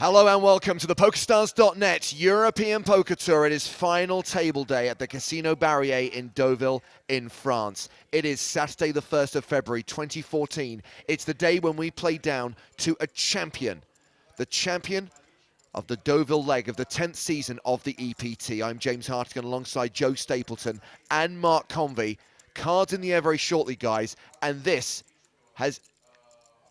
Hello and welcome to the PokerStars.net European Poker Tour. It is final table day at the Casino Barrier in Deauville in France. It is Saturday the 1st of February 2014. It's the day when we play down to a champion, the champion of the Deauville leg of the 10th season of the EPT. I'm James Hartigan alongside Joe Stapleton and Mark Convey. Cards in the air very shortly, guys, and this has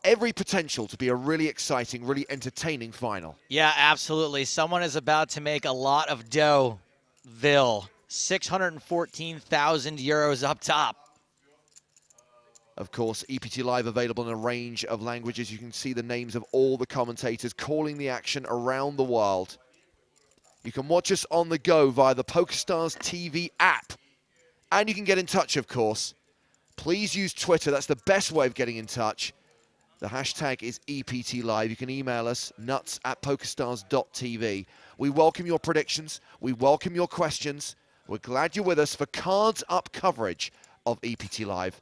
every potential to be a really exciting, really entertaining final. Yeah, absolutely. Someone is about to make a lot of dough. 614,000 euros up top. Of course, EPT Live available in a range of languages. You can see the names of all the commentators calling the action around the world. You can watch us on the go via the PokerStars TV app. And you can get in touch, of course. Please use Twitter. That's the best way of getting in touch. The hashtag is EPT Live. You can email us, nuts@pokerstars.tv. We welcome your predictions. We welcome your questions. We're glad you're with us for Cards Up coverage of EPT Live.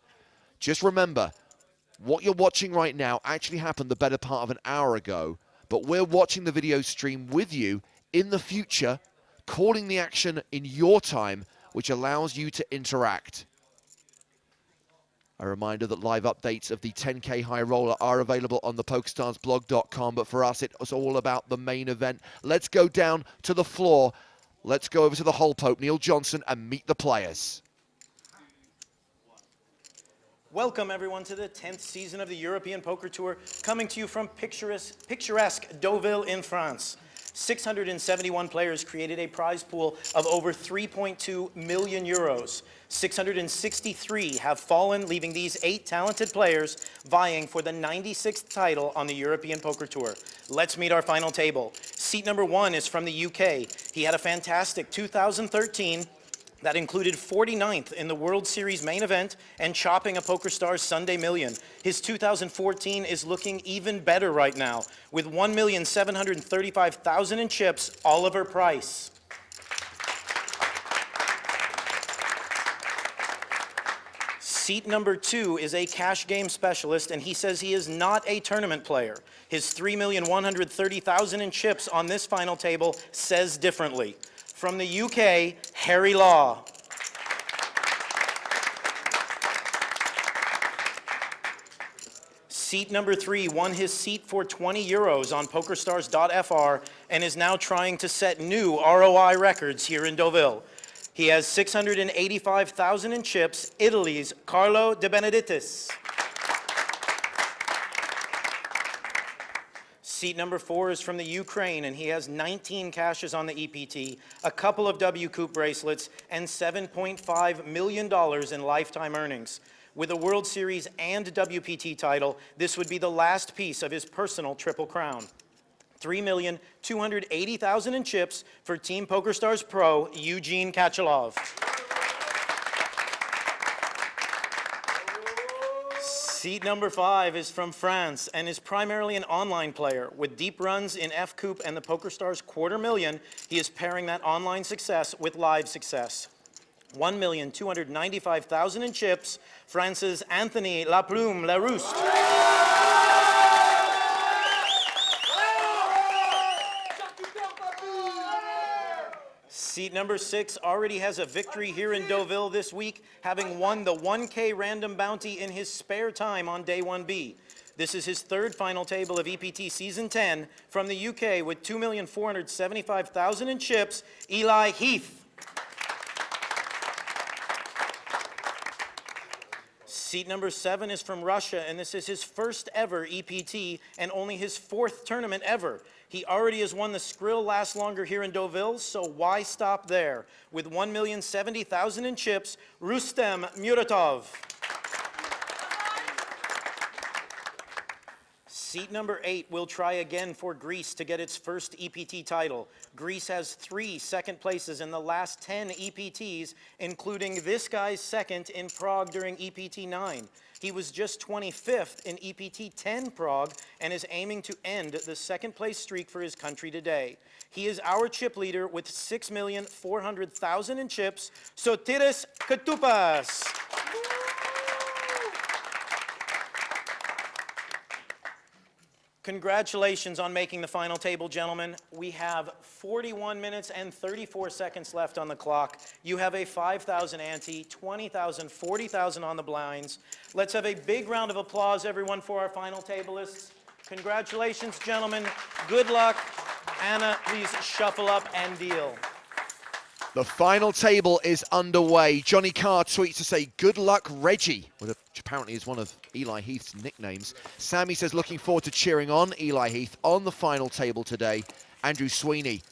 Just remember, what you're watching right now actually happened the better part of an hour ago, but we're watching the video stream with you in the future, calling the action in your time, which allows you to interact. A reminder that live updates of the 10K High Roller are available on the PokerStarsblog.com, but for us, it's all about the main event. Let's go down to the floor. Let's go over to the hole pope, Neil Johnson, and meet the players. Welcome, everyone, to the 10th season of the European Poker Tour, coming to you from picturesque Deauville in France. 671 players created a prize pool of over 3.2 million euros. 663 have fallen, leaving these 8 talented players vying for the 96th title on the European Poker Tour. Let's meet our final table. Seat number 1 is from the UK. He had a fantastic 2013 that included 49th in the World Series main event and chopping a PokerStars Sunday Million. His 2014 is looking even better right now, with 1,735,000 in chips, Oliver Price. Seat number 2 is a cash game specialist, and he says he is not a tournament player. His 3,130,000 in chips on this final table says differently. From the UK, Harry Law. Seat number 3 won his seat for 20 euros on PokerStars.fr and is now trying to set new ROI records here in Deauville. He has 685,000 in chips, Italy's Carlo De Benedictis. Seat number 4 is from the Ukraine, and he has 19 cashes on the EPT, a couple of W-Coupe bracelets, and $7.5 million in lifetime earnings. With a World Series and WPT title, this would be the last piece of his personal Triple Crown. 3,280,000 in chips for Team PokerStars Pro, Eugene Kachalov. Seat number 5 is from France and is primarily an online player. With deep runs in F-Coupe and the PokerStars $250,000, he is pairing that online success with live success. 1,295,000 in chips, France's Anthony La Plume Larouste. Seat number 6 already has a victory here in Deauville this week, having won the 1K random bounty in his spare time on day 1B. This is his 3rd final table of EPT Season 10 from the UK with 2,475,000 in chips, Eli Heath. Seat number 7 is from Russia, and this is his first ever EPT and only his 4th tournament ever. He already has won the Skrill Last Longer here in Deauville, so why stop there? With 1,070,000 in chips, Rustem Muratov. Seat number 8 will try again for Greece to get its first EPT title. Greece has 3 second places in the last 10 EPTs, including this guy's second in Prague during EPT 9. He was just 25th in EPT 10 Prague and is aiming to end the second place streak for his country today. He is our chip leader with 6,400,000 in chips, Sotiris Katoupas. Congratulations on making the final table, gentlemen. We have 41 minutes and 34 seconds left on the clock. You have a 5,000 ante, 20,000, 40,000 on the blinds. Let's have a big round of applause, everyone, for our final tablists. Congratulations, gentlemen. Good luck. Anna, please shuffle up and deal. The final table is underway. Johnny Carr tweets to say, good luck, Reggie, which apparently is one of Eli Heath's nicknames. Sammy says, looking forward to cheering on Eli Heath on the final table today. Andrew Sweeney,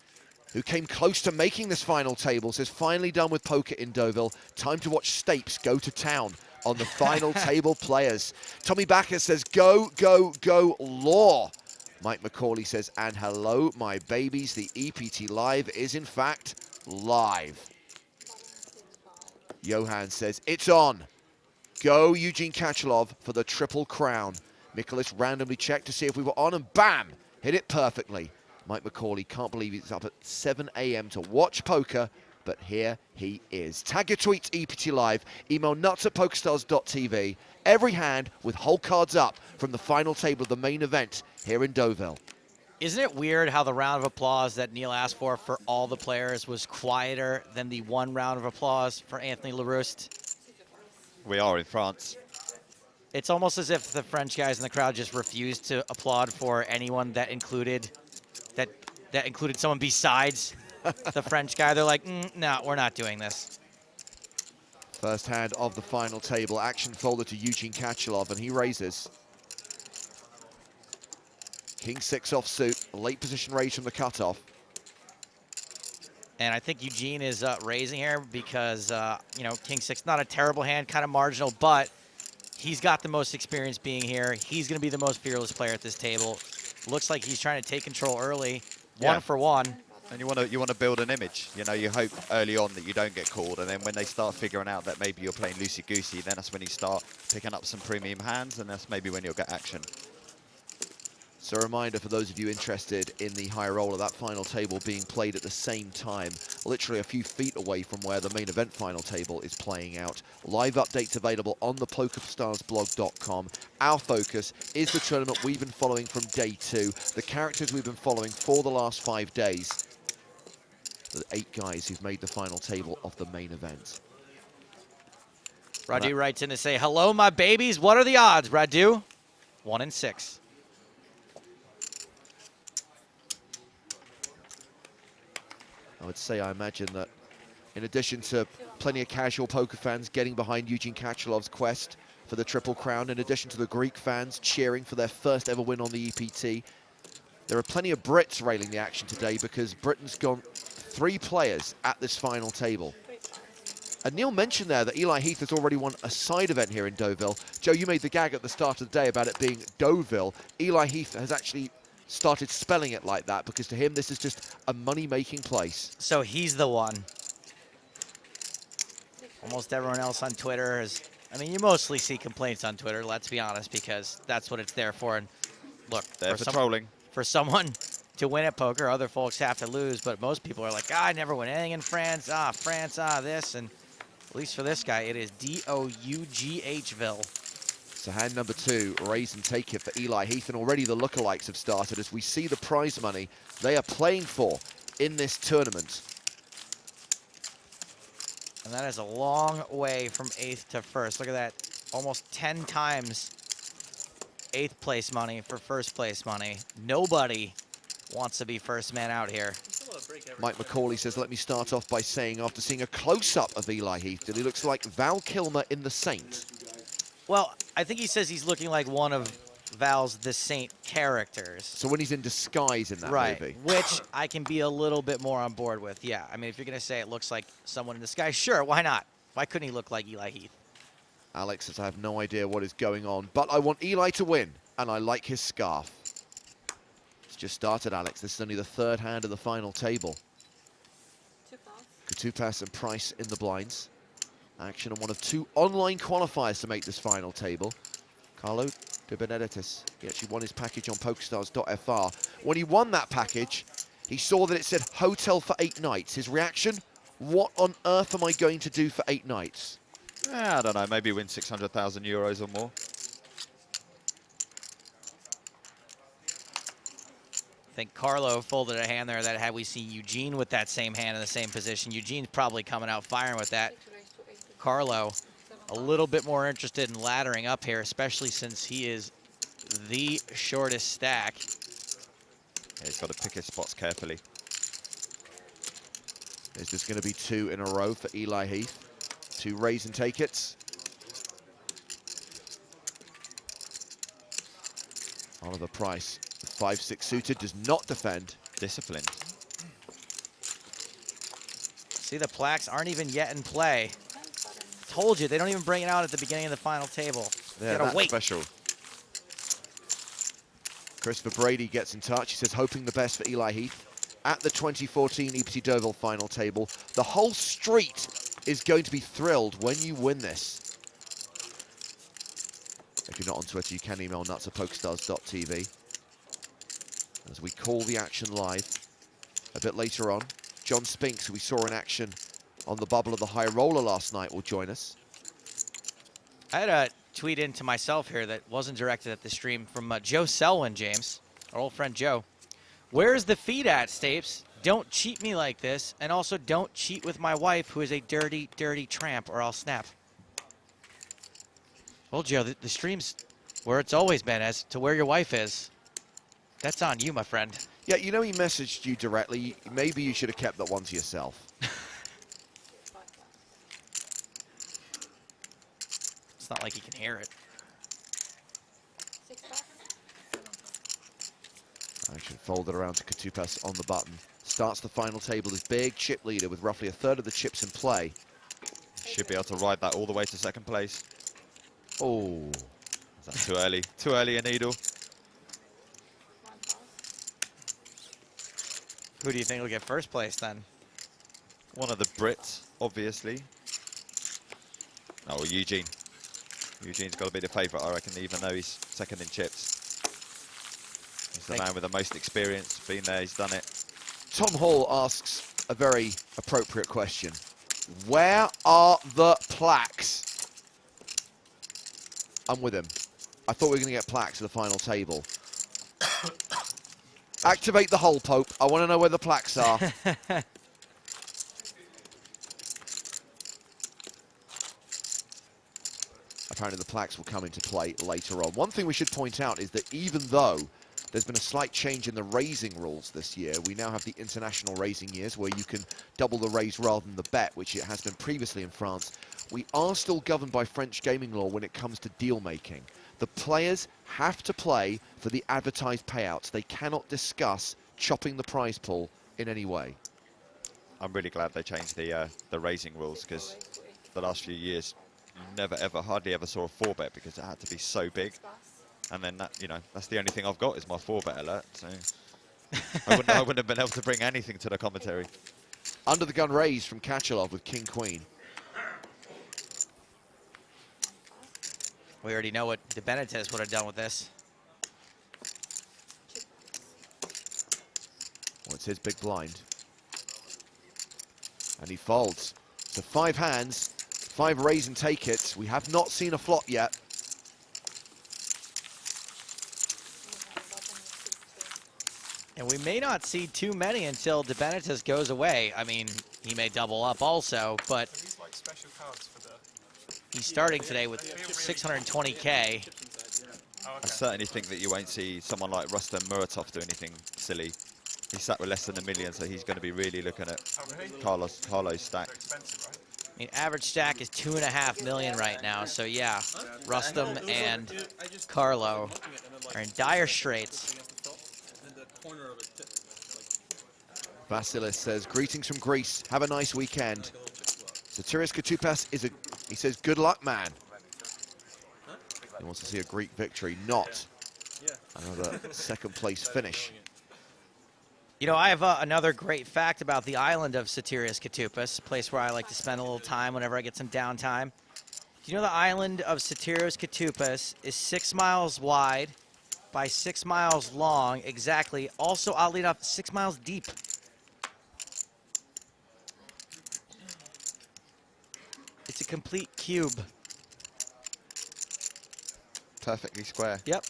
who came close to making this final table, says, finally done with poker in Deauville. Time to watch Stapes go to town on the final table players. Tommy Backer says, go, go, go, Law. Mike McCauley says, and hello, my babies. The EPT Live is, in fact, live. Johan says, it's on. Go Eugene Kachalov for the Triple Crown. Nicholas randomly checked to see if we were on, and bam, hit it perfectly. Mike McCauley can't believe he's up at 7 a.m. to watch poker, but here he is. Tag your tweets, EPT Live. Email nuts@pokerstars.tv. Every hand with whole cards up from the final table of the main event here in Deauville. Isn't it weird how the round of applause that Neil asked for all the players was quieter than the one round of applause for Anthony Larouste? We are in France. It's almost as if the French guys in the crowd just refused to applaud for anyone that included someone besides the French guy. They're like, no, we're not doing this. First hand of the final table, action folder to Eugene Kachalov, and he raises. King 6 offsuit, late position raise from the cutoff. And I think Eugene is raising here because, you know, King 6, not a terrible hand, kind of marginal, but he's got the most experience being here. He's going to be the most fearless player at this table. Looks like he's trying to take control early, one for one. And you want to build an image. You know, you hope early on that you don't get called, and then when they start figuring out that maybe you're playing loosey-goosey, then that's when you start picking up some premium hands, and that's maybe when you'll get action. So a reminder for those of you interested in the high roller, that final table being played at the same time, literally a few feet away from where the main event final table is playing out. Live updates available on the PokerStarsblog.com. Our focus is the tournament we've been following from day 2, the characters we've been following for the last 5 days. The 8 guys who've made the final table of the main event. Radu writes in to say, hello, my babies. What are the odds, Radu? 1 in 6. I would say, I imagine that in addition to plenty of casual poker fans getting behind Eugene Kachalov's quest for the Triple Crown, in addition to the Greek fans cheering for their first ever win on the EPT, there are plenty of Brits railing the action today because Britain's gone 3 players at this final table. And Neil mentioned there that Eli Heath has already won a side event here in Deauville. Joe, you made the gag at the start of the day about it being Deauville. Eli Heath has actually started spelling it like that because to him this is just a money-making place. So he's the one. Almost everyone else on Twitter is, I mean, you mostly see complaints on Twitter, let's be honest, because that's what it's there for. And look, They're for trolling. For someone to win at poker, other folks have to lose, but most people are like, I never win anything in France, France, this, and at least for this guy, it is D-O-U-G-H-ville. So hand number 2, raise and take it for Eli Heath, and already the lookalikes have started as we see the prize money they are playing for in this tournament. And that is a long way from 8th to 1st. Look at that, almost 10 times 8th place money for 1st place money. Nobody wants to be first man out here. Mike McCauley says, let me start off by saying, after seeing a close-up of Eli Heath, that he looks like Val Kilmer in The Saint. Well, I think he says he's looking like one of Val's The Saint characters. So when he's in disguise in that movie. Which I can be a little bit more on board with, yeah. I mean, if you're going to say it looks like someone in disguise, sure, why not? Why couldn't he look like Eli Heath? Alex says, I have no idea what is going on, but I want Eli to win, and I like his scarf. It's just started, Alex. This is only the 3rd hand of the final table. Katupas and Price in the blinds. Action on one of 2 online qualifiers to make this final table. Carlo De Benedictis. He actually won his package on PokerStars.fr. When he won that package, he saw that it said hotel for 8 nights. His reaction, what on earth am I going to do for 8 nights? I don't know, maybe win 600,000 euros or more. think Carlo folded a hand there that had we seen Eugene with that same hand in the same position, Eugene's probably coming out firing with that. Carlo a little bit more interested in laddering up here, especially since he is the shortest stack. Yeah, he's got to pick his spots carefully. Is this going to be 2 in a row for Eli Heath? 2 raise and take it's. Oliver Price, the 5-6 suited, does not defend. Disciplined. See, the plaques aren't even yet in play. Told you, they don't even bring it out at the beginning of the final table. Yeah, You gotta that's wait. special. Christopher Brady gets in touch. He says, hoping the best for Eli Heath at the 2014 EPT Deauville final table. The whole street is going to be thrilled when you win this. If you're not on Twitter, you can email nuts@pokerstars.tv. As we call the action live a bit later on, John Spinks, who we saw in action on the bubble of the high roller last night, will join us. I had a tweet into myself here that wasn't directed at the stream from Joe Selwyn, James, our old friend Joe. Where's the feed at, Stapes? Don't cheat me like this, and also don't cheat with my wife, who is a dirty, dirty tramp, or I'll snap. Well, Joe, the stream's where it's always been, as to where your wife is. That's on you, my friend. Yeah, you know he messaged you directly. Maybe you should have kept that one to yourself. It's not like he can hear it. Action folded around to Katupas on the button. Starts the final table as big chip leader with roughly 1/3 of the chips in play. Should be able to ride that all the way to second place. Oh, Is that too early? Too early a needle. Who do you think will get first place then? One of the Brits, obviously. Oh, Eugene. Eugene's got to be the favourite, I reckon, even though he's second in chips. He's the man with the most experience. Been there, he's done it. Tom Hall asks a very appropriate question. Where are the plaques? I'm with him. I thought we were going to get plaques at the final table. Activate the hole, Pope. I want to know where the plaques are. Apparently the plaques will come into play later on. One thing we should point out is that even though there's been a slight change in the raising rules this year, we now have the international raising years where you can double the raise rather than the bet, which it has been previously in France. We are still governed by French gaming law when it comes to deal making. The players have to play for the advertised payouts. They cannot discuss chopping the prize pool in any way. I'm really glad they changed the raising rules, because the last few years, you never ever, hardly ever saw a 4-bet because it had to be so big. And then that, you know, that's the only thing I've got is my 4-bet alert. So I wouldn't have been able to bring anything to the commentary. Under the gun raise from Kachalov with King Queen. We already know what De Benitez would have done with this. Well, it's his big blind. And he folds. So 5 hands, 5 raise and take it. We have not seen a flop yet. And we may not see too many until De Benitez goes away. I mean, he may double up also, but These like special cards for the. he's starting today with 620K. Oh, I okay. certainly think that you won't see someone like Rustam Muratov do anything silly. He's sat with less than $1 million, so he's going to be really looking at Oh, really? Carlo's stack. They're expensive, right? I mean, average stack is 2.5 million right now. So yeah, Rustam and Carlo are in dire straits. Vasilis says, greetings from Greece. Have a nice weekend. Sotirios Katupas is he says, good luck, man. He wants to see a Greek victory, not another second place finish. You know, I have another great fact about the island of Sotirios Katupas, a place where I like to spend a little time whenever I get some downtime. Do you know the island of Sotirios Katupas is 6 miles wide by 6 miles long, exactly. Also, oddly enough, 6 miles deep. It's a complete cube. Perfectly square. Yep.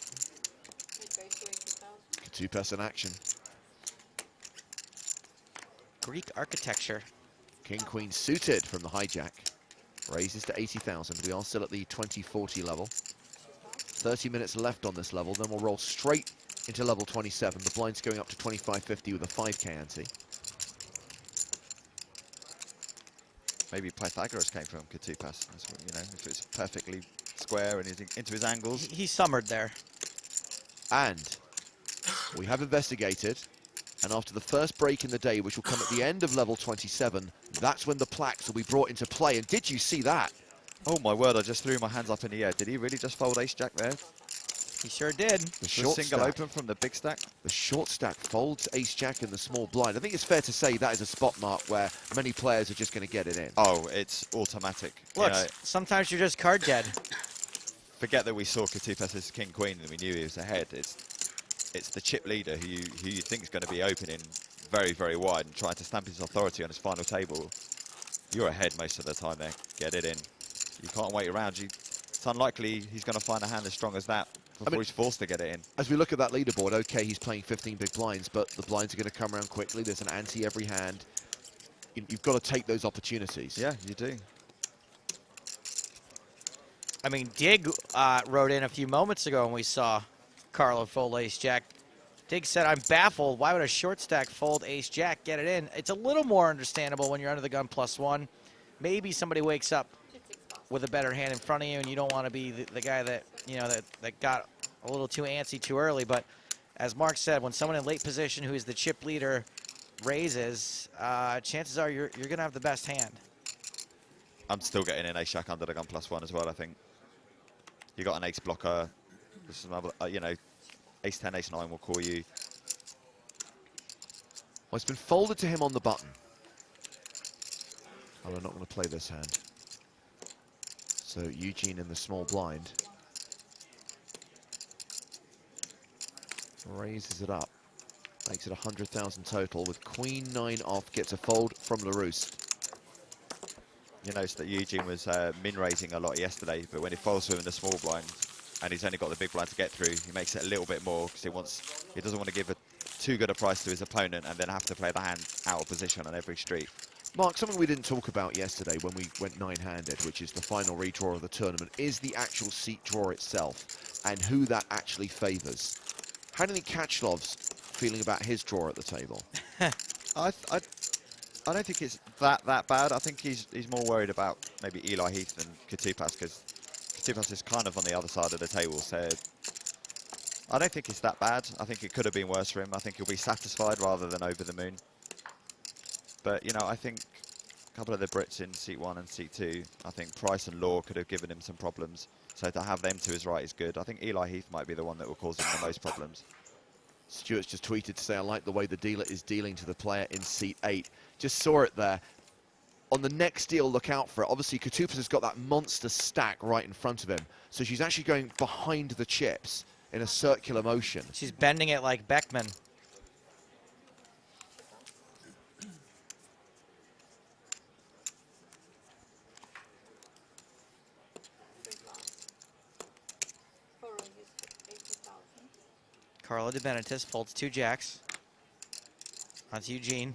Katupas in action. Greek architecture. King Queen suited from the hijack. Raises to 80,000. We are still at the 2040 level. 30 minutes left on this level, then we'll roll straight into level 27. The blind's going up to 2550 with a 5k ante. Maybe Pythagoras came from Katupas. That's what, you know, if it's perfectly square and he's into his angles. He summered there. And we have investigated, and after the first break in the day, which will come at the end of level 27, that's when the plaques will be brought into play. And did you see that? Oh my word, I just threw my hands up in the air. Did he really just fold ace-jack there? He sure did. The The short single stack. open from the big stack? The short stack folds ace-jack in the small blind. I think it's fair to say that is a spot mark where many players are just going to get it in. Oh, it's automatic. You Look, know, sometimes you're just card dead. forget that we saw Katupas as king queen and we knew he was ahead. It's the chip leader who you think is going to be opening very, very wide and trying to stamp his authority on his final table. You're ahead most of the time there. Get it in. You can't wait around. It's unlikely he's going to find a hand as strong as that before he's forced to get it in. As we look at that leaderboard, okay, he's playing 15 big blinds, but the blinds are going to come around quickly. There's an ante every hand. You've got to take those opportunities. Yeah, you do. I mean, Dig wrote in a few moments ago when we saw Carlo fold ace-jack. Dig said, I'm baffled. Why would a short stack fold ace-jack, get it in? It's a little more understandable when you're under the gun +1. Maybe somebody wakes up with a better hand in front of you and you don't want to be the guy that, you know, that got a little too antsy too early. But as Mark said, when someone in late position who is the chip leader raises, chances are you're going to have the best hand. I'm still getting an ace-jack under the gun +1 as well, I think. You got an ace blocker. This is another, you know, ace-10, ace-9 will call you. Well, it's been folded to him on the button. Oh, we're not going to play this hand. So Eugene in the small blind. Raises it up. Makes it 100,000 total with queen 9 off. Gets a fold from LaRousse. You notice that Eugene was min-raising a lot yesterday, but when he folds to him in the small blind, and he's only got the big blind to get through, he makes it a little bit more because he doesn't want to give too good a price to his opponent and then have to play the hand out of position on every street. Mark, something we didn't talk about yesterday when we went 9-handed, which is the final redraw of the tournament, is the actual seat draw itself and who that actually favours. How do you think Kachelov's feeling about his draw at the table? I don't think it's that bad. I think he's more worried about maybe Eli Heath than Katupas because Katupas is kind of on the other side of the table. So I don't think it's that bad. I think it could have been worse for him. I think he'll be satisfied rather than over the moon. But, you know, I think a couple of the Brits in seat 1 and seat 2, I think Price and Law could have given him some problems. So to have them to his right is good. I think Eli Heath might be the one that will cause him the most problems. Stuart's just tweeted to say, I like the way the dealer is dealing to the player in seat 8. Just saw it there. On the next deal, look out for it. Obviously, Katupas has got that monster stack right in front of him. So she's actually going behind the chips in a circular motion. She's bending it like Beckman. Carlo De Benitez folds 2 jacks. Onto Eugene.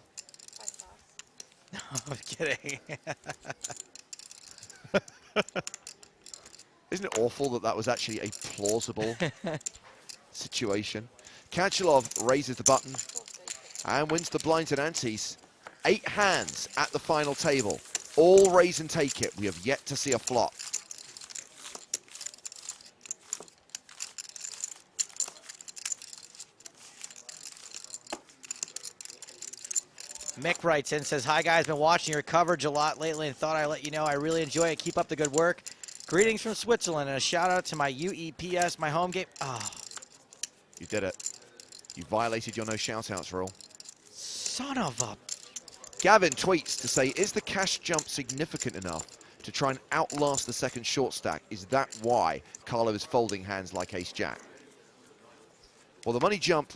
No, I'm kidding. Isn't it awful that that was actually a plausible situation? Kachelov raises the button and wins the blinds and antes. 8 hands at the final table. All raise and take it. We have yet to see a flop. Mick writes in, says, hi guys, been watching your coverage a lot lately and thought I'd let you know I really enjoy it. Keep up the good work. Greetings from Switzerland and a shout out to my UEPS, my home game. Oh, You did it. You violated your no shout-outs rule. son of a... Gavin tweets to say, is the cash jump significant enough to try and outlast the second short stack? Is that why Carlo is folding hands like ace-jack? Well, the money jump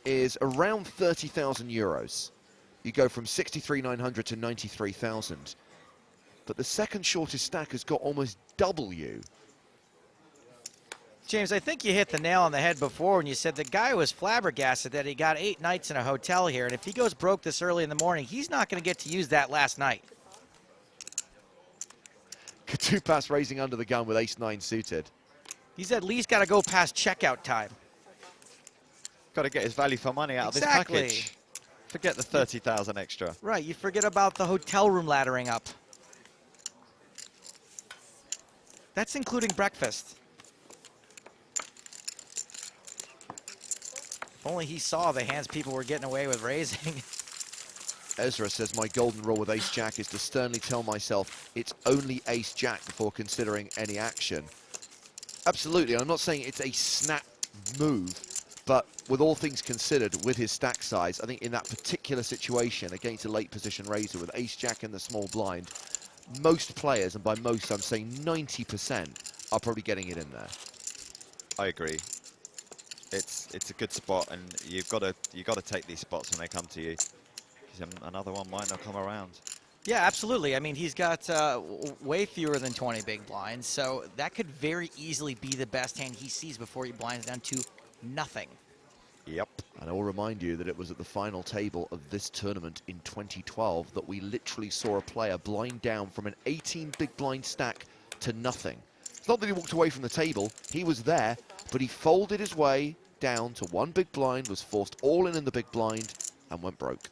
is around 30,000 euros. You go from 63,900 to 93,000. But the second shortest stack has got almost double you. James, I think you hit the nail on the head before when you said the guy was flabbergasted that he got 8 nights in a hotel here, and if he goes broke this early in the morning, he's not going to get to use that last night. Katupas raising under the gun with ace-9 suited. He's at least got to go past checkout time. Got to get his value for money out Exactly. of this package. Forget the 30,000 extra. Right, you forget about the hotel room laddering up. That's including breakfast. If only he saw the hands people were getting away with raising. Ezra says, my golden rule with ace-jack is to sternly tell myself it's only ace-jack before considering any action. Absolutely, I'm not saying it's a snap move, but with all things considered, with his stack size, I think in that particular situation against a late position raiser with ace-jack in the small blind, most players, and by most I'm saying 90%, are probably getting it in there. I agree. It's a good spot, and you've got to take these spots when they come to you, because another one might not come around. Yeah, absolutely. I mean, he's got way fewer than 20 big blinds, so that could very easily be the best hand he sees before he blinds down to nothing. Yep. And I will remind you that it was at the final table of this tournament in 2012 that we literally saw a player blind down from an 18 big blind stack to nothing. It's not that he walked away from the table, he was there, but he folded his way down to 1 big blind, was forced all in the big blind, and went broke.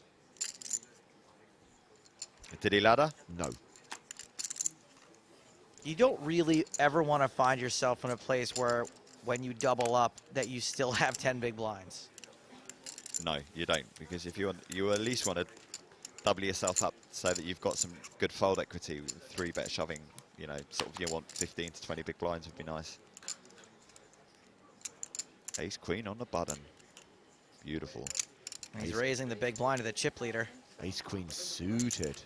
Did he ladder? No. You don't really ever want to find yourself in a place where when you double up that you still have 10 big blinds. No, you don't, because if you at least want to double yourself up so that you've got some good fold equity with 3-bet shoving. You know, sort of you want 15 to 20 big blinds would be nice. Ace queen on the button. Beautiful. He's Ace- raising the big blind to the chip leader. Ace queen suited.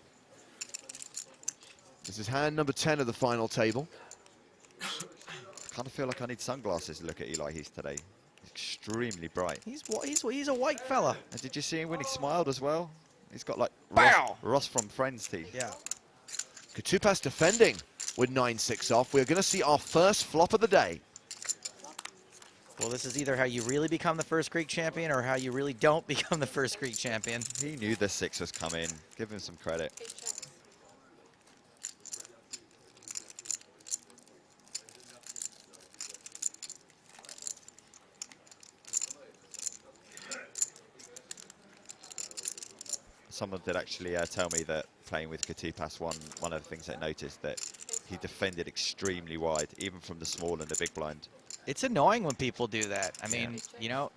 This is hand number 10 of the final table. I kind of feel like I need sunglasses to look at Eli Heath today. He's extremely bright. He's a white fella. And did you see him when he smiled as well? He's got like Bow! Ross from Friends teeth. Yeah. Katupas defending with 9-6 off. We're going to see our first flop of the day. Well, this is either how you really become the first Greek champion or how you really don't become the first Greek champion. He knew the 6 was coming. Give him some credit. Someone did actually tell me that playing with Katupas, one of the things they noticed that he defended extremely wide, even from the small and the big blind. It's annoying when people do that. I mean, you know,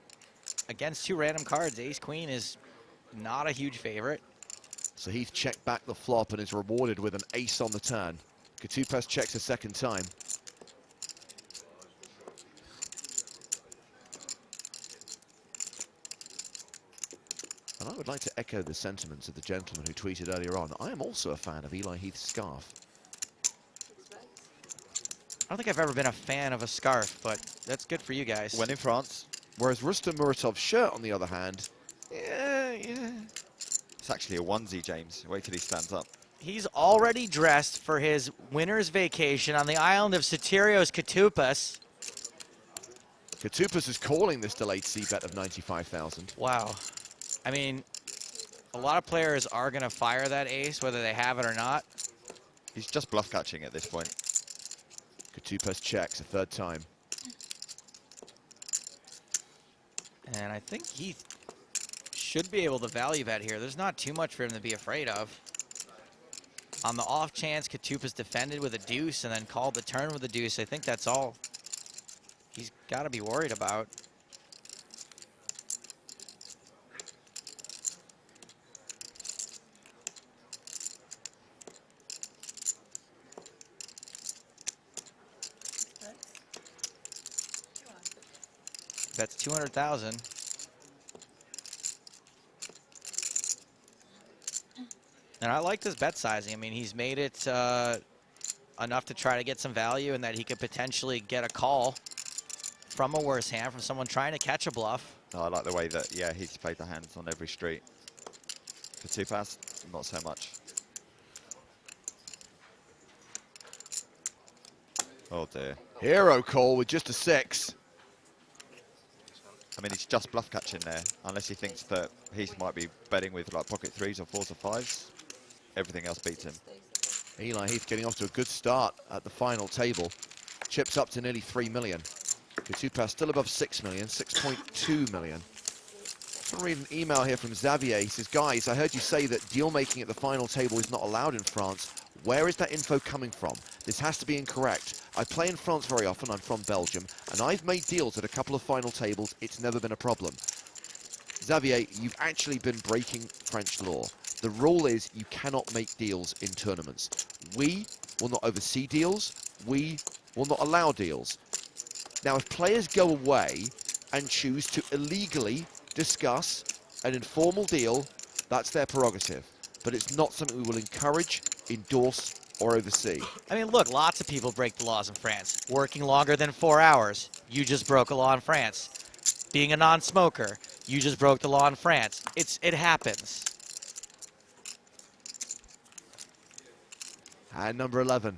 against 2 random cards, ace queen is not a huge favorite. So Heath checked back the flop and is rewarded with an ace on the turn. Katupas checks a second time. And I would like to echo the sentiments of the gentleman who tweeted earlier on. I am also a fan of Eli Heath's scarf. I don't think I've ever been a fan of a scarf, but that's good for you guys. When in France, Whereas Rustam Muratov's shirt, on the other hand, yeah. it's actually a onesie, James. Wait till he stands up. He's already dressed for his winter's vacation on the island of Soterios Katupas. Katupas is calling this delayed c-bet of 95,000. Wow. I mean, a lot of players are going to fire that ace, whether they have it or not. He's just bluff catching at this point. Katupas checks a third time. And I think he should be able to value bet here. There's not too much for him to be afraid of. On the off chance Katupas defended with a deuce and then called the turn with a deuce, I think that's all he's got to be worried about. That's 200,000. And I like this bet sizing. I mean, he's made it enough to try to get some value and that he could potentially get a call from a worse hand, from someone trying to catch a bluff. Oh, I like the way that, yeah, he's played the hands on every street. Katupas, not so much. Oh dear. Hero call with just a 6. I mean, he's just bluff catching there, unless he thinks that Heath might be betting with like pocket 3s or 4s or 5s. Everything else beats him. Eli Heath getting off to a good start at the final table. Chips up to nearly 3 million. Katupa still above 6 million, 6.2 million. I'm reading an email here from Xavier. He says, guys, I heard you say that deal making at the final table is not allowed in France. Where is that info coming from? This has to be incorrect. I play in France very often. I'm from Belgium, and I've made deals at a couple of final tables. It's never been a problem. Xavier, you've actually been breaking French law. The rule is you cannot make deals in tournaments. We will not oversee deals. We will not allow deals. Now, if players go away and choose to illegally discuss an informal deal, that's their prerogative. But it's not something we will encourage, endorse, or oversee. I mean, look, lots of people break the laws in France. Working longer than 4 hours, you just broke a law in France. Being a non-smoker, you just broke the law in France. It happens. And number 11.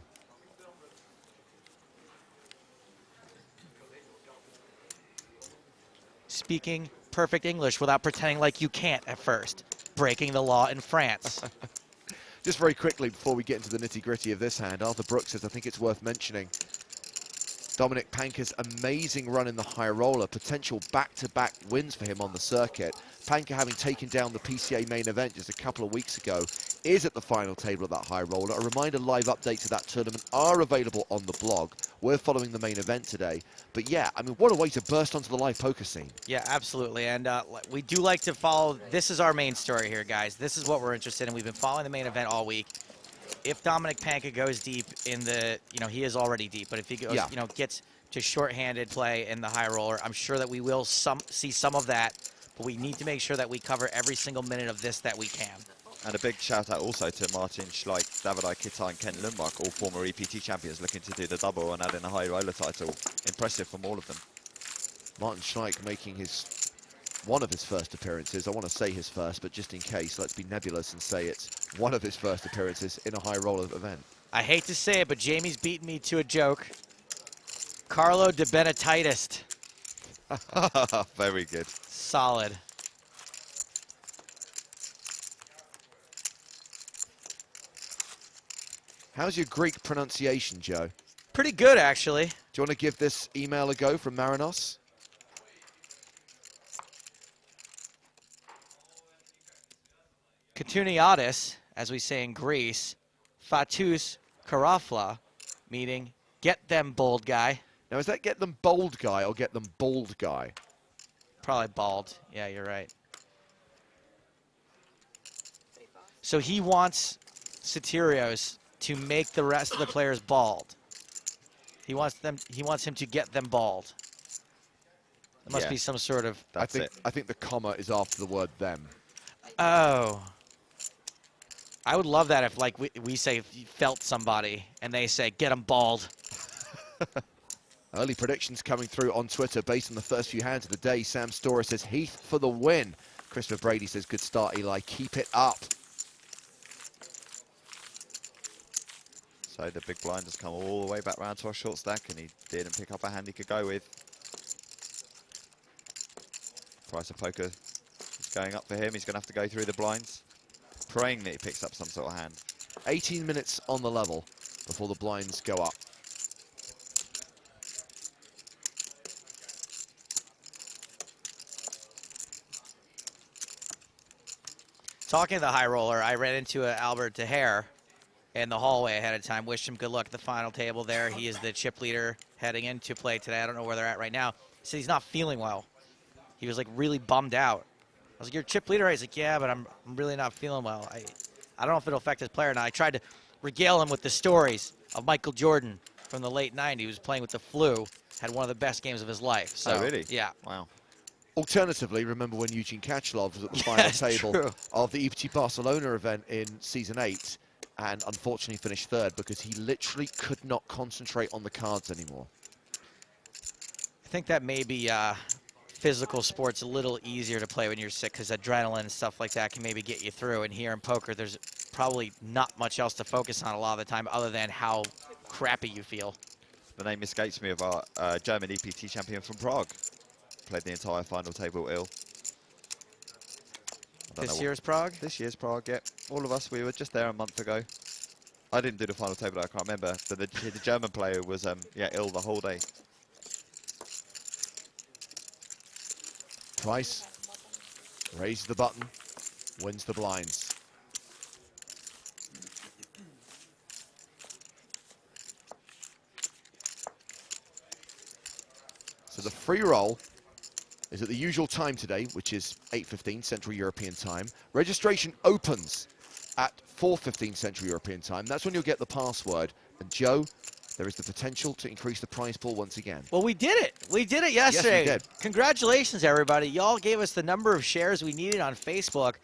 Speaking perfect English without pretending like you can't at first. Breaking the law in France. Just very quickly before we get into the nitty-gritty of this hand, Arthur Brooks says, I think it's worth mentioning Dominic Panka's amazing run in the high roller, potential back-to-back wins for him on the circuit. Panka, having taken down the PCA main event just a couple of weeks ago, is at the final table of that high roller. A reminder, live updates of that tournament are available on the blog. We're following the main event today. But yeah, I mean, what a way to burst onto the live poker scene. Yeah, absolutely. And we do like to follow. This is our main story here, guys. This is what we're interested in. We've been following the main event all week. If Dominic Panka goes deep in the, he is already deep, but if he goes, gets to shorthanded play in the high roller, I'm sure that we will see some of that, but we need to make sure that we cover every single minute of this that we can. And a big shout out also to Martin Schleich, David Kita, and Ken Lundmark, all former EPT champions looking to do the double and add in a high roller title. Impressive from all of them. Martin Schleich making one of his first appearances. I want to say his first, but just in case, let's be nebulous and say it's one of his first appearances in a high roller event. I hate to say it, but Jamie's beaten me to a joke. Carlo de Benititist. Very good. Solid. How's your Greek pronunciation, Joe? Pretty good, actually. Do you want to give this email a go from Marinos? Katuniadis, as we say in Greece, Fatus Karafla, meaning get them bold guy. Now, is that get them bold guy or get them bald guy? Probably bald. Yeah, you're right. So he wants Sotirios to make the rest of the players bald. He wants him to get them bald. There must be some sort of... I think the comma is after the word them. Oh. I would love that if, like, we say felt somebody and they say get them bald. Early predictions coming through on Twitter based on the first few hands of the day. Sam Storer says Heath for the win. Christopher Brady says good start, Eli. Keep it up. So the big blind has come all the way back round to our short stack, and he didn't pick up a hand he could go with. Price of poker is going up for him. He's going to have to go through the blinds, praying that he picks up some sort of hand. 18 minutes on the level before the blinds go up. Talking to the high roller, I ran into Albert Dehaer in the hallway ahead of time. Wished him good luck at the final table there. He is the chip leader heading into play today. I don't know where they're at right now. He said he's not feeling well. He was like really bummed out. I was like, you're chip leader? He's like, yeah, but I'm really not feeling well. I don't know if it'll affect his player or not. I tried to regale him with the stories of Michael Jordan from the late 90s. He was playing with the flu, had one of the best games of his life. So, oh, really? Yeah. Wow. Alternatively, remember when Eugene Kachelov was at the final table of the EPT Barcelona event in Season 8 and unfortunately finished third because he literally could not concentrate on the cards anymore. I think that maybe physical sports a little easier to play when you're sick because adrenaline and stuff like that can maybe get you through. And here in poker, there's probably not much else to focus on a lot of the time other than how crappy you feel. the name escapes me, of our German EPT champion from Prague. Played the entire final table ill. This year's Prague? This year's Prague, yeah. All of us, we were just there a month ago. I didn't do the final table, I can't remember. But the German player was, yeah, ill the whole day. Price raises the button, wins the blinds. So the free roll is at the usual time today, which is 8:15 Central European Time. Registration opens at 4:15 Central European Time. That's when you'll get the password. And Joe, there is the potential to increase the prize pool once again. Well, we did it. We did it yesterday. did. Congratulations, everybody. Y'all gave us the number of shares we needed on Facebook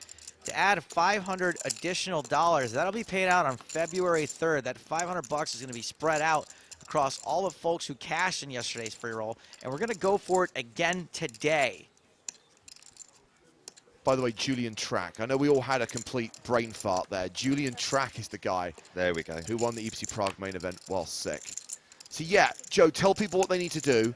to add 500 additional dollars. That'll be paid out on February 3rd. That 500 bucks is going to be spread out across all the folks who cashed in yesterday's free roll, and we're going to go for it again today. By the way, Julian Track. I know we all had a complete brain fart there. Julian Track is the guy There we go. who won the EPT Prague main event while sick. So yeah, Joe, tell people what they need to do,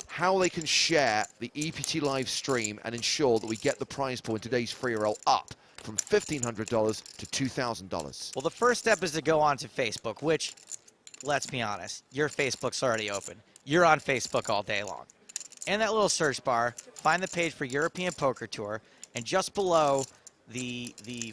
how they can share the EPT live stream and ensure that we get the prize pool in today's free roll up from $1,500 to $2,000. Well, the first step is to go onto Facebook, which, let's be honest, your Facebook's already open. You're on Facebook all day long. In that little search bar, find the page for European Poker Tour, and just below the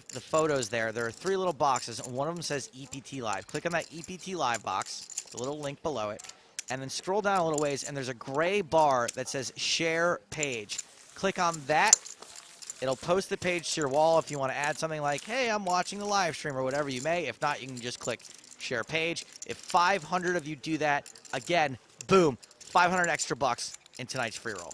photos there are 3 little boxes, and one of them says EPT Live. Click on that EPT Live box, the little link below it, and then scroll down a little ways, and there's a gray bar that says Share Page. Click on that. It'll post the page to your wall if you want to add something like, hey, I'm watching the live stream, or whatever you may. If not, you can just click Share Page. If 500 of you do that, again, boom, 500 extra bucks in tonight's free roll.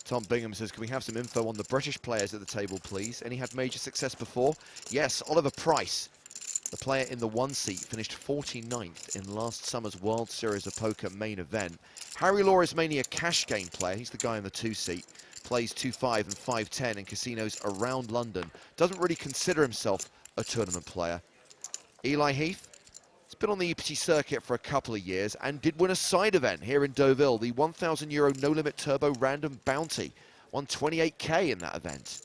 Tom Bingham says, can we have some info on the British players at the table, please? Any had major success before? Yes, Oliver Price, the player in the 1 seat, finished 49th in last summer's World Series of Poker main event. Harry Law is mainly a cash game player. He's the guy in the 2 seat. Plays 2-5 and 5-10 in casinos around London. Doesn't really consider himself a tournament player. Eli Heath has been on the EPT circuit for a couple of years and did win a side event here in Deauville, the €1,000 No Limit Turbo Random Bounty. Won 28k in that event.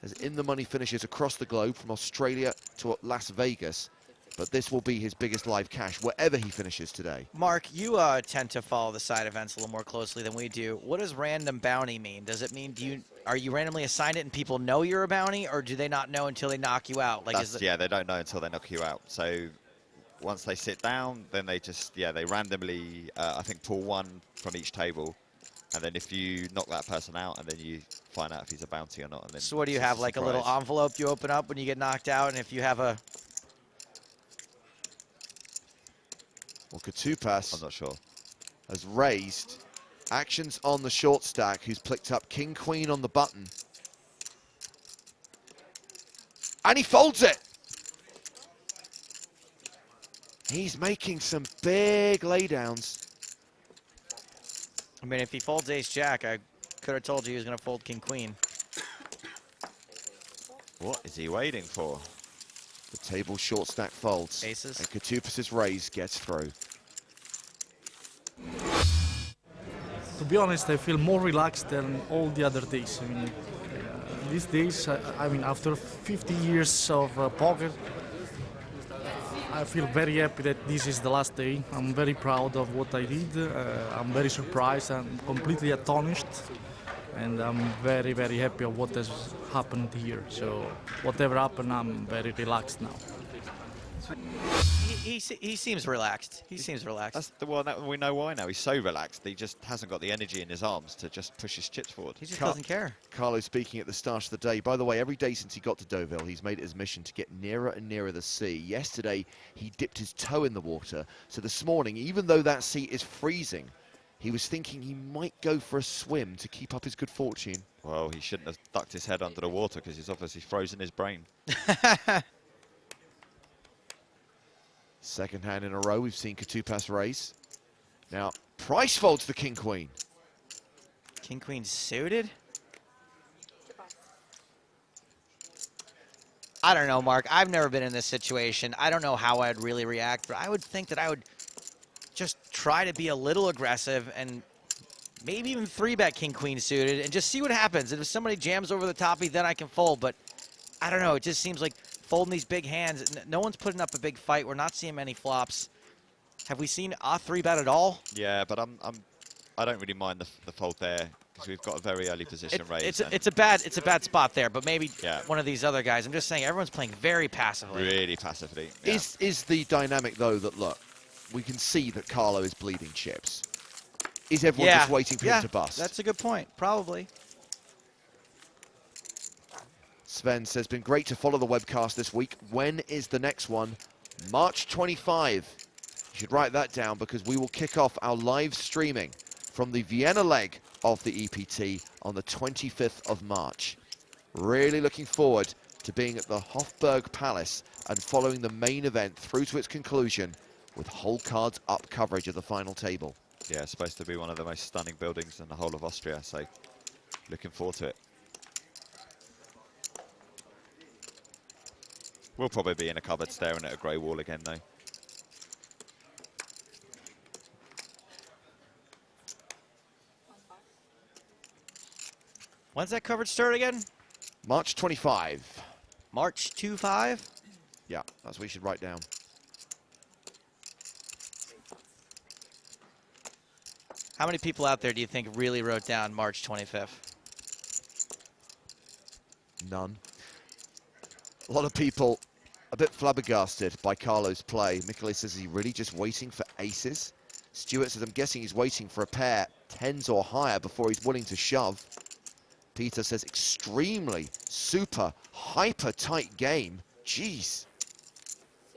There's in-the-money finishes across the globe from Australia to Las Vegas, but this will be his biggest live cash wherever he finishes today. Mark, you tend to follow the side events a little more closely than we do. What does random bounty mean? Does it mean are you randomly assigned it and people know you're a bounty, or do they not know until they knock you out? Like, Yeah, they don't know until they knock you out. So once they sit down, then they just, they randomly, I think, pull 1 from each table. And then if you knock that person out, and then you find out if he's a bounty or not. And then so what do you it's have, a like a little surprise. envelope you open up when you get knocked out, and if you have a... Well, Katupas I'm not sure. has raised. Actions on the short stack, who's picked up King Queen on the button. And he folds it. He's making some big laydowns. I mean, if he folds Ace Jack, I could have told you he was going to fold King Queen. What is he waiting for? The table short stack folds. Aces. And Katupas's raise gets through. To be honest, I feel more relaxed than all the other days. I mean, these days, I mean, after 50 years of poker, I feel very happy that this is the last day. I'm very proud of what I did. I'm very surprised and completely astonished. And I'm very, very happy of what has happened here. So whatever happened, I'm very relaxed now. He seems relaxed. He seems relaxed. That's the one that we know why now. He's so relaxed. He just hasn't got the energy in his arms to just push his chips forward. He just doesn't care. Carlo speaking at the start of the day. By the way, every day since he got to Deauville, he's made it his mission to get nearer and nearer the sea. Yesterday, he dipped his toe in the water. So this morning, even though that sea is freezing, he was thinking he might go for a swim to keep up his good fortune. Well, he shouldn't have ducked his head under the water because he's obviously frozen his brain. Second hand in a row, we've seen Katupas raise. Now, Price folds the King Queen. King Queen suited? I don't know, Mark. I've never been in this situation. I don't know how I'd really react, but I would think that I would just try to be a little aggressive and maybe even 3-bet king-queen suited and just see what happens. And if somebody jams over the top, then I can fold. But I don't know. It just seems like folding these big hands. No one's putting up a big fight. We're not seeing many flops. Have we seen a 3-bet at all? Yeah, but I don't really mind the fold there because we've got a very early position raise. It's a bad spot there. But maybe Yeah. one of these other guys. I'm just saying everyone's playing very passively. Really passively. Yeah. Is the dynamic, though, that, look, we can see that Carlo is bleeding chips. Is everyone just waiting for him to bust? That's a good point. Probably. Sven says, been great to follow the webcast this week. When is the next one? March 25. You should write that down because we will kick off our live streaming from the Vienna leg of the EPT on the 25th of March. Really looking forward to being at the Hofburg Palace and following the main event through to its conclusion with whole cards up coverage of the final table. Yeah, it's supposed to be one of the most stunning buildings in the whole of Austria, so looking forward to it. We'll probably be in a cupboard staring at a grey wall again, though. When's that coverage start again? March 25. March 25? Yeah, that's what you should write down. How many people out there do you think really wrote down March 25th? None. A lot of people a bit flabbergasted by Carlo's play. Michele says, is he really just waiting for aces? Stuart says, I'm guessing he's waiting for a pair 10s or higher before he's willing to shove. Peter says, extremely, super, hyper tight game. Jeez.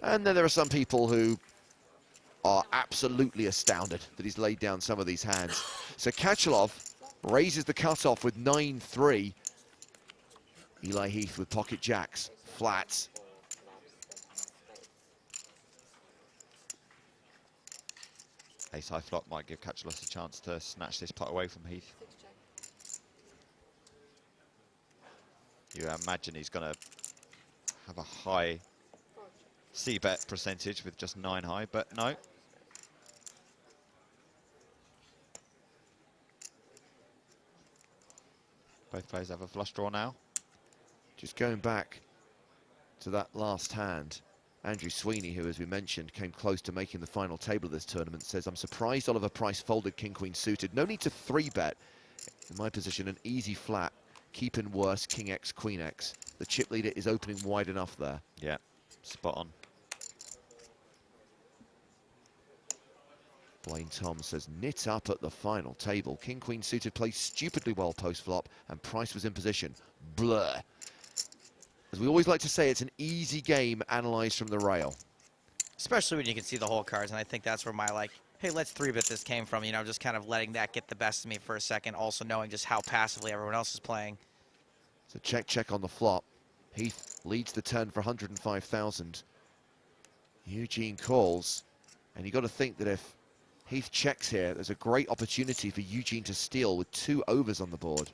And then there are some people who are absolutely astounded that he's laid down some of these hands. So Kachalov raises the cutoff with 9-3. Eli Heath with pocket jacks, flats. Ace high flop might give Kachalov a chance to snatch this pot away from Heath. You imagine he's going to have a high C-bet percentage with just 9 high, but no. Both players have a flush draw now. Just going back to that last hand, Andrew Sweeney, who, as we mentioned, came close to making the final table of this tournament, says, I'm surprised Oliver Price folded king-queen suited. No need to 3-bet. In my position, an easy flat. Keep in worse, king X, queen X. The chip leader is opening wide enough there. Yeah, spot on. Blaine Tom says, knit up at the final table. King-queen suited plays stupidly well post-flop, and Price was in position. Blur. As we always like to say, it's an easy game analysed from the rail. Especially when you can see the whole cards, and I think that's where my, like, hey, let's 3-bet this came from, you know, just kind of letting that get the best of me for a second, also knowing just how passively everyone else is playing. So check on the flop. Heath leads the turn for 105,000. Eugene calls, and you got to think that if Heath checks here, there's a great opportunity for Eugene to steal with 2 overs on the board.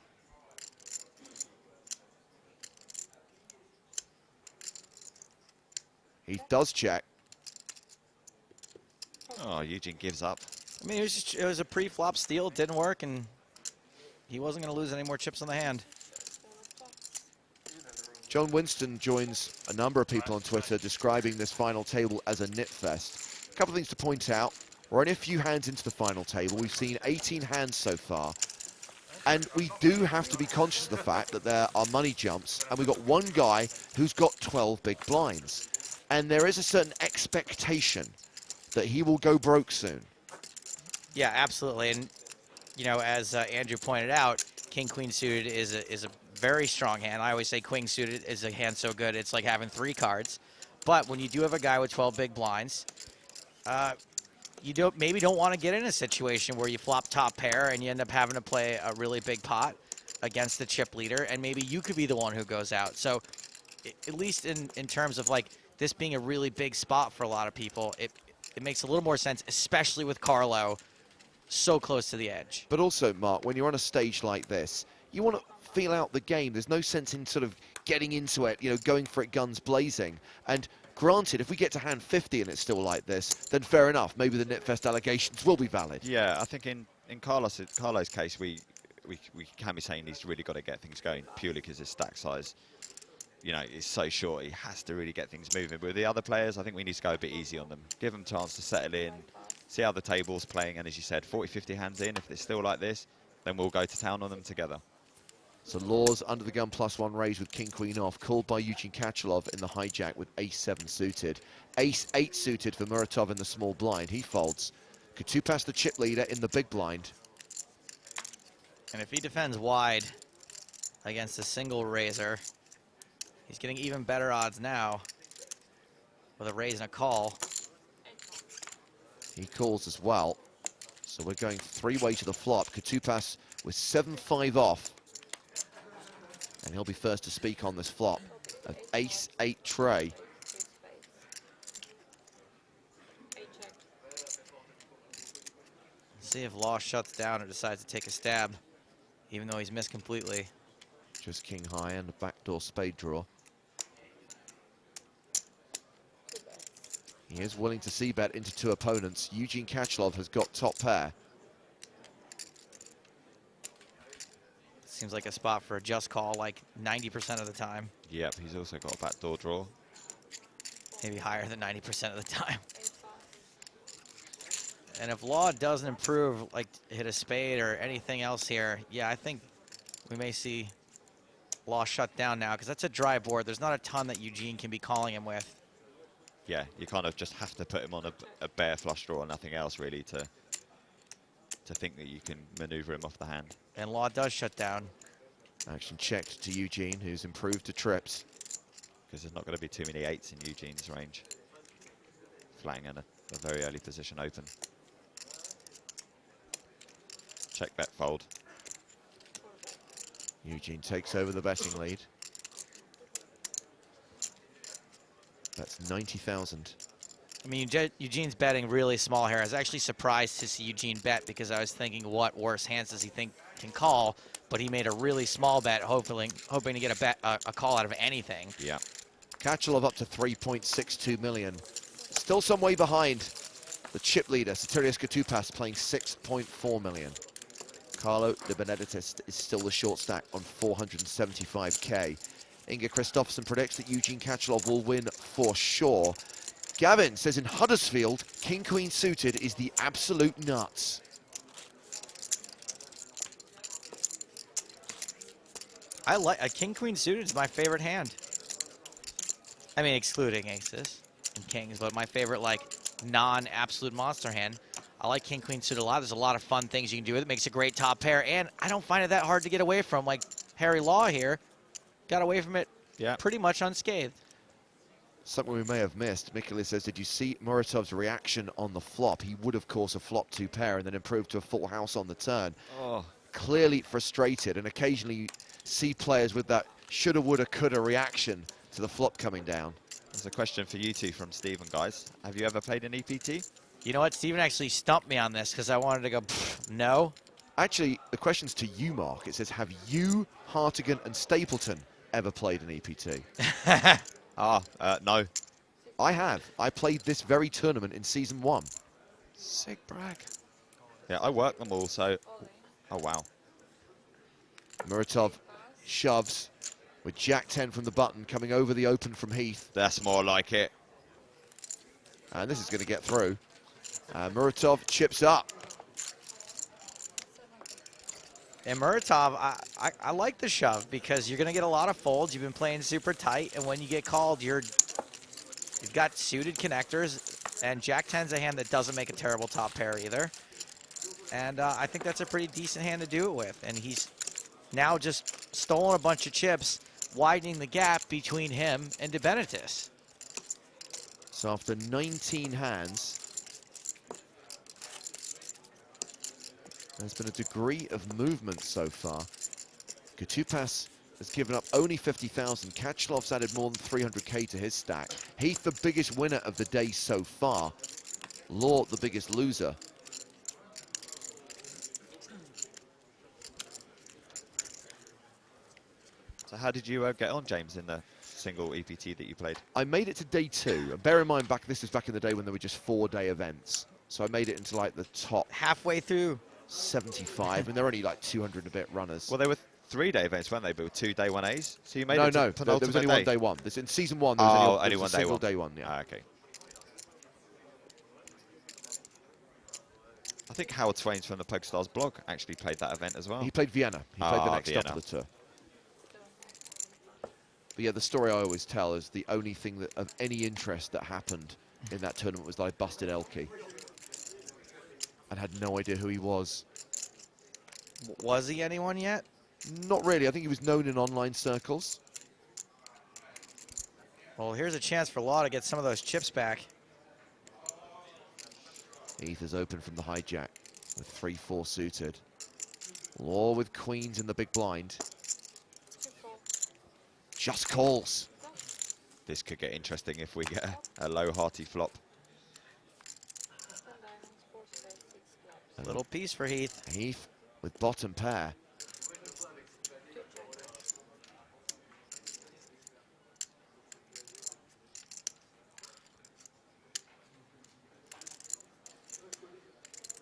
Heath does check. Oh, Eugene gives up. I mean, it was a pre-flop steal, it didn't work, and he wasn't going to lose any more chips on the hand. John Winston joins a number of people on Twitter describing this final table as a nit fest. A couple of things to point out. We're only a few hands into the final table. We've seen 18 hands so far. And we do have to be conscious of the fact that there are money jumps, and we've got one guy who's got 12 big blinds. And there is a certain expectation that he will go broke soon. Yeah, absolutely. And, you know, as Andrew pointed out, king-queen suited is a very strong hand. I always say queen suited is a hand so good, it's like having 3 cards. But when you do have a guy with 12 big blinds, you maybe don't want to get in a situation where you flop top pair and you end up having to play a really big pot against the chip leader, and maybe you could be the one who goes out. So at least in terms of like this being a really big spot for a lot of people, it makes a little more sense, especially with Carlo so close to the edge. But also, Mark, when you're on a stage like this, you want to feel out the game. There's no sense in sort of getting into it, you know, going for it guns blazing. And granted, if we get to hand 50 and it's still like this, then fair enough. Maybe the Nitfest allegations will be valid. Yeah, I think in Carlos' case, we can be saying he's really got to get things going purely because his stack size, you know, is so short. He has to really get things moving. But with the other players, I think we need to go a bit easy on them. Give them a chance to settle in, see how the table's playing. And as you said, 40, 50 hands in. If it's still like this, then we'll go to town on them together. So Laws under the gun +1 raise with king queen off, called by Eugene Kachalov in the hijack with ace-7 suited. Ace-8 suited for Muratov in the small blind. He folds. Kutupas the chip leader in the big blind. And if he defends wide against a single raiser, he's getting even better odds now with a raise and a call. He calls as well. So we're going three-way to the flop. Kutupas with 7-5 off. And he'll be first to speak on this flop of ace-8 tray. See if Law shuts down or decides to take a stab, even though he's missed completely. Just king high and a backdoor spade draw. He is willing to c-bet into two opponents. Eugene Kachalov has got top pair. Seems like a spot for a just call like 90% of the time. Yep, he's also got a backdoor draw. Maybe higher than 90% of the time. And if Law doesn't improve, like hit a spade or anything else here, yeah, I think we may see Law shut down now, because that's a dry board. There's not a ton that Eugene can be calling him with. Yeah, you kind of just have to put him on a bare flush draw or nothing else really to think that you can maneuver him off the hand. And Law does shut down. Action checked to Eugene, who's improved to trips. Because there's not going to be too many 8s in Eugene's range. Flatting in a very early position open. Check, bet, fold. Eugene takes over the betting lead. That's 90,000. I mean, Eugene's betting really small here. I was actually surprised to see Eugene bet, because I was thinking, what worse hands does he think can call? But he made a really small bet, hoping to get a call out of anything. Yeah. Kachalov up to 3.62 million. Still some way behind the chip leader, Sotirios Kutupas, playing 6.4 million. Carlo De Benedictis is still the short stack on 475k. Inga Christopherson predicts that Eugene Kachalov will win for sure. Gavin says in Huddersfield, king-queen suited is the absolute nuts. I like a king-queen suited is my favorite hand. I mean, excluding aces and kings, but my favorite, like, non-absolute monster hand. I like king-queen suited a lot. There's a lot of fun things you can do with it. Makes a great top pair, and I don't find it that hard to get away from. Like Harry Law here, got away from it pretty much unscathed. Something we may have missed. Mikhail says, did you see Muratov's reaction on the flop? He would, of course, have flopped two pair and then improved to a full house on the turn. Oh. Clearly frustrated, and occasionally you see players with that shoulda, woulda, coulda reaction to the flop coming down. There's a question for you two from Stephen, guys. Have you ever played an EPT? You know what? Steven actually stumped me on this, because I wanted to go, no. Actually, the question's to you, Mark. It says, have you, Hartigan, and Stapleton ever played an EPT? No. I have. I played this very tournament in season 1. Sick brag. Yeah, I work them all, so... Oh, wow. Muratov shoves with Jack-10 from the button, coming over the open from Heath. That's more like it. And this is going to get through. Muratov chips up. And Muratov, I like the shove, because you're going to get a lot of folds. You've been playing super tight, and when you get called, you've got suited connectors, and Jack-10's a hand that doesn't make a terrible top pair either. And I think that's a pretty decent hand to do it with. And he's now just stolen a bunch of chips, widening the gap between him and De Benedictis. So after 19 hands, there's been a degree of movement so far. Kutupas has given up only 50,000. Kachalov's added more than 300k to his stack. Heath, the biggest winner of the day so far. Law, the biggest loser. So How did you get on, James, in the single EPT that you played? I made it to day 2. And bear in mind, this was back in the day when there were just 4-day events. So I made it into like the top Halfway through. 75, and they're only like 200 and a bit runners. Well, they were 3-day events, weren't they? But 2 day 1As. So you made no, it to there was penultimate only day. one day one. This in season 1. There was Oh, only only a one day single one. day one. Yeah. Ah, okay. I think Howard Swains from the PokerStars blog actually played that event as well. He played Vienna. He played the Ah, next stop Vienna. of the tour. But yeah, the story I always tell is the only thing that of any interest that happened in that tournament was that I busted Elke and had no idea who he was. Was he anyone yet? Not really. I think he was known in online circles. Well, here's a chance for Law to get some of those chips back. Heath is open from the hijack with 3-4 suited. Law with queens in the big blind. Just calls. This could get interesting if we get a low hearty flop. A little piece for Heath. Heath with bottom pair.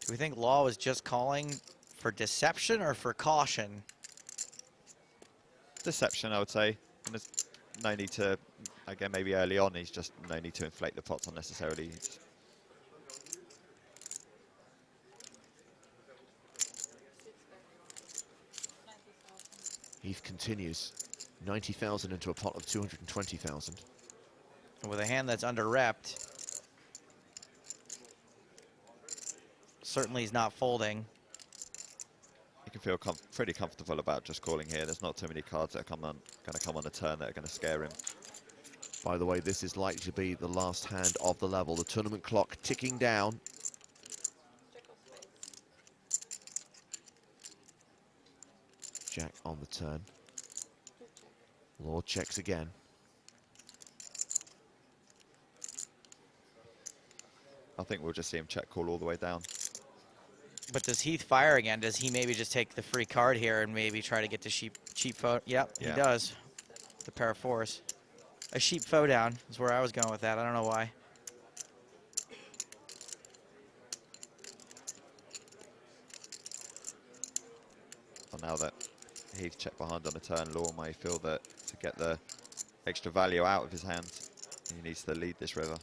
Do we think Law was just calling for deception or for caution? Deception, I would say. And there's no need to, again, maybe early on, he's just no need to inflate the pots unnecessarily. Heath continues. 90,000 into a pot of 220,000. And with a hand that's under-repped, certainly he's not folding. You can feel pretty comfortable about just calling here. There's not too many cards that are going to come on a turn that are going to scare him. By the way, this is likely to be the last hand of the level. The tournament clock ticking down. Jack on the turn. Law checks again. I think we'll just see him check call all the way down. But does Heath fire again? Does he maybe just take the free card here and maybe try to get to cheap foe? Yep, Yeah. he does. The pair of fours. A sheep foe down is where I was going with that. I don't know why. Well, now that Heath checked behind on a turn, Law may feel that to get the extra value out of his hand, he needs to lead this river.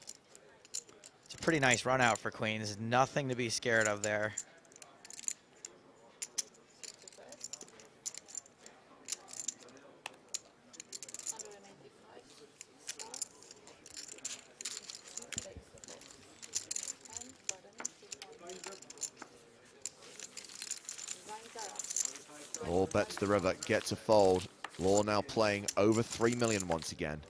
It's a pretty nice run out for queens. Nothing to be scared of there. Law bets the river, gets a fold. Law now playing over 3 million once again.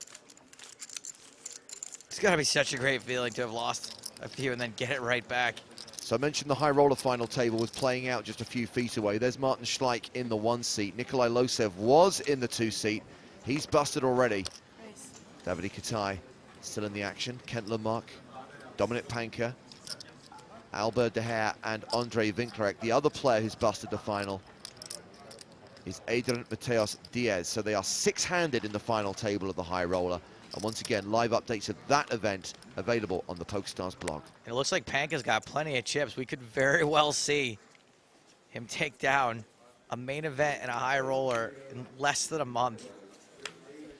It's got to be such a great feeling to have lost a few and then get it right back. So I mentioned the high roller final table was playing out just a few feet away. There's Martin Schleich in the 1 seat. Nikolai Losev was in the 2 seat. He's busted already. Davide Katai still in the action. Kent Lamarck, Dominic Panker, Albert De Gea and Andre Winklerek. The other player who's busted the final is Adrian Mateos Diaz. So they are 6-handed in the final table of the high roller. And once again, live updates of that event available on the PokerStars blog. And it looks like Panka's got plenty of chips. We could very well see him take down a main event and a high roller in less than a month.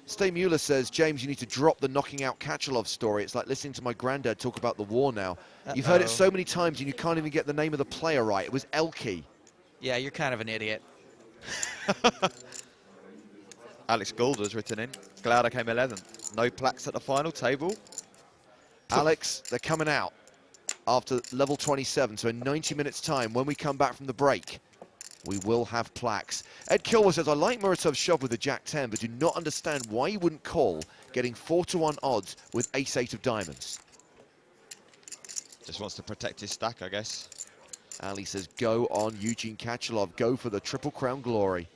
Stay Mueller says, James, you need to drop the knocking out Kachalov story. It's like listening to my granddad talk about the war now. You've heard it so many times and you can't even get the name of the player right. It was Elke. Yeah, you're kind of an idiot. Alex Goulder's written in. Glad I came 11th. No plaques at the final table. Alex, they're coming out after level 27. So in 90 minutes time, when we come back from the break, we will have plaques. Ed Kilmer says, I like Muratov's shove with the Jack-10, but do not understand why he wouldn't call getting 4-1 odds with Ace-8 of diamonds. Just wants to protect his stack, I guess. Ali says, go on Eugene Kachalov. Go for the Triple Crown glory.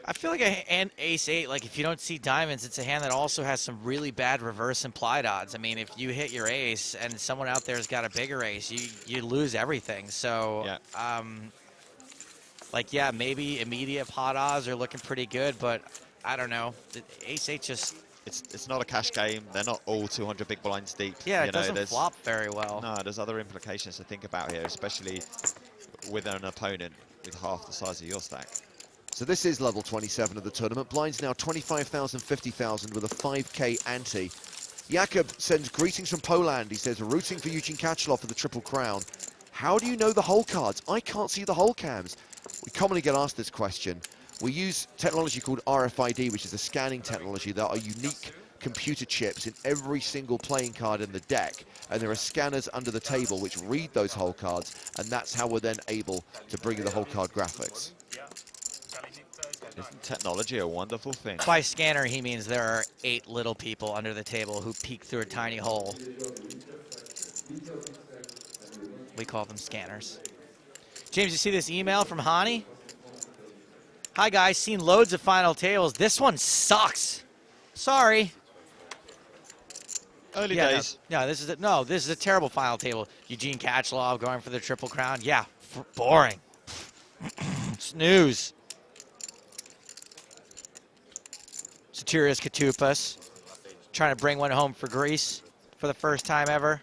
I feel like an ace-8, like if you don't see diamonds, it's a hand that also has some really bad reverse implied odds. I mean, if you hit your ace and someone out there's got a bigger ace, you lose everything. So, yeah. like, yeah, maybe immediate pot odds are looking pretty good, but I don't know. The ace-8 just, It's not a cash game. They're not all 200 big blinds deep. yeah, You it know, doesn't there's- flop very well. No, there's other implications to think about here, especially with an opponent with half the size of your stack. So this is level 27 of the tournament. Blinds now 25,000, 50,000 with a 5K ante. Jakub sends greetings from Poland. He says, rooting for Eugene Kachelov for the Triple Crown. How do you know the hole cards? I can't see the hole cams. We commonly get asked this question. We use technology called RFID, which is a scanning technology. There are unique computer chips in every single playing card in the deck, and there are scanners under the table which read those hole cards, and that's how we're then able to bring you the hole card graphics. Isn't technology a wonderful thing? By scanner, he means there are 8 little people under the table who peek through a tiny hole. We call them scanners. James, you see this email from Hani? Hi guys, seen loads of final tables. This one sucks. Sorry. Early Yeah, days. No, this is a terrible final table. Eugene Kachelov going for the Triple Crown. Yeah, boring. Snooze. Sotirios Katupas trying to bring one home for Greece for the first time ever.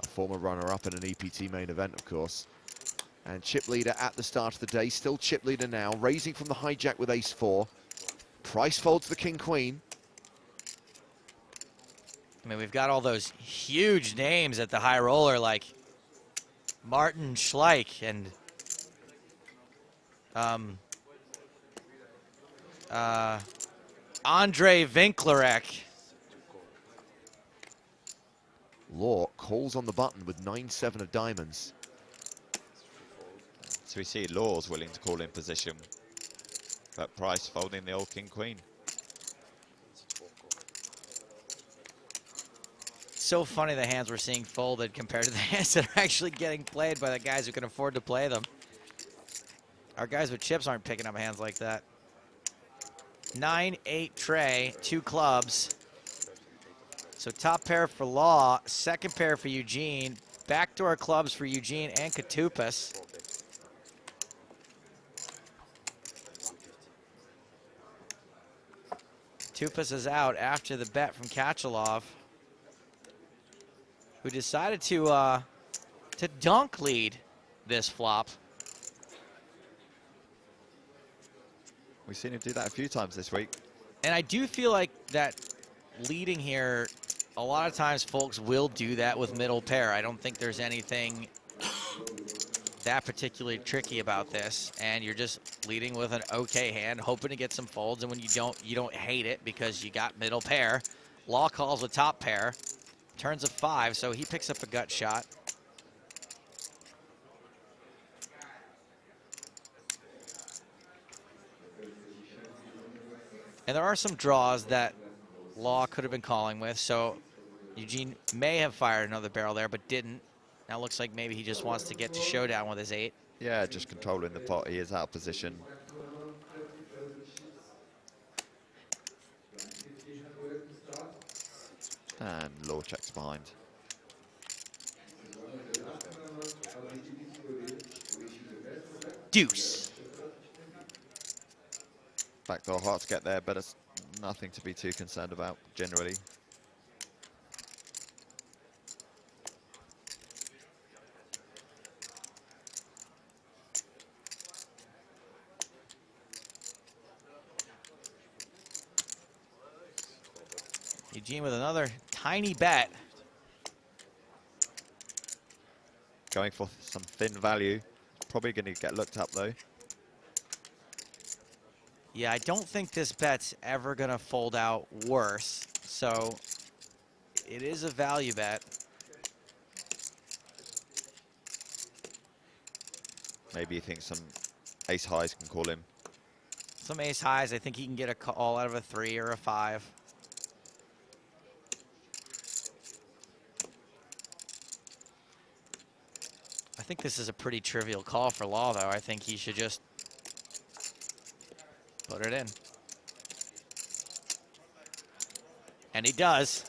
A former runner-up in an EPT main event, of course. And chip leader at the start of the day, still chip leader now, raising from the hijack with ace-4. Price folds the king-queen. I mean, we've got all those huge names at the high roller, like Martin Schleich and Andre Winklerek. Law calls on the button with 9-7 of diamonds. So we see Law's willing to call in position, but Price folding the old king-queen. So funny the hands we're seeing folded compared to the hands that are actually getting played by the guys who can afford to play them. Our guys with chips aren't picking up hands like that. 9-8 tray, 2 clubs. So top pair for Law, second pair for Eugene, backdoor clubs for Eugene and Katupas. Katupas is out after the bet from Kachelov, who decided to dunk lead this flop. We've seen him do that a few times this week. And I do feel like that leading here, a lot of times folks will do that with middle pair. I don't think there's anything that particularly tricky about this. And you're just leading with an okay hand, hoping to get some folds. And when you don't hate it because you got middle pair. Law calls with top pair, turns a 5, so he picks up a gut shot. And there are some draws that Law could have been calling with, so Eugene may have fired another barrel there, but didn't. Now looks like maybe he just wants to get to showdown with his 8. Yeah, just controlling the pot. He is out of position. And Law checks behind. Deuce. Backdoor hard to get there, but it's nothing to be too concerned about, generally. Eugene with another tiny bet. Going for some thin value. Probably going to get looked up, though. Yeah, I don't think this bet's ever going to fold out worse, so it is a value bet. Maybe you think some ace highs can call him. Some ace highs, I think he can get a call out of a 3 or a 5. I think this is a pretty trivial call for Law, though. I think he should just put it in. And he does.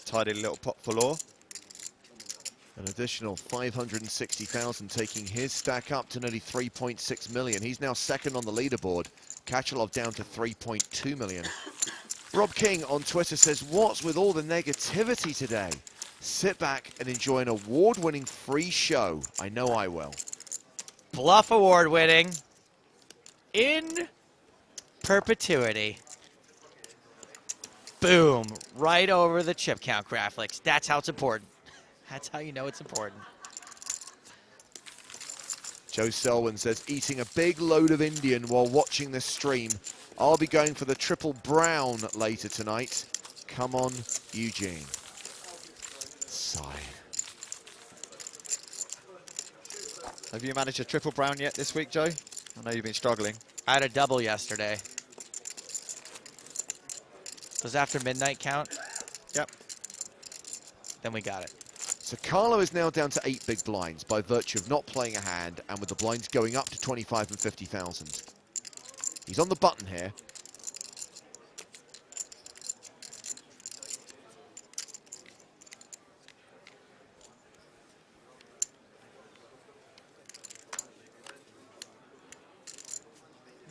Tidy little pot for Law. An additional 560,000, taking his stack up to nearly 3.6 million. He's now second on the leaderboard. Kachalov down to 3.2 million. Rob King on Twitter says, what's with all the negativity today? Sit back and enjoy an award-winning free show. I know I will. Bluff award winning in perpetuity. Boom. Right over the chip count graphics. That's how it's important. That's how you know it's important. Joe Selwyn says, eating a big load of Indian while watching this stream. I'll be going for the triple brown later tonight. Come on, Eugene. Sigh. Have you managed a triple brown yet this week, Joe? I know you've been struggling. I had a double yesterday. Does after midnight count? Yep. Then we got it. So Carlo is now down to 8 big blinds by virtue of not playing a hand and with the blinds going up to 25 and 50,000. He's on the button here.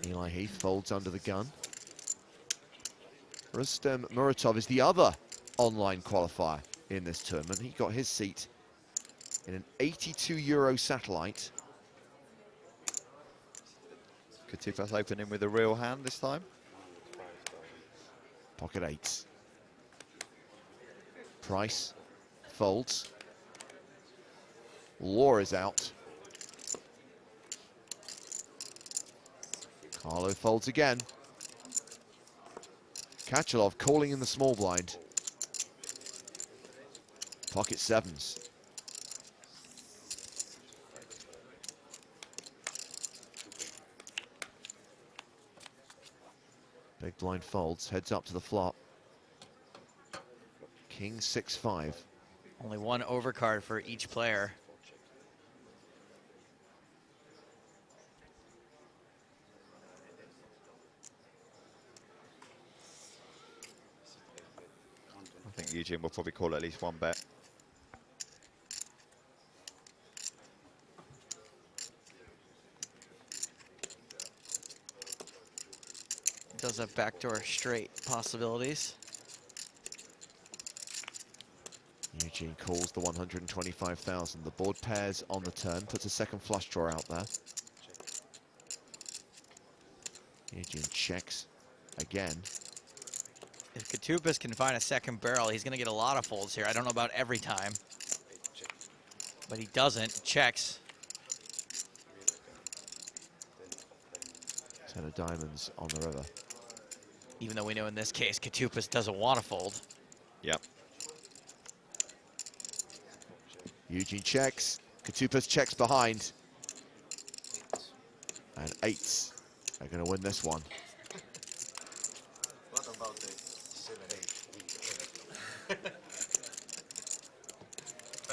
Eli Heath folds under the gun. Rustem Muratov is the other online qualifier in this tournament. He got his seat in an 82 euro satellite. Katupas opening with a real hand this time. Pocket eights. Price folds. Law is out. Carlo folds again. Kachalov calling in the small blind. Pocket sevens. Big blind folds, heads up to the flop. King 6-5. Only one overcard for each player. I think Eugene will probably call at least one bet. Does have backdoor straight possibilities. Eugene calls the 125,000. The board pairs on the turn, puts a second flush draw out there. Eugene checks again. If Katupas can find a second barrel, he's going to get a lot of folds here. I don't know about every time, but he doesn't. Checks. 10 of diamonds on the river. Even though we know in this case, Katupas doesn't want to fold. Yep. Eugene checks. Katupas checks behind. And eights are going to win this one. What about the 7-8?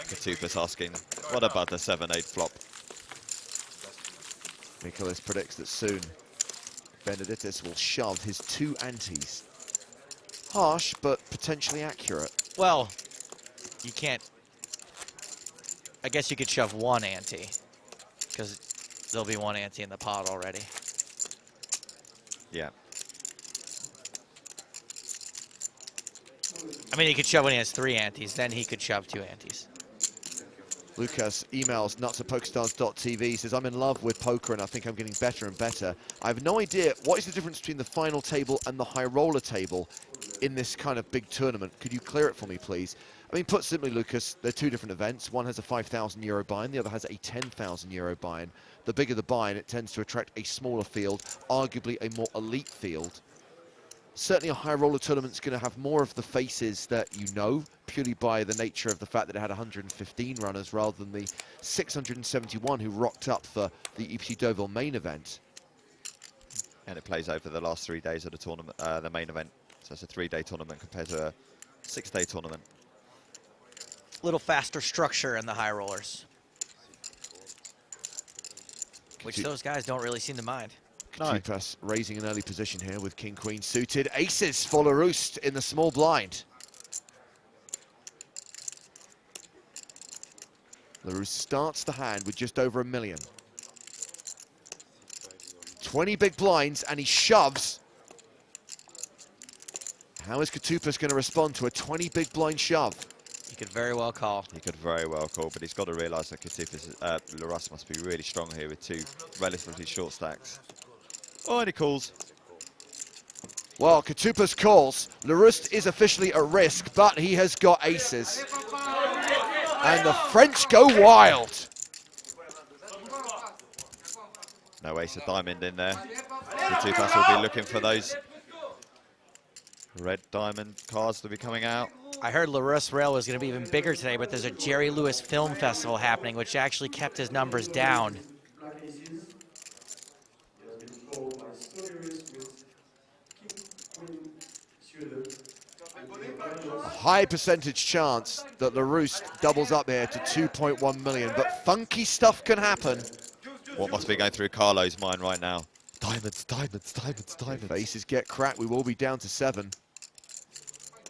Katupas asking, what about the 7-8 flop? Nicholas predicts that soon Benedictus will shove his 2 antes. Harsh, but potentially accurate. Well, you can't. I guess you could shove 1 ante, because there'll be 1 ante in the pot already. Yeah. I mean, he could shove when he has 3 antes, then he could shove 2 antes. Lucas emails nuts@pokerstars.tv, says, I'm in love with poker and I think I'm getting better and better. I have no idea, what is the difference between the final table and the high roller table in this kind of big tournament? Could you clear it for me, please? I mean, put simply, Lucas, they're 2 different events. One has a 5,000 euro buy-in, the other has a 10,000 euro buy-in. The bigger the buy-in, it tends to attract a smaller field, arguably a more elite field. Certainly a high roller tournament's going to have more of the faces that you know, purely by the nature of the fact that it had 115 runners rather than the 671 who rocked up for the EPT Deauville main event. And it plays over the last 3 days of the tournament, the main event. So it's a 3-day tournament compared to a 6-day tournament. Little faster structure in the high rollers, which those guys don't really seem to mind. Katupas raising an early position here with King Queen suited. Aces for Larouste in the small blind. LaRousse starts the hand with just over $1 million. 20 big blinds, and he shoves. How is Katupas going to respond to a 20 big blind shove? You could very well call. He could very well call, but he's got to realise that LaRousse must be really strong here with two relatively short stacks. Oh, and he calls. Well, Katupas calls. LaRousse is officially at risk, but he has got aces. And the French go wild. No ace of diamond in there. Katupas will be looking for those red diamond cards to be coming out. I heard LaRousse Rail was going to be even bigger today, but there's a Jerry Lewis Film Festival happening, which actually kept his numbers down. A high percentage chance that LaRousse doubles up here to 2.1 million, but funky stuff can happen. What must be going through Carlo's mind right now? Diamonds, diamonds, diamonds, diamonds. Faces get cracked, we will be down to 7.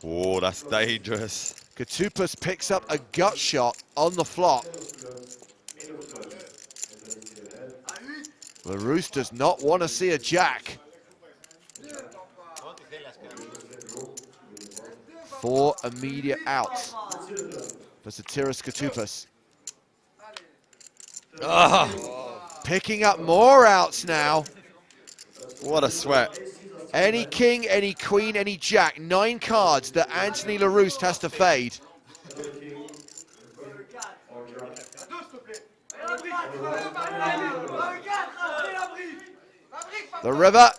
Oh, that's dangerous. Katupas picks up a gut shot on the flop. LaRousse does not want to see a jack. 4 immediate outs for Sotirios Katupas. Picking up more outs now. What a sweat. Any king, any queen, any jack. 9 cards that Anthony LaRousse has to fade. The river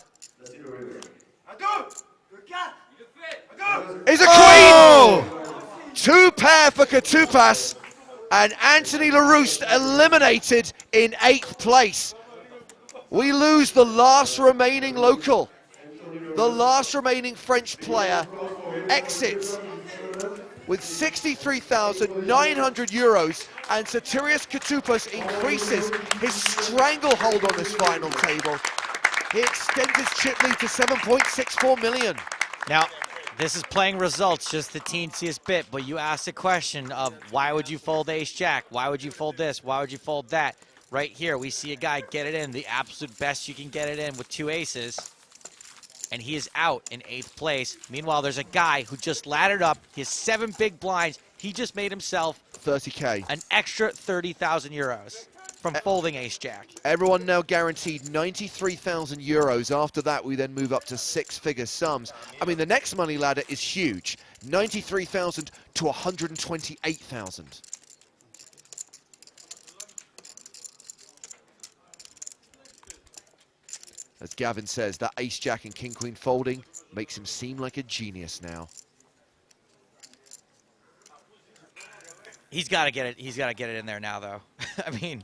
is a queen! 2 pair for Katupas, and Anthony LaRousse eliminated in 8th place. We lose the last remaining local. The last remaining French player exits with 63,900 euros, and Sotirios Katupas increases his stranglehold on this final table. He extends his chip lead to 7.64 million. Now, this is playing results just the teensiest bit, but you asked the question of why would you fold ace-jack? Why would you fold this? Why would you fold that? Right here, we see a guy get it in, the absolute best you can get it in with 2 aces, and he is out in 8th place. Meanwhile, there's a guy who just laddered up. He has 7 big blinds. He just made himself 30K. an extra 30,000 euros from folding ace-jack. Everyone now guaranteed 93,000 euros. After that, we then move up to 6-figure sums. I mean, the next money ladder is huge. 93,000 to 128,000. As Gavin says, that ace-jack and king-queen folding makes him seem like a genius now. He's got to get it. He's got to get it in there now, though. I mean,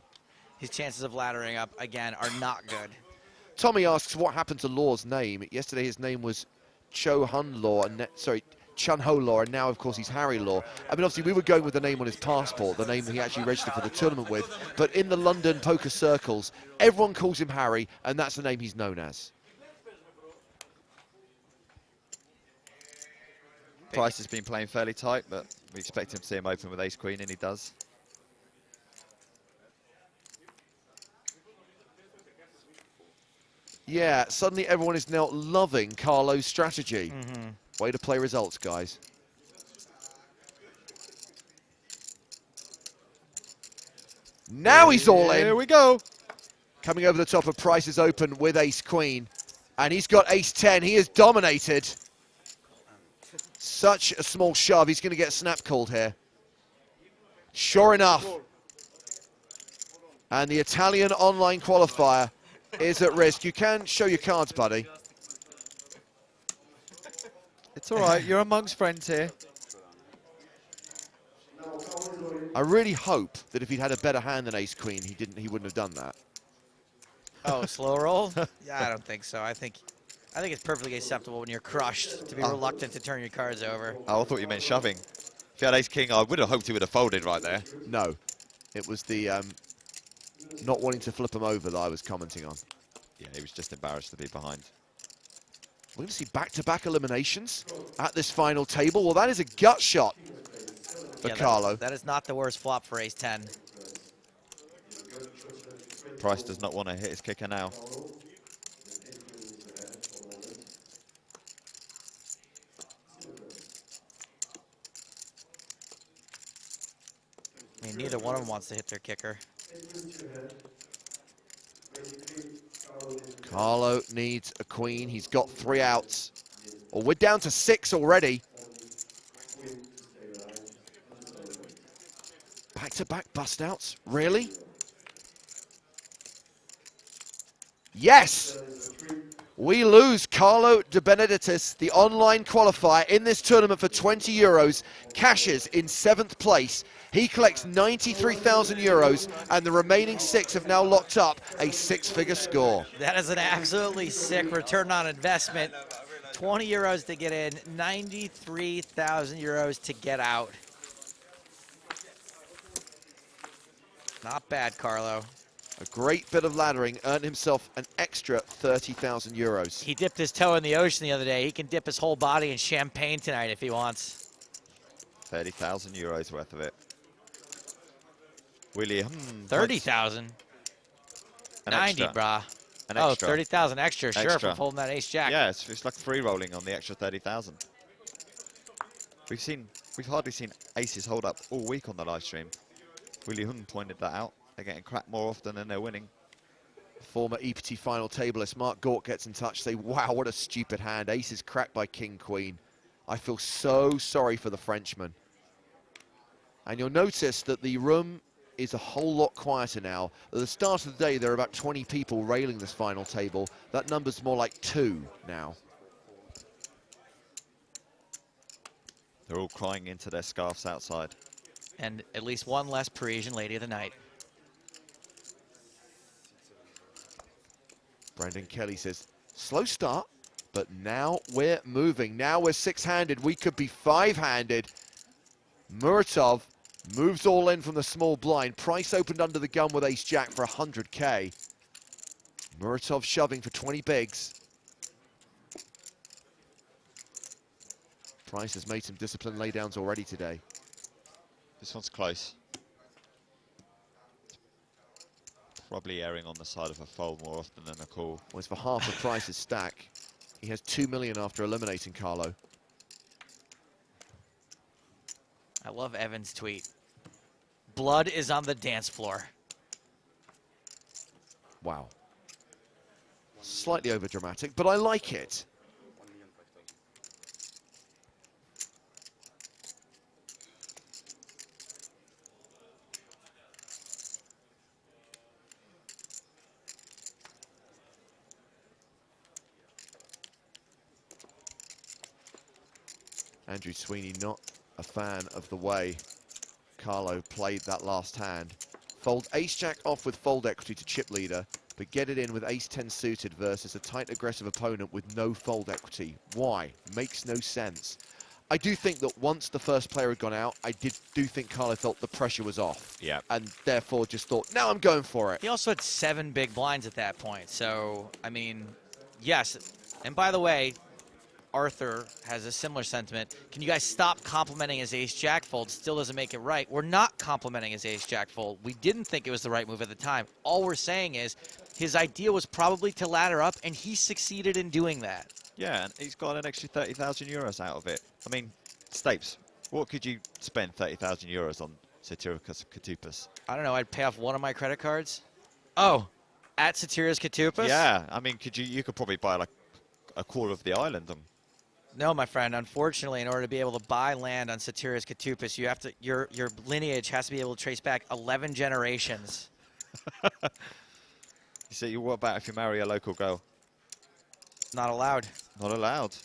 his chances of laddering up again are not good. Tommy asks what happened to Law's name. Yesterday his name was Cho Hun Law, and Chun Ho Law, and now of course he's Harry Law. I mean, obviously we were going with the name on his passport, the name he actually registered for the tournament with, but in the London poker circles, everyone calls him Harry, and that's the name he's known as. Price has been playing fairly tight, but we expect him to see him open with ace-queen, and he does. Yeah, suddenly everyone is now loving Carlo's strategy. Way to play results, guys. Now he's all in. Here we go. Coming over the top of Price is open with ace-queen. And he's got ace-10. He is dominated. Such a small shove. He's going to get snap called here. Sure enough. And the Italian online qualifier is at risk. You can show your cards, buddy. It's all right. You're amongst friends here. I really hope that if he'd had a better hand than ace-queen, he wouldn't have done that. Oh, slow roll? Yeah, I don't think so. I think it's perfectly acceptable when you're crushed to be reluctant to turn your cards over. Oh, I thought you meant shoving. If you had ace-king, I would have hoped he would have folded right there. No. It was the not wanting to flip him over that I was commenting on. Yeah, he was just embarrassed to be behind. We're going to see back-to-back eliminations at this final table. Well, that is a gut shot for Carlo. That is not the worst flop for ace-10. Price does not want to hit his kicker now. I mean, neither one of them wants to hit their kicker. Carlo needs a queen. He's got 3 outs. Well, we're down to 6 already. Back-to-back bust outs? Really? Yes! We lose Carlo De Benedictis, the online qualifier in this tournament for 20 euros, cashes in 7th place. He collects 93,000 euros, and the remaining 6 have now locked up a 6-figure score. That is an absolutely sick return on investment. 20 euros to get in, 93,000 euros to get out. Not bad, Carlo. A great bit of laddering, earned himself an extra 30,000 euros. He dipped his toe in the ocean the other day. He can dip his whole body in champagne tonight if he wants. 30,000 euros worth of it. William. 30,000? 90, brah. An Oh, extra. 30,000 extra, sure, Extra. for holding that ace-jack. Yeah, it's like free rolling on the extra 30,000. We've hardly seen aces hold up all week on the live stream. Willie Hung pointed that out. They're getting cracked more often than they're winning. Former EPT final tableist Mark Gort gets in touch, say, wow, what a stupid hand. Ace is cracked by King Queen. I feel so sorry for the Frenchman. And you'll notice that the room is a whole lot quieter now. At the start of the day, there are about 20 people railing this final table. That number's more like 2 now. They're all crying into their scarves outside. And at least one less Parisian lady of the night. Brendan Kelly says, slow start, but now we're moving. Now we're 6-handed. We could be 5-handed. Muratov moves all in from the small blind. Price opened under the gun with ace-jack for 100K. Muratov shoving for 20 bigs. Price has made some disciplined laydowns already today. This one's close. Probably erring on the side of a fold more often than a call. Well, it's for half of Price's stack. He has 2 million after eliminating Carlo. I love Evan's tweet. Blood is on the dance floor. Wow. Slightly overdramatic, but I like it. Andrew Sweeney not a fan of the way Carlo played that last hand. Fold ace-jack off with fold equity to chip leader, but get it in with ace-10 suited versus a tight aggressive opponent with no fold equity. Why? Makes no sense. I do think that once the first player had gone out, I do think Carlo felt the pressure was off. Yeah. And therefore just thought, now I'm going for it. He also had 7 big blinds at that point. So, I mean, yes. And by the way, Arthur has a similar sentiment. Can you guys stop complimenting his ace-jack fold? Still doesn't make it right. We're not complimenting his ace-jack fold. We didn't think it was the right move at the time. All we're saying is his idea was probably to ladder up, and he succeeded in doing that. Yeah, and he's got an extra 30,000 euros out of it. I mean, Stapes, what could you spend 30,000 euros on Sotirios Katupas? I don't know. I'd pay off one of my credit cards. Oh, at Sotirios Katupas? Yeah, I mean, you could probably buy like a quarter of the island. No, my friend. Unfortunately, in order to be able to buy land on Sotirios Katupas, you have to your lineage has to be able to trace back 11 generations. You see, what about if you marry a local girl? Not allowed. Not allowed.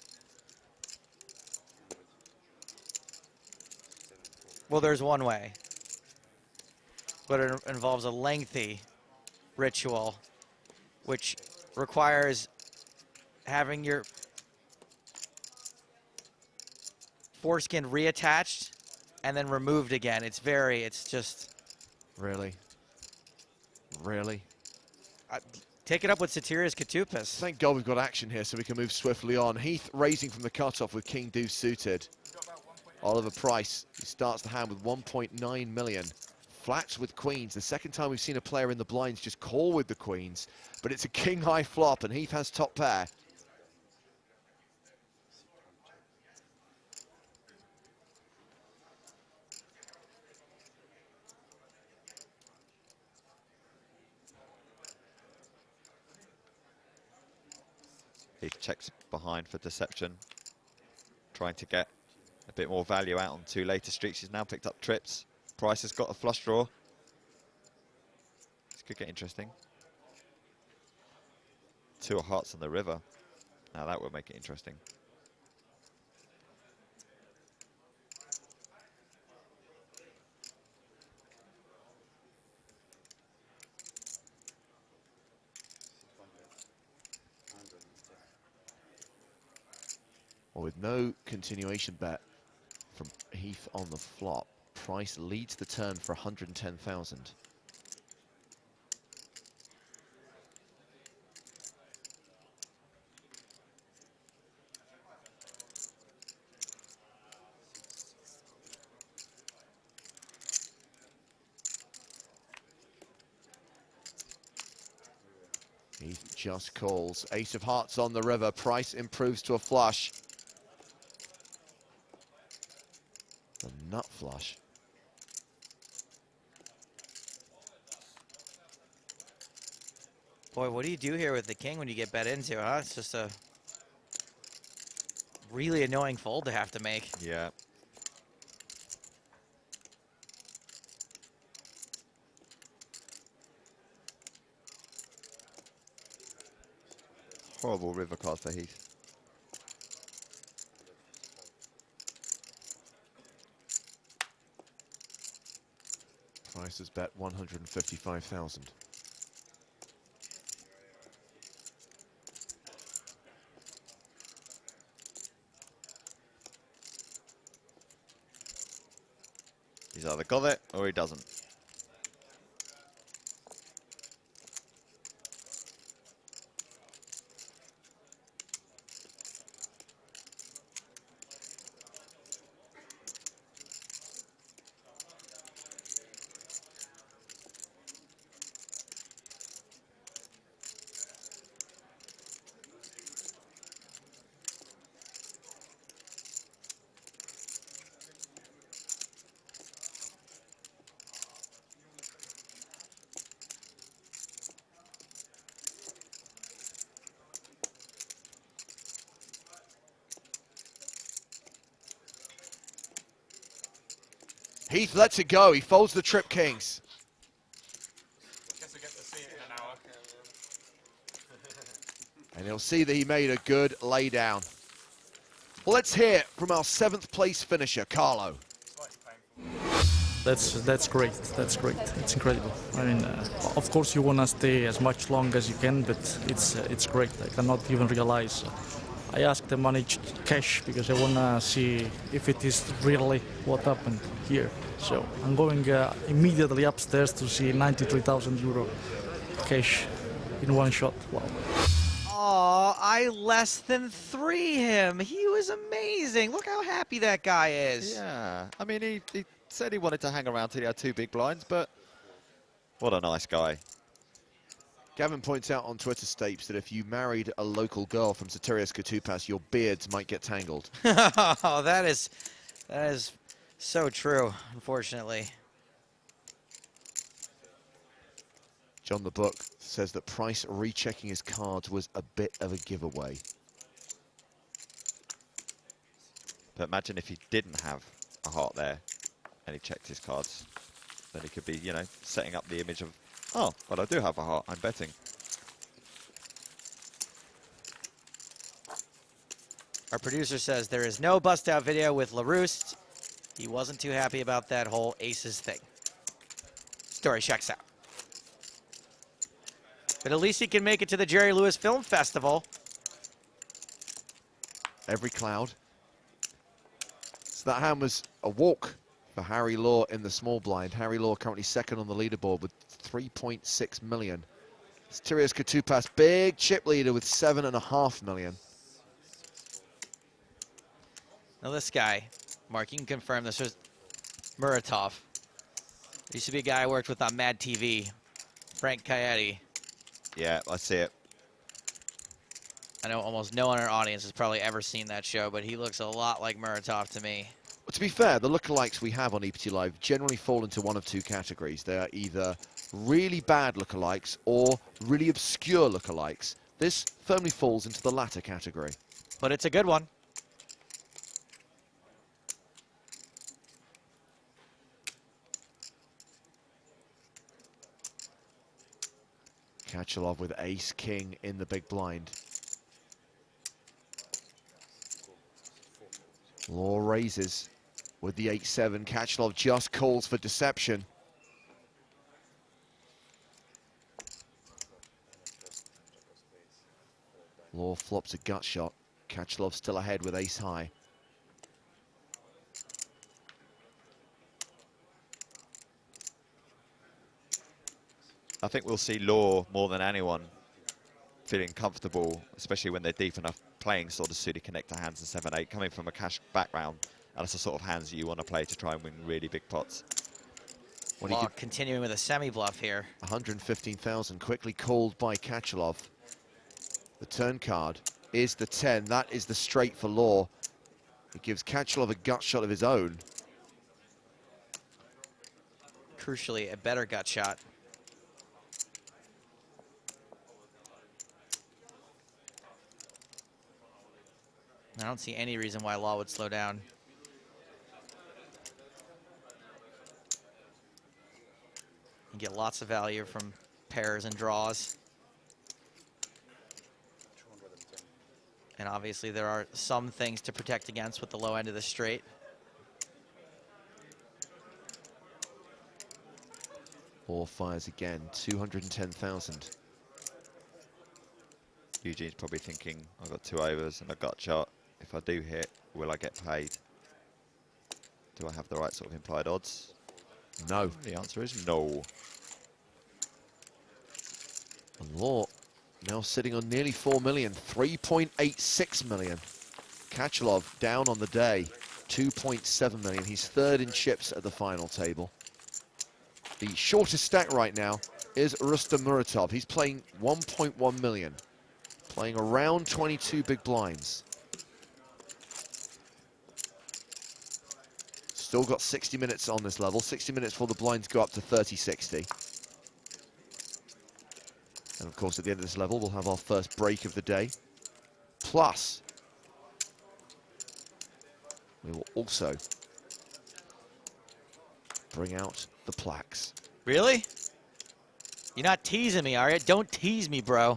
Well, there's one way, but it involves a lengthy ritual, which requires having your foreskin reattached and then removed again. It's just... Really? Really? Take it up with Sotirios Katupas. Thank God we've got action here so we can move swiftly on. Heath raising from the cutoff with King Deuce suited. Oliver Price, who starts the hand with 1.9 million. flats with queens. The second time we've seen a player in the blinds just call with the queens, but it's a king-high flop, and Heath has top pair. He checks behind for deception, trying to get a bit more value out on 2 later streaks. He's now picked up trips. Price has got a flush draw. This could get interesting. 2 of hearts on the river. Now that would make it interesting. Well, with no continuation bet from Heath on the flop, Price leads the turn for 110,000. Heath just calls. Ace of hearts on the river. Price improves to a flush. The nut flush. Boy, what do you do here with the king when you get bet into, huh? It's just a really annoying fold to have to make. Yeah. Horrible river card for Heath. Price has bet 155,000. He's either got it or he doesn't. Heath lets it go. He folds the trip kings. Guess we get to see it in an hour. And he'll see that he made a good lay down. Well, let's hear from our 7th place finisher, Carlo. Slightly painful. That's great. That's great. It's incredible. I mean, of course you want to stay as much long as you can, but it's great. I cannot even realize. I asked the money cash because I want to see if it is really what happened here. So I'm going immediately upstairs to see 93,000 euro cash in one shot. Wow. Oh, I less than 3 him. He was amazing. Look how happy that guy is. Yeah, I mean, he said he wanted to hang around till he had 2 big blinds, but what a nice guy. Gavin points out on Twitter Stapes that if you married a local girl from Soterios Koutupas, your beards might get tangled. Oh, that is so true, unfortunately. John the Book says that Price rechecking his cards was a bit of a giveaway. But imagine if he didn't have a heart there and he checked his cards. Then he could be, you know, setting up the image of, oh, but I do have a heart, I'm betting. Our producer says there is no bust-out video with LaRousse. He wasn't too happy about that whole aces thing. Story checks out. But at least he can make it to the Jerry Lewis Film Festival. Every cloud. So that hand was a walk for Harry Law in the small blind. Harry Law currently 2nd on the leaderboard with 3.6 million. Soterios Koutupas, big chip leader with 7.5 million. Now this guy, Mark, you can confirm this was Muratov. Used to be a guy I worked with on Mad TV, Frank Caetti. Yeah, I see it. I know almost no one in our audience has probably ever seen that show, but he looks a lot like Muratov to me. Well, to be fair, the lookalikes we have on EPT Live generally fall into one of two categories. They are either really bad lookalikes or really obscure lookalikes. This firmly falls into the latter category. But it's a good one. Kachalov with ace king in the big blind. Law raises with the 8-7. Kachalov just calls for deception. Law flops a gut shot. Kachalov still ahead with ace high. I think we'll see Law more than anyone feeling comfortable, especially when they're deep enough, playing sort of suited connector hands in 7-8, coming from a cash background. And that's the sort of hands that you want to play to try and win really big pots. When he Law could, continuing with a semi-bluff here. 115,000 quickly called by Kachalov. The turn card is the 10. That is the straight for Law. It gives Kachalov a gut shot of his own. Crucially, a better gut shot. I don't see any reason why Law would slow down. You get lots of value from pairs and draws. And obviously there are some things to protect against with the low end of the straight. Law fires again, 210,000. Eugene's probably thinking, I've got 2 overs and a gut shot. If I do hit, will I get paid? Do I have the right sort of implied odds? No. The answer is no. And Law now sitting on nearly 4 million, 3.86 million. Kachalov down on the day, 2.7 million. He's third in chips at the final table. The shortest stack right now is Rustam Muratov. He's playing 1.1 million, playing around 22 big blinds. Still got 60 minutes on this level, 60 minutes before the blinds go up to 30-60. And of course, at the end of this level, we'll have our first break of the day. Plus, we will also bring out the plaques. Really? You're not teasing me, are you? Don't tease me, bro.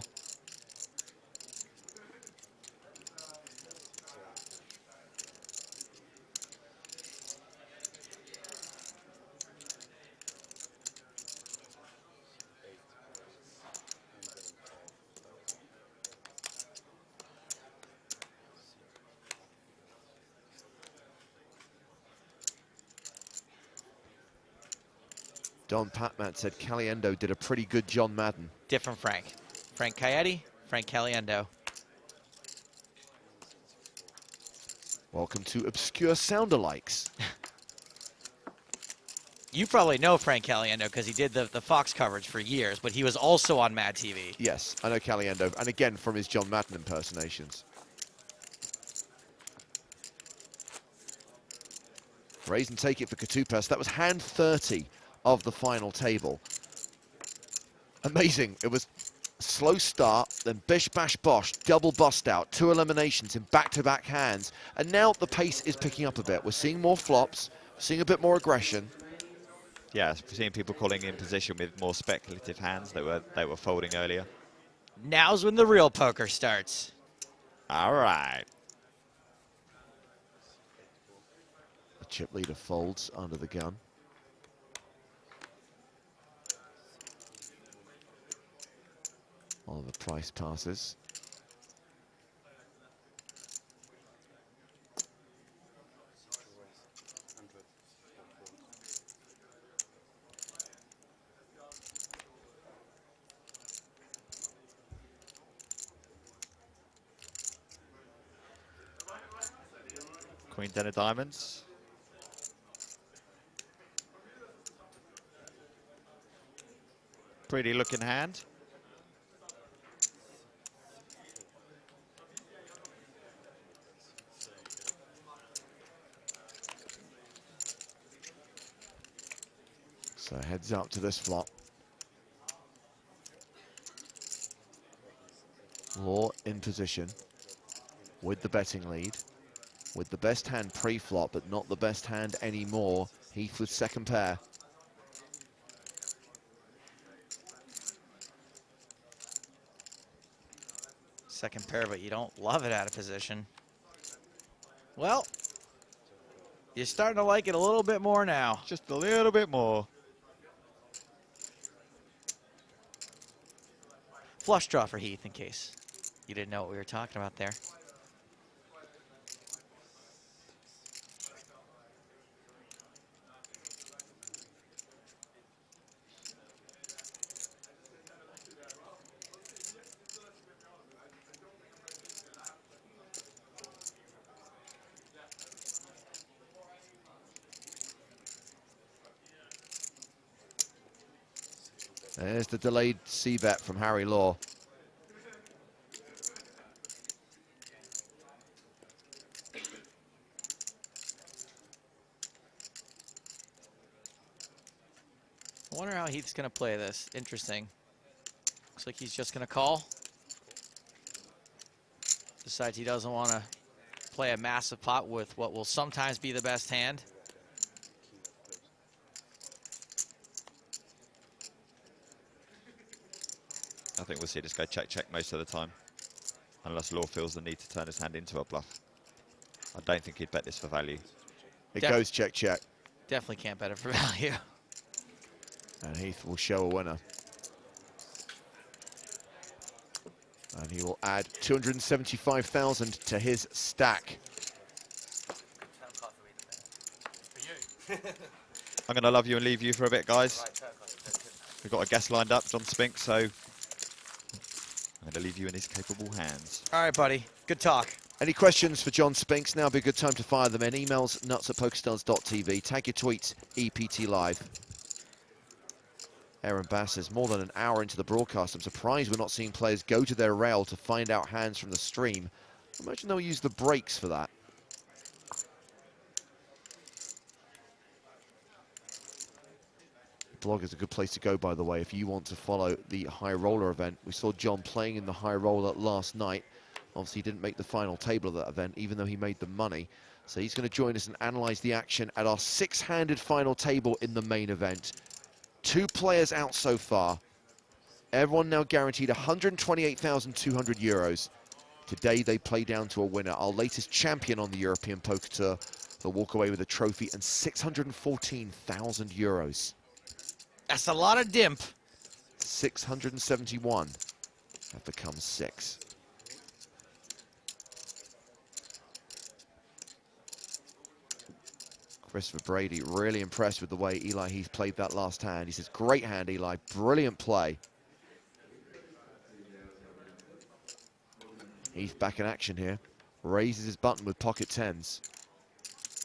Don Patmat said Caliendo did a pretty good John Madden. Different Frank. Frank Caetti, Frank Caliendo. Welcome to Obscure Soundalikes. You probably know Frank Caliendo because he did the Fox coverage for years, but he was also on Mad TV. Yes, I know Caliendo, and again from his John Madden impersonations. Raise and take it for Katupas. That was hand 30 of the final table. Amazing. It was a slow start, then bish bash bosh, double bust out, 2 eliminations in back-to-back hands, and now the pace is picking up a bit. We're seeing more flops, seeing a bit more aggression. Yeah, seeing people calling in position with more speculative hands that they were folding earlier. Now's when the real poker starts. All right. The chip leader folds under the gun. Oliver Price passes. Queen 10 of diamonds. Pretty looking hand. So heads up to this flop. Law in position with the betting lead. With the best hand pre-flop, but not the best hand anymore. Heath with second pair. Second pair, but you don't love it out of position. Well, you're starting to like it a little bit more now. Just a little bit more. Flush draw for Heath, in case you didn't know what we were talking about there. There's the delayed C-bet from Harry Law. I wonder how Heath's going to play this. Interesting. Looks like he's just going to call. Decides he doesn't want to play a massive pot with what will sometimes be the best hand. I think we'll see this guy check most of the time, unless Law feels the need to turn his hand into a bluff. I don't think he'd bet this for value. It goes check. Definitely can't bet it for value. And Heath will show a winner. And he will add 275,000 to his stack. I'm going to love you and leave you for a bit, guys. We've got a guest lined up, John Spink, so I'm going to leave you in his capable hands. All right, buddy. Good talk. Any questions for John Spinks? Now would be a good time to fire them in. Emails nuts@pokerstars.tv. Tag your tweets, EPT Live. Aaron Bass says, more than an hour into the broadcast, I'm surprised we're not seeing players go to their rail to find out hands from the stream. I imagine they'll use the breaks for that. Blog is a good place to go, by the way, if you want to follow the High Roller event. We saw John playing in the High Roller last night. Obviously, he didn't make the final table of that event, even though he made the money. So he's going to join us and analyze the action at our six-handed final table in the main event. 2 players out so far. Everyone now guaranteed 128,200 euros. Today, they play down to a winner. Our latest champion on the European Poker Tour. They'll walk away with a trophy and 614,000 euros. That's a lot of dimp. 671 have become 6. Christopher Brady really impressed with the way Eli Heath played that last hand. He says, great hand, Eli, brilliant play. Heath back in action here. Raises his button with pocket tens.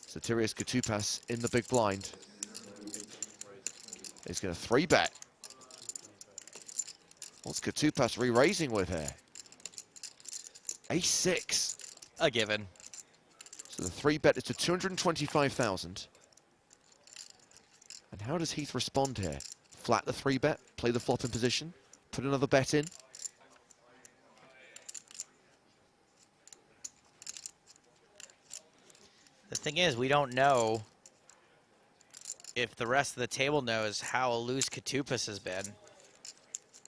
Sotirios Katupas in the big blind. He's going to 3-bet. What's Katupas re-raising with here? Ace-6. A given. So the 3-bet is to 225,000. And how does Heath respond here? Flat the 3-bet, play the flop in position, put another bet in. The thing is, we don't know if the rest of the table knows how loose Katupas has been.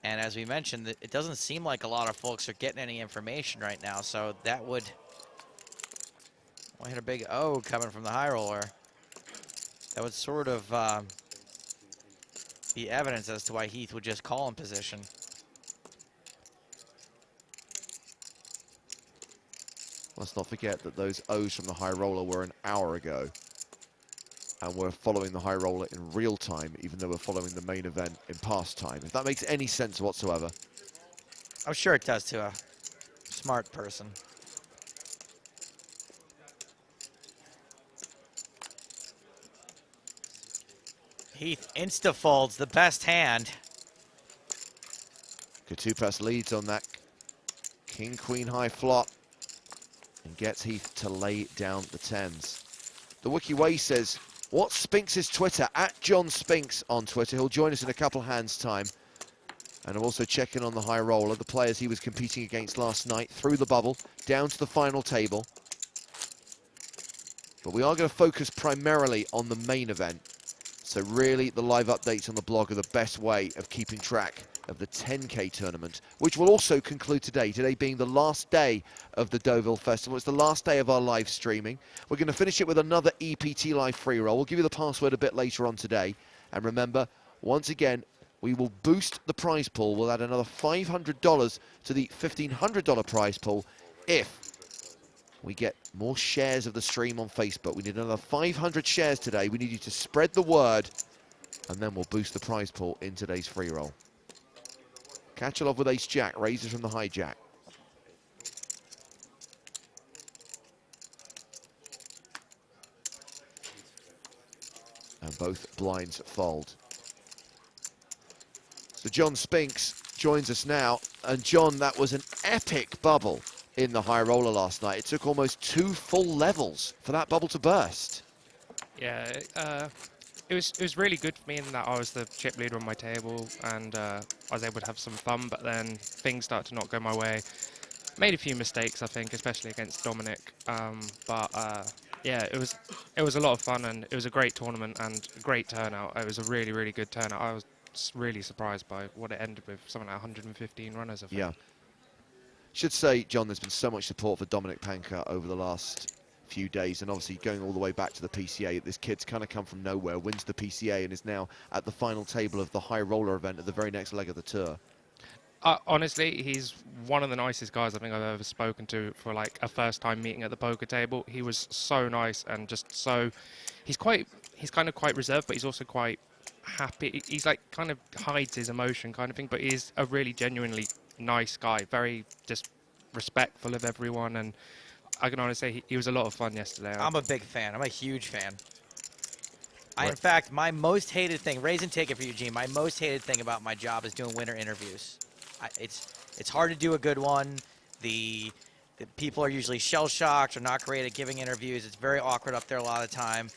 And as we mentioned, it doesn't seem like a lot of folks are getting any information right now, so that would... I hit a big O coming from the high roller. That would sort of be evidence as to why Heath would just call in position. Let's not forget that those O's from the high roller were an hour ago. And we're following the high roller in real time, even though we're following the main event in past time. If that makes any sense whatsoever. I'm sure it does to a smart person. Heath insta-folds the best hand. Katupas leads on that king, queen, high flop and gets Heath to lay down the 10s. The Wiki Way says, what's Spinks' Twitter? At John Spinks on Twitter. He'll join us in a couple hands' time. And I'm also checking on the high roller, the players he was competing against last night, through the bubble, down to the final table. But we are going to focus primarily on the main event. So really, the live updates on the blog are the best way of keeping track of the 10K tournament, which will also conclude today. Today being the last day of the Deauville Festival. It's the last day of our live streaming. We're going to finish it with another EPT Live free roll. We'll give you the password a bit later on today. And remember, once again, we will boost the prize pool. We'll add another $500 to the $1,500 prize pool if we get more shares of the stream on Facebook. We need another 500 shares today. We need you to spread the word, and then we'll boost the prize pool in today's free roll. Kachalov with ace-jack, raises from the hijack. And both blinds fold. So John Spinks joins us now. And John, that was an epic bubble in the high roller last night. It took almost 2 full levels for that bubble to burst. Yeah, it was really good for me in that I was the chip leader on my table, and I was able to have some fun, but then things started to not go my way. Made a few mistakes, I think, especially against Dominic. Yeah, it was a lot of fun, and it was a great tournament and a great turnout. It was a really, really good turnout. I was really surprised by what it ended with, something like 115 runners, I think. Yeah. Should say, John, there's been so much support for Dominic Panka over the last few days, and obviously going all the way back to the PCA. This kid's kind of come from nowhere, wins the PCA, and is now at the final table of the high roller event at the very next leg of the tour. Honestly, he's one of the nicest guys I think I've ever spoken to for like a first time meeting at the poker table. He was so nice and just so, he's kind of quite reserved, but he's also quite happy. He's like kind of hides his emotion kind of thing, but he's a really genuinely nice guy, very just respectful of everyone, and I can honestly say he was a lot of fun yesterday. I'm a big fan. I'm a huge fan. In fact, my most hated thing, raise and take it for Eugene, my most hated thing about my job is doing winter interviews. It's hard to do a good one. The people are usually shell-shocked or not great at giving interviews. It's very awkward up there a lot of the time.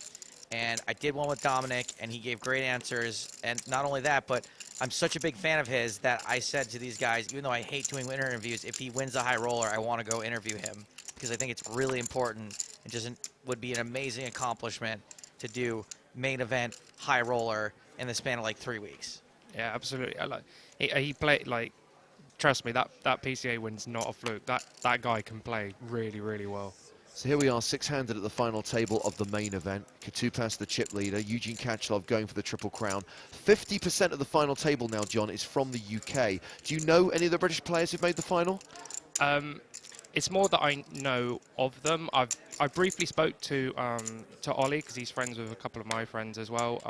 And I did one with Dominic, and he gave great answers. And not only that, but I'm such a big fan of his that I said to these guys, even though I hate doing winter interviews, if he wins the high roller, I want to go interview him because I think it's really important. It just would be an amazing accomplishment to do main event high roller in the span of like 3 weeks. Yeah, absolutely. He played like, trust me, that PCA win's not a fluke. That guy can play really, really well. So here we are, 6-handed at the final table of the main event. Katupas, the chip leader. Eugene Kachalov going for the Triple Crown. 50% of the final table now, John, is from the UK. Do you know any of the British players who've made the final? It's more that I know of them. I briefly spoke to Ollie because he's friends with a couple of my friends as well.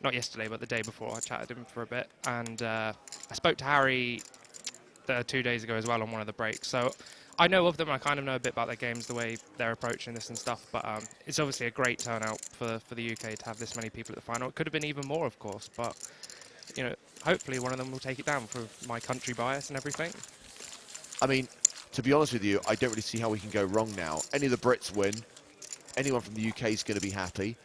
Not yesterday, but the day before. I chatted him for a bit, and I spoke to Harry 2 days ago as well on one of the breaks. So I know of them. I kind of know a bit about their games, the way they're approaching this and stuff. But it's obviously a great turnout for the UK to have this many people at the final. It could have been even more, of course, but you know, hopefully one of them will take it down for my country bias and everything. I mean, to be honest with you, I don't really see how we can go wrong now. Any of the Brits win. Anyone from the UK is going to be happy.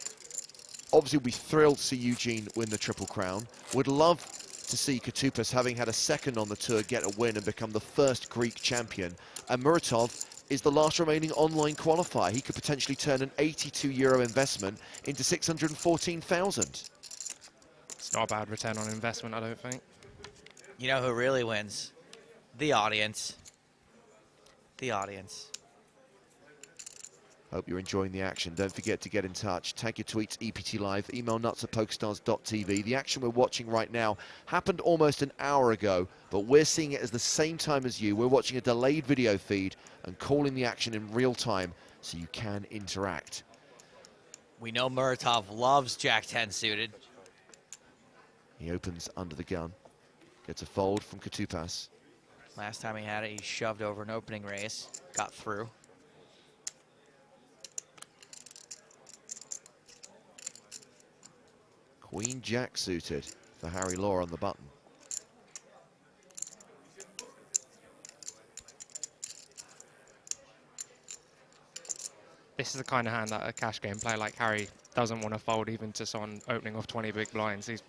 Obviously, we'll be thrilled to see Eugene win the Triple Crown. Would love to see Katupas, having had a second on the tour, get a win and become the first Greek champion. And Muratov is the last remaining online qualifier. He could potentially turn an €82 investment into 614,000. It's not a bad return on investment, I don't think. You know who really wins? The audience. The audience. Hope you're enjoying the action. Don't forget to get in touch. Tag your tweets, EPT Live, email nuts@pokerstars.tv. The action we're watching right now happened almost an hour ago, but we're seeing it as the same time as you. We're watching a delayed video feed and calling the action in real time so you can interact. We know Muratov loves Jack-10 suited. He opens under the gun. Gets a fold from Katupas. Last time he had it, he shoved over an opening race, got through. Queen Jack suited for Harry Law on the button. this is the kind of hand that a cash game player like Harry doesn't want to fold even to someone opening off 20 big blinds. He's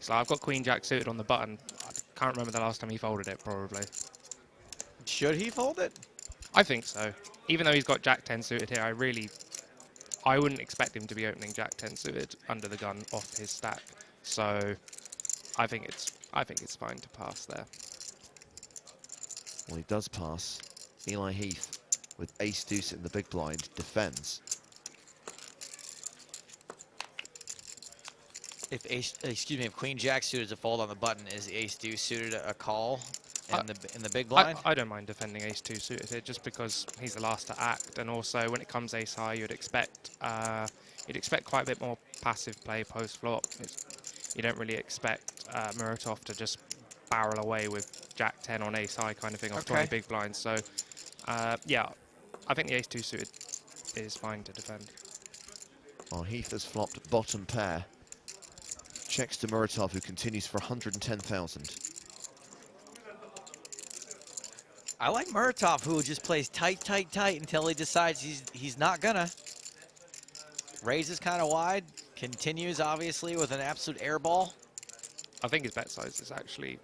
like, I've got Queen Jack suited on the button. I can't remember the last time he folded it, probably. Should he fold it? I think so. Even though he's got Jack 10 suited here, I wouldn't expect him to be opening Jack 10 suited under the gun off his stack. So I think it's fine to pass there. Well, he does pass. Eli Heath with ace deuce in the big blind defends. If Queen Jack suited is a fold on the button, is ace deuce suited a call in the big blind? I don't mind defending ace 2 suited here just because he's the last to act, and also when it comes ace high, you'd expect quite a bit more passive play post flop. You don't really expect Muratov to just barrel away with Jack 10 on ace high kind of thing off 20 big blinds. So yeah, I think the ace 2 suited is fine to defend. Well, Heath has flopped bottom pair. Checks to Muratov, who continues for 110,000. I like Muratov, who just plays tight until he decides he's not gonna. Raises kind of wide, continues obviously with an absolute air ball. I think his bet size is actually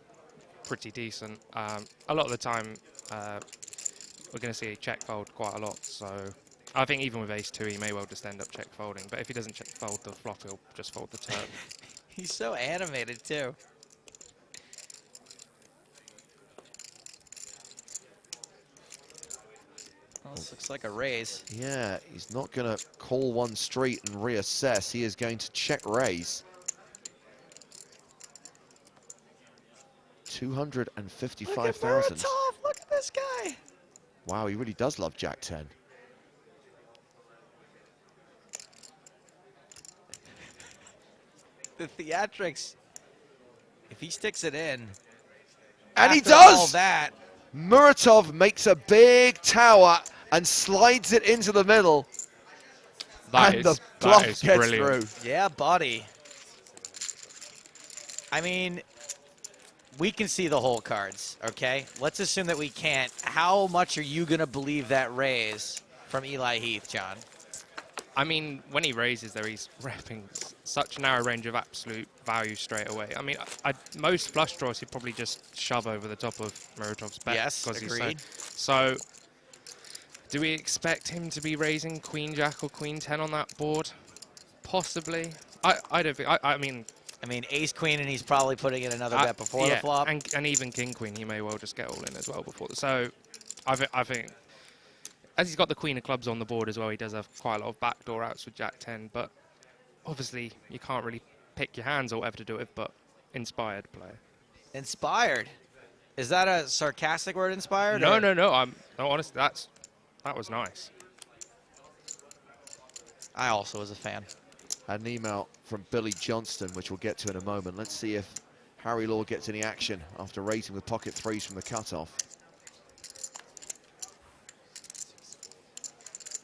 pretty decent. A lot of the time, we're going to see a check fold quite a lot. So I think even with ace 2, he may well just end up check folding. But if he doesn't check fold the flop, he'll just fold the turn. He's so animated too. Well, this looks like a raise. Yeah, he's not going to call one straight and reassess. He is going to check raise. 255,000. Muratov, look at this guy. Wow, he really does love Jack 10. The theatrics, if he sticks it in. And he after all does! that. Muratov makes a big tower and slides it into the middle. And the bluff gets brilliant. through. Yeah, buddy. I mean, we can see the whole cards, okay? Let's assume that we can't. How much are you going to believe that raise from Eli Heath, John? I mean, when he raises there, he's repping such a narrow range of absolute value straight away. I mean, most flush draws he'd probably just shove over the top of Muratov's bet. Yes, agreed. So, do we expect him to be raising Queen Jack or Queen 10 on that board? Possibly. I don't think. I mean, Ace Queen, and he's probably putting in another bet before the flop. And even King Queen, he may well just get all in as well before. So, I think. As he's got the Queen of Clubs on the board as well, he does have quite a lot of backdoor outs with Jack 10, but obviously you can't really pick your hands or whatever to do it, but inspired play. Inspired? Is that a sarcastic word, inspired? No. No, honestly, that was nice. I also was a fan. Had an email from Billy Johnston, which we'll get to in a moment. Let's see if Harry Law gets any action after raising with pocket threes from the cutoff.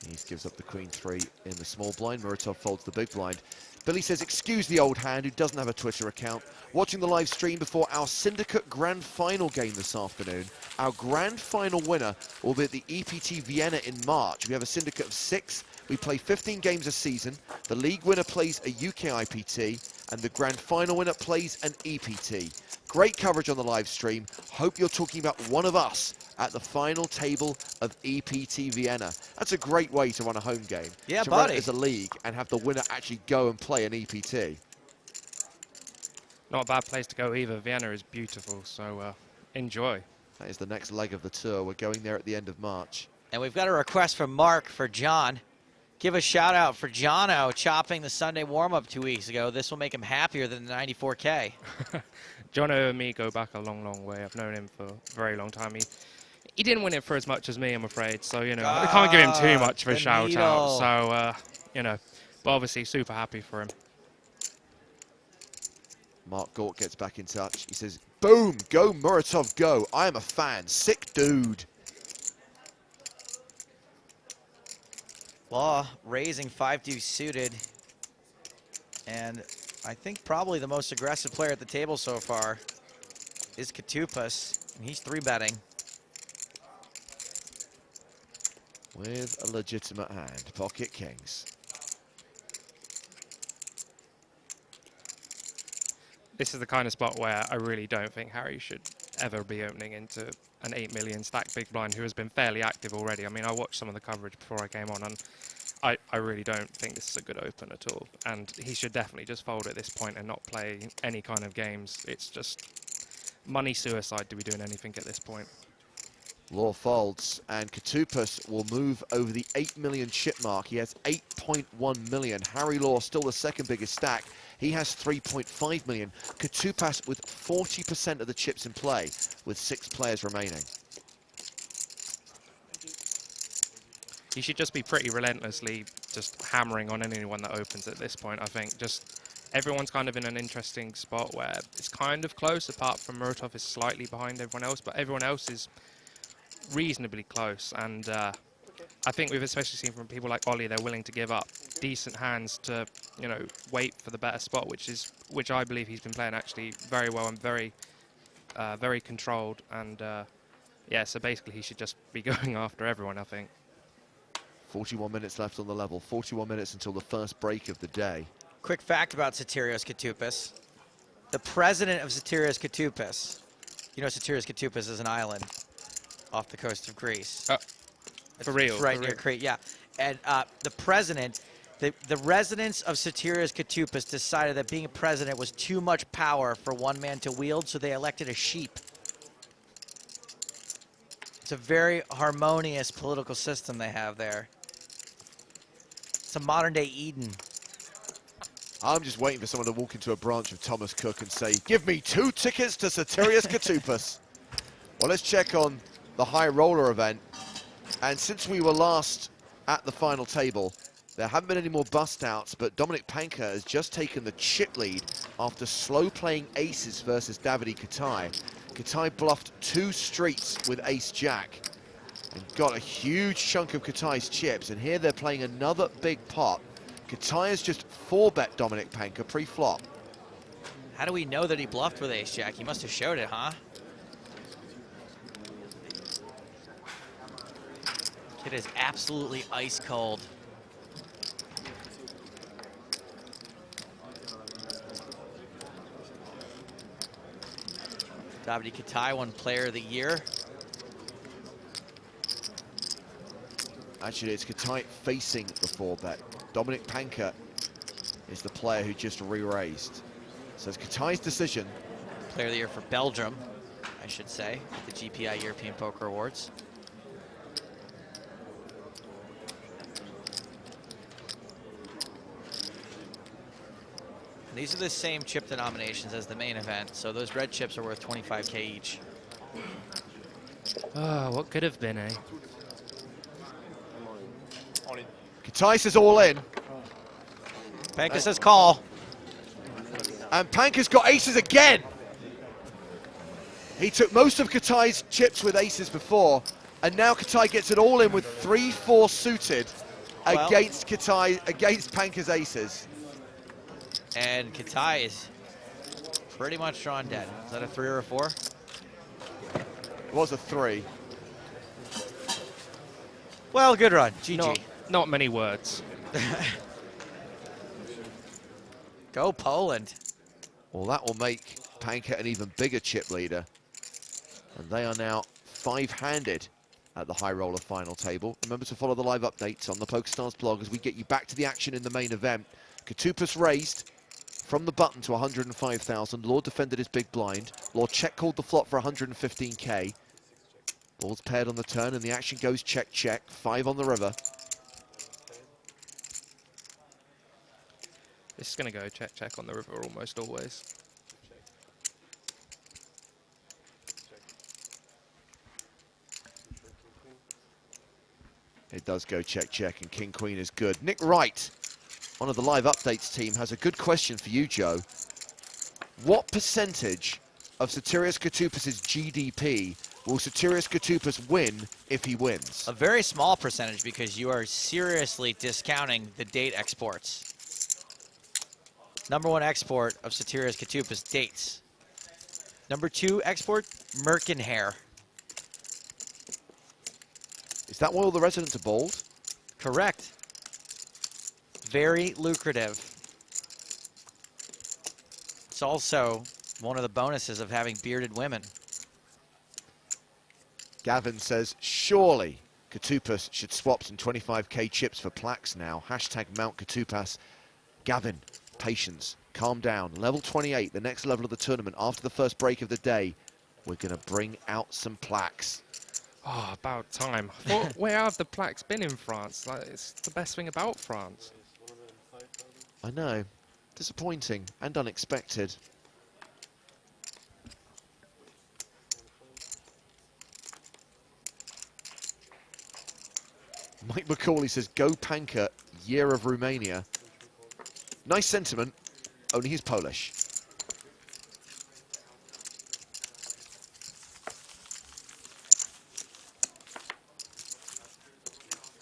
He gives up the Queen 3 in the small blind. Muratov folds the big blind. Billy says, excuse the old hand who doesn't have a Twitter account. Watching the live stream before our Syndicate Grand Final game this afternoon. Our Grand Final winner will be at the EPT Vienna in March. We have a syndicate of 6. We play 15 games a season. The league winner plays a UK IPT, and the Grand Final winner plays an EPT. Great coverage on the live stream. Hope you're talking about one of us at the final table of EPT Vienna. That's a great way to run a home game. Yeah, to buddy. run it as a league and have the winner actually go and play an EPT. Not a bad place to go either. Vienna is beautiful, so enjoy. That is the next leg of the tour. We're going there at the end of March. And we've got a request from Mark for John. Give a shout out for Jono chopping the Sunday warm-up 2 weeks ago. This will make him happier than the 94K. Jono and me go back a long, long way. I've known him for a very long time. He didn't win it for as much as me, I'm afraid. So, you know, I can't give him too much of a shout out. So, you know, but obviously super happy for him. Mark Gort gets back in touch. He says, boom, go Muratov, go. I am a fan. Sick dude. Law raising 5-2 suited. And I think probably the most aggressive player at the table so far is Katupas. And he's 3-betting. with a legitimate hand. Pocket kings. This is the kind of spot where I really don't think Harry should ever be opening into an 8 million stack big blind who has been fairly active already. I mean, I watched some of the coverage before I came on, and I really don't think this is a good open at all. And he should definitely just fold at this point and not play any kind of games. It's just money suicide to be doing anything at this point. Law folds, and Katupas will move over the 8 million chip mark. He has 8.1 million. Harry Law still the second biggest stack. He has 3.5 million. Katupas with 40% of the chips in play, with 6 players remaining. He should just be pretty relentlessly just hammering on anyone that opens at this point, I think. Just everyone's kind of in an interesting spot where it's kind of close, apart from Muratov is slightly behind everyone else, but everyone else is reasonably close. And I think we've especially seen from people like Ollie, they're willing to give up decent hands to, you know, wait for the better spot, which I believe he's been playing actually very well and very controlled. And yeah, so basically he should just be going after everyone, I think. 41 minutes left on the level. 41 minutes until the first break of the day. Quick fact about Sotirios Katupas. The president of Sotirios Katupas, you know Sotirios Katupas is an island off the coast of Greece. For real? It's right for near real. Crete, yeah. And the president, the residents of Sotirios Katupas decided that being a president was too much power for one man to wield, so they elected a sheep. It's a very harmonious political system they have there. It's a modern-day Eden. I'm just waiting for someone to walk into a branch of Thomas Cook and say, give me 2 tickets to Sotirios Katupas. Well, let's check on the high roller event. And since we were last at the final table, there haven't been any more bust outs, but Dominic Panka has just taken the chip lead after slow playing aces versus Davide Katai. Katai bluffed 2 streets with ace-jack and got a huge chunk of Katai's chips, and here they're playing another big pot. Katai has just 4-bet Dominic Panka pre-flop. How do we know that he bluffed with ace-jack? He must have showed it, huh? Kid is absolutely ice cold. Davide Katai won Player of the Year. Actually, it's Katai facing the 4-bet. Dominic Panka is the player who just re-raised. So it's Katai's decision. Player of the Year for Belgium, I should say, at the GPI European Poker Awards. And these are the same chip denominations as the main event, so those red chips are worth 25K each. Oh, what could have been, eh? Katai says all in. Panka says call. And Panka's got aces again. He took most of Katai's chips with aces before, and now Katai gets it all in with 3-4 suited against Katai, against Panka's aces. And Katai is pretty much drawn dead. Is that a 3 or a 4? It was a 3. Well, good run. GG. Not many words. Go Poland. Well, that will make Panka an even bigger chip leader. And they are now 5-handed at the high roller final table. Remember to follow the live updates on the PokerStars blog as we get you back to the action in the main event. Katupas raised from the button to 105,000. Lord defended his big blind. Lord check called the flop for 115K. Balls paired on the turn and the action goes check, check. 5 on the river. This is going to go check, check on the river almost always. It does go check, check, and King Queen is good. Nick Wright, one of the live updates team, has a good question for you, Joe. What percentage of Sotirios Katupas' GDP will Sotirios Katupas win if he wins? A very small percentage because you are seriously discounting the date exports. #1 export of Sotirios Katupas, dates. #2 export, Merkin hair. Is that why all the residents are bald? Correct. Very lucrative. It's also one of the bonuses of having bearded women. Gavin says, surely Katupas should swap some 25k chips for plaques now. Hashtag Mount Katupas. Gavin, patience, calm down. Level 28, the next level of the tournament. After the first break of the day, we're going to bring out some plaques. Oh, about time. I thought, where have the plaques been in France? Like, it's the best thing about France. I know. Disappointing and unexpected. Mike McCauley says, go Panka, year of Romania. Nice sentiment, only he's Polish.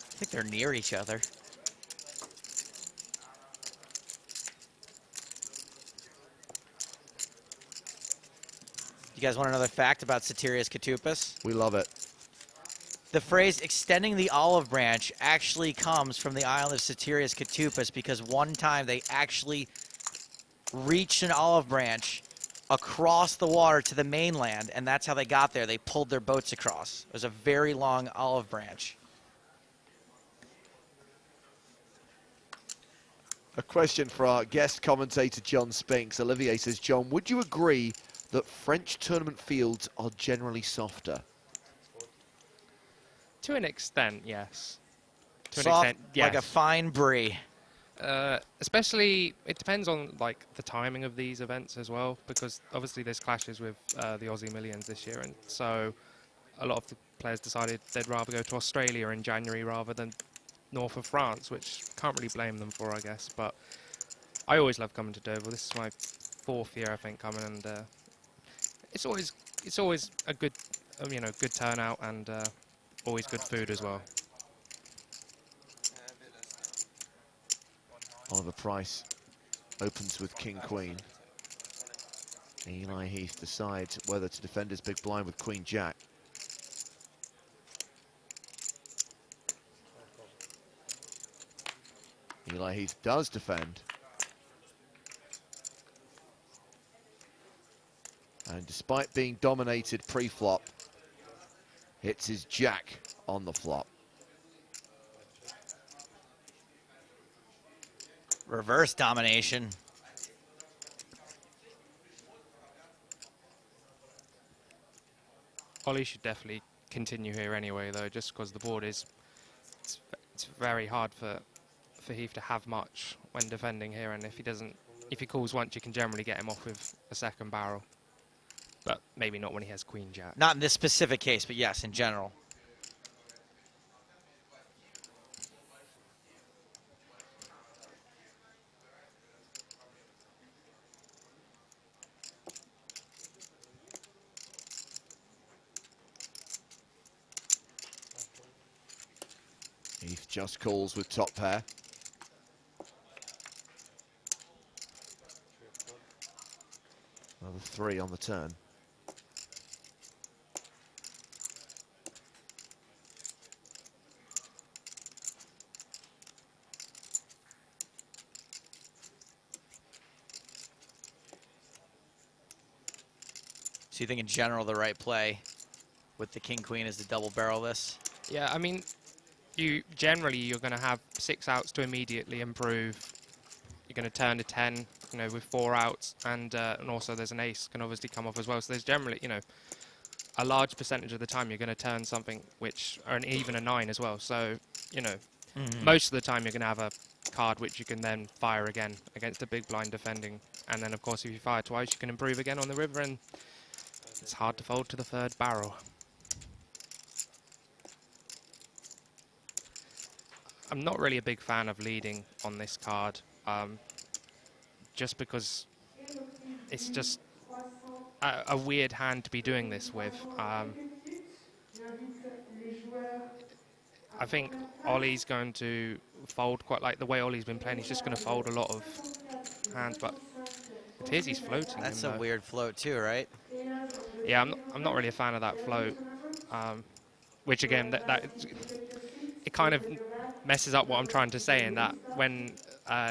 I think they're near each other. You guys want another fact about Sotirios Katupas? We love it. The phrase extending the olive branch actually comes from the island of Sotirios Katupas because one time they actually reached an olive branch across the water to the mainland, and that's how they got there. They pulled their boats across. It was a very long olive branch. A question for our guest commentator, John Spinks. Olivier says, John, would you agree that French tournament fields are generally softer? To an extent, yes. To Soft, an extent, yes. like a fine brie. Especially, it depends on like the timing of these events as well, because obviously there's clashes with the Aussie Millions this year, and so a lot of the players decided they'd rather go to Australia in January rather than north of France, which can't really blame them for, I guess. But I always love coming to Deauville. This is my 4th year, I think, coming, and it's always a good good turnout, and always good food as well. Oliver Price opens with King Queen. Eli Heath decides whether to defend his big blind with Queen Jack. Eli Heath does defend. And despite being dominated pre-flop, hits his jack on the flop. Reverse domination. Ollie should definitely continue here anyway, though, just because the board is it's very hard for Heath to have much when defending here, and if he calls once, you can generally get him off with a second barrel, but maybe not when he has Queen Jack. Not in this specific case, but yes, in general. Heath just calls with top pair. Another 3 on the turn. So you think in general the right play with the King Queen is to double barrel this? Yeah, I mean, you're going to have 6 outs to immediately improve. You're going to turn to 10, with 4 outs, and also there's an ace can obviously come off as well. So there's generally, a large percentage of the time you're going to turn something or even a 9 as well. So, most of the time you're going to have a card which you can then fire again against a big blind defending. And then, of course, if you fire twice, you can improve again on the river, and it's hard to fold to the 3rd barrel. I'm not really a big fan of leading on this card, just because it's just a weird hand to be doing this with. I think Ollie's going to fold quite like the way Ollie's been playing. He's just going to fold a lot of hands, but it appears he's floating. That's a weird float too, right? Yeah, I'm not really a fan of that float. which again, it kind of messes up what I'm trying to say in that when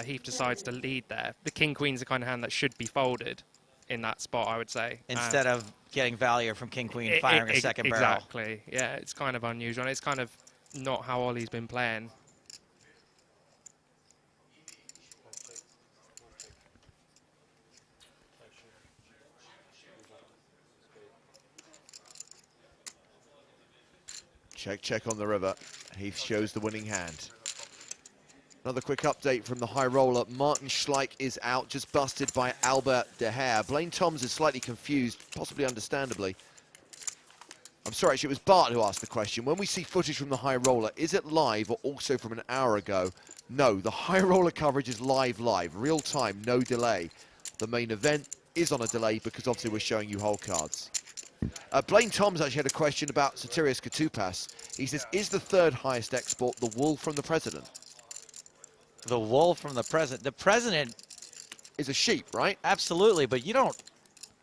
Heath decides to lead there, the king-queen's the kind of hand that should be folded in that spot, I would say. Instead of getting value from king-queen, firing a second barrel. Exactly, yeah, it's kind of unusual. And it's kind of not how Ollie's been playing. Check on the river. Heath shows the winning hand. Another quick update from the high roller. Martin Schleich is out, just busted by Albert De Haer. Blaine Toms is slightly confused, possibly understandably. I'm sorry, actually, it was Bart who asked the question. When we see footage from the high roller, is it live or also from an hour ago? No, the high roller coverage is live, real time, no delay. The main event is on a delay because obviously we're showing you hole cards. Blaine Toms actually had a question about Sotirios Katupas. He says, is the third highest export the wool from the president? The wool from the president. The president is a sheep, right? Absolutely, but you don't.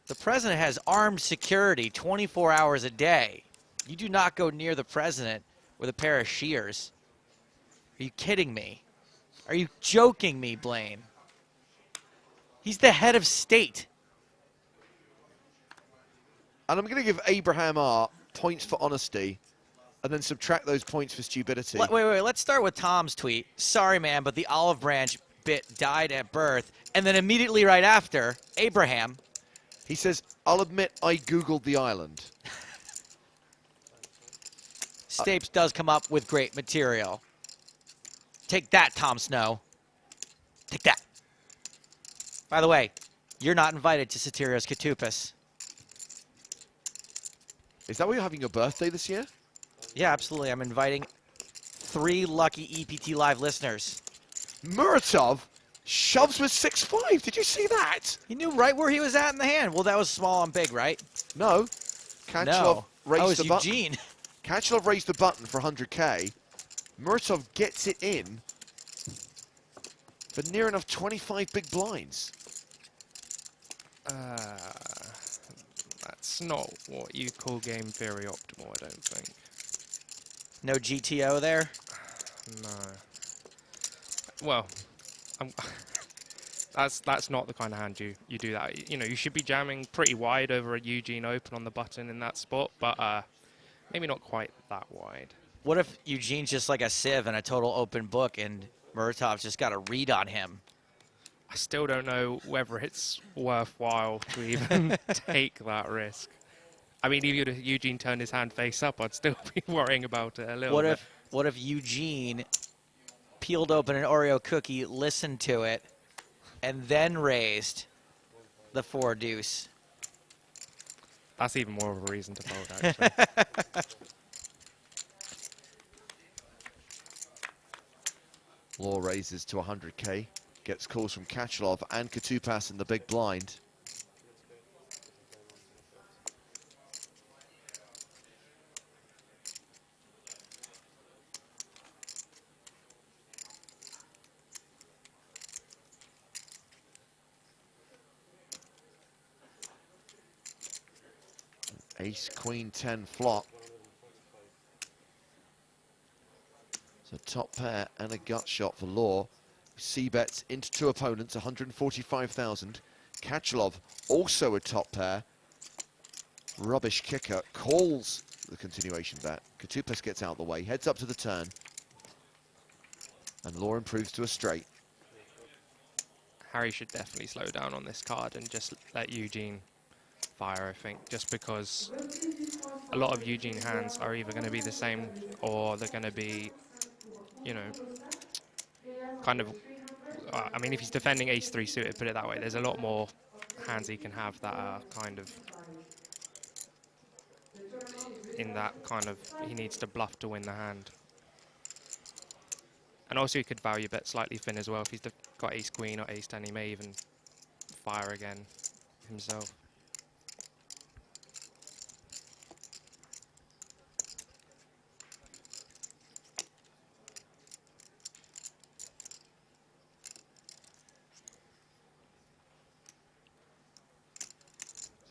The president has armed security 24 hours a day. You do not go near the president with a pair of shears. Are you kidding me? Are you joking me, Blaine? He's the head of state. And I'm going to give Abraham R points for honesty and then subtract those points for stupidity. Wait. Let's start with Tom's tweet. Sorry, man, but the olive branch bit died at birth. And then immediately right after, Abraham. He says, I'll admit I Googled the island. Stapes does come up with great material. Take that, Tom Snow. Take that. By the way, you're not invited to Sotirios Katupas. Is that why you're having your birthday this year? Yeah, absolutely. I'm inviting 3 lucky EPT Live listeners. Muratov shoves with 6'5". Did you see that? He knew right where he was at in the hand. Well, that was small and big, right? No. Kachelov raised the button. Eugene. Kachelov raised the button for 100K. Muratov gets it in for near enough 25 big blinds. That's not what you call game theory optimal, I don't think. No GTO there? No. Well, that's not the kind of hand you do that. You know, you should be jamming pretty wide over a Eugene Open on the button in that spot, but maybe not quite that wide. What if Eugene's just like a sieve and a total open book and Muratov's just got a read on him? I still don't know whether it's worthwhile to even take that risk. I mean, even if Eugene turned his hand face up, I'd still be worrying about it a little bit. What if Eugene peeled open an Oreo cookie, listened to it, and then raised the 4 deuce? That's even more of a reason to fold, actually. Law raises to 100K. Gets calls from Kachelov and Katupas in the big blind. Ace, Queen, 10 flop. So top pair and a gut shot for Law. C-bets into 2 opponents, 145,000. Kachelov, also a top pair. Rubbish kicker, calls the continuation bet. Katupas gets out of the way, heads up to the turn. And Law improves to a straight. Harry should definitely slow down on this card and just let Eugene fire, I think, just because a lot of Eugene hands are either going to be the same or they're going to be, you know, kind of, I mean, if he's defending ace-3 suited, put it that way, there's a lot more hands he can have that are kind of in that kind of, he needs to bluff to win the hand. And also he could value bet slightly thin as well. If he's got ace-queen or ace-10, he may even fire again himself.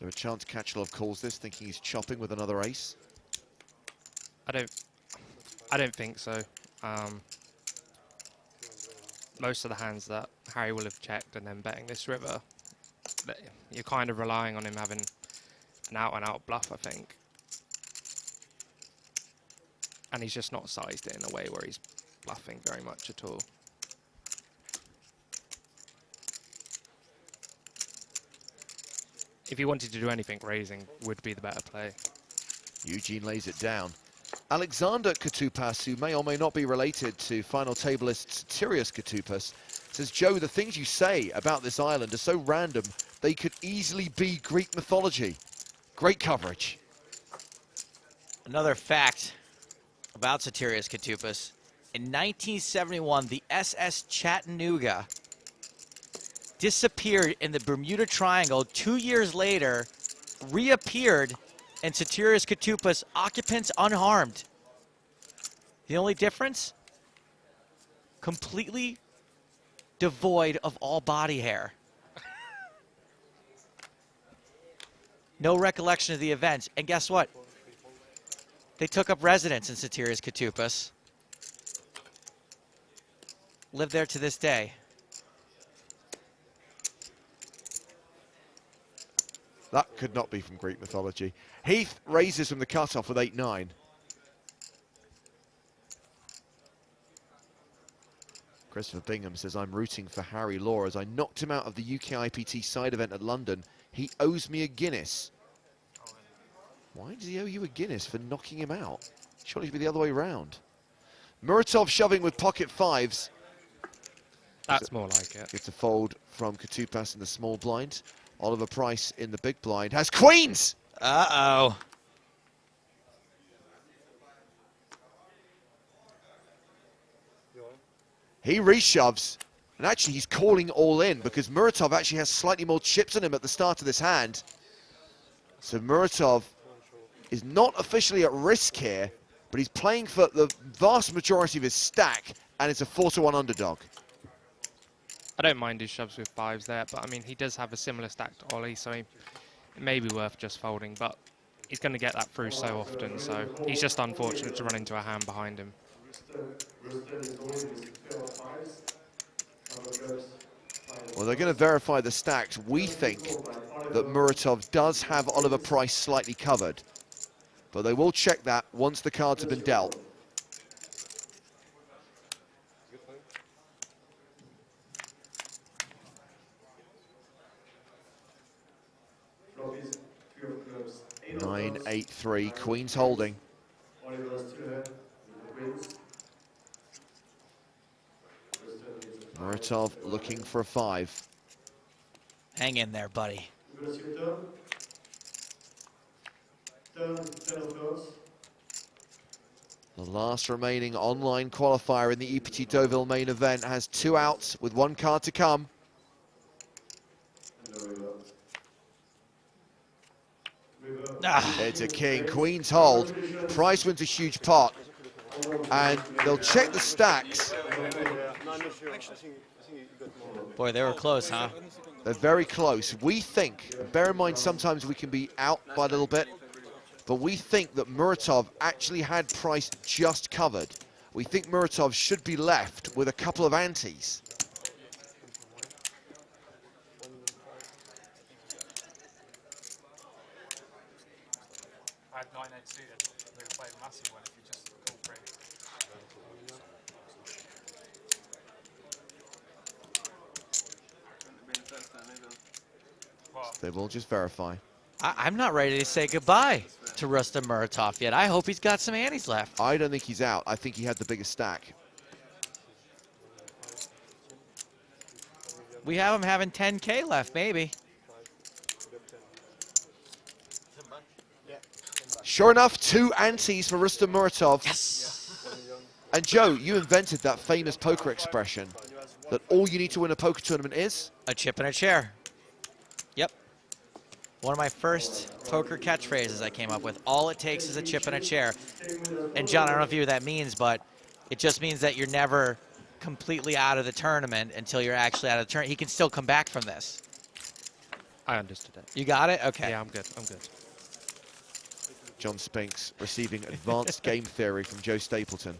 So a chance Kachelov calls this, thinking he's chopping with another ace. I I don't think so. Most of the hands that Harry will have checked and then betting this river, you're kind of relying on him having an out-and-out bluff, I think. And he's just not sized it in a way where he's bluffing very much at all. If he wanted to do anything, raising would be the better play. Eugene lays it down. Alexander Katupas, who may or may not be related to final tableist Sotirios Katupas, says, Joe, the things you say about this island are so random, they could easily be Greek mythology. Great coverage. Another fact about Sotirios Katupas. In 1971, the SS Chattanooga disappeared in the Bermuda Triangle. 2 years later, reappeared, and Sotirios Katupas, occupants unharmed. The only difference? Completely devoid of all body hair. No recollection of the events. And guess what? They took up residence in Sotirios Katupas. Live there to this day. That could not be from Greek mythology. Heath raises from the cutoff with 8-9. Christopher Bingham says, I'm rooting for Harry Law as I knocked him out of the UK IPT side event at London. He owes me a Guinness. Why does he owe you a Guinness for knocking him out? Surely it should be the other way around. Muratov shoving with pocket fives. That's more like it. Gets a fold from Katupas in the small blind. Oliver Price in the big blind has queens. Uh-oh. He reshoves, and actually he's calling all in because Muratov actually has slightly more chips on him at the start of this hand. So Muratov is not officially at risk here, but he's playing for the vast majority of his stack, and it's a 4-1 underdog. I don't mind his shoves with fives there, but I mean, he does have a similar stack to Ollie, so it may be worth just folding, but he's going to get that through so often, so he's just unfortunate to run into a hand behind him. Well, they're going to verify the stacks. We think that Muratov does have Oliver Price slightly covered, but they will check that once the cards have been dealt. Nine, 8-3, Queen's holding. Muratov looking for a 5. Hang in there, buddy. The last remaining online qualifier in the EPT Deauville main event has 2 outs with 1 card to come. It's a king, Queen's hold. Price wins a huge pot. And they'll check the stacks. Boy, they were close, huh? They're very close. We think, bear in mind sometimes we can be out by a little bit, but we think that Muratov actually had Price just covered. We think Muratov should be left with a couple of antes. I had 9-8 seated. They were playing a massive one if you just call free. They will just verify. I'm not ready to say goodbye to Rustam Muratov yet. I hope he's got some antes left. I don't think he's out. I think he had the biggest stack. We have him having 10K left, maybe. Sure enough, 2 antes for Rustam Muratov. Yes. And Joe, you invented that famous poker expression that all you need to win a poker tournament is? A chip and a chair. Yep. One of my first poker catchphrases I came up with. All it takes is a chip and a chair. And John, I don't know if you know what that means, but it just means that you're never completely out of the tournament until you're actually out of the tournament. He can still come back from this. I understood it. You got it? Okay. Yeah, I'm good. I'm good. John Spinks receiving advanced game theory from Joe Stapleton.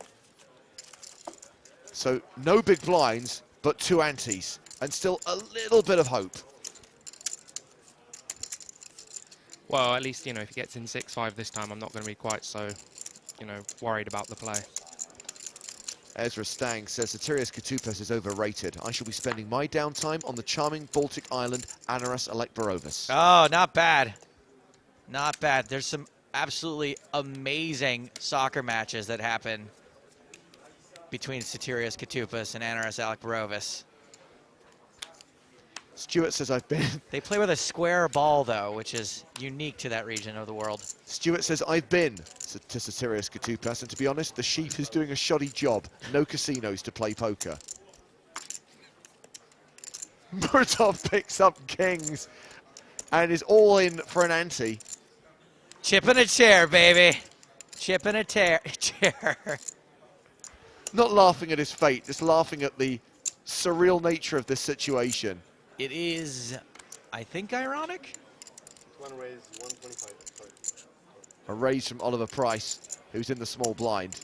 So no big blinds, but 2 antes, and still a little bit of hope. Well, at least, you know, if he gets in 6-5 this time, I'm not going to be quite so, you know, worried about the play. Ezra Stang says Sotirios Koutoupis is overrated. I shall be spending my downtime on the charming Baltic island Anaras Alekbarovas. Oh, not bad. Not bad. There's some absolutely amazing soccer matches that happen between Sotirios Koutoupis and Anaras Alekbarovas. Stuart says I've been... They play with a square ball, though, which is unique to that region of the world. Stuart says I've been to Sotirios Koutoupis, and to be honest, the sheep is doing a shoddy job. No casinos to play poker. Muratov picks up kings and is all in for an ante. Chip in a chair, baby. Chip in a chair. Not laughing at his fate, just laughing at the surreal nature of this situation. It is, I think, ironic. One raise, 125. Sorry. A raise from Oliver Price, who's in the small blind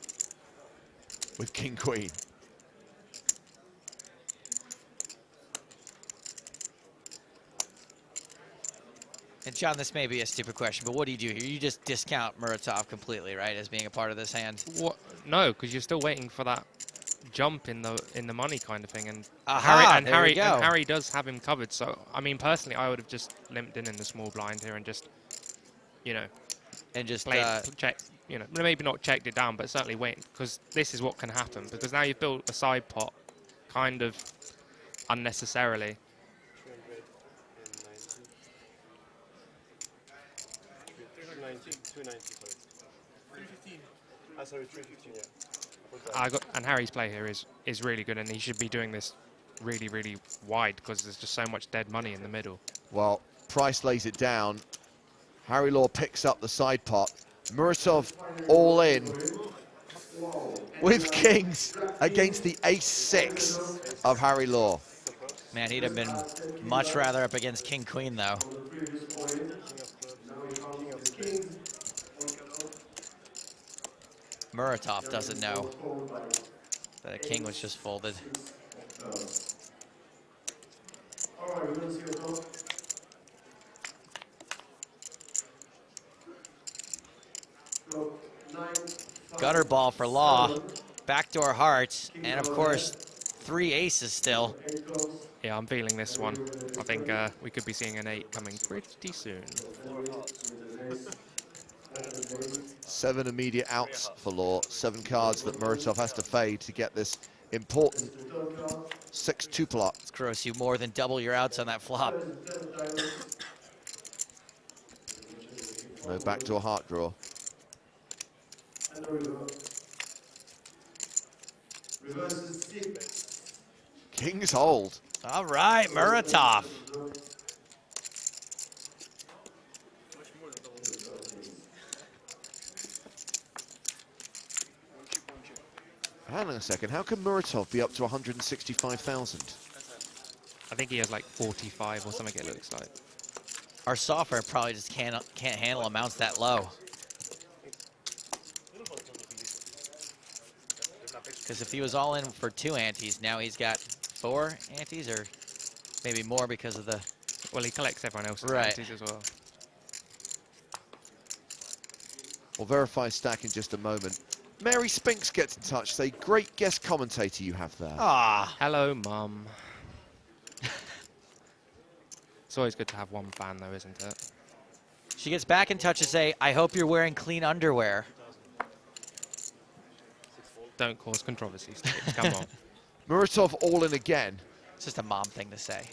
with King Queen. And John, this may be a stupid question, but what do you do here? You just discount Muratov completely, right, as being a part of this hand? What? No, because you're still waiting for that jump in the money kind of thing, and Aha, there we go. Harry does have him covered. So I mean, personally, I would have just limped in the small blind here and just, you know, And just played, check, you know, maybe not checked it down, but certainly wait, because this is what can happen. Because now you've built a side pot, kind of unnecessarily. 290, 290, sorry. 315. Sorry, 315, yeah. And Harry's play here is really good, and he should be doing this really, really wide because there's just so much dead money in the middle. Well, Price lays it down. Harry Law picks up the side pot. Muratov all in with kings against the ace-6 of Harry Law. Man, he'd have been much rather up against King Queen, though. Muratov doesn't know that a king was just folded. Gutter ball for Law. Backdoor hearts. And, of course, 3 aces still. Yeah, I'm feeling this one. I think we could be seeing an 8 coming pretty soon. 7 immediate outs for Law. 7 cards that Muratov has to fade to get this important 6-2 plot. It's gross. You more than double your outs on that flop. No backdoor heart draw. King's hold. All right, Muratov. Hang on a second, how can Muratov be up to 165,000? I think he has like 45 or something, it looks like. Our software probably just can't handle amounts that low. Because if he was all in for 2 antes, now he's got 4 antes, or maybe more because of the... Well, he collects everyone else's Right. antes as well. We'll verify stack in just a moment. Mary Spinks gets in touch, say, great guest commentator you have there. Ah, Hello, Mum. It's always good to have one fan, though, isn't it? she gets back in touch to say, I hope you're wearing clean underwear. Don't cause controversy, Steve. Come on. Muratov all in again. It's just a mom thing to say.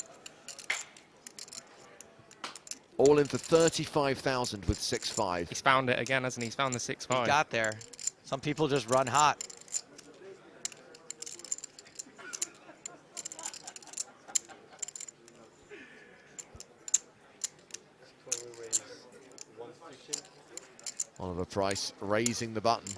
All in for 35,000 with 6-5. He's found it again, hasn't he? He's found the 6-5. Got there. Some people just run hot. Oliver Price raising the button.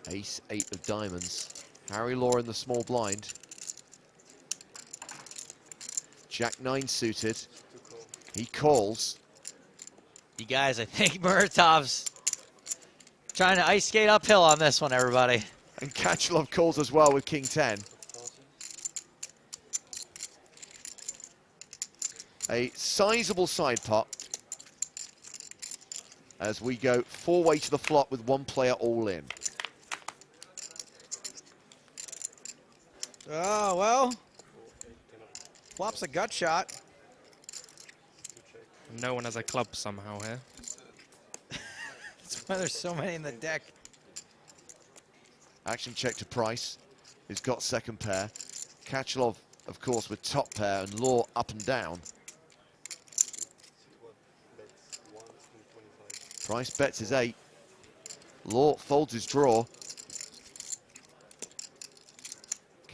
Ace 8 of diamonds. Harry Law in the small blind. Jack 9 suited. He calls. You guys, I think Muratov's trying to ice skate uphill on this one, everybody. And Kachalov calls as well with King 10. A sizable side pot as we go 4-way to the flop with one player all in. Oh, well. Flop's a gut shot. No one has a club somehow here. That's why there's so many in the deck. Action check to Price, who's got second pair. Kachalov, of course, with top pair, and Law up and down. Price bets his 8. Law folds his draw.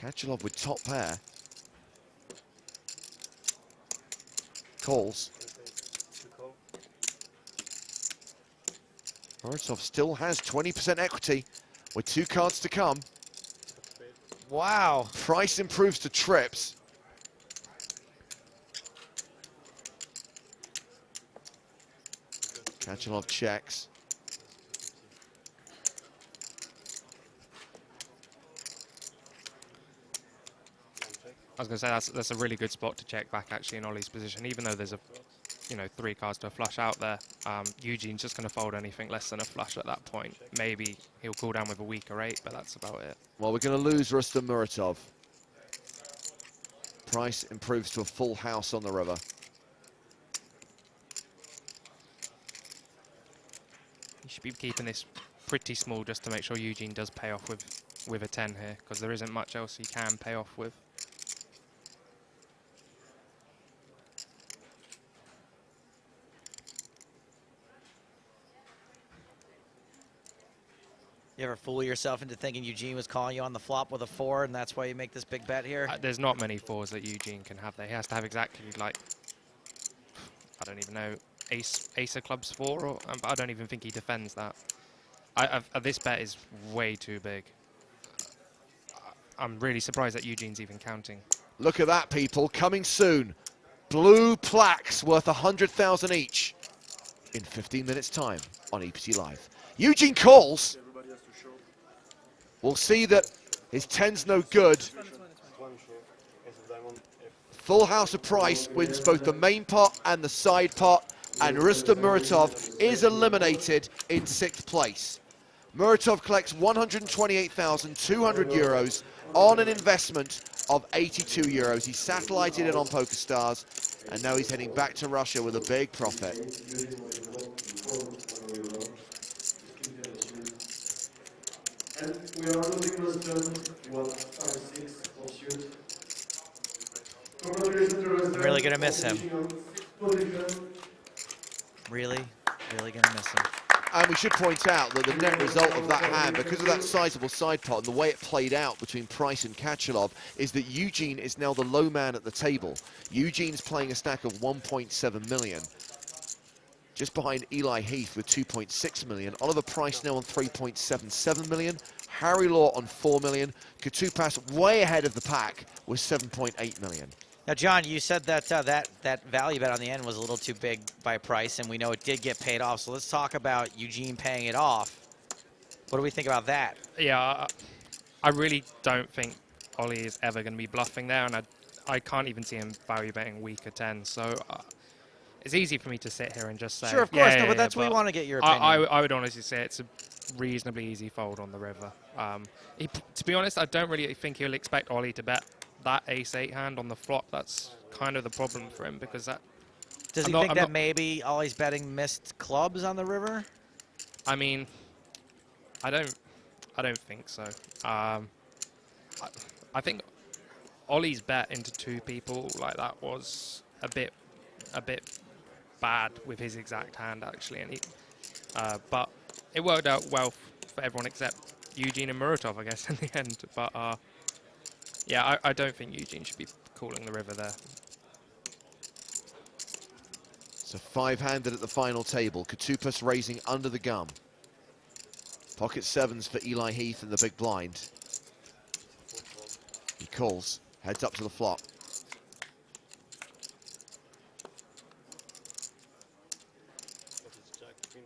Kachalov with top pair. Calls. Muratov still has 20% equity with 2 cards to come. Wow. Price improves to trips. Kachalov checks. I was going to say that's a really good spot to check back actually in Ollie's position, even though there's 3 cards to a flush out there. Eugene's just going to fold anything less than a flush at that point. Maybe he'll cool down with a weaker 8, but that's about it. Well, we're going to lose Rustam Muratov. Price improves to a full house on the river. You should be keeping this pretty small just to make sure Eugene does pay off with a 10 here, because there isn't much else he can pay off with. You ever fool yourself into thinking Eugene was calling you on the flop with a 4, and that's why you make this big bet here? There's not many 4s that Eugene can have there. He has to have exactly, like, I don't even know, ace of clubs 4, or I don't even think he defends that. This bet is way too big. I'm really surprised that Eugene's even counting. Look at that, people. Coming soon. Blue plaques worth 100,000 each in 15 minutes' time on EPT Live. Eugene calls. We'll see that his 10's no good. Full house of Price wins both the main pot and the side pot, and Rustam Muratov is eliminated in 6th place. Muratov collects 128,200 euros on an investment of 82 euros. He satellited it on PokerStars, and now he's heading back to Russia with a big profit. And we are losing Rustam, 156 pursuit. Congratulations to Rustam. I'm really going to miss him. Really going to miss him. And we should point out that the net result of that hand, because of that sizable side pot and the way it played out between Price and Kachalov, is that Eugene is now the low man at the table. Eugene's playing a stack of 1.7 million. Just behind Eli Heath with 2.6 million. Oliver Price now on 3.77 million. Harry Law on 4 million. Katupas way ahead of the pack with 7.8 million. Now, John, you said that that value bet on the end was a little too big by Price, and we know it did get paid off. So let's talk about Eugene paying it off. What do we think about that? Yeah, I really don't think Ollie is ever going to be bluffing there, and I can't even see him value betting weaker 10. So it's easy for me to sit here and just say, sure, of course, no, but that's what we want to get your opinion. I would honestly say it's a reasonably easy fold on the river. To be honest, I don't really think he'll expect Ollie to bet that ace-8 hand on the flop. That's kind of the problem for him, because that... Does he think that maybe Ollie's betting missed clubs on the river? I mean, I don't think so. I think Ollie's bet into 2 people like that was a bit bad with his exact hand, actually, and but it worked out well for everyone except Eugene and Muratov, I guess, in the end. But yeah, I don't think Eugene should be calling the river there. So 5-handed at the final table. Katupas raising under the gum. Pocket 7s for Eli Heath in the big blind. He calls, heads up to the flop.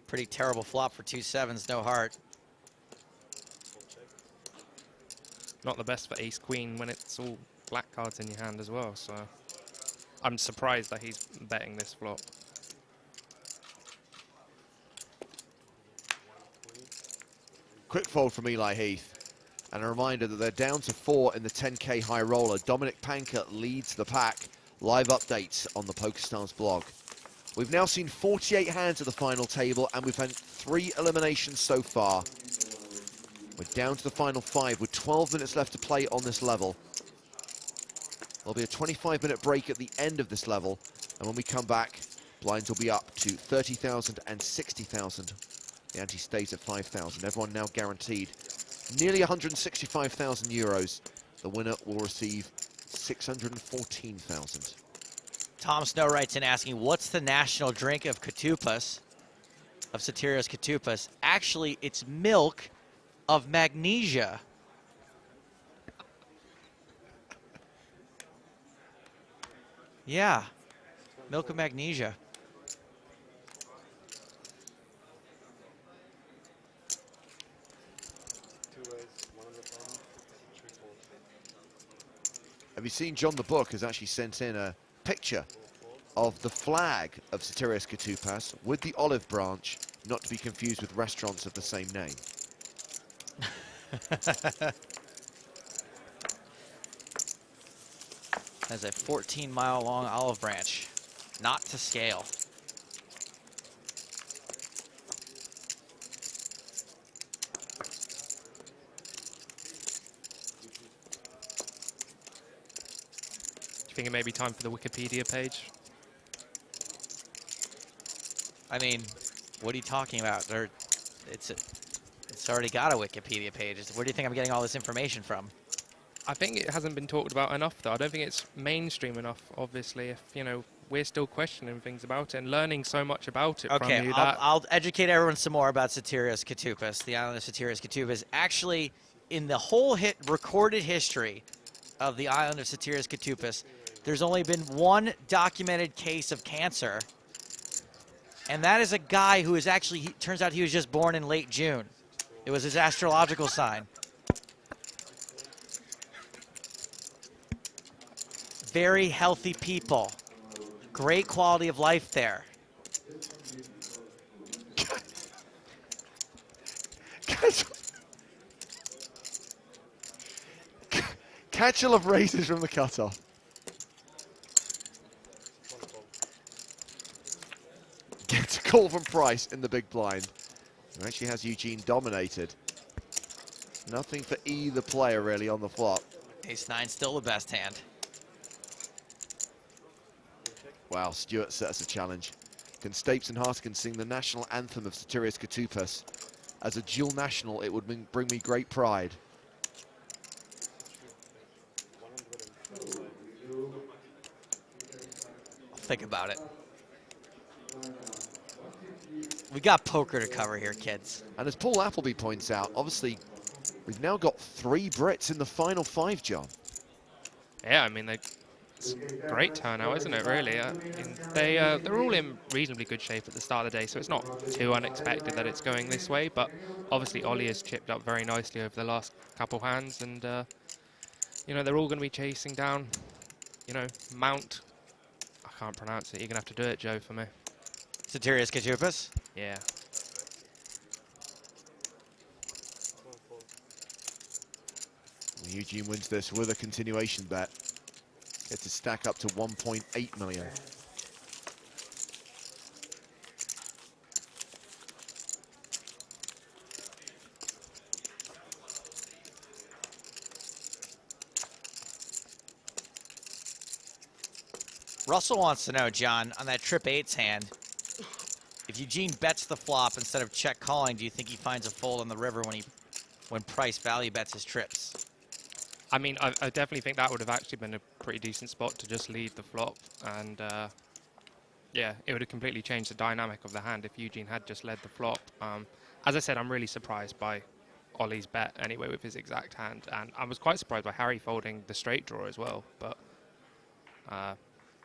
Pretty terrible flop for 2-7s, no heart. Not the best for ace-queen when it's all black cards in your hand as well, so I'm surprised that he's betting this flop. Quick fold from Eli Heath. And a reminder that they're down to 4 in the 10K high roller. Dominic Panker leads the pack. Live updates on the PokerStars blog. We've now seen 48 hands at the final table, and we've had 3 eliminations so far. We're down to the final 5 with 12 minutes left to play on this level. There'll be a 25-minute break at the end of this level, and when we come back, blinds will be up to 30,000 and 60,000. The ante stays at 5,000. Everyone now guaranteed nearly 165,000 euros. The winner will receive 614,000. Tom Snow writes in asking, what's the national drink of Katupas, of Sotirios Katupas? Actually, it's milk of magnesia. Yeah, milk of magnesia. Have you seen John the Book has actually sent in a picture of the flag of Sotirios Katupas with the olive branch, not to be confused with restaurants of the same name. Has a 14-mile-long olive branch, not to scale. Do you think it may be time for the Wikipedia page? I mean, what are you talking about? It's already got a Wikipedia page. Where do you think I'm getting all this information from? I think it hasn't been talked about enough, though. I don't think it's mainstream enough, obviously, if, you know, we're still questioning things about it and learning so much about it from you. I'll educate everyone some more about Sotirios Katupas, the island of Sotirios Katupas. Actually, in the whole recorded history of the island of Sotirios Katupas, there's only been one documented case of cancer, and that is a guy who is actually, turns out he was just born in late June. It was his astrological sign. Very healthy people. Great quality of life there. Catchall of raises from the cutoff. Gets a call from Price in the big blind. Who actually has Eugene dominated. Nothing for either player really on the flop. Ace-9 still the best hand. Wow, Stuart set us a challenge. Can Stapes and Hartigan sing the national anthem of Sotirios Katupas? As a dual national, it would bring me great pride. I'll think about it. We got poker to cover here, kids. And as Paul Appleby points out, obviously, we've now got 3 Brits in the final 5, John. Yeah, I mean, it's a great turnout, isn't it, really? I mean, they're all in reasonably good shape at the start of the day, so it's not too unexpected that it's going this way, but obviously Ollie has chipped up very nicely over the last couple hands, and, you know, they're all going to be chasing down, you know, Mount. I can't pronounce it. You're going to have to do it, Joe, for me. Sotirios Katupas? Yeah. Eugene wins this with a continuation bet. Gets to stack up to 1.8 million. Russell wants to know, John, on that trip 8's hand, if Eugene bets the flop instead of check calling, do you think he finds a fold on the river when Price value bets his trips? I mean, I definitely think that would have actually been a pretty decent spot to just lead the flop, and yeah, it would have completely changed the dynamic of the hand if Eugene had just led the flop. As I said, I'm really surprised by Ollie's bet anyway with his exact hand, and I was quite surprised by Harry folding the straight draw as well, but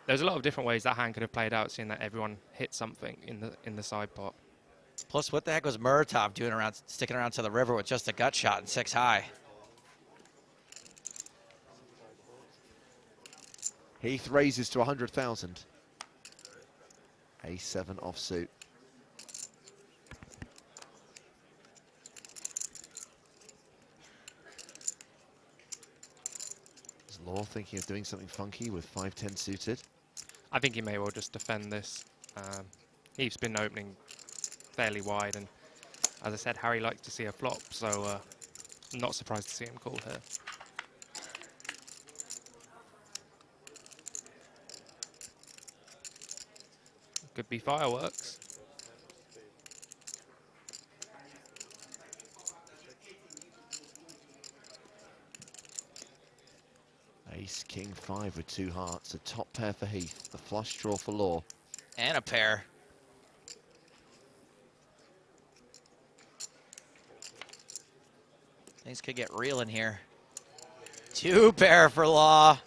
there's a lot of different ways that hand could have played out, seeing that everyone hit something in the side pot. Plus, what the heck was Muratov doing sticking around to the river with just a gut shot and 6 high? Heath raises to 100,000. A7 offsuit. Is Law thinking of doing something funky with 5-10 suited? I think he may well just defend this. Heath's been opening fairly wide, and as I said, Harry likes to see a flop, so I'm not surprised to see him call here. Could be fireworks. Ace, King, 5 with 2 hearts. A top pair for Heath. The flush draw for Law. And a pair. Things could get real in here. 2 pair for Law.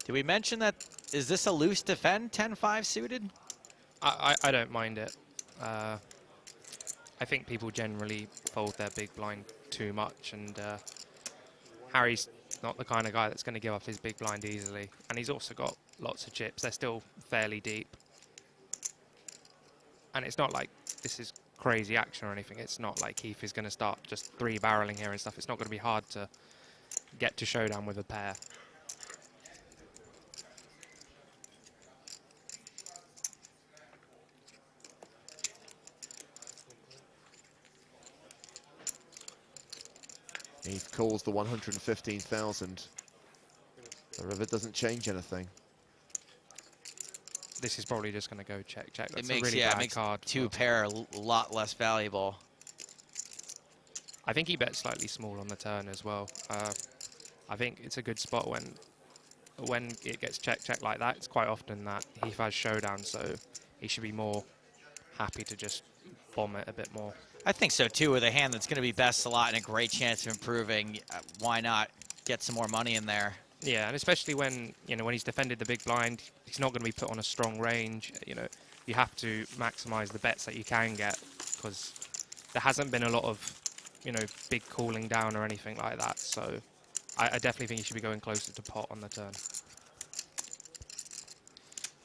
Did we mention that, is this a loose defend, 10-5 suited? I don't mind it. I think people generally fold their big blind too much, and Harry's not the kind of guy that's going to give up his big blind easily. And he's also got lots of chips. They're still fairly deep. And it's not like this is crazy action or anything. It's not like Heath is going to start just 3-barreling here and stuff. It's not going to be hard to get to showdown with a pair. Heath calls the 115,000. The river doesn't change anything. This is probably just going to go check, check. That's It makes, a really yeah, it bad makes card. 2 pair a lot less valuable. I think he bets slightly small on the turn as well. I think it's a good spot when it gets check, check like that. It's quite often that Heath has showdown, so he should be more happy to just bomb it a bit more. I think so too, with a hand that's going to be best a lot and a great chance of improving. Why not get some more money in there? Yeah, and especially when, you know, when he's defended the big blind, he's not going to be put on a strong range. You know, you have to maximize the bets that you can get, because there hasn't been a lot of, you know, big cooling down or anything like that. So I definitely think he should be going closer to pot on the turn.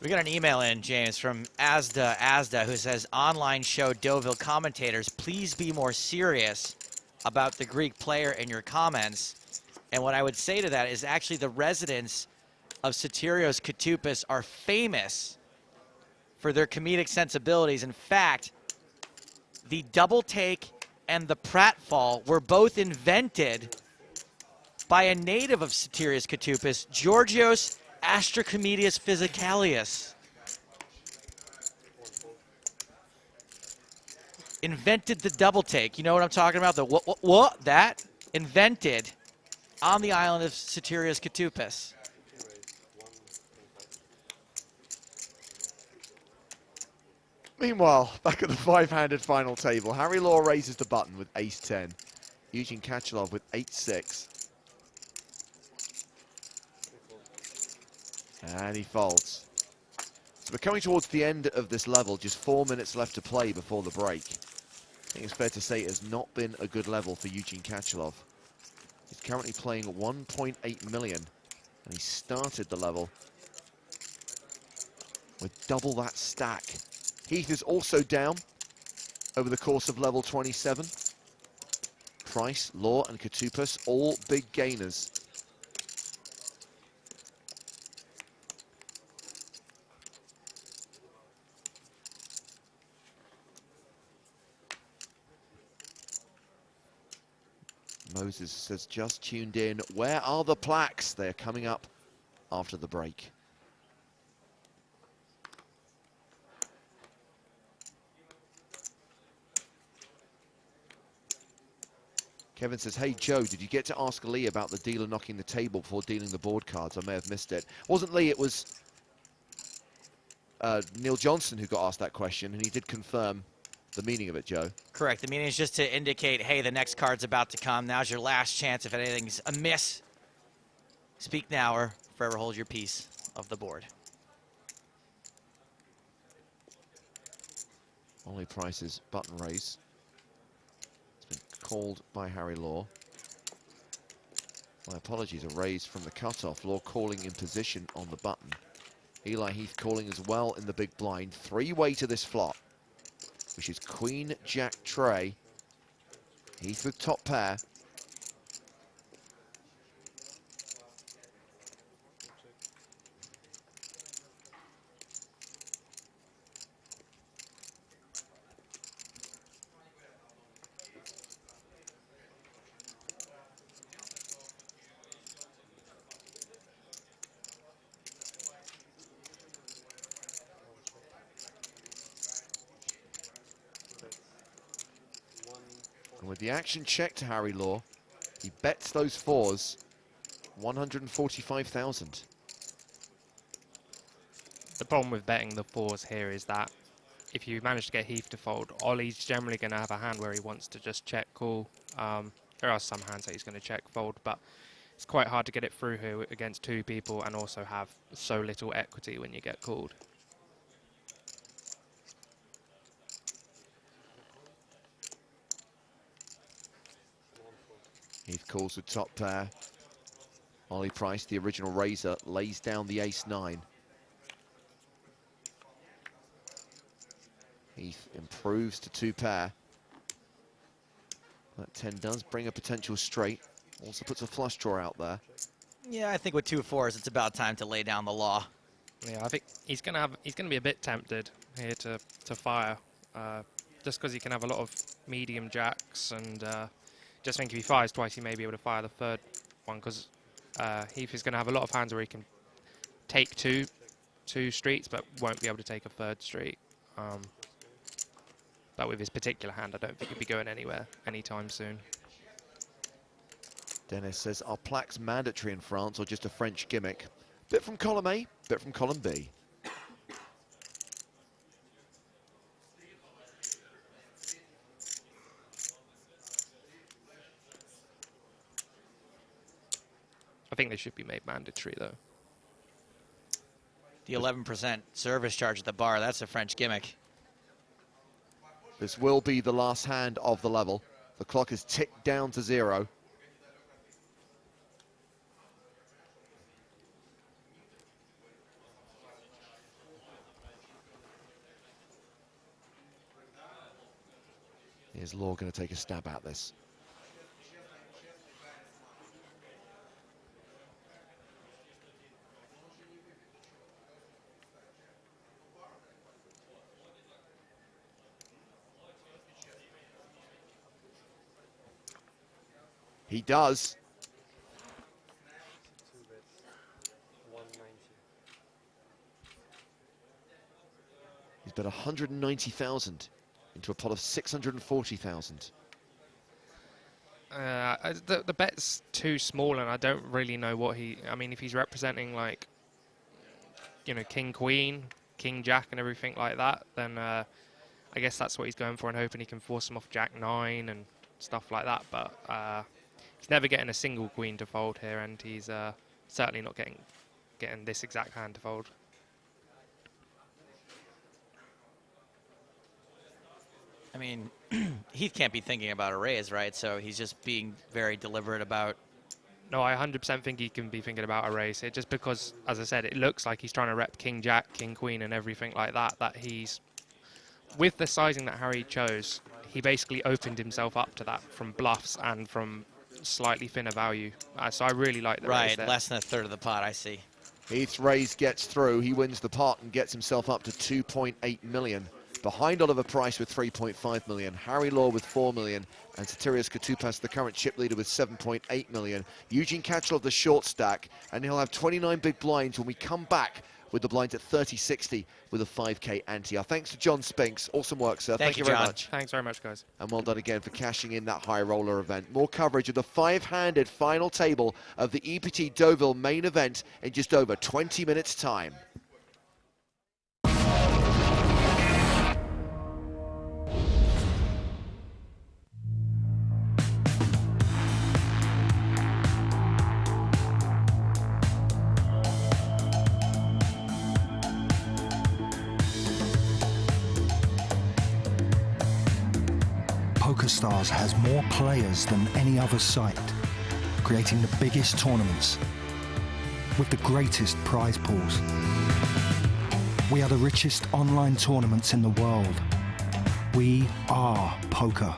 We got an email in, James, from Asda, who says, online show Deauville commentators, please be more serious about the Greek player in your comments. And what I would say to that is actually the residents of Sotirios Koutoupis are famous for their comedic sensibilities. In fact, the double take and the pratfall were both invented by a native of Sotirios Koutoupis, Georgios Astrocomedius Physicalius. Invented the double take. You know what I'm talking about? The what? That invented on the island of Sotirios Koutoupis. Meanwhile, back at the 5-handed final table, Harry Law raises the button with ace-10. Eugene Kachelov with 8-6. And he folds. So we're coming towards the end of this level, just 4 minutes left to play before the break. I think it's fair to say it has not been a good level for Eugene Kachelov. He's currently playing 1.8 million, and he started the level with double that stack. Heath is also down over the course of level 27. Price, Law, and Koutoupis, all big gainers. Moses has just tuned in. Where are the plaques? They're coming up after the break. Kevin says, hey Joe, did you get to ask Lee about the dealer knocking the table before dealing the board cards? I may have missed it. Wasn't Lee, it was Neil Johnson who got asked that question, and he did confirm the meaning of it, Joe. Correct. The meaning is just to indicate, hey, the next card's about to come. Now's your last chance if anything's amiss. Speak now or forever hold your piece of the board. Ollie Price's button raise. It's been called by Harry Law. My apologies, a raise from the cutoff. Law calling in position on the button. Eli Heath calling as well in the big blind. Three-way to this flop, which is Queen, Jack, Trey. Heath with top pair. And with the action check to Harry Law, he bets those fours, 145,000. The problem with betting the fours here is that if you manage to get Heath to fold, Ollie's generally going to have a hand where he wants to just check call. There are some hands that he's going to check fold, but it's quite hard to get it through here against two people and also have so little equity when you get called. Heath calls with top pair. Ollie Price, the original raiser, lays down the ace-9. Heath improves to two pair. That 10 does bring a potential straight. Also puts a flush draw out there. Yeah, I think with 2 4s, it's about time to lay down the law. Yeah, I think he's gonna be a bit tempted here to fire, just because he can have a lot of medium jacks, and just think if he fires twice, he may be able to fire the third one, because Heath is gonna have a lot of hands where he can take two streets, but won't be able to take a third street. But with his particular hand, I don't think he'll be going anywhere anytime soon. Dennis says, are plaques mandatory in France or just a French gimmick? Bit from column A, bit from column B. I think they should be made mandatory, though. The 11% service charge at the bar, that's a French gimmick. This will be the last hand of the level. The clock is ticked down to 0. Is Law going to take a stab at this? He does. 2 bets, 190. He's bet 190,000 into a pot of 640,000. The bet's too small, and I don't really know what he... I mean, if he's representing, like, you know, King, Queen, King, Jack, and everything like that, then I guess that's what he's going for, and hoping he can force him off Jack 9 and stuff like that. But he's never getting a single Queen to fold here, and he's certainly not getting this exact hand to fold. I mean, Heath can't be thinking about a raise, right? So he's just being very deliberate about... No, I 100% think he can be thinking about a raise here, just because, as I said, it looks like he's trying to rep King, Jack, King, Queen, and everything like that, that he's... With the sizing that Harry chose, he basically opened himself up to that from bluffs and from slightly thinner value. So I really like the raise there. Less than a third of the pot, I see. Heath's raise gets through. He wins the pot and gets himself up to 2.8 million. Behind Oliver Price with 3.5 million, Harry Law with 4 million, and Sotirios Koutupas, the current chip leader, with 7.8 million. Eugene Katchelov, the short stack, and he'll have 29 big blinds when we come back with the blinds at 30-60 with a 5K ante. Our thanks to John Spinks. Awesome work, sir. Thank you, very John. much. Thanks very much, guys. And well done again for cashing in that high roller event. More coverage of the 5-handed final table of the EPT Deauville main event in just over 20 minutes' time. PokerStars has more players than any other site, creating the biggest tournaments with the greatest prize pools. We are the richest online tournaments in the world. We are poker.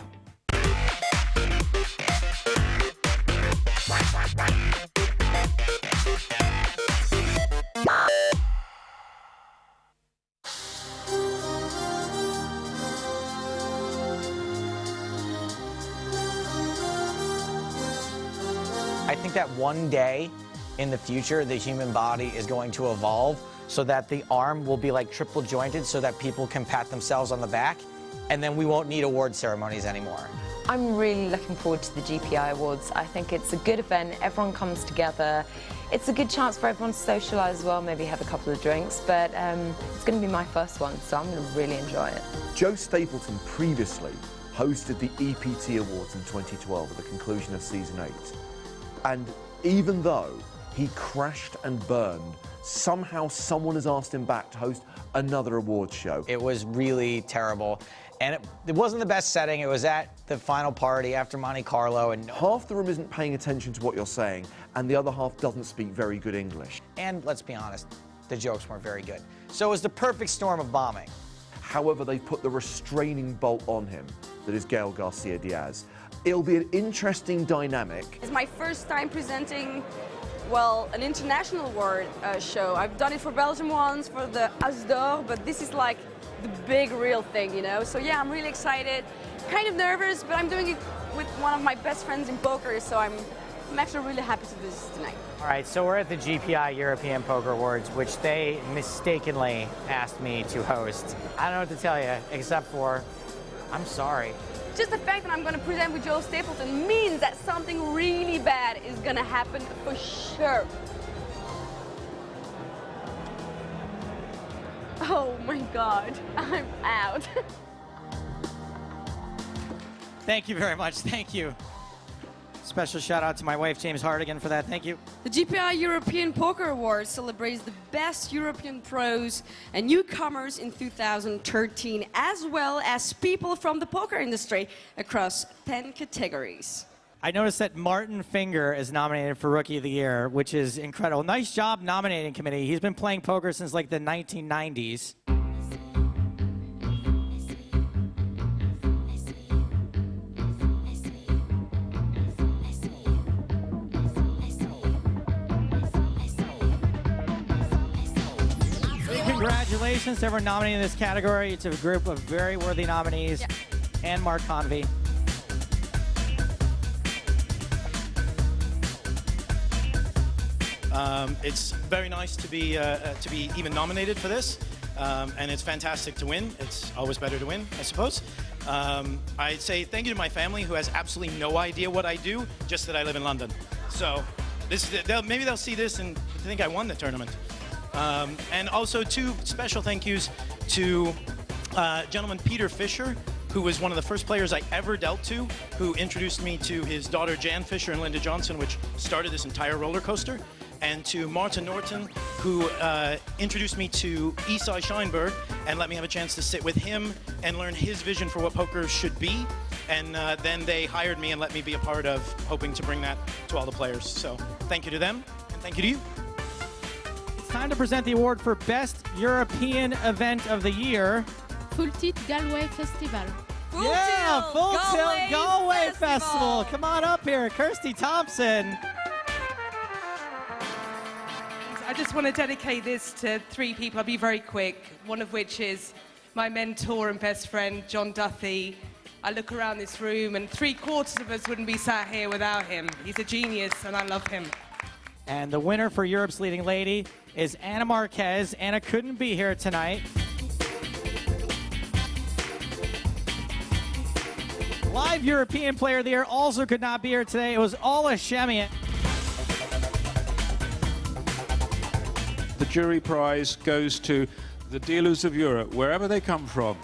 I think that one day in the future, the human body is going to evolve so that the arm will be like triple jointed so that people can pat themselves on the back, and then we won't need award ceremonies anymore. I'm really looking forward to the GPI Awards. I think it's a good event, everyone comes together. It's a good chance for everyone to socialise as well, maybe have a couple of drinks, but it's going to be my first one, so I'm going to really enjoy it. Joe Stapleton previously hosted the EPT Awards in 2012 at the conclusion of Season 8. And even though he crashed and burned, somehow someone has asked him back to host another awards show. It was really terrible. And it wasn't the best setting. It was at the final party after Monte Carlo. And half the room isn't paying attention to what you're saying, and the other half doesn't speak very good English. And let's be honest, the jokes weren't very good. So it was the perfect storm of bombing. However, they put the restraining bolt on him that is Gael Garcia Diaz. It'll be an interesting dynamic. It's my first time presenting, well, an international award show. I've done it for Belgium once, for the As d'Or, but this is like the big real thing, you know? So yeah, I'm really excited, kind of nervous, but I'm doing it with one of my best friends in poker, so I'm actually really happy to do this tonight. All right, so we're at the GPI European Poker Awards, which they mistakenly asked me to host. I don't know what to tell you, except for, I'm sorry. Just the fact that I'm going to present with Joe Stapleton means that something really bad is going to happen for sure. Oh my God, I'm out. Thank you very much, thank you. Special shout out to my wife, James Hardigan, for that, thank you. The GPI European Poker Awards celebrates the best European pros and newcomers in 2013, as well as people from the poker industry across 10 categories. I noticed that Martin Finger is nominated for Rookie of the Year, which is incredible. Nice job nominating committee. He's been playing poker since like the 1990s. Congratulations to everyone nominated in this category. It's a group of very worthy nominees. Yeah. And Mark Convey. It's very nice to be even nominated for this, and it's fantastic to win. It's always better to win, I suppose. I'd say thank you to my family, who has absolutely no idea what I do, just that I live in London. So maybe they'll see this and think I won the tournament. And also two special thank yous to gentleman Peter Fisher, who was one of the first players I ever dealt to, who introduced me to his daughter Jan Fisher and Linda Johnson, which started this entire roller coaster, and to Martin Norton, who introduced me to Isai Scheinberg and let me have a chance to sit with him and learn his vision for what poker should be. And then they hired me and let me be a part of hoping to bring that to all the players. So thank you to them, and thank you to you. It's time to present the award for Best European Event of the Year. Full Tilt Galway Festival. Full Tilt Galway Festival. Come on up here, Kirsty Thompson. I just want to dedicate this to three people. I'll be very quick, one of which is my mentor and best friend, John Duthie. I look around this room and 3/4 of us wouldn't be sat here without him. He's a genius and I love him. And the winner for Europe's Leading Lady is Anna Marquez. Anna couldn't be here tonight. Live European Player of the Year also could not be here today. It was Ola Shemian. The jury prize goes to the dealers of Europe, wherever they come from.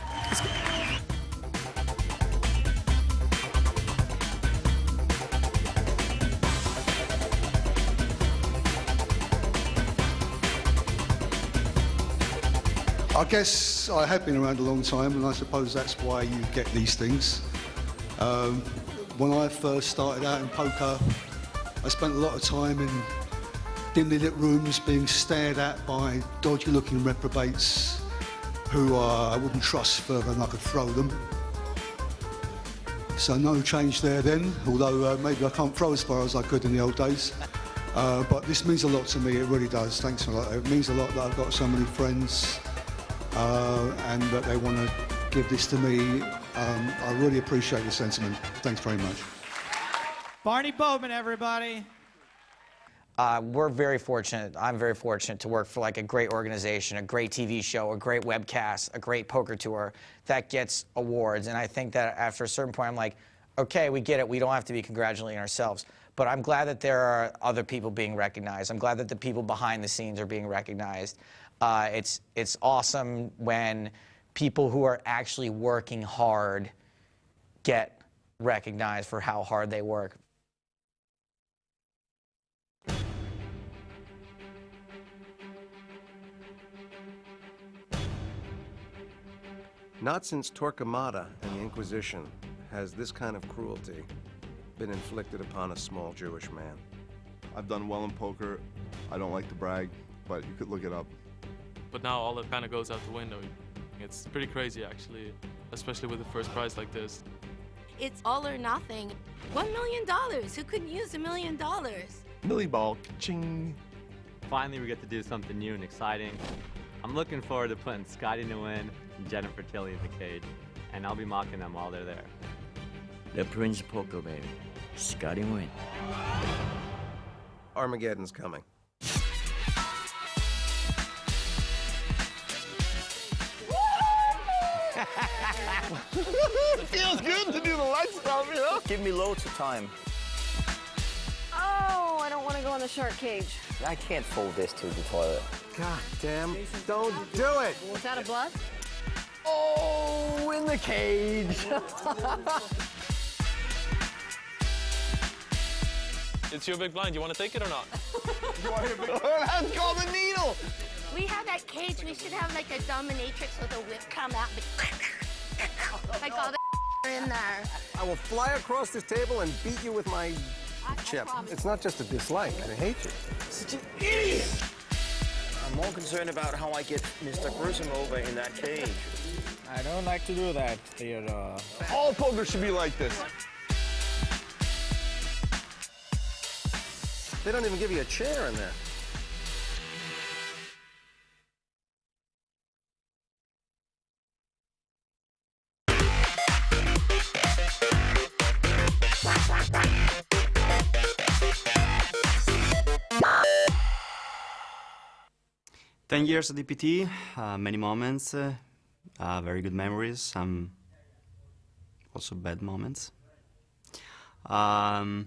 I guess I have been around a long time, and I suppose that's why you get these things. When I first started out in poker, I spent a lot of time in dimly lit rooms being stared at by dodgy-looking reprobates who I wouldn't trust further than I could throw them. So no change there then, although maybe I can't throw as far as I could in the old days. But this means a lot to me, it really does. Thanks a lot. It means a lot that I've got so many friends and that they want to give this to me. I really appreciate the sentiment. Thanks very much. Barney Bowman, everybody. We're very fortunate. I'm very fortunate to work for like a great organization, a great TV show, a great webcast, a great poker tour that gets awards. And I think that after a certain point, I'm like, okay, we get it. We don't have to be congratulating ourselves. But I'm glad that there are other people being recognized. I'm glad that the people behind the scenes are being recognized. It's awesome when people who are actually working hard get recognized for how hard they work. Not since Torquemada and the Inquisition has this kind of cruelty been inflicted upon a small Jewish man. I've done well in poker. I don't like to brag, but you could look it up. But now all that kind of goes out the window. It's pretty crazy, actually, especially with the first prize like this. It's all or nothing. $1 million. Who couldn't use $1 million? Millie ball, ching. Finally, we get to do something new and exciting. I'm looking forward to putting Scotty Nguyen and Jennifer Tilly in the cage, and I'll be mocking them while they're there. The Prince of Poker, baby. Scotty Nguyen. Armageddon's coming. It feels good to do the light stuff, you know? Give me loads of time. Oh, I don't want to go in the shark cage. I can't fold this to the toilet. God damn, don't do it! Was that a bluff? Oh, in the cage. It's your big blind. You want to take it or not? Let's call the needle! We have that cage. We should have like a dominatrix with a whip come out. Like all the in there. I will fly across this table and beat you with my chip. It's not just a dislike. I hate you. Such an idiot! I'm more concerned about how I get Mr. Grissom over in that cage. I don't like to do that, Theodore. All poker should be like this. They don't even give you a chair in there. Ten years at EPT, many moments, very good memories, some also bad moments. Well,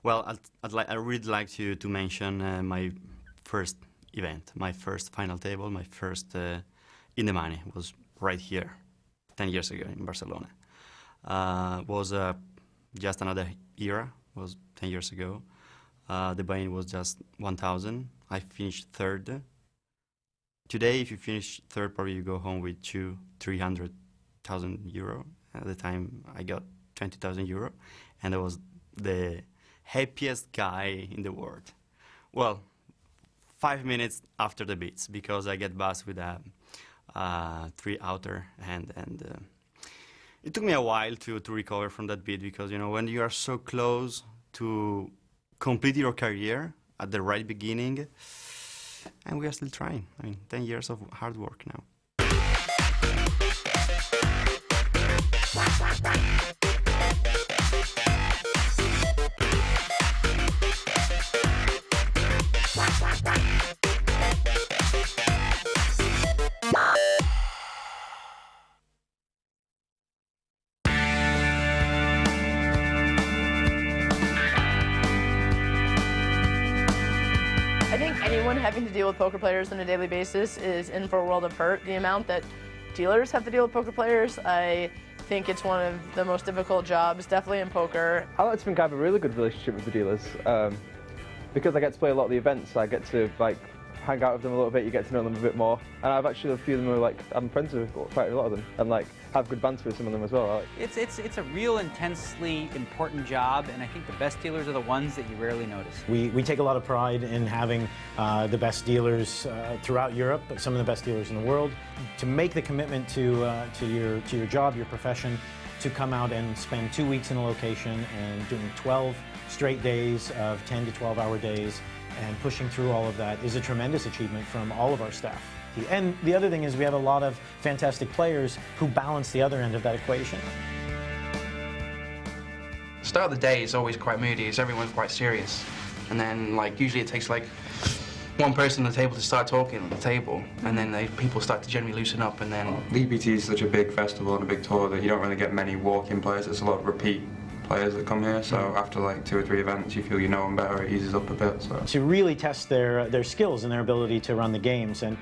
I really like to mention my first event, my first final table, my first in the money was right here, 10 years ago in Barcelona. Was just another era, was 10 years ago. The buy-in was just 1,000. I finished third. Today, if you finish third, probably you go home with 300,000 euro. At the time, I got 20,000 euro, and I was the happiest guy in the world. Well, 5 minutes after the beats, because I get buzzed with a 3-outer, and it took me a while to recover from that beat, because you know when you are so close to complete your career at the right beginning, and we are still trying. I mean, 10 years of hard work now. I think anyone having to deal with poker players on a daily basis is in for a world of hurt. The amount that dealers have to deal with poker players, I think it's one of the most difficult jobs, definitely in poker. I like to think I have a really good relationship with the dealers because I get to play a lot of the events. I get to hang out with them a little bit, you get to know them a bit more. And I've actually a few of them who like I'm friends with quite a lot of them, and like have good banter with some of them as well. It's a real intensely important job, and I think the best dealers are the ones that you rarely notice. We take a lot of pride in having the best dealers throughout Europe, but some of the best dealers in the world. To make the commitment to your job, your profession, to come out and spend 2 weeks in a location and doing 12 straight days of 10 to 12-hour days and pushing through all of that is a tremendous achievement from all of our staff. And the other thing is we have a lot of fantastic players who balance the other end of that equation. The start of the day is always quite moody, as everyone's quite serious. And then, like, usually it takes, like, one person on the table to start talking at the table, and then people start to generally loosen up, and then... The EPT is such a big festival and a big tour that you don't really get many walk-in players. There's a lot of repeat players that come here, so after like 2 or 3 events you feel you know them better, it eases up a bit. So. To really test their skills and their ability to run the games, and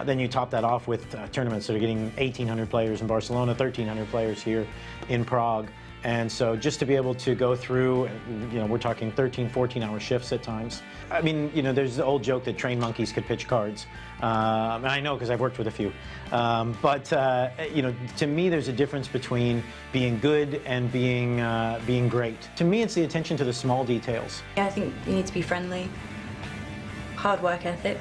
then you top that off with tournaments that are getting 1,800 players in Barcelona, 1,300 players here in Prague. And so just to be able to go through, you know, we're talking 13, 14-hour shifts at times. I mean, you know, there's the old joke that trained monkeys could pitch cards. And I know because I've worked with a few. You know, to me, there's a difference between being good and being great. To me, it's the attention to the small details. I think you need to be friendly, hard work ethic.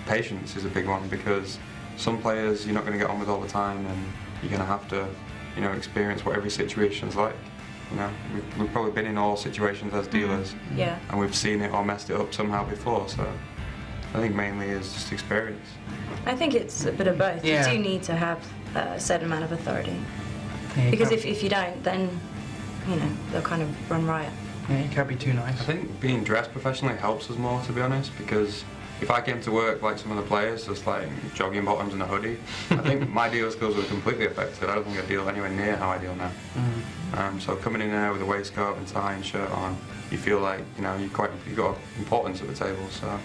Patience is a big one, because some players you're not going to get on with all the time, and you're going to have to, you know, experience what every situation's like. You know, we've probably been in all situations as dealers, and we've seen it or messed it up somehow before. So I think mainly is just experience. I think it's a bit of both. You do need to have a certain amount of authority, because if you don't, then you know they'll kind of run riot. Yeah, you can't be too nice. I think being dressed professionally helps us more, to be honest, because if I came to work like some of the players, just like jogging bottoms and a hoodie, I think my deal skills were completely affected. I don't think I deal anywhere near how I deal now. So coming in there with a waistcoat and tie and shirt on, you feel like, you know, you've got importance at the table, so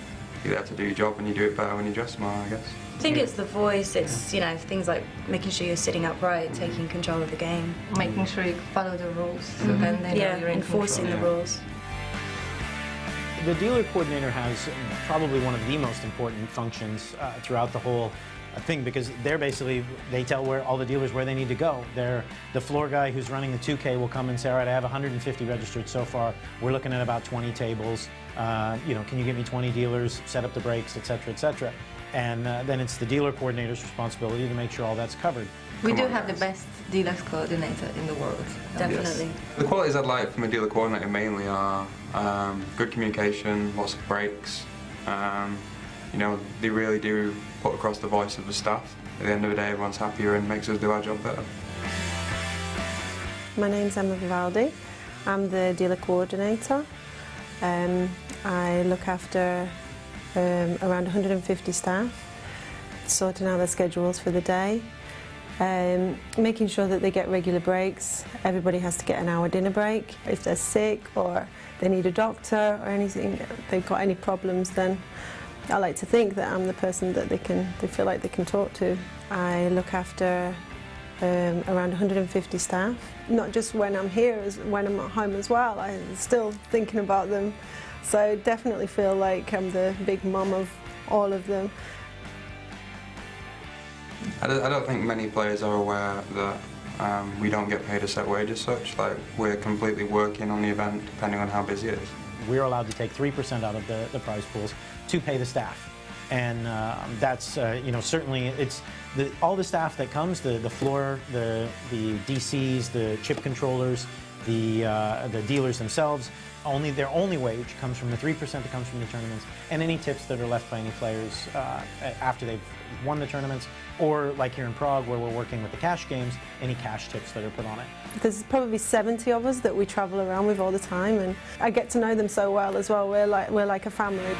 you're there to do your job, and you do it better when you dress smart, I guess. I think it's the voice, it's, you know, things like making sure you're sitting upright, taking control of the game. Making sure you follow the rules, so then they know you're in enforcing the rules. The dealer coordinator has probably one of the most important functions throughout the whole thing, because they tell all the dealers where they need to go. The floor guy who's running the 2K will come and say, all right, I have 150 registered so far. We're looking at about 20 tables. You know, can you get me 20 dealers, set up the breaks, et cetera, et cetera. And then it's the dealer coordinator's responsibility to make sure all that's covered. We do have the best dealers coordinator in the world. Definitely. Yes. The qualities I'd like from a dealer coordinator mainly are good communication, lots of breaks. You know, they really do put across the voice of the staff. At the end of the day, everyone's happier and makes us do our job better. My name's Emma Vivaldi. I'm the dealer coordinator. I look after around 150 staff, sorting out their schedules for the day, making sure that they get regular breaks. Everybody has to get an hour dinner break. If they're sick or they need a doctor or anything, if they've got any problems, then I like to think that I'm the person that they feel like they can talk to. I look after around 150 staff, not just when I'm here, when I'm at home as well. I'm still thinking about them, so I definitely feel like I'm the big mum of all of them. I don't think many players are aware that we don't get paid a set wage as such. Like, we're completely working on the event depending on how busy it is. We're allowed to take 3% out of the prize pools to pay the staff. And that's, you know, certainly it's all the staff that comes, the floor, the DCs, the chip controllers, the dealers themselves, their only wage comes from the 3% that comes from the tournaments, and any tips that are left by any players after they've won the tournaments, or like here in Prague where we're working with the cash games, any cash tips that are put on it. There's probably 70 of us that we travel around with all the time, and I get to know them so well as well. We're like a family.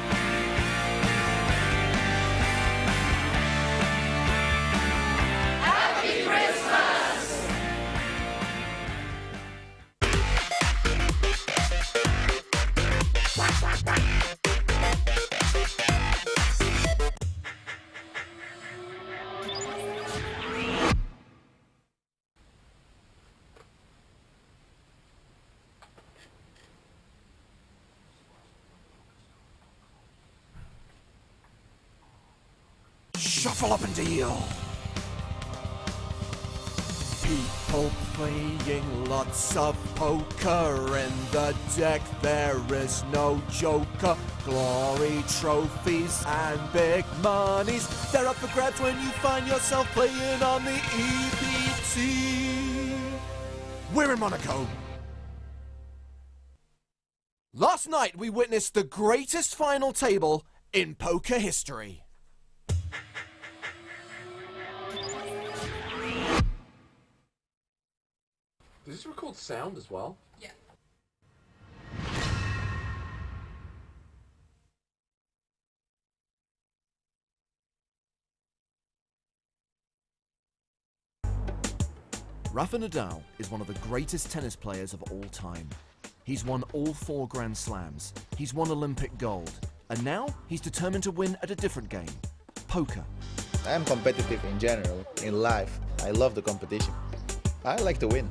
Shuffle up and deal. People playing lots of poker in the deck, there is no joker. Glory, trophies, and big monies, they're up for grabs when you find yourself playing on the EBT. We're in Monaco. Last night we witnessed the greatest final table in poker history. Does this record sound as well? Yeah. Rafa Nadal is one of the greatest tennis players of all time. He's won all 4 Grand Slams, he's won Olympic gold, and now he's determined to win at a different game, poker. I'm competitive in general, in life. I love the competition. I like to win.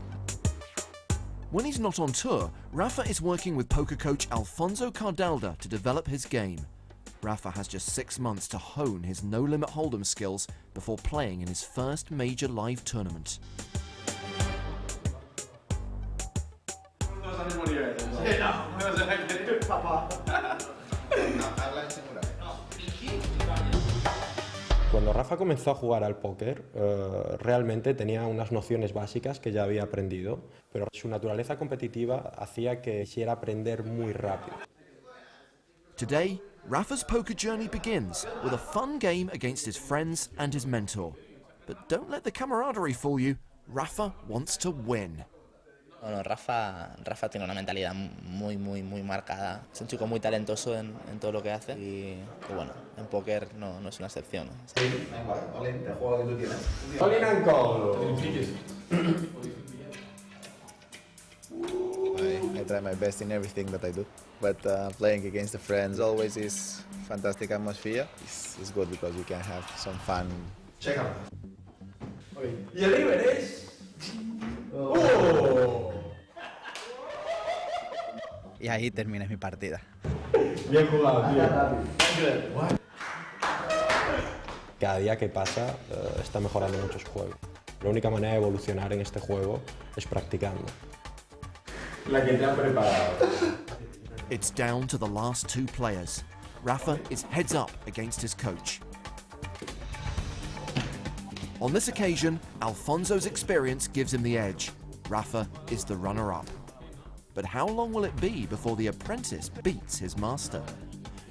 When he's not on tour, Rafa is working with poker coach Alfonso Cardalda to develop his game. Rafa has just 6 months to hone his no-limit hold'em skills before playing in his first major live tournament. Cuando Rafa comenzó a jugar al póker, realmente tenía unas nociones básicas que ya había aprendido, pero su naturaleza competitiva hacía que quisiera aprender muy rápido. Today, Rafa's poker journey begins with a fun game against his friends and his mentor. But don't let the camaraderie fool you. Rafa wants to win. Bueno, Rafa tiene una mentalidad muy marcada. Es un chico muy talentoso en todo lo que hace y que bueno, en póker no es una excepción. I try my best in everything that I do, but playing against the friends always is fantastic atmosphere. It's good because we can have some fun. Check out. Y el river es... ¡Oh! Y ahí termina mi partida. Bien jugado, tío. Cada día que pasa está mejorando mucho su juego. La única manera de evolucionar en este juego es practicando. La que te ha preparado. It's down to the last 2 players. Rafa is heads up against his coach. On this occasion, Alfonso's experience gives him the edge. Rafa is the runner-up. But how long will it be before the apprentice beats his master?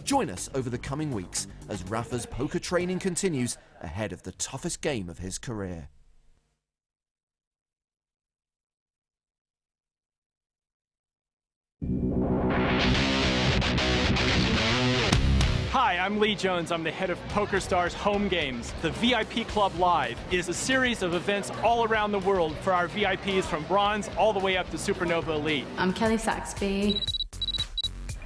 Join us over the coming weeks as Rafa's poker training continues ahead of the toughest game of his career. Hi, I'm Lee Jones. I'm the head of PokerStars Home Games. The VIP Club Live is a series of events all around the world for our VIPs from bronze all the way up to Supernova Elite. I'm Kelly Saxby.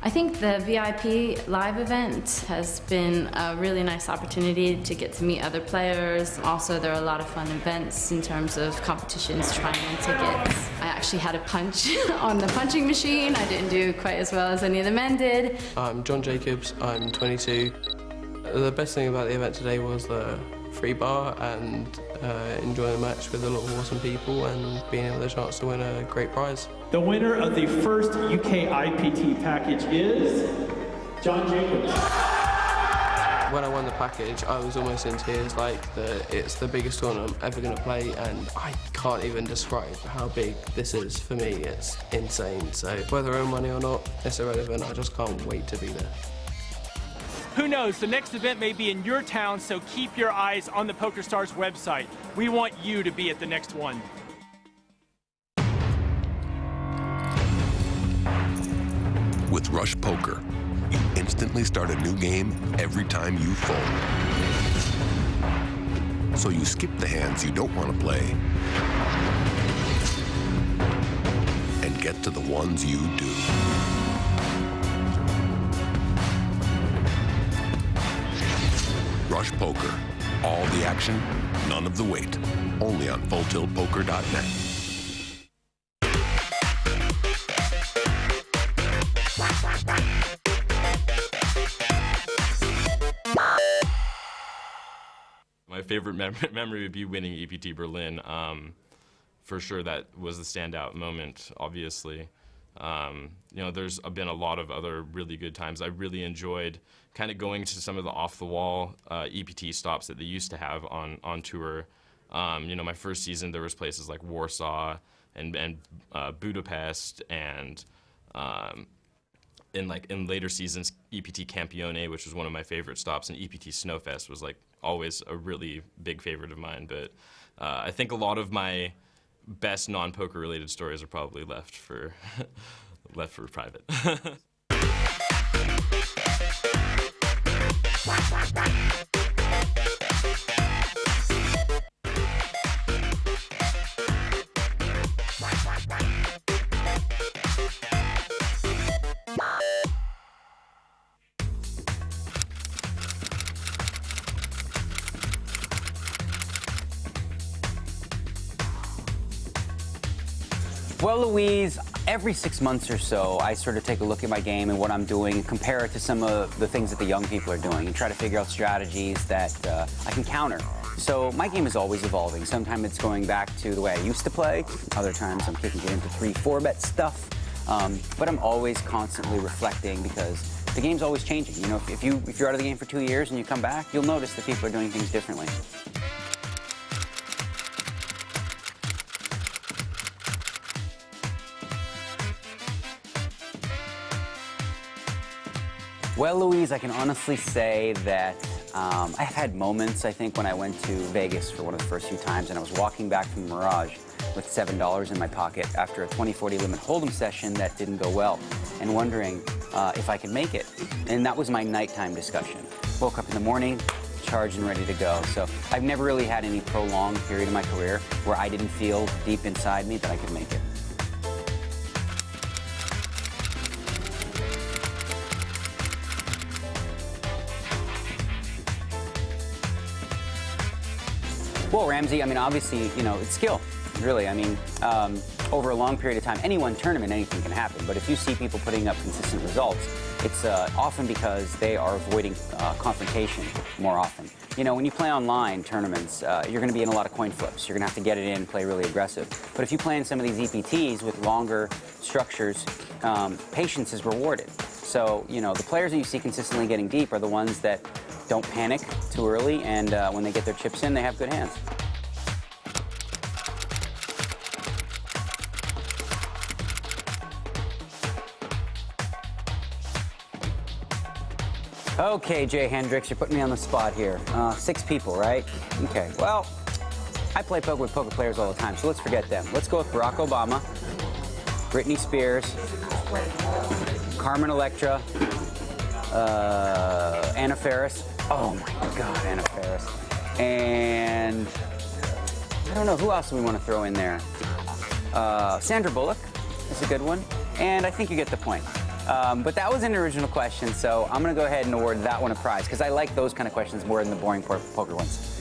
I think the VIP live event has been a really nice opportunity to get to meet other players. Also, there are a lot of fun events in terms of competitions, trying on tickets. I actually had a punch on the punching machine. I didn't do quite as well as any of the men did. I'm John Jacobs, I'm 22. The best thing about the event today was the free bar and enjoying the match with a lot of awesome people and being able the chance to win a great prize. The winner of the first UK IPT package is John Jacobs. When I won the package, I was almost in tears, it's the biggest tournament I'm ever going to play, and I can't even describe how big this is for me. It's insane. So whether I earn money or not, it's irrelevant. I just can't wait to be there. Who knows, the next event may be in your town, so keep your eyes on the PokerStars website. We want you to be at the next one. With Rush Poker, you instantly start a new game every time you fold. So you skip the hands you don't want to play and get to the ones you do. Rush Poker. All the action, none of the wait. Only on FullTiltPoker.net. My favorite memory would be winning EPT Berlin. For sure, that was the standout moment, obviously. You know, there's been a lot of other really good times. I really enjoyed kind of going to some of the off-the-wall EPT stops that they used to have on tour. You know, my first season, there was places like Warsaw and Budapest, and in later seasons, EPT Campione, which was one of my favorite stops, and EPT Snowfest was like always a really big favorite of mine. But I think a lot of my best non-poker related stories are probably left for private. Well, Louise, every 6 months or so, I sort of take a look at my game and what I'm doing and compare it to some of the things that the young people are doing and try to figure out strategies that I can counter. So my game is always evolving. Sometimes it's going back to the way I used to play. Other times I'm kicking it into 3-4-bet stuff. But I'm always constantly reflecting because the game's always changing. You know, if you're out of the game for 2 years and you come back, you'll notice that people are doing things differently. Well, Louise, I can honestly say that I've had moments, I think, when I went to Vegas for one of the first few times and I was walking back from Mirage with $7 in my pocket after a 20-40 limit hold'em session that didn't go well and wondering if I could make it. And that was my nighttime discussion. Woke up in the morning, charged and ready to go. So I've never really had any prolonged period in my career where I didn't feel deep inside me that I could make it. Well, Ramsey, I mean, obviously, you know, it's skill, really. I mean, over a long period of time, any one tournament, anything can happen. But if you see people putting up consistent results, it's often because they are avoiding confrontation more often. You know, when you play online tournaments, you're going to be in a lot of coin flips. You're going to have to get it in, play really aggressive. But if you play in some of these EPTs with longer structures, patience is rewarded. So, you know, the players that you see consistently getting deep are the ones that don't panic too early, and when they get their chips in, they have good hands. Okay, Jay Hendricks, you're putting me on the spot here. 6 people, right? Okay, well, I play poker with poker players all the time, so let's forget them. Let's go with Barack Obama, Britney Spears, Carmen Electra, Anna Faris. Oh my God, Anna Faris. And I don't know, who else do we want to throw in there? Sandra Bullock is a good one. And I think you get the point. But that was an original question, so I'm going to go ahead and award that one a prize, because I like those kind of questions more than the boring poker ones.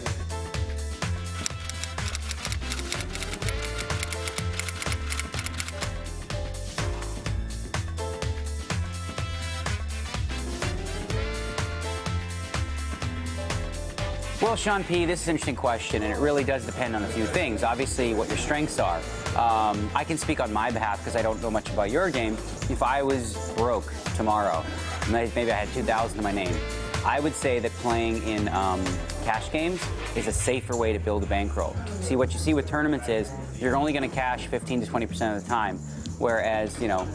Well, Sean P., this is an interesting question, and it really does depend on a few things. Obviously, what your strengths are. I can speak on my behalf because I don't know much about your game. If I was broke tomorrow, maybe I had 2,000 to my name, I would say that playing in cash games is a safer way to build a bankroll. See, what you see with tournaments is you're only going to cash 15 to 20% of the time, whereas, you know,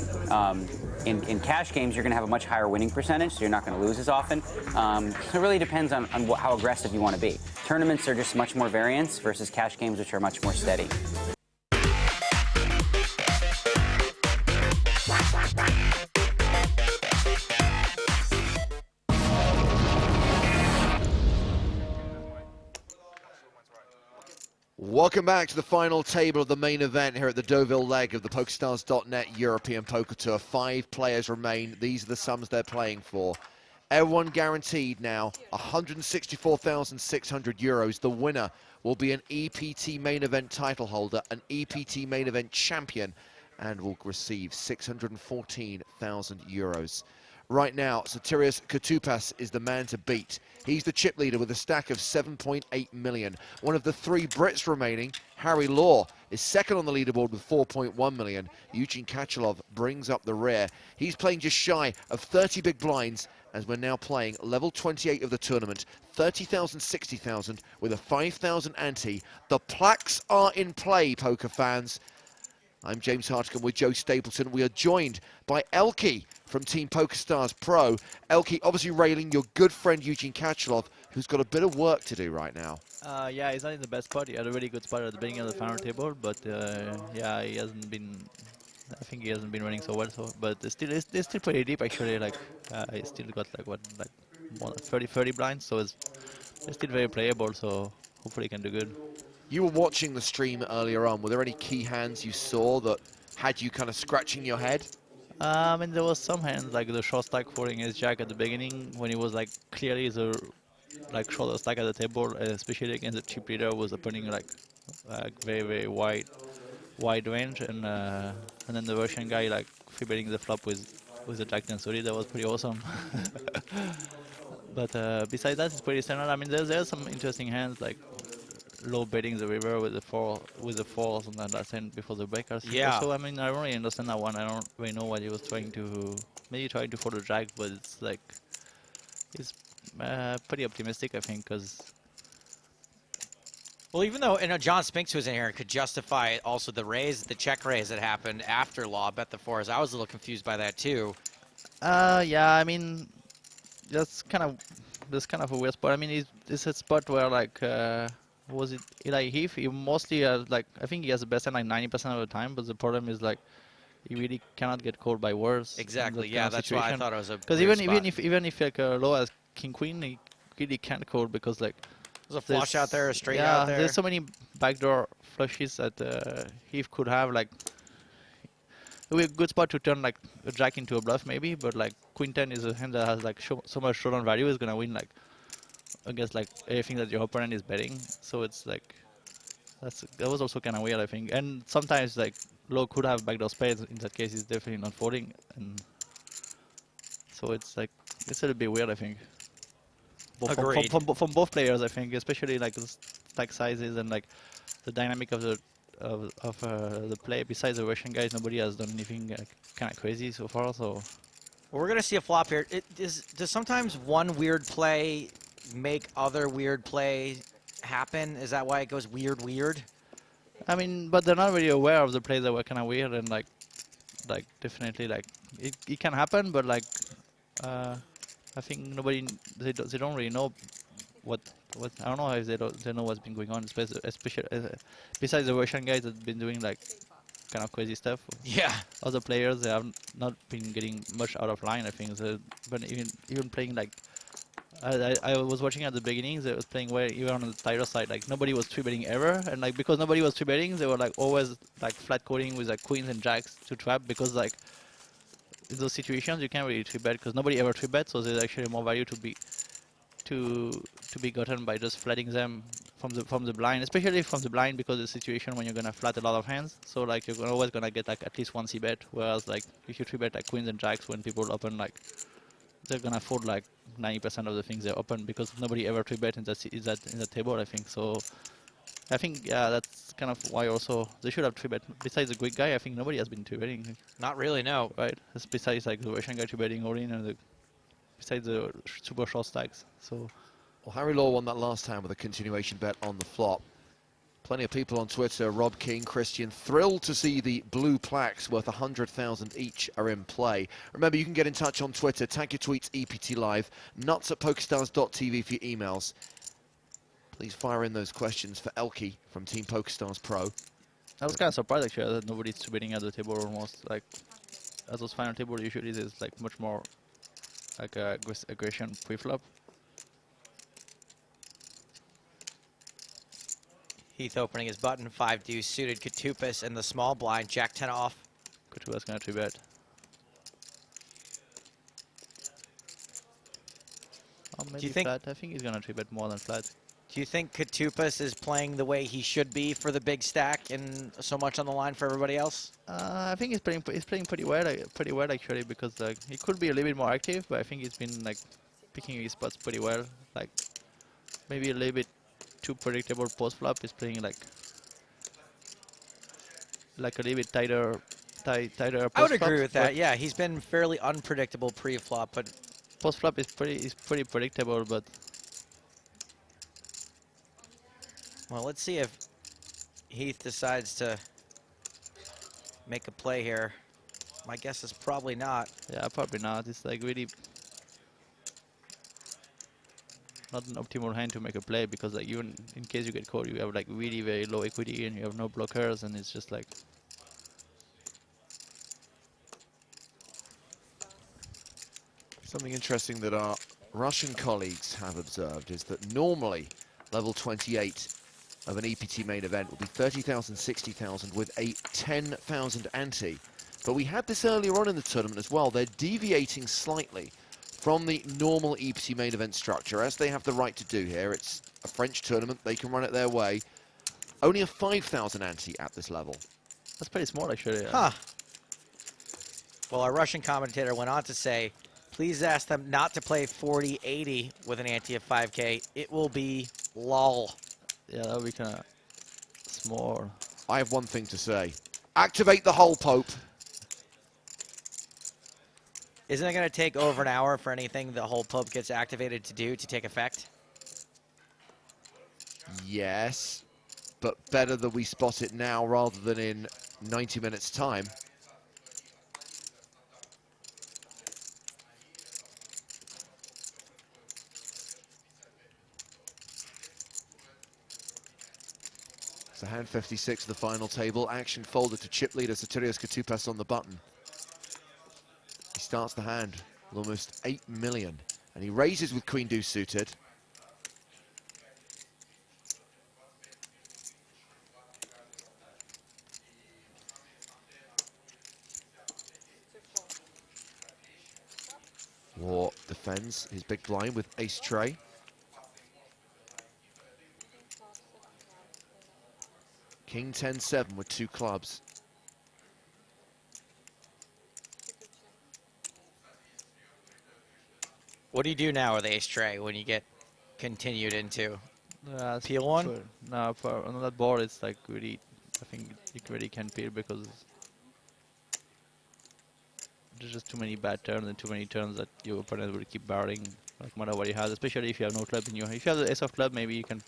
in cash games, you're going to have a much higher winning percentage, so you're not going to lose as often. So it really depends on how aggressive you want to be. Tournaments are just much more variance versus cash games, which are much more steady. Welcome back to the final table of the main event here at the Deauville leg of the PokerStars.net European Poker Tour. 5 players remain. These are the sums they're playing for. Everyone guaranteed now €164,600. The winner will be an EPT main event title holder, an EPT main event champion, and will receive €614,000. right now, Sotirios Koutupas is the man to beat. He's the chip leader with a stack of 7.8 million. One of the 3 Brits remaining, Harry Law, is second on the leaderboard with 4.1 million. Eugene Kachalov brings up the rear. He's playing just shy of 30 big blinds as we're now playing level 28 of the tournament. 30,000, 60,000 with a 5,000 ante. The plaques are in play, poker fans. I'm James Hartigan with Joe Stapleton. We are joined by Elke from Team PokerStars Pro. Elke, obviously railing your good friend Eugene Kachalov, who's got a bit of work to do right now. Yeah, he's not in the best spot. He had a really good spot at the beginning of the final table, but yeah, he hasn't been. I think he hasn't been running so well. So, but it's still pretty deep actually. Like he's still got like more than 30 blinds, so it's still very playable. So hopefully he can do good. You were watching the stream earlier on. Were there any key hands you saw that had you kind of scratching your head? I mean, there was some hands like the short stack folding his jack at the beginning when he was like clearly the shorter stack at the table, especially against the chip leader, was opening like very wide range, and then the Russian guy like free betting the flop with the jack 10 suited. That was pretty awesome. But besides that, it's pretty standard. I mean, there's some interesting hands like low betting the river with the fours on that last hand before the breakers. Yeah. So I mean, I don't really understand that one. I don't really know what he was trying to. Maybe trying to fold the jack, but it's like it's pretty optimistic, I think, because. Well, even though John Spinks was in here and could justify also the check raise that happened after Law bet the fours. I was a little confused by that too. Yeah, I mean, that's kind of a weird spot. I mean, it's a spot where like. Was it Eli Heath? He mostly like I think he has the best hand like 90% of the time, but the problem is like he really cannot get called by worse. Exactly. Yeah, that's why I thought it was a. Because even if like Low has King Queen, he really can't call because like there's a flush out there, a straight yeah, out there. There's so many backdoor flushes that Heath could have. Like it would be a good spot to turn like a jack into a bluff maybe, but like Queen 10 is a hand that has like so much showdown value is gonna win like. Against like everything that your opponent is betting, so it's like that was also kind of weird, I think. And sometimes like Low could have backdoor spades. In that case, he's definitely not folding, and so it's like it's a little bit weird, I think. Agreed. From both players, I think, especially like the stack sizes and like the dynamic of the play. Besides the Russian guys, nobody has done anything kind of crazy so far. So Well, we're gonna see a flop here. Does sometimes one weird play make other weird play happen? Is that why it goes weird? I mean, but they're not really aware of the plays that were kind of weird, and like definitely like it can happen, but like I think they don't really know what I don't know if they know what's been going on, especially besides the Russian guys that've been doing like kind of crazy stuff. Yeah. Other players, they have not been getting much out of line, I think. But even playing like. I was watching at the beginning, they was playing well even on the tighter side, like nobody was 3-betting ever, and like because nobody was 3-betting, they were like always like flat calling with like queens and jacks to trap, because like in those situations you can't really 3-bet because nobody ever 3-bet, so there's actually more value to be gotten by just flatting them from the blind, especially from the blind, because the situation when you're gonna flat a lot of hands, so like you're always gonna get like at least one c-bet, whereas like if you 3-bet like queens and jacks when people open like they're gonna fold like 90% of the things they open because nobody ever 3-bet in that table, I think. So I think that's kind of why also they should have 3-bet. Besides the Greek guy, I think nobody has been 3-betting. Not really, no. Right. Besides like the Russian guy 3-betting all in, and besides the super short stacks. So. Well, Harry Law won that last time with a continuation bet on the flop. Plenty of people on Twitter, Rob King, Christian, thrilled to see the blue plaques worth 100,000 each are in play. Remember, you can get in touch on Twitter, tag your tweets EPT Live, nuts@pokerstars.tv for your emails. Please fire in those questions for Elke from Team PokerStars Pro. I was kind of surprised actually that nobody's 3-betting at the table almost. Like, as those final table usually there's like much more like aggression pre-flop. Heath opening his button, 5 deuce suited, Koutupas in the small blind, jack 10 off. Koutupas gonna 3-bet. Maybe Do you think flat? I think he's gonna 3-bet more than flat. Do you think Katupas is playing the way he should be for the big stack and so much on the line for everybody else? I think he's playing pretty well actually, because like he could be a little bit more active, but I think he's been like picking his spots pretty well. Like maybe a little bit too predictable post flop. He's playing like a little bit tighter post I would agree with that. Yeah, he's been fairly unpredictable pre-flop, but post flop is pretty predictable, but. Well, let's see if Heath decides to make a play here. My guess is probably not. Yeah, probably not. It's like really not an optimal hand to make a play, because like even in case you get caught, you have like really very low equity and you have no blockers, and it's just like. Something interesting that our Russian colleagues have observed is that normally level 28 of an EPT main event will be 30,000, 60,000 with a 10,000 ante. But we had this earlier on in the tournament as well. They're deviating slightly from the normal EPT main event structure, as they have the right to do here. It's a French tournament. They can run it their way. Only a 5,000 ante at this level. That's pretty small, actually. Huh. Well, our Russian commentator went on to say, please ask them not to play 40-80 with an ante of 5K. It will be lol. Yeah, that'll be kind of small. I have one thing to say. Activate the hole, Pope. Isn't it going to take over an hour for anything the whole Pope gets activated to do to take effect? Yes, but better that we spot it now rather than in 90 minutes' time. So hand 56 of the final table. Action folded to chip leader Sotirios Katupas on the button. He starts the hand with almost 8 million. And he raises with queen deuce suited. War defends his big blind with ace tray. King 10-7 with 2 clubs. What do you do now with ace tray when you get continued into peel one? No, on that board it's like really, I think you really can't peel because there's just too many bad turns and too many turns that your opponent will keep barreling, like no matter what he has, especially if you have no club in your hand. If you have the ace of club, maybe you can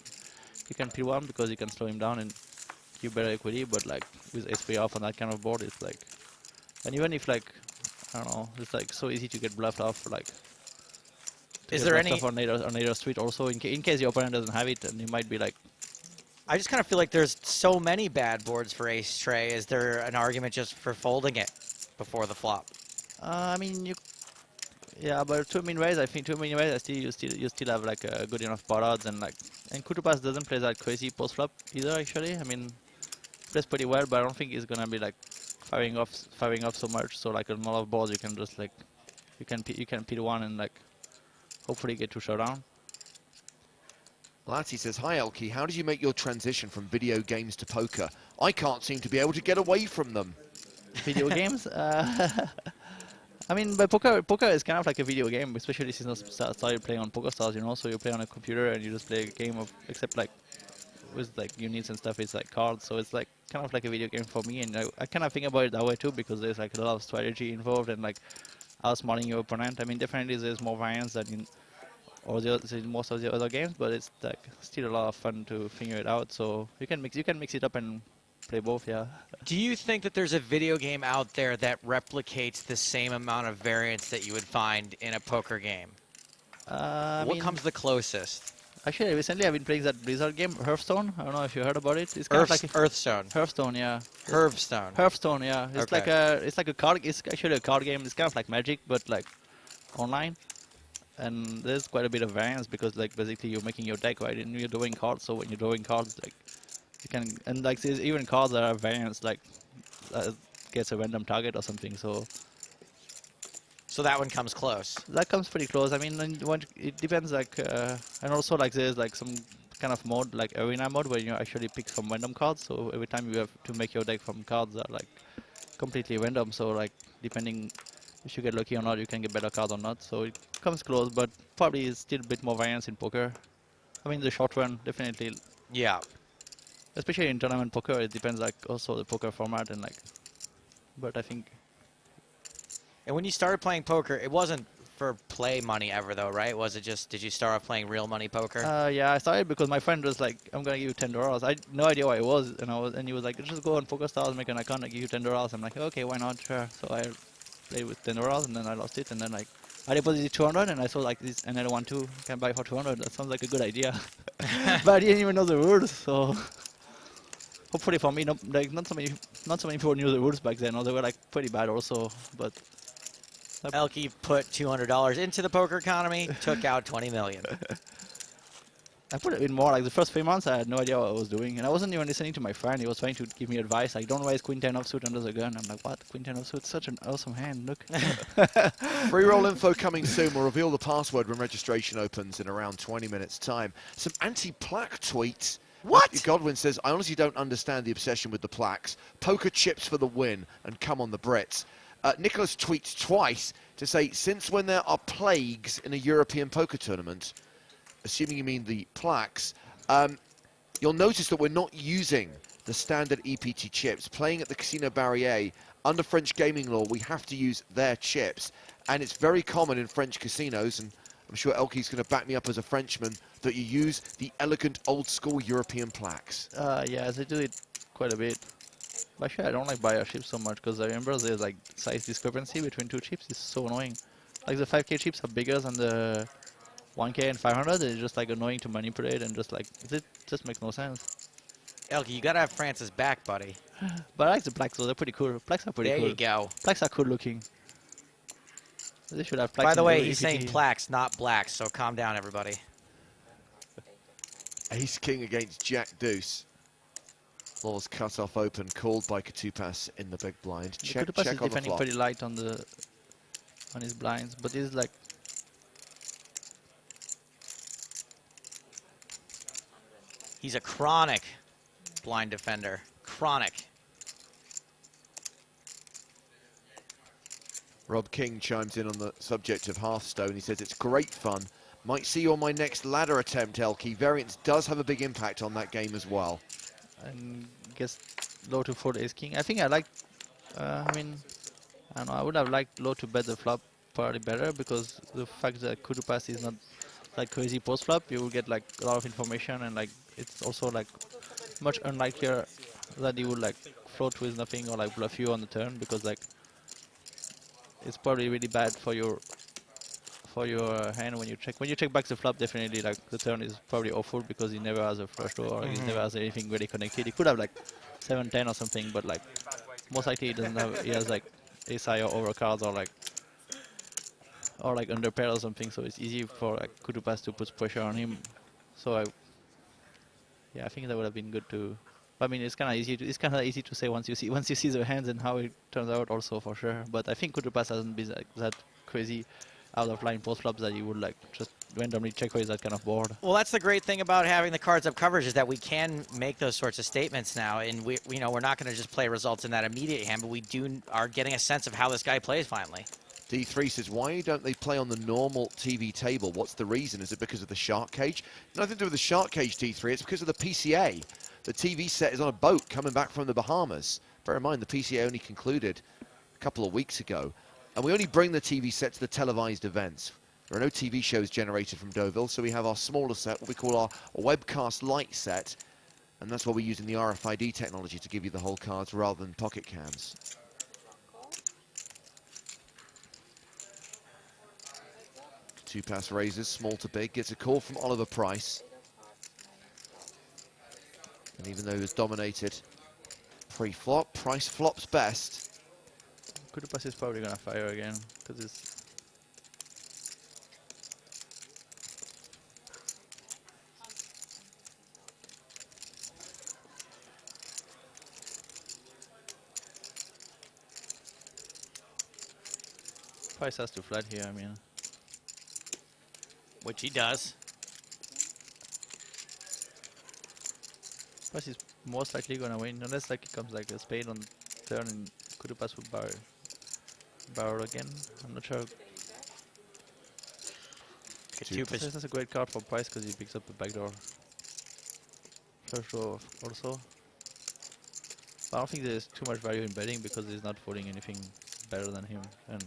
peel one because you can slow him down and give better equity, but like with ace-3 off on that kind of board, it's like, and even if like, I don't know, it's like so easy to get bluffed off, like. Is there any on either street also in case your opponent doesn't have it, and you might be like. I just kind of feel like there's so many bad boards for ace tray. Is there an argument just for folding it before the flop? I mean, yeah, but too many ways. I think too many ways. You still have like a good enough pot odds, and like, and Katupas doesn't play that crazy post flop either. Actually, I mean, plays pretty well, but I don't think he's gonna be like firing off so much. So like on a lot of boards, you can just like, you can peel one and like. Hopefully get to showdown. Latty says, hi Elky, how did you make your transition from video games to poker? I can't seem to be able to get away from them. Video games? I mean, but poker is kind of like a video game, especially since I started playing on PokerStars, you know, so you play on a computer and you just play a game of, except like, with like units and stuff, it's like cards, so it's like kind of like a video game for me, and I kind of think about it that way too, because there's like a lot of strategy involved and like, outsmarting your opponent. I mean, definitely there's more variance than in most of the other games, but it's like still a lot of fun to figure it out. So you can mix it up and play both. Yeah. Do you think that there's a video game out there that replicates the same amount of variance that you would find in a poker game? What comes the closest? Actually, recently I've been playing that Blizzard game, Hearthstone. I don't know if you heard about it. It's kind of like Hearthstone. Hearthstone, yeah. Hearthstone. Hearthstone, yeah. It's okay. like a card. It's actually a card game. It's kind of like Magic, but like online. And there's quite a bit of variance because like basically you're making your deck, right? And you're drawing cards. So when you're drawing cards, like you can, and like there's even cards that are variance, like gets a random target or something. So that one comes close. That comes pretty close. I mean, it depends. Like, and also like there's like some kind of mode like arena mode where you actually pick from random cards. So every time you have to make your deck from cards that are like completely random. So like depending if you get lucky or not, you can get better cards or not. So it comes close, but probably is still a bit more variance in poker. I mean, the short run definitely. Yeah. Especially in tournament poker, it depends like also the poker format and like. But I think. And when you started playing poker, it wasn't for play money ever though, right? Was it just, did you start off playing real money poker? Yeah, I started because my friend was like, I'm gonna give you $10. I had no idea what it was, and he was like, just go on PokerStars, make an account, I give you $10. I'm like, okay, why not? Sure. So I played with $10, and then I lost it, and then like I deposited 200, and I saw like this another one too, can buy for 200. That sounds like a good idea, but I didn't even know the rules, so hopefully for me, not so many people knew the rules back then, or they were like pretty bad also, but. Elke put $200 into the poker economy, took out 20 million. I put it in more, like the first 3 months I had no idea what I was doing, and I wasn't even listening to my friend. He was trying to give me advice, like don't raise Queen 10 offsuit under the gun. I'm like, what? Queen 10 offsuit? Such an awesome hand, look. Free roll info coming soon. We'll reveal the password when registration opens in around 20 minutes time. Some anti-plaque tweets. What? Godwin says, I honestly don't understand the obsession with the plaques. Poker chips for the win and come on the Brits. Nicholas tweets twice to say, since when there are plagues in a European poker tournament, assuming you mean the plaques, you'll notice that we're not using the standard EPT chips. Playing at the Casino Barrier, under French gaming law, we have to use their chips. And it's very common in French casinos, and I'm sure Elke's going to back me up as a Frenchman, that you use the elegant old-school European plaques. Yeah, they do it quite a bit. Actually, I don't like buyer chips so much because I remember there's like size discrepancy between two chips. It's so annoying. Like the 5K chips are bigger than the 1K and 500. It's just like annoying to manipulate and just like it just makes no sense. Elke, you gotta have Francis back, buddy. But I like the plaques though. They're pretty cool. Plaques are pretty cool. There you go. Plaques are cool looking. They should have plaques. By the way, he's saying plaques, not blacks. So calm down, everybody. Ace King against Jack Deuce. Law's cut off open, called by Katupas in the big blind. Check Katupas is on the defending flop. pretty light on his blinds, but he's like. He's a chronic blind defender. Chronic. Rob King chimes in on the subject of Hearthstone. He says, it's great fun. Might see you on my next ladder attempt, Elke. Variance does have a big impact on that game as well. And guess low to fold ace king. I think I like. I mean, I don't know. I would have liked low to bet the flop probably better because the fact that Katupas is not like crazy post flop, you will get like a lot of information and like it's also like much unlikelier that he would like float with nothing or like bluff you on the turn because like it's probably really bad for your hand when you check. When you check back the flop, definitely like the turn is probably awful because he never has a flush draw or he never has anything really connected. He could have like 7-10 or something, but like most likely he doesn't have. He has like ace high or overcards or like under pair or something. So it's easy for like Katupas to put pressure on him. So I think that would have been good to. I mean, it's kind of easy to say once you see the hands and how it turns out also for sure. But I think Katupas hasn't been like that crazy out of line post flops that you would like just randomly check raise that kind of board. Well, that's the great thing about having the cards up coverage is that we can make those sorts of statements now, and we're not going to just play results in that immediate hand, but we are getting a sense of how this guy plays finally. D3 says, why don't they play on the normal TV table? What's the reason? Is it because of the shark cage? Nothing to do with the shark cage, D3. It's because of the PCA. The TV set is on a boat coming back from the Bahamas. Bear in mind, the PCA only concluded a couple of weeks ago. And we only bring the TV set to the televised events. There are no TV shows generated from Deauville, so we have our smaller set, what we call our webcast light set. And that's why we're using the RFID technology to give you the whole cards rather than pocket cams. Two-pass raises, small to big, gets a call from Oliver Price. And even though he was dominated pre-flop, Price flops best. Katupas is probably gonna fire again because it's. Price has to flat here, I mean. Which he does. Price is most likely gonna win, unless like it comes like a spade on turn and Kutupas would barrel again. I'm not sure. This is a great card for Price because he picks up the backdoor first row also. But I don't think there's too much value in betting because he's not folding anything better than him, and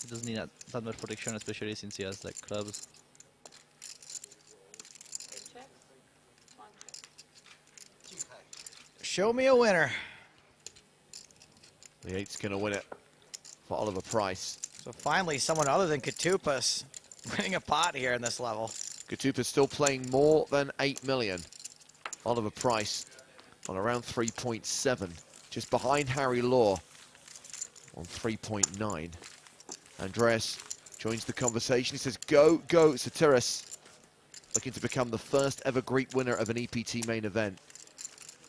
he doesn't need that much protection, especially since he has like clubs. Show me a winner. The 8's going to win it for Oliver Price. So finally, someone other than Katupas winning a pot here in this level. Katupas still playing more than 8 million. Oliver Price on around 3.7, just behind Harry Law on 3.9. Andreas joins the conversation. He says, go, go, Sotiris. Looking to become the first ever Greek winner of an EPT main event.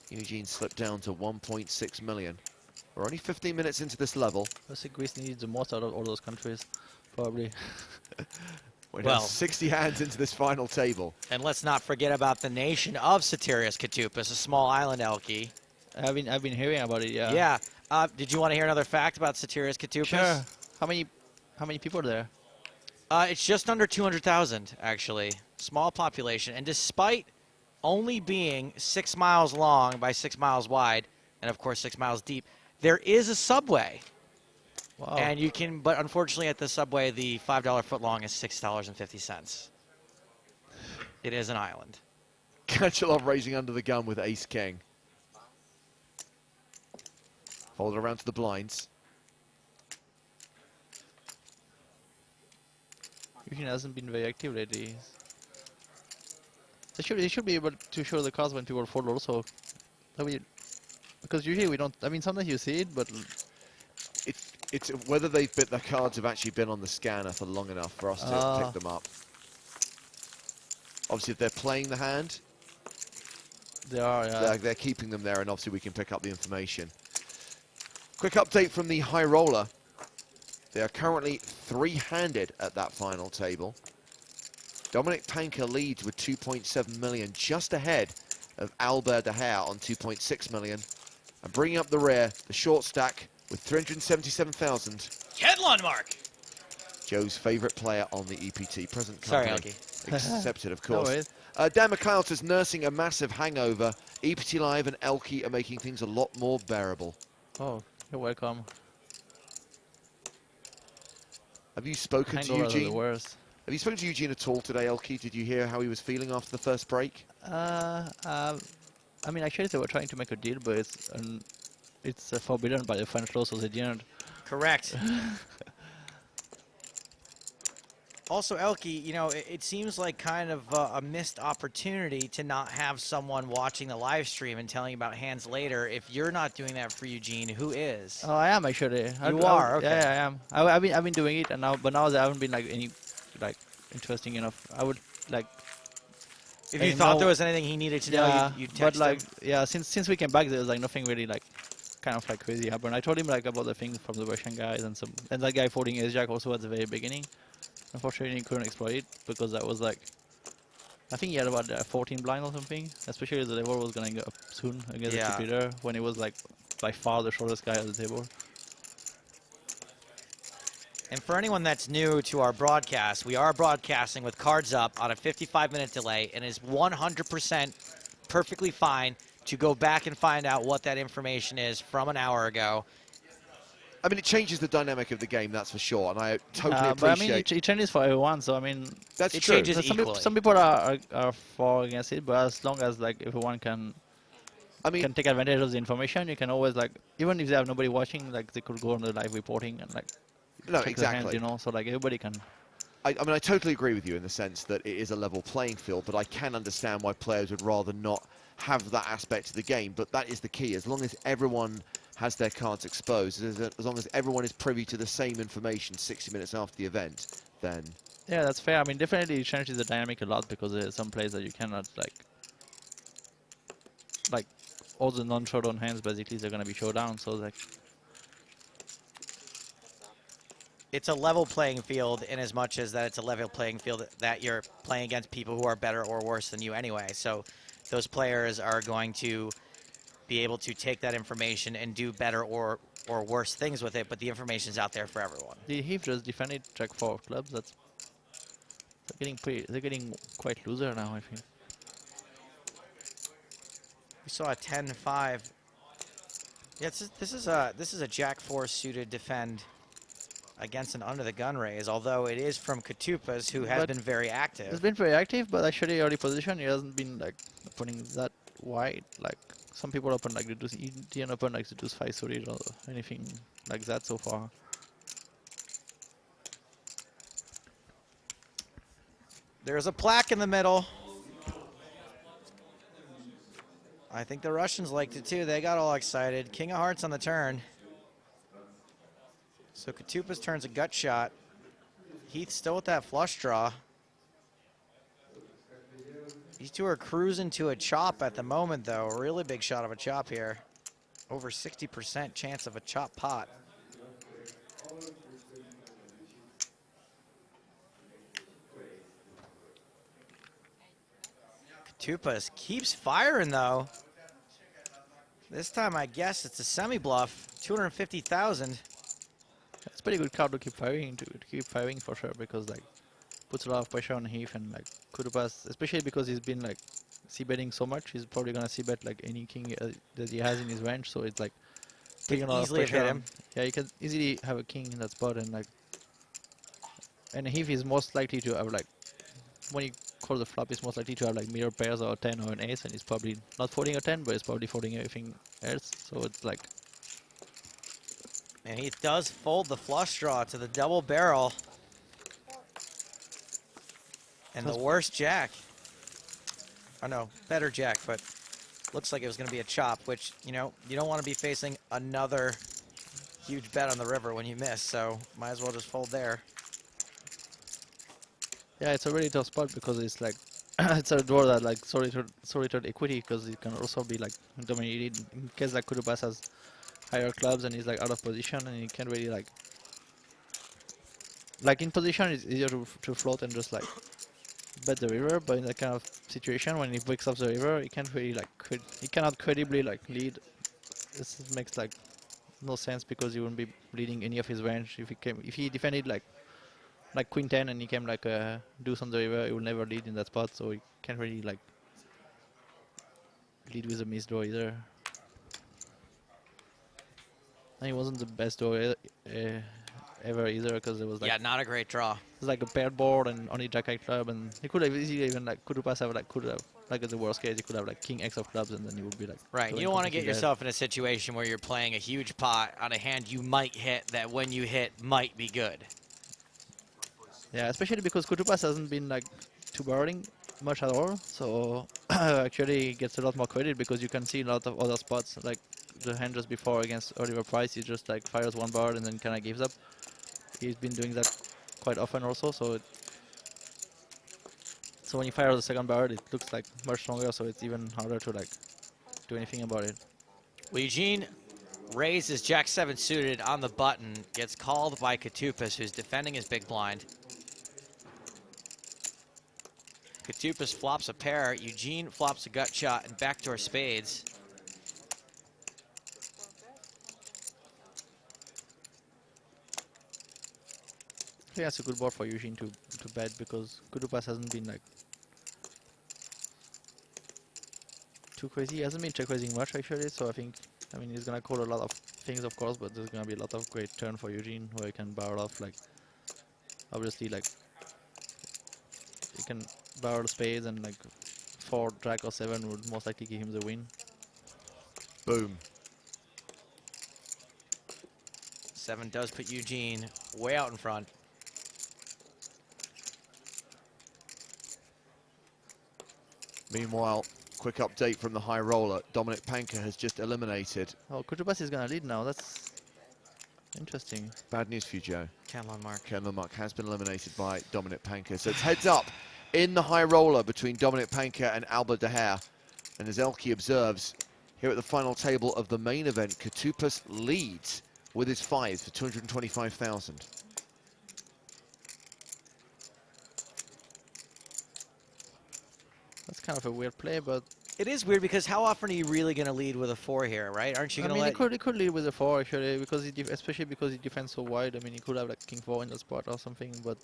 Eugene slipped down to 1.6 million. We're only 15 minutes into this level. I think Greece needs the most out of all those countries, probably. We're now 60 hands into this final table. And let's not forget about the nation of Sotiris Katupas, a small island, Elke. I've been hearing about it, yeah. Yeah. Did you want to hear another fact about Sotiris Katupas? Sure. How many people are there? It's just under 200,000, actually. Small population. And despite only being 6 miles long by 6 miles wide, and of course 6 miles deep, there is a subway. Wow. And you can, but unfortunately at the subway, the $5 foot long is $6.50. It is an island. Kanchelov raising under the gun with ace king. Fold around to the blinds. Eugene hasn't been very active lately. They should be able to show the cards when people fold also. I mean, because usually we don't. I mean, sometimes you see it, but it's whether the cards have actually been on the scanner for long enough for us to pick them up. Obviously, if they're playing the hand, they are. Yeah. They're keeping them there, and obviously we can pick up the information. Quick update from the high roller. They are currently three-handed at that final table. Dominic Panka leads with 2.7 million, just ahead of Albert De Gea on 2.6 million. And bringing up the rear, the short stack with 377,000. Headline mark! Joe's favourite player on the EPT. Present Sorry, company. Elke. Accepted, of No course. worries. Dan McLeod is nursing a massive hangover. EPT Live and Elke are making things a lot more bearable. Oh, you're welcome. Have you spoken to Hangovers are the Eugene? worst. Have you spoken to Eugene at all today, Elke? Did you hear how he was feeling after the first break? I mean, actually, they were trying to make a deal, but it's forbidden by the French law, so they didn't. Correct. Also, Elke, you know, it seems like kind of a missed opportunity to not have someone watching the live stream and telling you about hands later. If you're not doing that for Eugene, who is? Oh, I am actually. You are? Okay. Yeah, I am. I've been doing it, and now they haven't been like any interesting enough. I would like. If you thought there was anything he needed to know, you'd text but like, him. yeah, since we came back, there was like nothing really like kind of like crazy happened. I told him like about the thing from the Russian guys and that guy folding ace-jack also at the very beginning. Unfortunately, he couldn't exploit it because that was like, I think he had about 14 blind or something. Especially the level was gonna go up soon against the chip leader when he was like by far the shortest guy at the table. And for anyone that's new to our broadcast, we are broadcasting with cards up on a 55-minute delay, and is 100% perfectly fine to go back and find out what that information is from an hour ago. I mean, it changes the dynamic of the game, that's for sure, and I totally appreciate. But I mean, it changes for everyone, so I mean, that's it true. changes equally. Some people are for against it, but as long as like everyone can take advantage of the information, you can always like, even if they have nobody watching, like they could go on the live reporting and like check their hands, you know, so like everybody can. I mean, I totally agree with you in the sense that it is a level playing field, but I can understand why players would rather not have that aspect of the game. But that is the key. As long as everyone has their cards exposed, as long as everyone is privy to the same information 60 minutes after the event, then... Yeah, that's fair. I mean, definitely it changes the dynamic a lot because there's some plays that you cannot, like all the non-showdown hands, basically, they're going to be showdown, so like... it's a level playing field in as much as that it's a level playing field that you're playing against people who are better or worse than you anyway. So those players are going to be able to take that information and do better or worse things with it, but the information's out there for everyone. The Heath just defended track 4 of clubs. They're getting quite loser now, I think. We saw a 10-5. Yeah, this is a Jack 4 suited defend against an under the gun raise, although it is from Katupas, who has been very active. He's been very active, but actually early position, he hasn't been like opening that wide. Like some people open like the Indian open like the deuce 5 suited or anything like that so far. There's a plaque in the middle. I think the Russians liked it too. They got all excited. King of Hearts on the turn. So Katupas turns a gut shot. Heath still with that flush draw. These two are cruising to a chop at the moment, though. A really big shot of a chop here. Over 60% chance of a chop pot. Katupas keeps firing, though. This time, I guess it's a semi-bluff. 250,000. It's pretty good card to keep firing for sure, because like puts a lot of pressure on Heath, and like Katupas, especially because he's been like c-betting so much, he's probably gonna c-bet like any king that he has in his range. So it's like taking a lot of pressure. Hit him. Yeah, you can easily have a king in that spot, and Heath is most likely to have like, when he calls the flop, he's most likely to have like mirror pairs or a 10 or an ace, and he's probably not folding a 10, but he's probably folding everything else. So it's like. And he does fold the flush draw to the double barrel. And the worst jack. Oh no, better jack, but looks like it was going to be a chop, which, you know, you don't want to be facing another huge bet on the river when you miss, so might as well just fold there. Yeah, it's a really tough spot because it's like, it's a draw that like solitary equity, because it can also be like dominated in case like Katupas has higher clubs and he's like out of position, and he can't really like in position it's easier to float and just like bet the river, but in that kind of situation when he wakes up the river, he can't really like he cannot credibly like lead. This makes like no sense, because he wouldn't be leading any of his range if he defended like queen 10 and he came like a deuce on the river, he will never lead in that spot, so he can't really like lead with a missed draw either. And it wasn't the best draw ever either, because it was like, yeah, not a great draw. It was like a paired board and only jack 8 club, and he could have easily even like Katupas have like at the worst case he could have like king X of clubs, and then you would be like right. You don't want to get yourself in a situation where you're playing a huge pot on a hand you might hit that when you hit might be good. Yeah, especially because Katupas hasn't been like too barreling much at all, so actually gets a lot more credit, because you can see a lot of other spots like the hand just before against Oliver Price, he just like fires one barrel and then kind of gives up. He's been doing that quite often also, so when you fire the second barrel, it looks like much stronger, so it's even harder to like do anything about it. Well, Eugene raises Jack 7 suited on the button, gets called by Katupas, who's defending his big blind. Katupas flops a pair, Eugene flops a gut shot and backdoor spades. I think that's a good board for Eugene to bet, because Katupas hasn't been like too crazy. He hasn't been check raising much actually, so I mean he's gonna call a lot of things of course, but there's gonna be a lot of great turn for Eugene where he can barrel off, like obviously like he can barrel spades, and like 4 jack or 7 would most likely give him the win. Boom. 7 does put Eugene way out in front. Meanwhile, quick update from the high roller. Dominic Panker has just eliminated. Oh, Katupas is gonna lead now. That's interesting. Bad news for you, Joe. Ken Lundmark. Ken Lundmark has been eliminated by Dominic Panker. So it's heads up in the high roller between Dominic Panker and Albert de Haar. And as Elke observes, here at the final table of the main event, Katupas leads with his 5 for 225,000. kind of a weird play, but It is weird because how often are you really going to lead with a 4 here, right? Aren't you I going to mean, let... he could lead with a 4 actually, because especially because he defends so wide. I mean, he could have like king 4 in the spot or something, but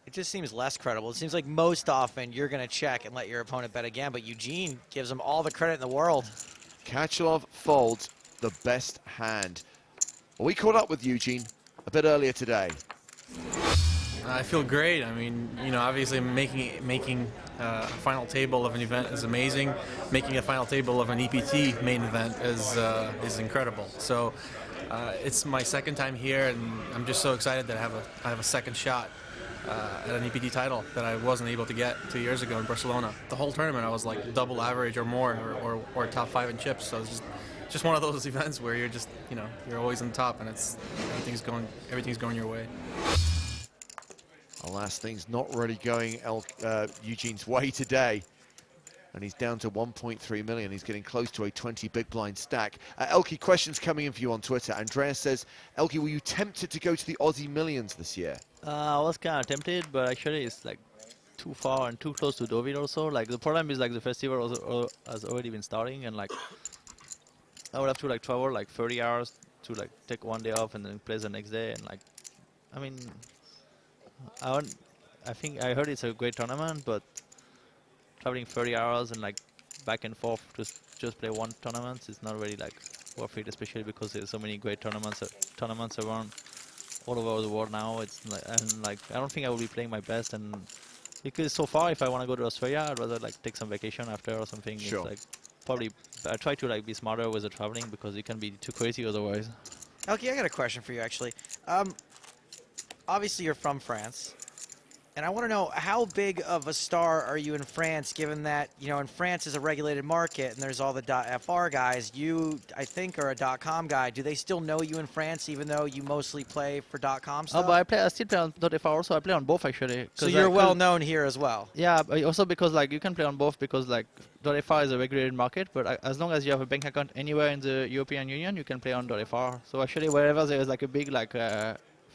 It just seems less credible. It seems like most often you're going to check and let your opponent bet again, but Eugene gives him all the credit in the world. Kachalov folds the best hand. Well, we caught up with Eugene a bit earlier today. I feel great. I mean, you know, obviously making a final table of an event is amazing. Making a final table of an EPT main event is incredible. So it's my second time here, and I'm just so excited that I have a second shot at an EPT title that I wasn't able to get 2 years ago in Barcelona. The whole tournament I was like double average or more, or top 5 in chips. So it's just one of those events where you're just, you know, you're always on top, and it's everything's going your way. Alas, things not really going Eugene's way today. And he's down to 1.3 million. He's getting close to a 20 big blind stack. Elke, questions coming in for you on Twitter. Andreas says, Elke, were you tempted to go to the Aussie Millions this year? I was kind of tempted, but actually it's like too far and too close to Deauville also. Like the problem is like the festival has already been starting, and like I would have to like travel like 30 hours to like take one day off and then play the next day, and like, I mean, I think I heard it's a great tournament, but traveling 30 hours and like back and forth to just play one tournament is not really like worth it, especially because there's so many great tournaments around all over the world now. It's like, and like I don't think I will be playing my best, and because so far if I want to go to Australia, I'd rather like take some vacation after or something. Sure. It's like probably I try to like be smarter with the traveling because it can be too crazy otherwise. Elke, I got a question for you actually. Obviously you're from France, and I want to know how big of a star are you in France, given that, you know, in France is a regulated market and there's all the .fr guys. You, I think, are a .com guy. Do they still know you in France, even though you mostly play for .com stuff? Oh, but I still play on .fr also. I play on both actually. So you're well known here as well. Yeah, but also because like you can play on both because like .fr is a regulated market, but as long as you have a bank account anywhere in the European Union, you can play on .fr. So actually wherever there is like a big like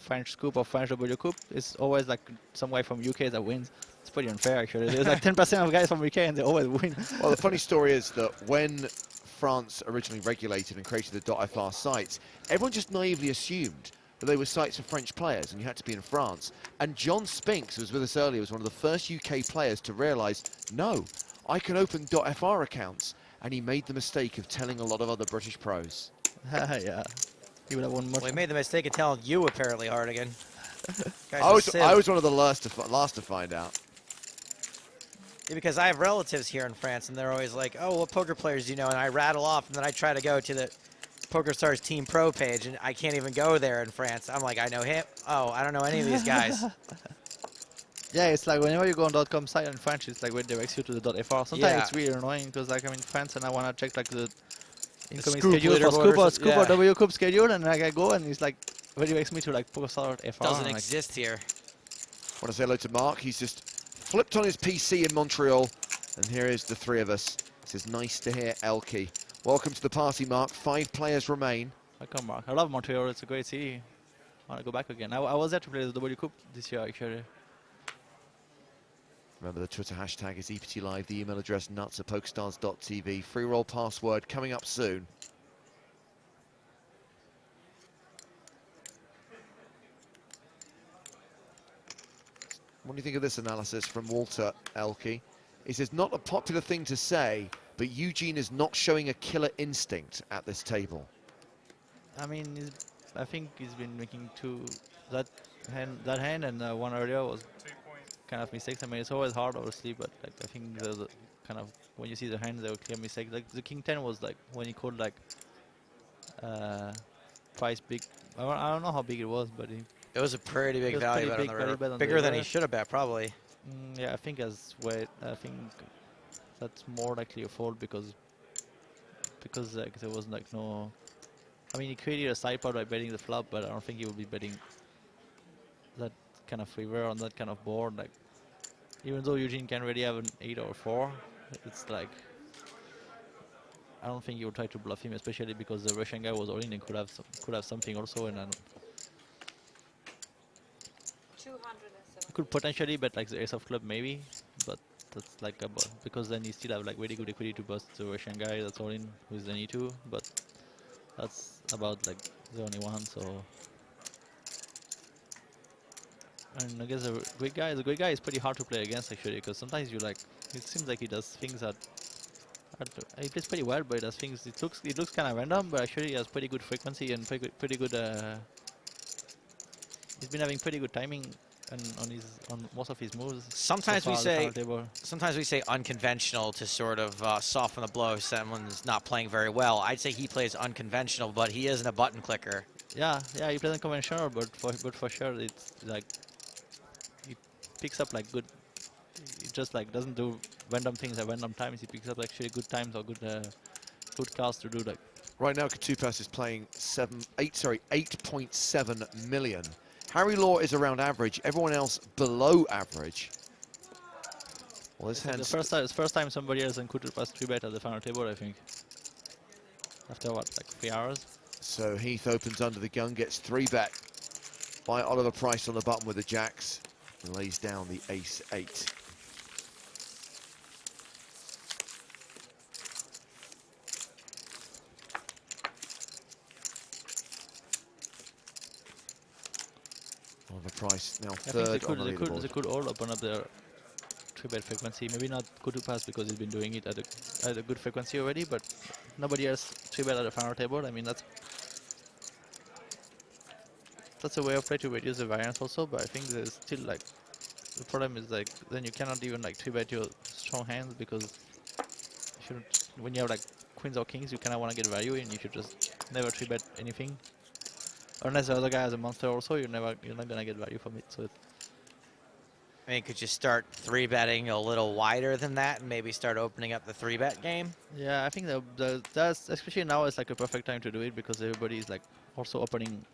French Scoop or French W Cup, it's always like some guy from UK that wins. It's pretty unfair actually. There's like 10% of guys from UK and they always win. Well, the funny story is that when France originally regulated and created the .fr sites, everyone just naively assumed that they were sites for French players and you had to be in France. And John Spinks, who was with us earlier, was one of the first UK players to realise, no, I can open .fr accounts. And he made the mistake of telling a lot of other British pros. Yeah. He would have won much. Well, he made the mistake of telling you, apparently, Hardigan. I was one of the last to find out. Yeah, because I have relatives here in France, and they're always like, oh, what poker players do you know? And I rattle off, and then I try to go to the PokerStars Team Pro page, and I can't even go there in France. I'm like, I know him. Oh, I don't know any of these guys. Yeah, it's like whenever you go on .com site in French, it's like it directs you to the .fr. Sometimes it's really annoying because like I'm in France and I want to check like the incoming schedule for Scoop or W Cup schedule, and like I go and it's like redirects me to like PokerStars.fr. Doesn't exist here. I want to say hello to Mark. He's just flipped on his PC in Montreal, and here is the three of us. It says, nice to hear Elke. Welcome to the party, Mark. 5 players remain. Welcome, Mark. I love Montreal. It's a great city. I want to go back again. I was there to play the W Cup this year, actually. Remember, the Twitter hashtag is EPT Live, the email address nuts@pokerstars.tv. Free roll password coming up soon. What do you think of this analysis from Walter Elke? He says, not a popular thing to say, but Eugene is not showing a killer instinct at this table. I mean, I think he's been making that hand and one earlier was kind of mistakes. I mean, it's always hard, obviously, but like I think there's a kind of when you see the hand, there were clear mistakes. Like the King 10 was like when he called like price big. I don't know how big it was, but it was a pretty big value bet on the river. Bigger than he should have bet, probably. Yeah, I think as weight, I think that's more likely a fold because like there was like no. I mean, he created a side pot by betting the flop, but I don't think he would be betting that kind of river on that kind of board. Like, even though Eugene can really have an 8 or 4, it's like I don't think he would try to bluff him, especially because the Russian guy was all in and could have something also, and he could potentially bet like the ace of club maybe, that's like because then you still have like really good equity to bust the Russian guy that's all in with the E2, but that's about like the only one. So, and I guess the great guy is pretty hard to play against actually, because sometimes you like, it seems like he does things that he plays pretty well, but he does things. It looks kind of random, but actually he has pretty good frequency and pretty good. He's been having pretty good timing on most of his moves. Sometimes so we far say unconventional to sort of soften the blow if someone's not playing very well. I'd say he plays unconventional, but he isn't a button clicker. Yeah, he plays unconventional, but for sure it's like he picks up like good. He just like doesn't do random things at random times. He picks up actually good times or good cards to do like. Right now, Katupas is playing 8.7 million. Harry Law is around average. Everyone else below average. Well, this hand's the first time somebody else than Katupas 3-bet at the final table, I think. After what, like 3 hours? So Heath opens under the gun, gets 3-bet by Oliver Price on the button with the jacks, and lays down the ace-8. Oliver Price now third on the leaderboard. They could all open up their 3-bet frequency. Maybe not Katupas because he's been doing it at a good frequency already, but nobody else 3-bet at the final table. I mean, that's a way of play to reduce the variance also, but I think there's still like, the problem is like, then you cannot even like 3-bet your strong hands because you shouldn't, when you have like queens or kings, you kind of want to get value and you should just never 3-bet anything. Unless the other guy has a monster also, you're not gonna get value from it. So I mean, could you start 3-betting a little wider than that and maybe start opening up the 3-bet game? yeah, I think that's especially now is like a perfect time to do it because everybody is like also opening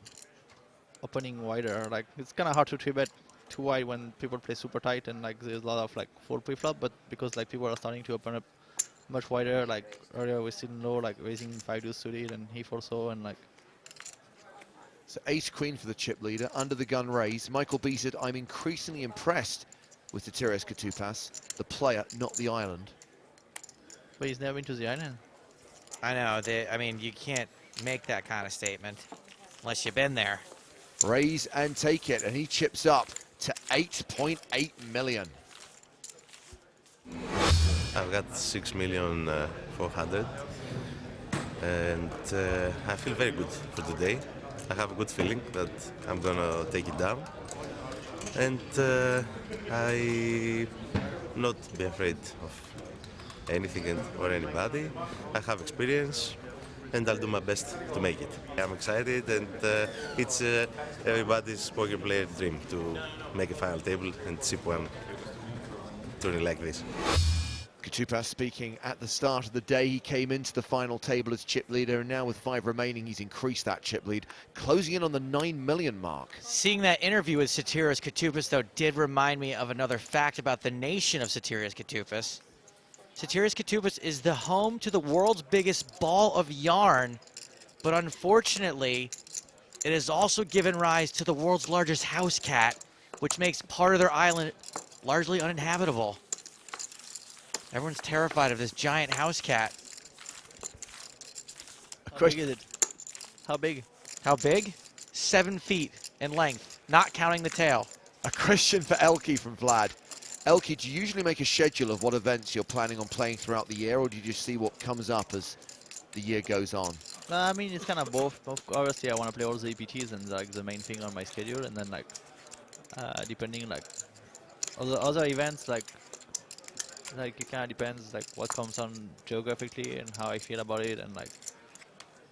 wider. Like it's kind of hard to 3-bet too wide when people play super tight and like there's a lot of like full pre-flop, but because like people are starting to open up much wider, like earlier we still know like raising 5-deuce suited and Heath also, and like. So ace-queen for the chip leader, under the gun raise. Michael B said, I'm increasingly impressed with Sotirios Katupas, the player, not the island. But he's never been to the island. I know, I mean, you can't make that kind of statement unless you've been there. Raise and take it, and he chips up to 8.8 million. I've got 6,400,000 and I feel very good for today. I have a good feeling that I'm gonna take it down, and I not be afraid of anything or anybody. I have experience, and I'll do my best to make it. I'm excited, and it's everybody's poker player dream to make a final table and chip one tourney like this. Katupas speaking at the start of the day. He came into the final table as chip leader, and now with 5 remaining, he's increased that chip lead, closing in on the 9 million mark. Seeing that interview with Sotirios Katupas, though, did remind me of another fact about the nation of Sotirios Katupas. Sotirios Katupas is the home to the world's biggest ball of yarn, but unfortunately, it has also given rise to the world's largest house cat, which makes part of their island largely uninhabitable. Everyone's terrified of this giant house cat. How big is it? How big? How big? 7 feet in length, not counting the tail. A question for Elke from Vlad. Elke, do you usually make a schedule of what events you're planning on playing throughout the year, or do you just see what comes up as the year goes on? I mean, it's kind of both. Obviously, I want to play all the EPTs and like the main thing on my schedule, and then like depending like other events like it kind of depends like what comes on geographically and how I feel about it, and like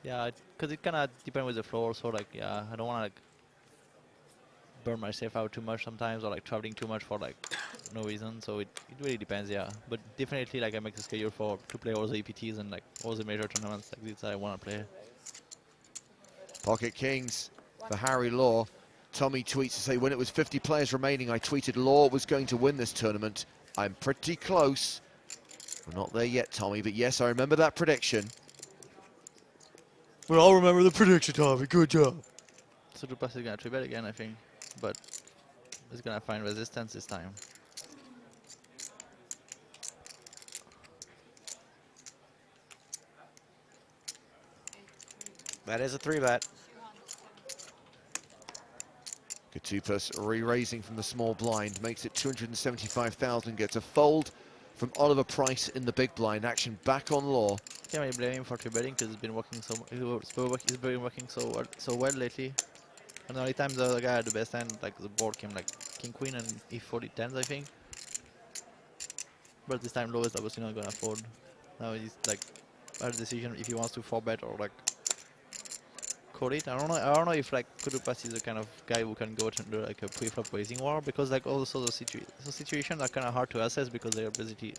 yeah, because it kind of depends with the floor. So like yeah, I don't want to like burn myself out too much sometimes, or like traveling too much for like no reason. So it really depends, yeah. But definitely like I make the schedule to play all the EPTs and like all the major tournaments like this that I want to play. Pocket Kings for Harry Law. Tommy tweets to say, when it was 50 players remaining, I tweeted Law was going to win this tournament. I'm pretty close. We're not there yet, Tommy, but yes, I remember that prediction. Well, I'll remember the prediction, Tommy. Good job. So Dupas is going to 3-bet again, I think, but he's going to find resistance this time. That is a 3-bet. Katupas re-raising from the small blind, makes it 275,000, gets a fold from Oliver Price in the big blind. Action back on Law. Can't really blame him for 3-betting because it's been working it's been working so well lately. And the only time the other guy had the best hand, like the board came like King Queen and E40 10s, I think. But this time Law is obviously not gonna fold. Now he's like had a decision if he wants to 4-bet or like call it. I don't know if like Katupas is the kind of guy who can go to like a pre-flop raising war, because like also the situations are kind of hard to assess because they are basically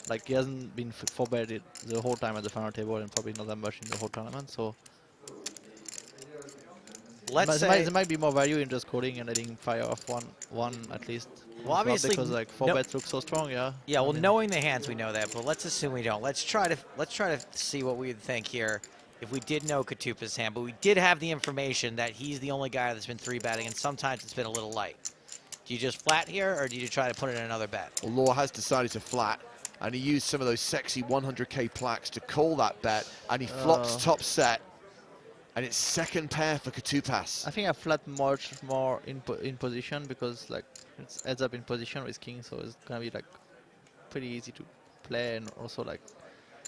like he hasn't been 4-betted the whole time at the final table and probably not that much in the whole tournament. So there might be more value in just calling and letting fire off one at least. Well, obviously, because like 4-bets look so strong, yeah. Yeah, well, knowing the hands, we know that, but let's assume we don't. Let's try to see what we would think here if we did know Katupa's hand, but we did have the information that he's the only guy that's been 3-betting, and sometimes it's been a little light. Do you just flat here, or do you try to put in another bet? Well, Law has decided to flat, and he used some of those sexy 100k plaques to call that bet, and he flops top set, and it's second pair for Katupas. I think I flat much more in position because like it's heads up in position with king, so it's gonna be like pretty easy to play, and also like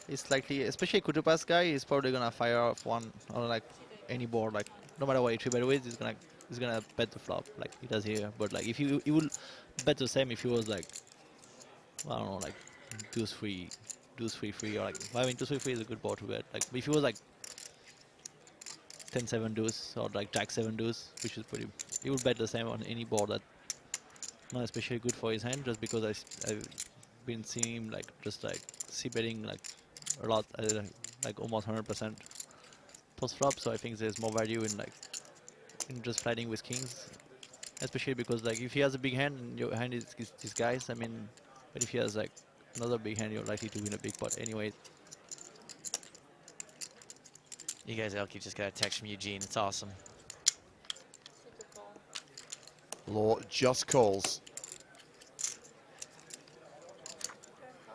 it's likely, especially Katupas guy, is probably gonna fire off one on like any board, like no matter what he 3-bet with, he's gonna bet the flop like he does here. But like if he will bet the same if he was like, I don't know, like deuce 3 3, or like, I mean deuce 3 3 is a good board to bet. Like if he was like 10-7 deuce or like jack 7 deuce, which is pretty, he would bet the same on any board that not especially good for his hand, just because I've been seeing him like just like c-betting like a lot, like almost 100% post flop. So I think there's more value in like in just flatting with kings, especially because like if he has a big hand and your hand is these guys, I mean, but if he has like another big hand, you're likely to win a big pot anyway. You guys, Elke just got a text from Eugene. It's awesome. Law just calls.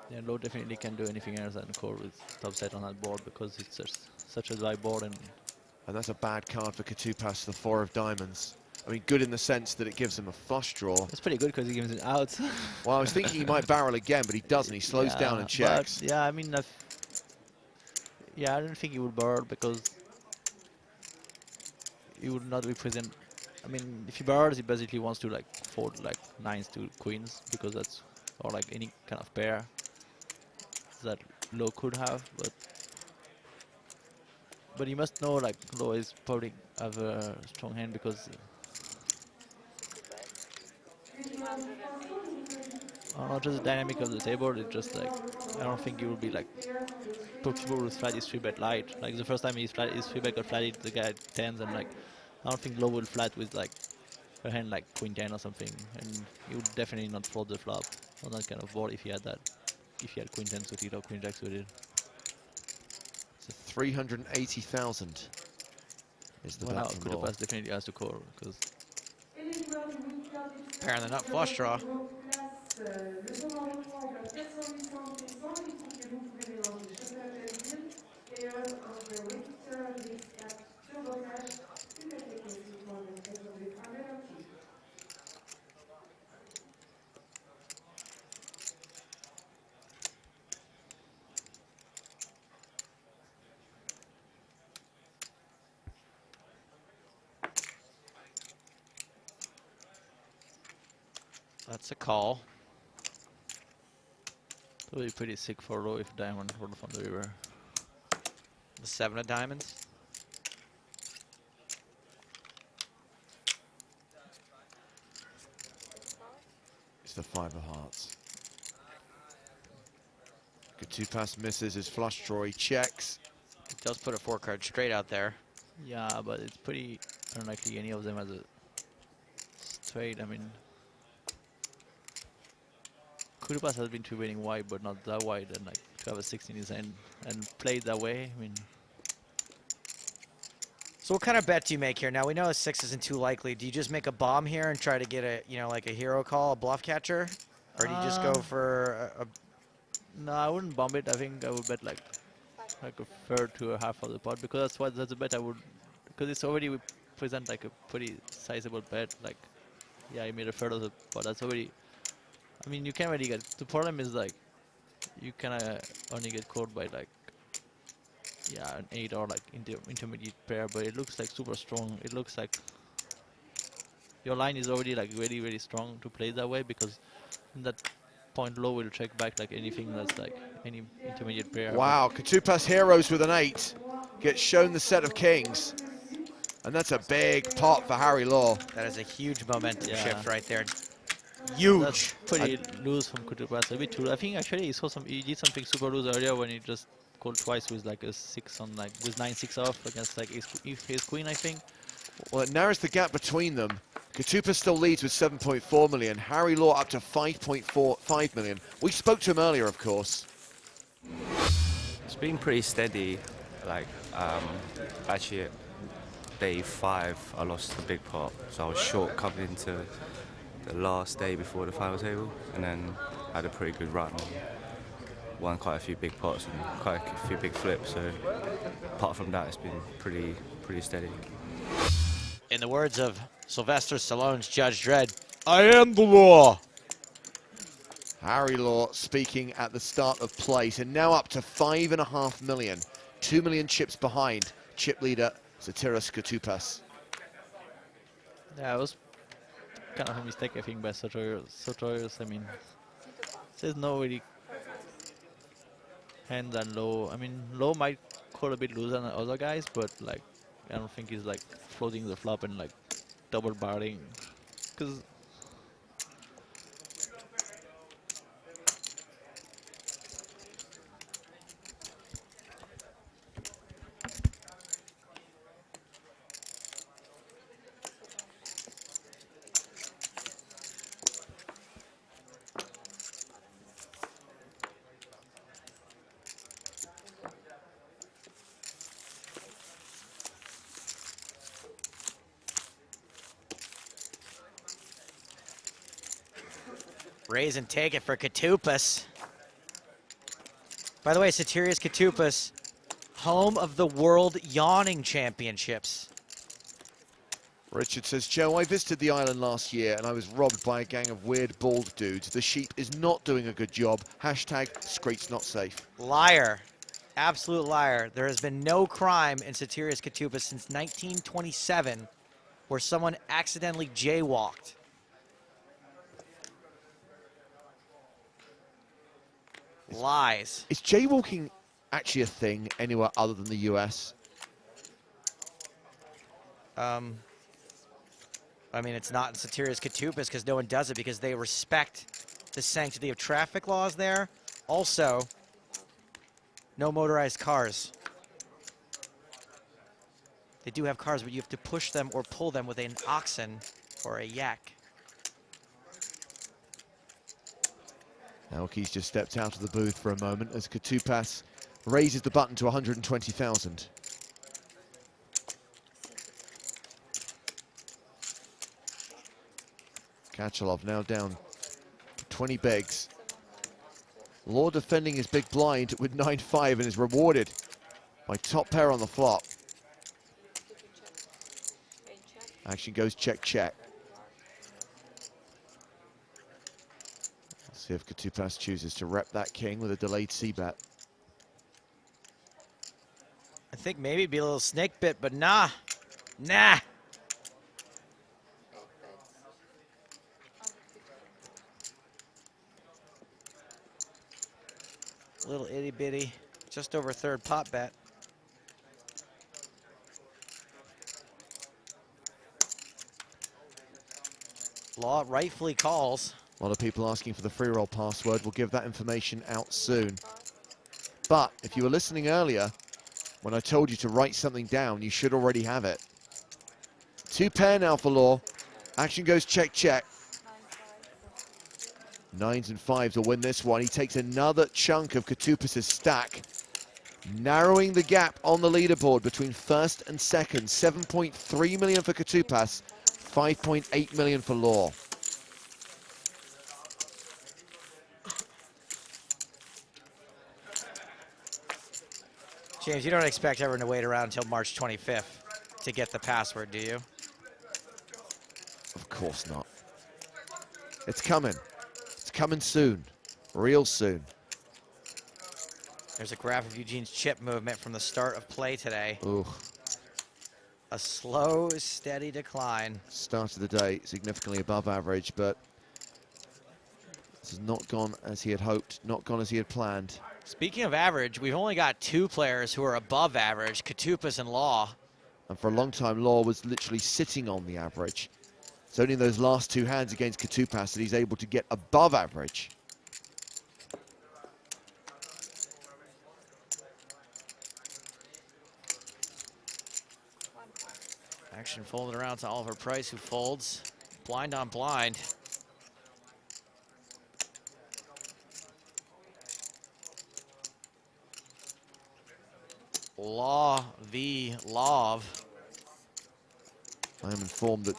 Yeah, Law definitely can do anything else than call with top set on that board because it's just such a dry board. And that's a bad card for Katupas, the 4 of diamonds. I mean, good in the sense that it gives him a flush draw. It's pretty good because he gives it out. Well, I was thinking he might barrel again, but he doesn't. He slows down and checks. But, yeah, I mean, I don't think he would barrel because he would not represent. I mean, if he barrels, he basically wants to like fold like 9s to queens because that's, or like any kind of pair that Law could have, but he must know like Law is probably have a strong hand because I don't know, just the dynamic of the table. It's just like I don't think he will be like people will flat his 3-bet light. Like the first time his 3-bet got flatted, the guy had 10s, and like I don't think Law will flat with like a hand like queen 10 or something, and he would definitely not fold the flop on that kind of board if he had that. If he had queen 10 suited or queen jack suited. So 380,000 is the bet from Law. Katupas definitely has to call because pair on the nut flush draw. That's a call. It would be pretty sick for Law if diamond rolled from the river. The 7 of diamonds. It's the 5 of hearts. Katupas misses his flush draw. He checks. He does put a 4-card straight out there. Yeah, but it's pretty unlikely any of them has a straight. I mean, Katupas has been 2-betting wide, but not that wide, and like to have a 6 in his hand and play it that way. I mean, so what kind of bet do you make here? Now we know a 6 isn't too likely. Do you just make a bomb here and try to get a, you know, like a hero call, a bluff catcher, or do you just go for a? No, I wouldn't bomb it. I think I would bet like like a third to a half of the pot, because that's a bet I would, because it's already we present like a pretty sizable bet. Like, yeah, I made a third of the pot. That's already. I mean, you can't really get. The problem is like, you kind of only get caught by like, yeah, an 8 or like intermediate pair, but it looks like super strong. It looks like your line is already like really, really strong to play that way, because in that point low will check back like anything that's like any intermediate pair. Wow, Katupas heroes with an 8. Gets shown the set of kings. And that's a big pot for Harry Law. That is a huge momentum Yeah. shift right there. Huge. That's pretty loose from Katupas. A bit too. I think actually he did something super loose earlier when he just called twice with like a 6 on like with 9-6 off against like his queen, I think. Well, it narrows the gap between them. Katupas still leads with 7.4 million. Harry Law up to 5.45 million. We spoke to him earlier, of course. It's been pretty steady. Like, actually, day 5, I lost the big pot, so I was short coming into the last day before the final table, and then had a pretty good run. Won quite a few big pots and quite a few big flips. So apart from that, it's been pretty steady. In the words of Sylvester Stallone's Judge Dredd, I am the law. Harry Law speaking at the start of play, so now up to 5.5 million. 2 million chips behind chip leader Sotirios Katupas. Yeah, it was kind of a mistake, I think, by Sotirios. I mean, there's no really hand that low. I mean, low might call a bit looser than other guys, but like, I don't think he's like floating the flop and like double barreling, because Raise and take it for Katupas. By the way, Sotirios Katupas, home of the World Yawning Championships. Richard says, Joe, I visited the island last year and I was robbed by a gang of weird bald dudes. The sheep is not doing a good job. Hashtag streets not safe. Liar. Absolute liar. There has been no crime in Sotirios Katupas since 1927 where someone accidentally jaywalked. Lies. Is jaywalking actually a thing anywhere other than the US? I mean, it's not in Sotirios Katupas because no one does it because they respect the sanctity of traffic laws there. Also, no motorized cars. They do have cars, but you have to push them or pull them with an oxen or a yak. Aoki's just stepped out of the booth for a moment as Katupas raises the button to 120,000. Kachalov now down 20 bigs. Law defending his big blind with 9-5 and is rewarded by top pair on the flop. Action goes check, check. See if Katupas chooses to rep that king with a delayed c-bet. I think maybe it'd be a little snake bit, but nah. Nah. Little itty bitty, just over third pot bet. Law rightfully calls. A lot of people asking for the free roll password. We'll give that information out soon. But if you were listening earlier, when I told you to write something down, you should already have it. 2 pair now for Law. Action goes check, check. 9s and 5s will win this one. He takes another chunk of Katupas' stack, narrowing the gap on the leaderboard between first and second. 7.3 million for Katupas, 5.8 million for Law. James, you don't expect everyone to wait around until March 25th to get the password, do you? Of course not. It's coming. It's coming soon. Real soon. There's a graph of Eugene's chip movement from the start of play today. Ooh. A slow, steady decline. Start of the day significantly above average, but this has not gone as he had hoped, not gone as he had planned. Speaking of average, we've only got 2 players who are above average, Katupas and Law. And for a long time, Law was literally sitting on the average. It's only in those last 2 hands against Katupas that he's able to get above average. Action folded around to Oliver Price, who folds. Blind on blind. Law v. Love. I am informed that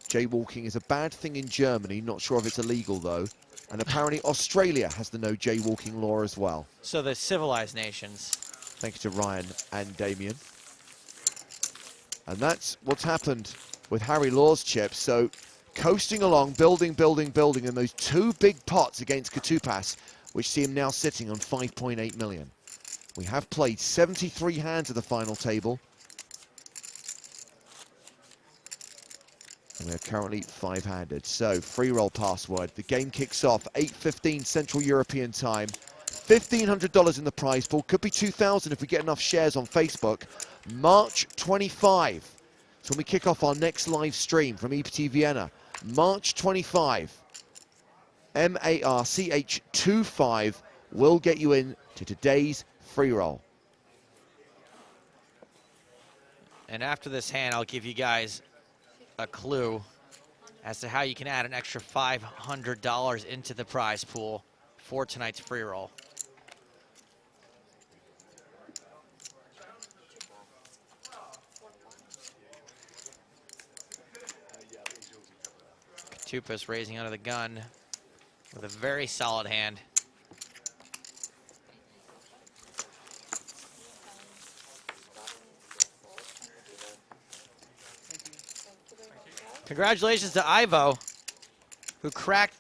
jaywalking is a bad thing in Germany. Not sure if it's illegal, though. And apparently Australia has the no jaywalking law as well. So the civilized nations. Thanks to Ryan and Damien. And that's what's happened with Harry Law's chips. So coasting along, building, and those 2 big pots against Katupas, which see him now sitting on 5.8 million. We have played 73 hands at the final table. And we are currently 5-handed. So, free roll password. The game kicks off 8:15 Central European time. $1,500 in the prize pool. Could be 2,000 if we get enough shares on Facebook. March 25. So when we kick off our next live stream from EPT Vienna. March 25. MARCH 25 will get you in to today's free roll. And after this hand, I'll give you guys a clue as to how you can add an extra $500 into the prize pool for tonight's free roll. Katupas raising out of the gun with a very solid hand. Congratulations to Ivo, who cracked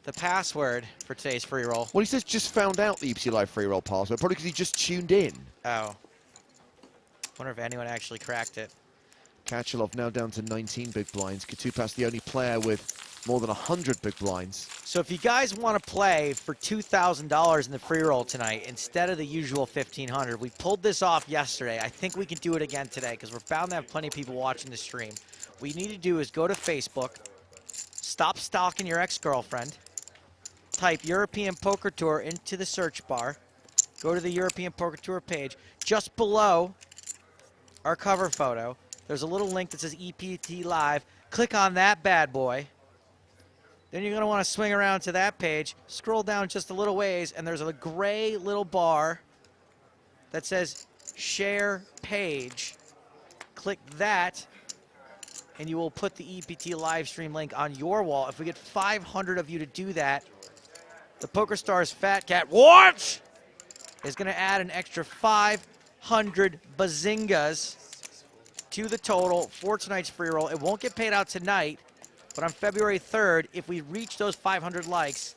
the password for today's free roll. Well, he says just found out the EPT Live free roll password, probably because he just tuned in. Oh. Wonder if anyone actually cracked it. Kachalov now down to 19 big blinds. Katupas the only player with more than 100 big blinds. So if you guys want to play for $2,000 in the free roll tonight instead of the usual $1,500, we pulled this off yesterday. I think we can do it again today because we're bound to have plenty of people watching the stream. What you need to do is go to Facebook, stop stalking your ex-girlfriend, type European Poker Tour into the search bar, go to the European Poker Tour page. Just below our cover photo, there's a little link that says EPT Live. Click on that bad boy. Then you're going to want to swing around to that page, scroll down just a little ways, and there's a gray little bar that says Share Page. Click that, and you will put the EPT live stream link on your wall. If we get 500 of you to do that, the PokerStars Fat Cat Watch is going to add an extra 500 bazingas to the total for tonight's free roll. It won't get paid out tonight, but on February 3rd, if we reach those 500 likes,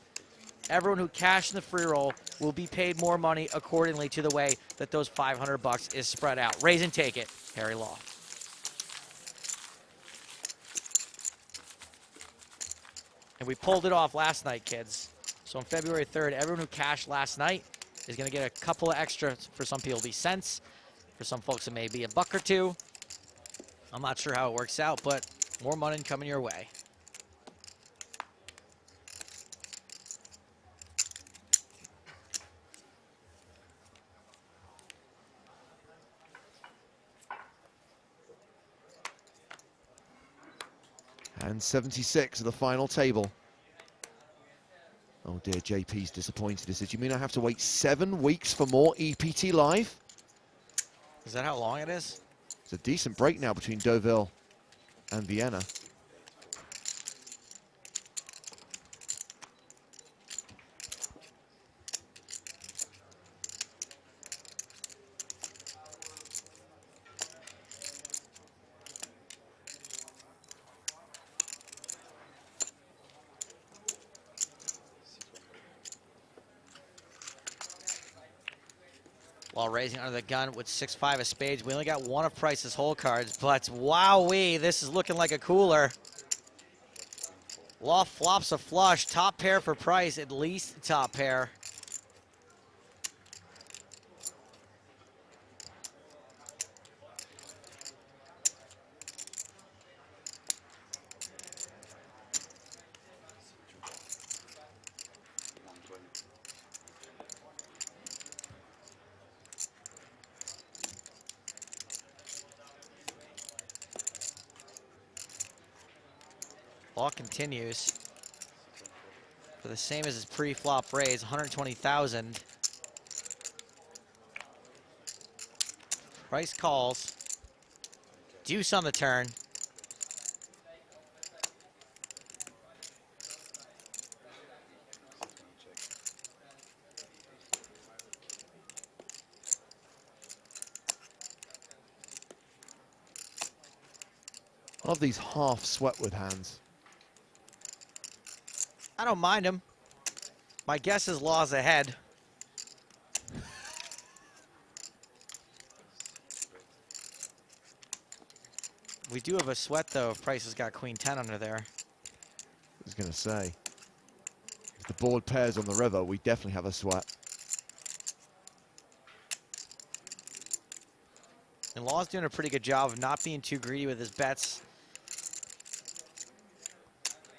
everyone who cashed in the free roll will be paid more money accordingly to the way that those 500 bucks is spread out. Raise and take it, Harry Law. And we pulled it off last night, kids. So on February 3rd, everyone who cashed last night is going to get a couple of extras. For some people, it'll be cents. For some folks, it may be a buck or two. I'm not sure how it works out, but more money coming your way. And 76 at the final table. Oh dear, JP's disappointed. He says, you mean I have to wait 7 weeks for more EPT Live? Is that how long it is? It's a decent break now between Deauville and Vienna. while raising under the gun with 6-5 of spades. We only got one of Price's hole cards, but wowee, this is looking like a cooler. Law flops a flush. Top pair for Price, at least top pair. Law continues for the same as his pre-flop raise, 120,000. Price calls. Deuce on the turn. I love these half sweat with hands. I don't mind him. My guess is Law's ahead. We do have a sweat, though, if Price has got Queen 10 under there. I was going to say, if the board pairs on the river, we definitely have a sweat. And Law's doing a pretty good job of not being too greedy with his bets.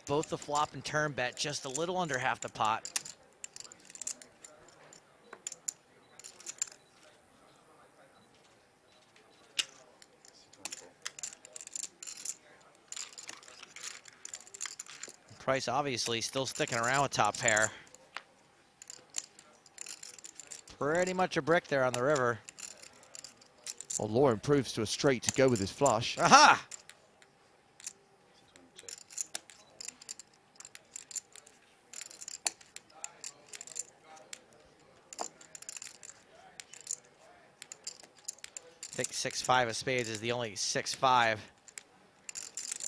Both the flop and turn bet just a little under half the pot. Price obviously still sticking around with top pair. Pretty much a brick there on the river. Well, Law improves to a straight to go with his flush. Aha! I think 6-5 of spades is the only 6-5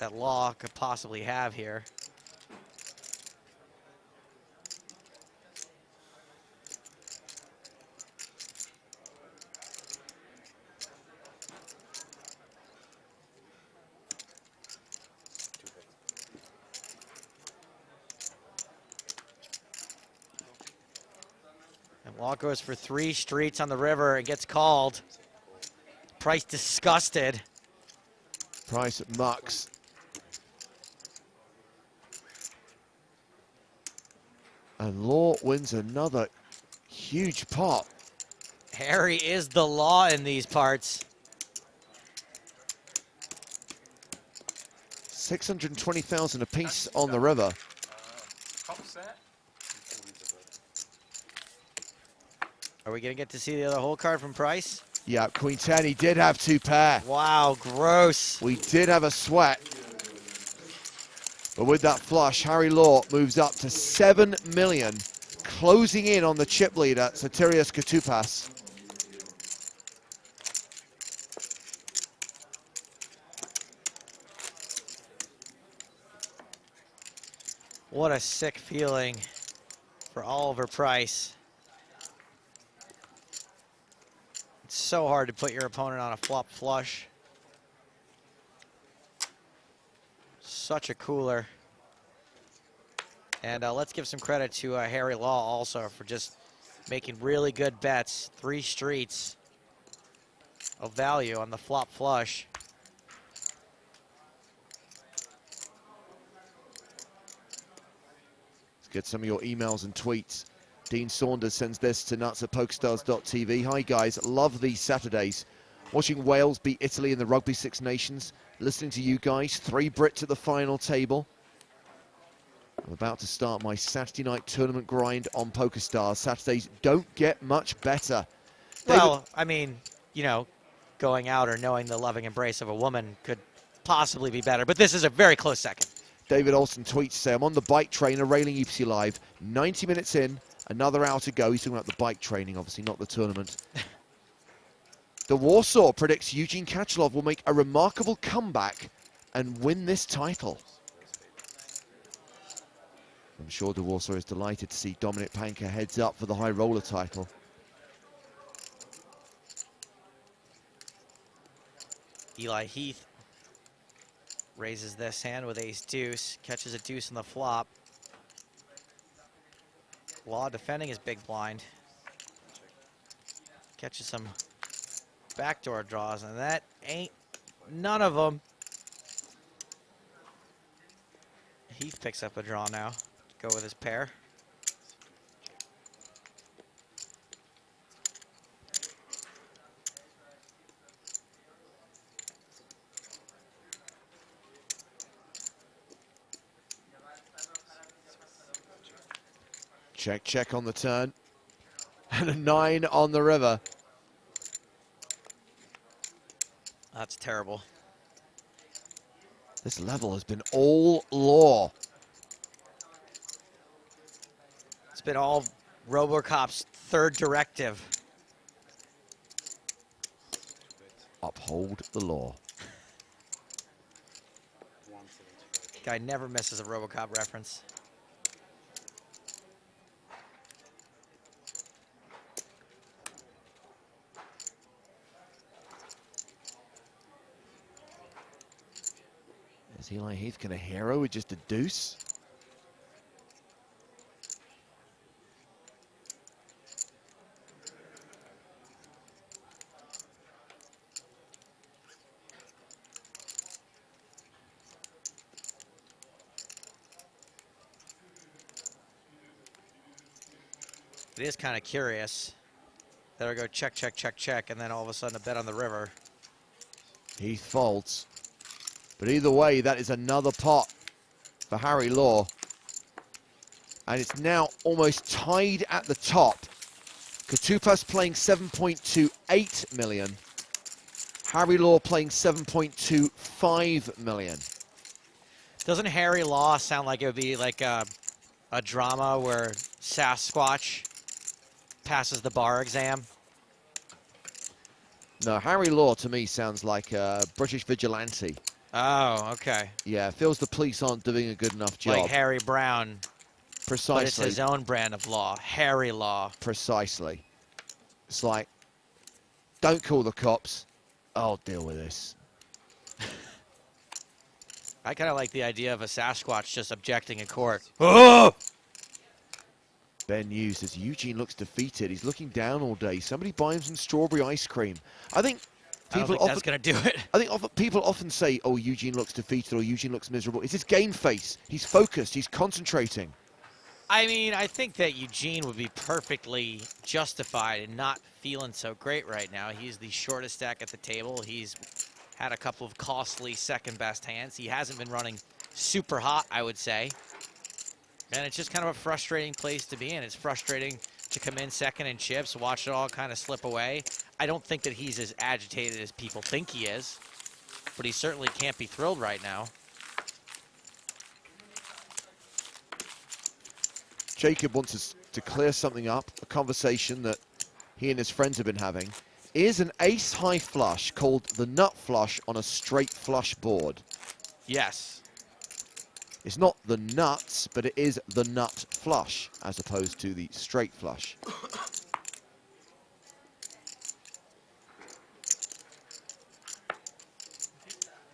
that Law could possibly have here. And Law goes for 3 streets on the river and gets called. Price disgusted. Price mucks. And Law wins another huge pot. Harry is the law in these parts. 620,000 apiece on the river. Are we gonna get to see the other hole card from Price? Yeah, Queen 10, he did have 2 pair. Wow, gross. We did have a sweat. But with that flush, Harry Law moves up to 7 million, closing in on the chip leader, Sotirios Koutupas. What a sick feeling for Oliver Price. It's so hard to put your opponent on a flop flush. Such a cooler. And let's give some credit to Harry Law also for just making really good bets. 3 streets of value on the flop flush. Let's get some of your emails and tweets. Dean Saunders sends this to nuts@pokerstars.tv. Hi guys, love these Saturdays. Watching Wales beat Italy in the Rugby Six Nations. Listening to you guys, 3 Brits at the final table. I'm about to start my Saturday night tournament grind on PokerStars. Saturdays don't get much better. Well, I mean, you know, going out or knowing the loving embrace of a woman could possibly be better, but this is a very close second. David Olsen tweets, say, I'm on the bike trainer railing EPC Live. 90 minutes in, another hour to go. He's talking about the bike training, obviously, not the tournament. The Warsaw predicts Eugene Kachalov will make a remarkable comeback and win this title. I'm sure De Warsaw is delighted to see Dominic Panka heads up for the high roller title. Eli Heath raises this hand with ace-deuce, catches a deuce on the flop. Law defending his big blind. Catches some backdoor draws, and that ain't none of them. Heath picks up a draw now. Go with his pair. Check, check on the turn. And a 9 on the river. That's terrible. This level has been all Law. It's been all RoboCop's third directive. Uphold the law. Guy never misses a RoboCop reference. Is Eli Heath going to hero with just a deuce? It is kind of curious that I go check, check, check, check, and then all of a sudden a bet on the river. Heath folds. But either way, that is another pot for Harry Law. And it's now almost tied at the top. Katupas playing 7.28 million. Harry Law playing 7.25 million. Doesn't Harry Law sound like it would be like a drama where Sasquatch passes the bar exam? No, Harry Law to me sounds like a British vigilante. Oh, okay. Yeah, feels the police aren't doing a good enough job. Like Harry Brown. Precisely. But it's his own brand of law, Harry Law. Precisely. It's like, don't call the cops. I'll deal with this. I kind of like the idea of a Sasquatch just objecting in court. Oh! Ben Hughes says Eugene looks defeated. He's looking down all day. Somebody buy him some strawberry ice cream. I think people often, that's going to do it. I think people often say, oh, Eugene looks defeated or Eugene looks miserable. It's his game face. He's focused. He's concentrating. I mean, I think that Eugene would be perfectly justified in not feeling so great right now. He's the shortest stack at the table. He's had a couple of costly second-best hands. He hasn't been running super hot, I would say. And it's just kind of a frustrating place to be in. It's frustrating to come in second in chips, watch it all kind of slip away. I don't think that he's as agitated as people think he is, but he certainly can't be thrilled right now. Jacob wants us to clear something up, a conversation that he and his friends have been having. Is an ace-high flush called the nut flush on a straight flush board? Yes. It's not the nuts, but it is the nut flush, as opposed to the straight flush.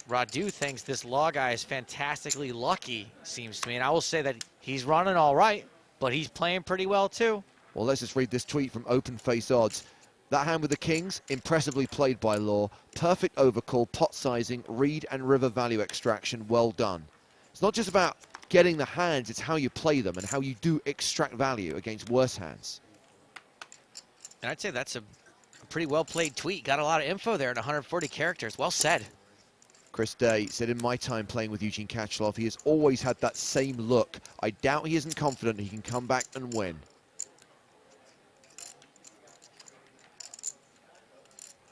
Radu thinks this Law guy is fantastically lucky, seems to me. And I will say that he's running all right, but he's playing pretty well, too. Well, let's just read this tweet from Open Face Odds. That hand with the kings, impressively played by Law. Perfect overcall, pot sizing, read and river value extraction, well done. It's not just about getting the hands, it's how you play them and how you do extract value against worse hands. And I'd say that's a pretty well-played tweet. Got a lot of info there in 140 characters. Well said. Chris Day said, in my time playing with Eugene Kachelov, he has always had that same look. I doubt he isn't confident he can come back and win.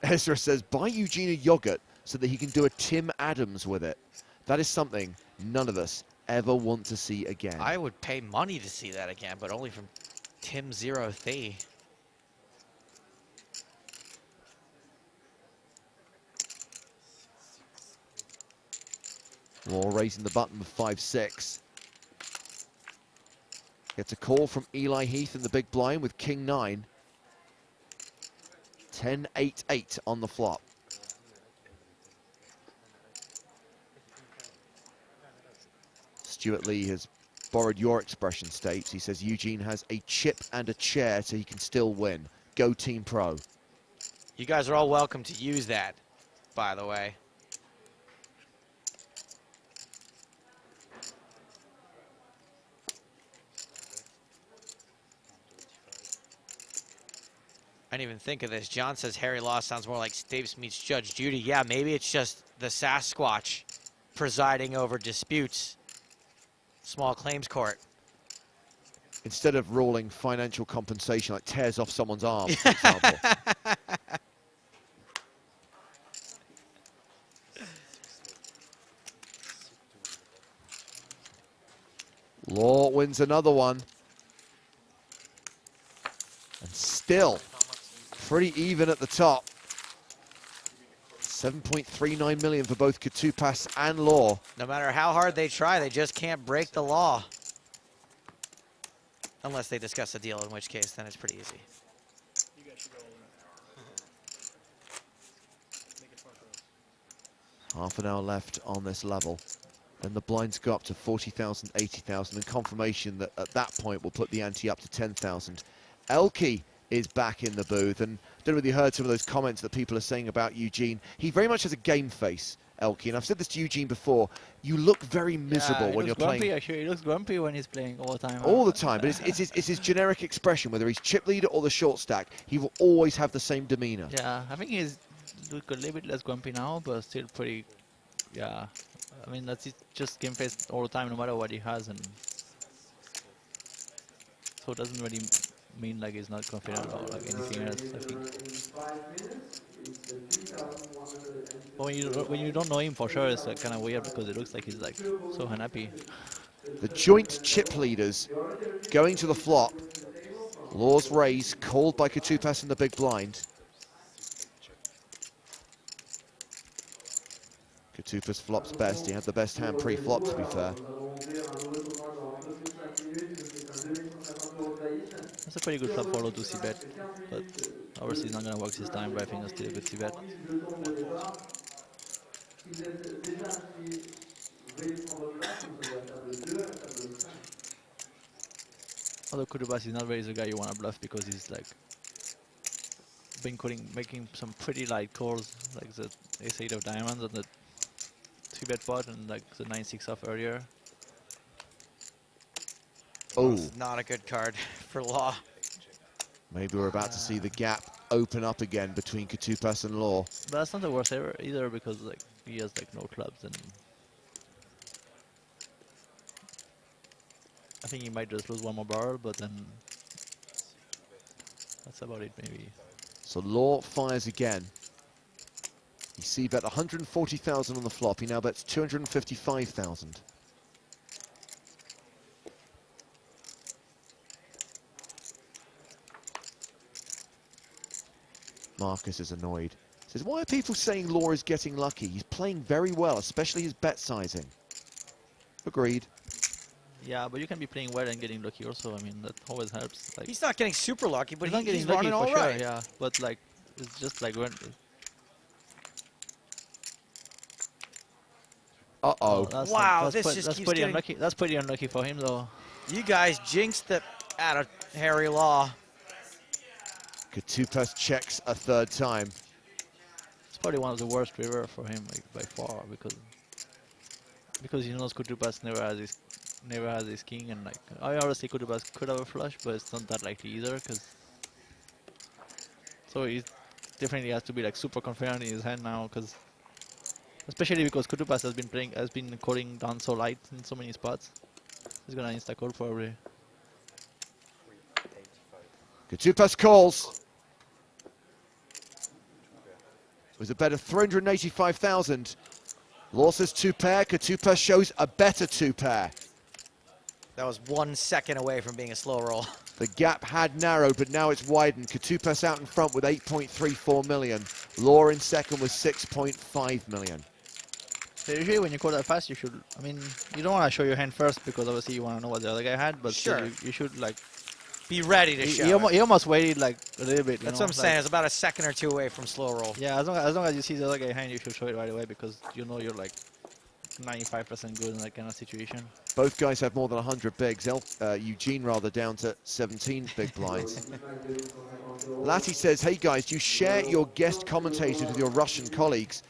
Ezra says, buy Eugene a yogurt so that he can do a Tim Adams with it. That is something none of us ever want to see again. I would pay money to see that again, but only from Tim Zero Thee. Law raising the button with 5-6. Gets a call from Eli Heath in the big blind with King 9. 10-8-8 on the flop. Stuart Lee has borrowed your expression, States. He says Eugene has a chip and a chair so he can still win. Go Team Pro. You guys are all welcome to use that, by the way. I didn't even think of this. John says Harry Law sounds more like Stapes meets Judge Judy. Yeah, maybe it's just the Sasquatch presiding over disputes. Small claims court. Instead of ruling financial compensation, like tears off someone's arm, for example. Law wins another one. And still pretty even at the top. 7.39 million for both Katupas and Law. No matter how hard they try, they just can't break the law. Unless they discuss a deal, in which case, then it's pretty easy. Half an hour left on this level. And the blinds go up to 40,000, 80,000, and confirmation that at that point will put the ante up to 10,000. Elke is back in the booth, and I don't know whether you heard some of those comments that people are saying about Eugene. He very much has a game face, Elke, and I've said this to Eugene before. You look very miserable when you're playing. Actually, he looks grumpy when he's playing all the time. All the time, but it's his generic expression, whether he's chip leader or the short stack. He will always have the same demeanor. Yeah, I think he's look a little bit less grumpy now, but still pretty. Yeah, I mean that's just game face all the time, no matter what he has, and so it doesn't really mean like he's not confident or like anything else. I think. But when you don't know him for sure, it's like kind of weird because it looks like he's like so unhappy. The joint chip leaders going to the flop. Law's raise called by Katupas in the big blind. Katupas flops best. He had the best hand pre-flop, to be fair. That's a pretty good flop follow to c-bet, but obviously it's not going to work this time, but I think it's still a good c-bet. Although Katupas is not really the guy you want to bluff because he's like been making some pretty light calls, like the ace-8 of diamonds on the 3-bet pot and like the 9-6 off earlier. Oh, not a good card for Law. Maybe we're about to see the gap open up again between Katupas and Law. But that's not the worst ever either because like he has like no clubs and I think he might just lose one more barrel, but then that's about it maybe. So Law fires again. You see, bet 140,000 on the flop. He now bets 255,000. Marcus is annoyed. Says, why are people saying Law is getting lucky? He's playing very well, especially his bet sizing. Agreed. Yeah, but you can be playing well and getting lucky also. I mean, that always helps. Like, he's not getting super lucky, but he's running all sure, right. Yeah, but like, it's just like when. Uh-oh. Wow, that's this just keeps pretty getting... unlucky. That's pretty unlucky for him, though. You guys jinxed it out of Harry Law. Katupas checks a third time. It's probably one of the worst river for him, like by far, because he knows Katupas never has his king, and like I honestly Katupas could have a flush, but it's not that likely either, because so he definitely has to be like super confident in his hand now, because especially because Katupas has been calling down so light in so many spots. He's gonna insta call probably. Katupas calls. It was a bet of 385,000. Law says 2-pair. Katupas shows a better 2-pair. That was 1 second away from being a slow roll. The gap had narrowed, but now it's widened. Katupas out in front with 8.34 million. Law in second with 6.5 million. So usually when you call that fast, you should, I mean, you don't want to show your hand first because obviously you want to know what the other guy had, but sure. You should like be ready to show. He almost waited like a little bit. That's what I'm saying. It's about a second or two away from slow roll. Yeah, as long as you see the other guy hand, you should show it right away because you know you're like 95% good in that kind of situation. Both guys have more than 100 bigs. Eugene rather down to 17 big blinds. Latty says, hey guys, do you share your guest commentators with your Russian colleagues?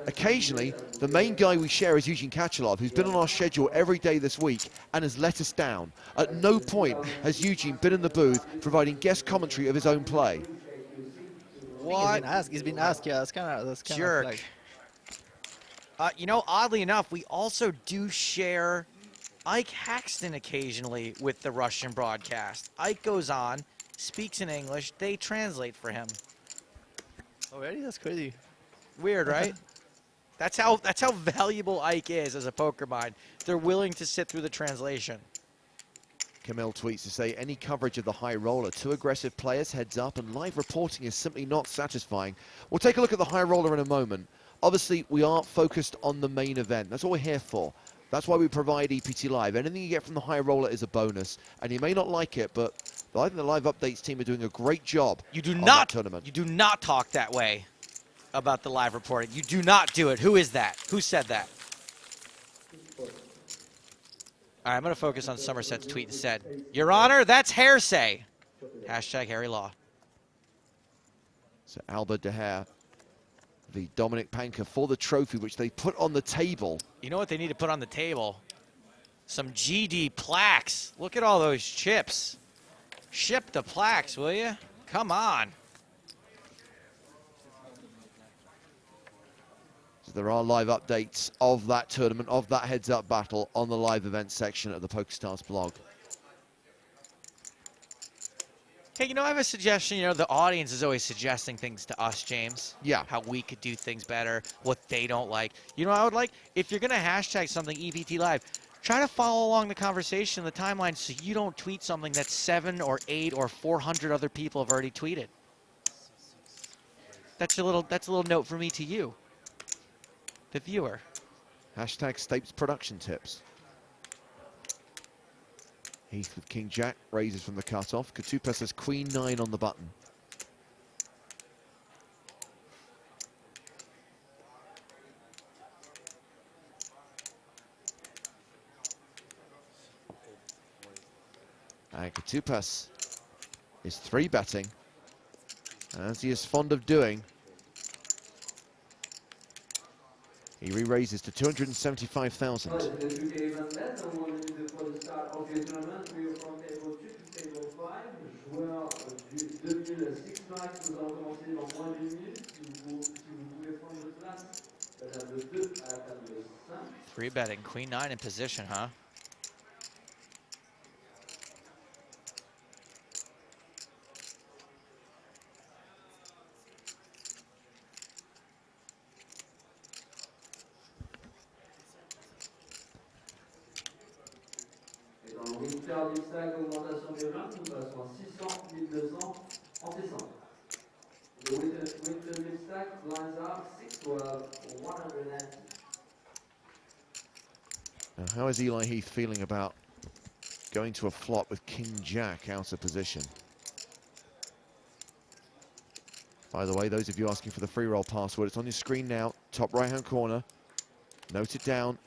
Occasionally, the main guy we share is Eugene Kachalov, who's been on our schedule every day this week and has let us down. At no point has Eugene been in the booth providing guest commentary of his own play. What? He's been asked, yeah, that's kind of jerk. like... You know, oddly enough, we also do share Ike Haxton occasionally with the Russian broadcast. Ike goes on, speaks in English, they translate for him. Oh, really? That's crazy. Weird, right? That's how valuable Ike is as a poker mind. They're willing to sit through the translation. Camille tweets to say, any coverage of the high roller, two aggressive players, heads up, and live reporting is simply not satisfying. We'll take a look at the high roller in a moment. Obviously, we are focused on the main event. That's what we're here for. That's why we provide EPT Live. Anything you get from the high roller is a bonus. And you may not like it, but I think the live updates team are doing a great job on that tournament. You do not talk that way about the live reporting. You do not do it. Who is that? Who said that? All right, I'm going to focus on Somerset's tweet and said, Your Honor, that's hearsay. Hashtag Harry Law. So Albert De Haer, the Dominic Panker for the trophy, which they put on the table. You know what they need to put on the table? Some GD plaques. Look at all those chips. Ship the plaques, will you? Come on. So there are live updates of that tournament, of that heads-up battle on the live events section of the PokerStars blog. Hey, you know, I have a suggestion. You know, the audience is always suggesting things to us, James. Yeah. How we could do things better, what they don't like. You know, I would like, if you're going to hashtag something EPT Live, try to follow along the conversation, the timeline, so you don't tweet something that 7 or 8 or 400 other people have already tweeted. That's a little note from me to you, the viewer. Hashtag Stapes production tips. Heath with King Jack, raises from the cutoff. Katupas has Queen 9 on the button. And Katupas is 3-betting, as he is fond of doing. He re-raises to 275,000. Three betting, Queen 9 in position, huh? Now, how is Eli Heath feeling about going to a flop with King Jack out of position? By the way, those of you asking for the free roll password, it's on your screen now, top right-hand corner. Note it down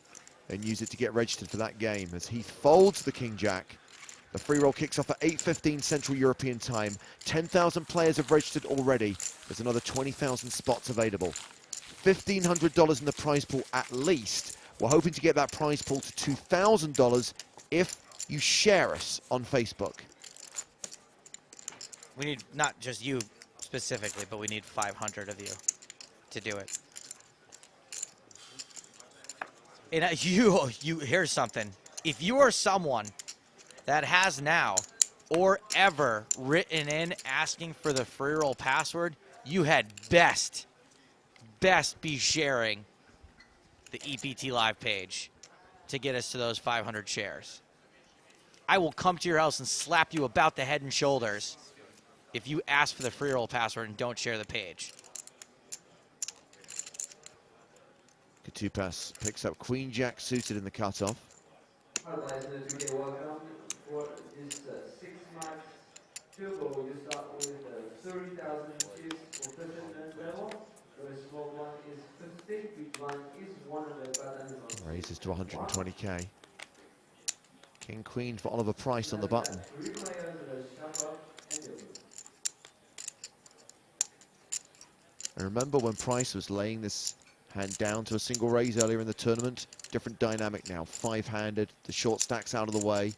and use it to get registered for that game. As Heath folds the King Jack, the free roll kicks off at 8:15 Central European Time. 10,000 players have registered already. There's another 20,000 spots available. $1,500 in the prize pool at least. We're hoping to get that prize pool to $2,000 if you share us on Facebook. We need not just you specifically, but we need 500 of you to do it. And here's something. If you are someone that has now or ever written in asking for the free roll password, you had best be sharing the EPT Live page to get us to those 500 shares. I will come to your house and slap you about the head and shoulders if you ask for the free roll password and don't share the page. Katupas picks up Queen Jack suited in the cutoff. Welcome for this 6-match turbo. You start with 30,000 chips professional level. There is small blind is 50, big blind is 100, but Raises to 120k. King Queen for Oliver Price on the button. 3 players shuffle and deal. And remember when Price was laying this hand down to a single raise earlier in the tournament? Different dynamic now, 5-handed, the short stacks out of the way.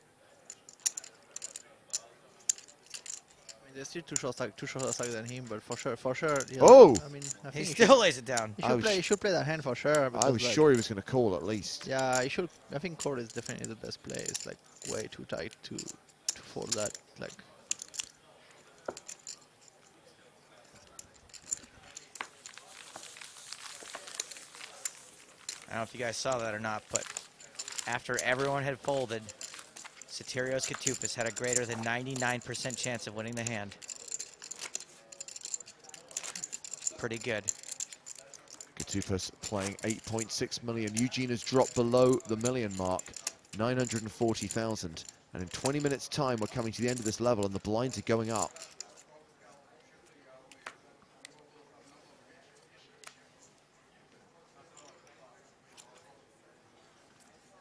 I mean, there's still two short stacks than him, but for sure. Yeah, Oh! I mean, I He think still lays it down. He should play that hand for sure. I because, was like, sure he was going to call at least. Yeah, he should. I think court is definitely the best play. It's like way too tight to fold that. Like, I don't know if you guys saw that or not, but after everyone had folded, Sotirios Koutoupis had a greater than 99% chance of winning the hand. Pretty good. Koutoupis playing 8.6 million. Eugene has dropped below the million mark, 940,000. And in 20 minutes' time, we're coming to the end of this level, and the blinds are going up.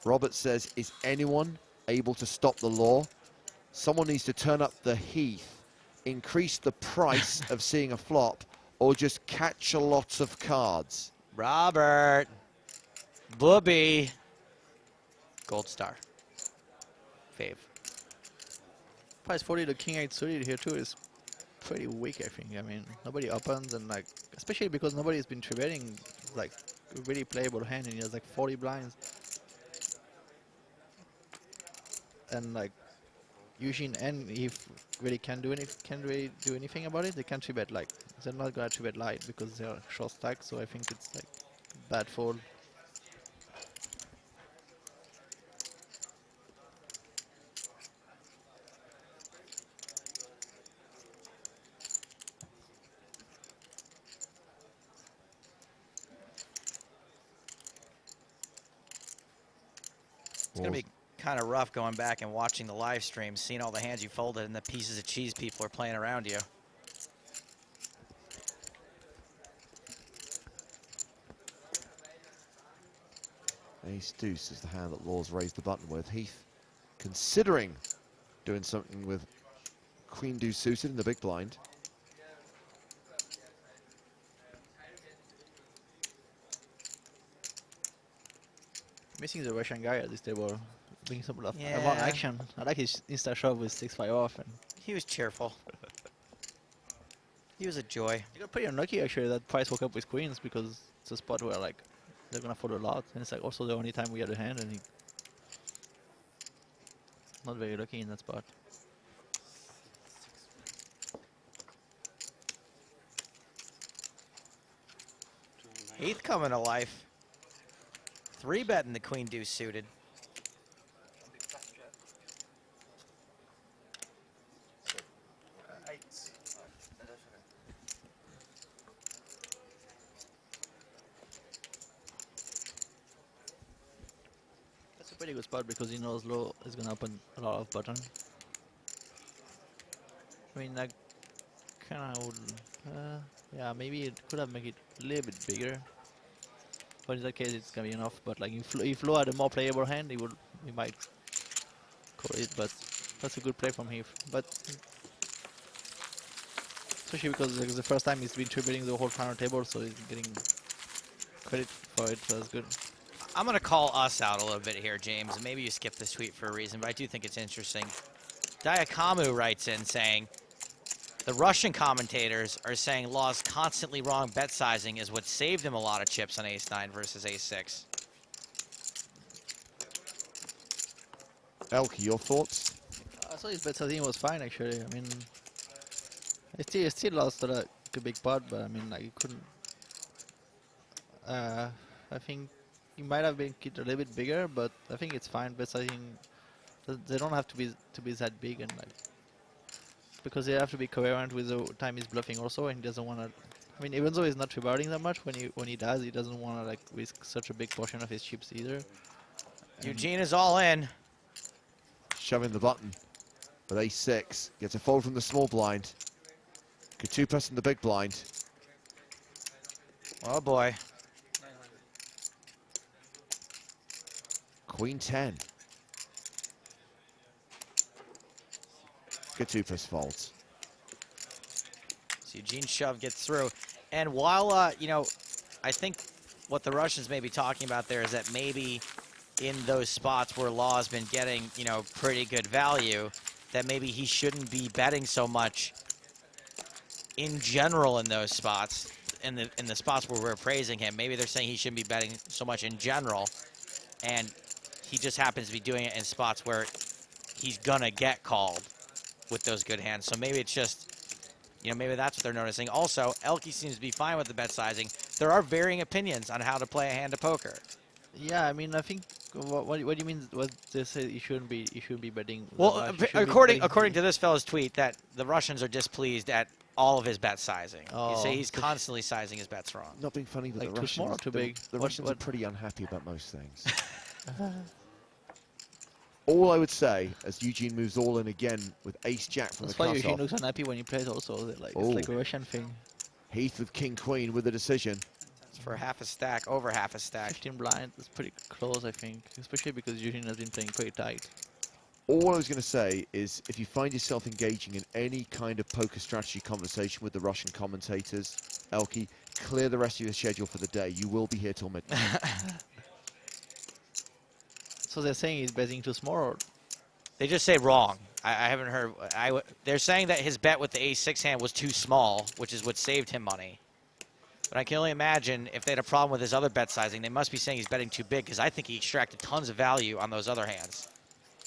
Robert says, is anyone able to stop the law? Someone needs to turn up the Heath, increase the price of seeing a flop, or just catch a lot of cards. Robert. Booby. Gold star. Fave. price 40 to King 8 suited here too is pretty weak, I think. I mean, nobody opens, and like, especially because nobody's been three-betting like a really playable hand, and he has like 40 blinds. And like Eugene and Eve really can't do anything about it. They can't three-bet, like, they're not gonna three-bet light because they're short stack, so I think it's like bad fold. It's going to be kind of rough going back and watching the live stream, seeing all the hands you folded and the pieces of cheese people are playing around you. Ace Deuce is the hand that Law's raised the button with. Heath considering doing something with Queen Deuce suited in the big blind. Missing the Russian guy at this table, bringing some more Yeah. action. I like his insta shove with 6-5 off, and He was cheerful. He was a joy. he got pretty unlucky actually that Price woke up with queens, because it's a spot where like they're gonna fold a lot, and it's like also the only time we had a hand, and he not very lucky in that spot. Heath coming to life. 3-betting the Queen Deuce suited. That's a pretty good spot because he knows low is gonna open a lot of button. I mean, like, kinda would, yeah, maybe it could have made it a little bit bigger. But in that case, it's gonna be enough. But like, if Flo had a more playable hand, he might call it. But that's a good play from Heath. But especially because like, the first time he's been three-betting the whole final table, so he's getting credit for it. So that's good. I'm going to call us out a little bit here, James, and maybe you skipped this tweet for a reason, but I do think it's interesting. Diakamu writes in saying, the Russian commentators are saying Law's constantly wrong bet sizing is what saved him a lot of chips on ace-9 versus ace-6. Elke, your thoughts? I thought his bet sizing was fine actually. I mean, he still lost a big pot, but I mean, like, he couldn't. I think he might have been a little bit bigger, but I think it's fine. Bet sizing, they don't have to be that big, and like, because they have to be coherent with the time he's bluffing also, and he doesn't want to. I mean, even though he's not rebounding that much, when he does, he doesn't want to like risk such a big portion of his chips either. Eugene is all in. Shoving the button with ace-6. Gets a fold from the small blind. Koutoupis in the big blind. Oh boy. Queen 10. Katupas folds. So Eugene Shove gets through. And while, you know, I think what the Russians may be talking about there is that maybe in those spots where Law has been getting, you know, pretty good value, that maybe he shouldn't be betting so much in general in those spots, in the spots where we're praising him. Maybe they're saying he shouldn't be betting so much in general, and he just happens to be doing it in spots where he's gonna get called with those good hands. So maybe it's just, you know, maybe that's what they're noticing. Also, Elke seems to be fine with the bet sizing. There are varying opinions on how to play a hand of poker. Yeah, I mean, I think what do you mean? What they say you shouldn't be betting. Well, according to this fellow's tweet, that the Russians are displeased at all of his bet sizing. Oh, You say he's constantly sizing his bets wrong. Not being funny, but Like the too small or Russians, too big? the What- Russians are what- pretty unhappy about most things. All I would say, as Eugene moves all in again with ace-jack from That's the why Eugene cutoff. looks unhappy when he plays. Also, like Oh. it's like a Russian thing. Heath with king-queen with the decision. It's for half a stack, over half a stack. 15 blind. That's pretty close, I think, especially because Eugene has been playing pretty tight. All I was going to say is, if you find yourself engaging in any kind of poker strategy conversation with the Russian commentators, Elke, clear the rest of your schedule for the day. You will be here till midnight. So they're saying he's betting too small. Or They just say wrong. I haven't heard. They're saying that his bet with the ace-6 hand was too small, which is what saved him money. But I can only imagine if they had a problem with his other bet sizing, they must be saying he's betting too big, because I think he extracted tons of value on those other hands.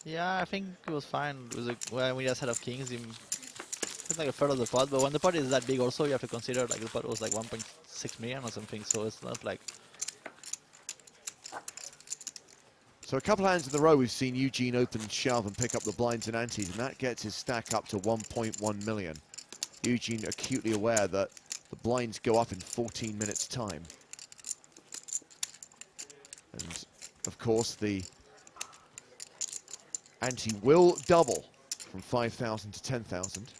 yeah, I think it was fine. It was when we just had of kings, it's like a third of the pot. But when the pot is that big, also you have to consider like the pot was like 1.6 million or something. So it's not like. So a couple hands in a row, we've seen Eugene open shove and pick up the blinds and antes, and that gets his stack up to 1.1 million. Eugene acutely aware that the blinds go up in 14 minutes' time. And, of course, the ante will double from 5,000 to 10,000.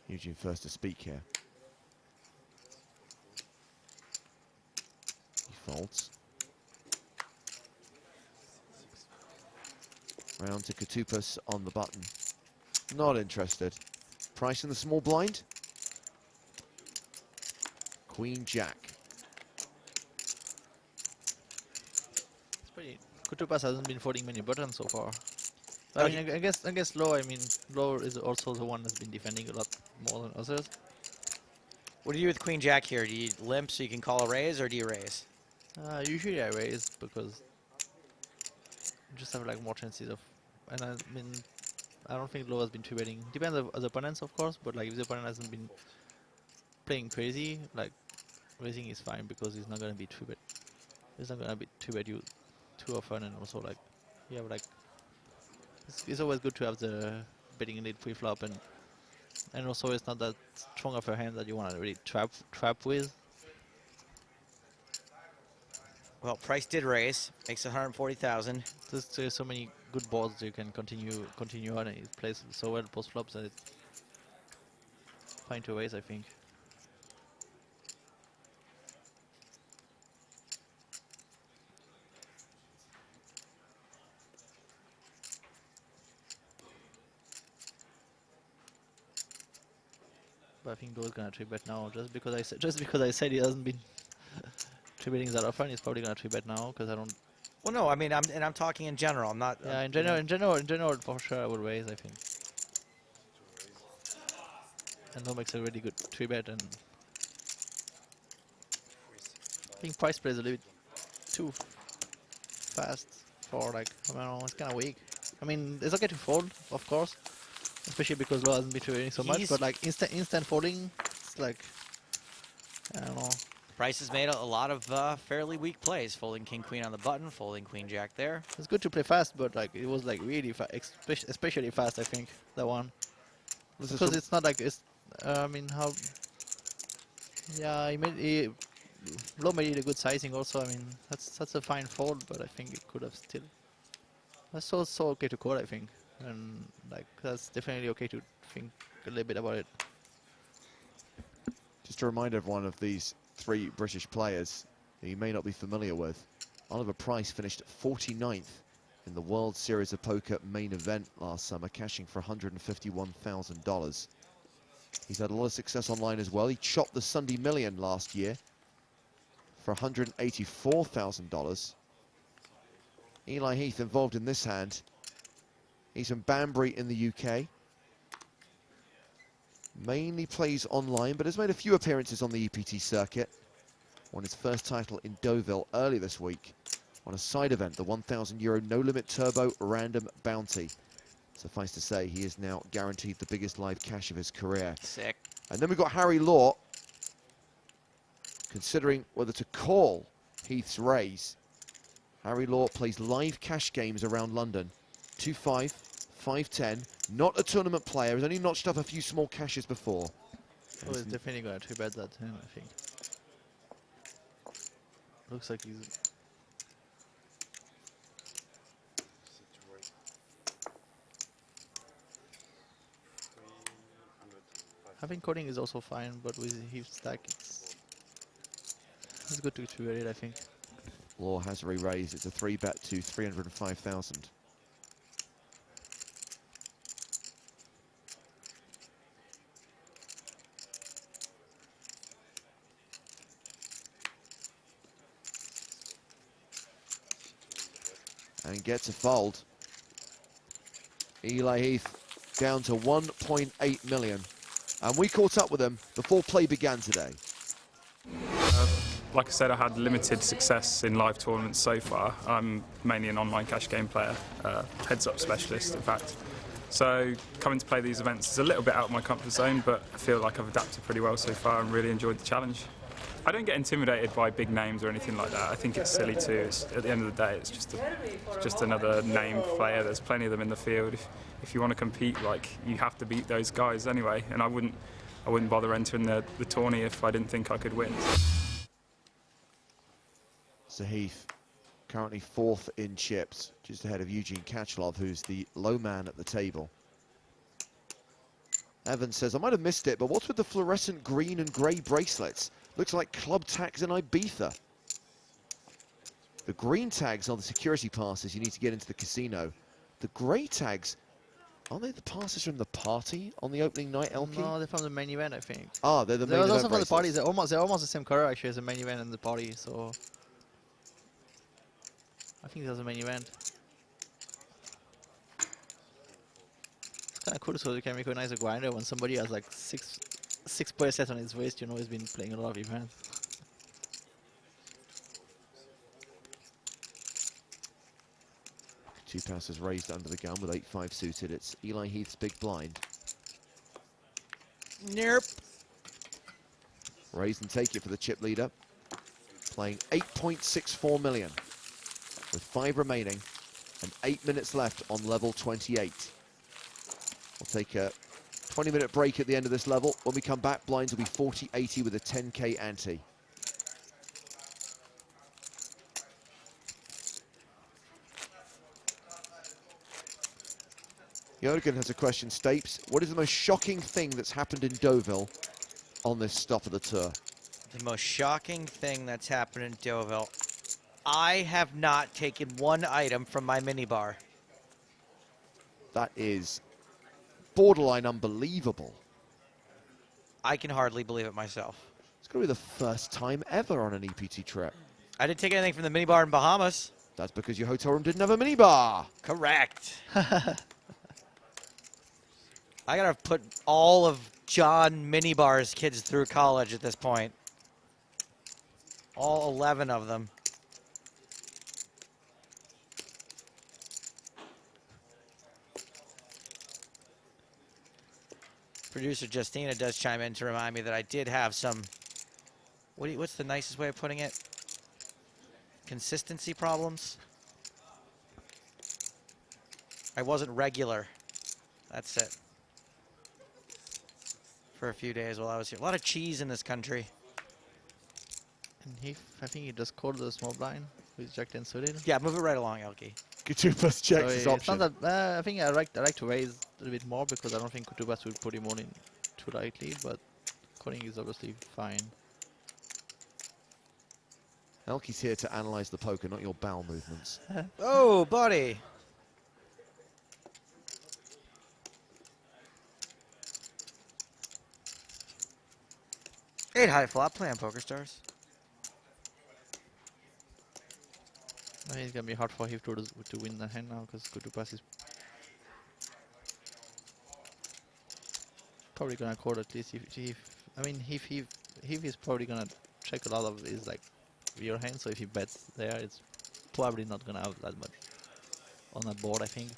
Eugene first to speak here. He folds. Round to Katupas on the button. Not interested. Price in the small blind. Queen Jack. It's pretty. Katupas hasn't been folding many buttons so far. I mean, I guess Low. I mean, Low is also the one that's been defending a lot more than others. What do you do with Queen Jack here? Do you limp so you can call a raise, or do you raise? Usually I raise because you just have like more chances of. And I mean, I don't think Low has been too betting. Depends on the opponents, of course, but like if the opponent hasn't been playing crazy, like raising is fine because he's not gonna be too bet. He's not gonna be too bet you too often, and also like you have like. It's always good to have the betting lead pre-flop, and also it's not that strong of a hand that you want to really trap with. Well, Price did raise, makes 140,000. There's so many good boards you can continue on, and it plays so well post flops that it's fine to raise, I think. But I think Low is gonna 3-bet now, just because I said he hasn't been 3-betting that often. He's probably gonna 3-bet now because I don't. Well, no, I mean, I'm talking in general. I'm not. Yeah, in general, for sure I would raise. I think. And Low makes a really good 3-bet, and I think Price plays a little bit too fast for like, I don't know, it's kind of weak. I mean, it's okay to fold, of course, especially because Low hasn't been trading so much, but like instant folding, it's like, I don't know. Price has made a lot of fairly weak plays, folding King Queen on the button, folding Queen Jack there. It's good to play fast, but like it was like really fast, especially fast. I think that one, because it's not like it's. I mean, how? Yeah, Low made it a good sizing also. I mean, that's a fine fold, but I think it could have still That's so okay to call, I think, and like that's definitely okay to think a little bit about it. Just to remind everyone of these three British players that you may not be familiar with. Oliver Price finished 49th in the World Series of Poker main event last summer, cashing for $151,000. He's had a lot of success online as well. He chopped the Sunday Million last year for $184,000. Eli Heath involved in this hand. He's from Banbury in the UK. Mainly plays online, but has made a few appearances on the EPT circuit. Won his first title in Deauville early this week on a side event, the €1,000 No Limit Turbo Random Bounty. Suffice to say, he is now guaranteed the biggest live cash of his career. Sick. And then we've got Harry Law, considering whether to call Heath's raise. Harry Law plays live cash games around London. 2-5, 5-10, not a tournament player, has only notched up a few small cashes before. Oh, he's definitely going to bet that him, I think. Looks like he's... Having coding is also fine, but with Heath's stack, it's good to bet it, I think. Law has re-raised. It's a 3-bet to 305,000. And gets a fold. Eli Heath down to 1.8 million. And we caught up with him before play began today. Like I said, I had limited success in live tournaments so far. I'm mainly an online cash game player, heads-up specialist, in fact. So coming to play these events is a little bit out of my comfort zone, but I feel like I've adapted pretty well so far and really enjoyed the challenge. I don't get intimidated by big names or anything like that. I think it's silly too. At the end of the day, it's just another named player. There's plenty of them in the field. If you want to compete, like, you have to beat those guys anyway. And I wouldn't bother entering the tourney if I didn't think I could win. So Heath, currently 4th in chips, just ahead of Eugene Kachelov, who's the low man at the table. Evans says, I might have missed it, but what's with the fluorescent green and grey bracelets? Looks like club tags in Ibiza. The green tags are the security passes you need to get into the casino. The grey tags, aren't they the passes from the party on the opening night, Elke? No, they're from the main event, I think. Ah, they're the main event. They're also from the bracelets. party. They're almost the same color actually as the main event and the party. So I think that's the main event. It's kind of cool, so you can recognize a grinder when somebody has like six player set on his waist. You know, he's been playing a lot of events. Two passes raised under the gun with 8-5 suited. It's Eli Heath's big blind. Nope. Raise and take it for the chip leader. Playing 8.64 million. With 5 remaining and 8 minutes left on level 28. We'll take a 20-minute break at the end of this level. When we come back, blinds will be 40-80 with a 10k ante. Jürgen has a question. Stapes, what is the most shocking thing that's happened in Deauville on this stop of the tour? The most shocking thing that's happened in Deauville. I have not taken one item from my minibar. That is borderline unbelievable. I can hardly believe it myself. It's going to be the first time ever on an EPT trip. I didn't take anything from the minibar in Bahamas. That's because your hotel room didn't have a minibar. Correct. I gotta put all of John Minibar's kids through college at this point. All 11 of them. Producer Justina does chime in to remind me that I did have some, what's the nicest way of putting it? Consistency problems? I wasn't regular. That's it. For a few days while I was here. A lot of cheese in this country. And I think he just called the small blind. With Jack 10 suited. Yeah, move it right along, Elke. Katupas checks his It's option. not that, I think I like to raise a little bit more because I don't think Kutubas will put him on in too lightly, but calling is obviously fine. Elke's here to analyze the poker, not your bowel movements. Oh, buddy. Eight high flop, playing Poker Stars. I think it's gonna be hard for him to win the hand now because Kutubas is probably gonna call at least if he's probably gonna check a lot of his like rear hand, so if he bets there it's probably not gonna have that much on that board, I think.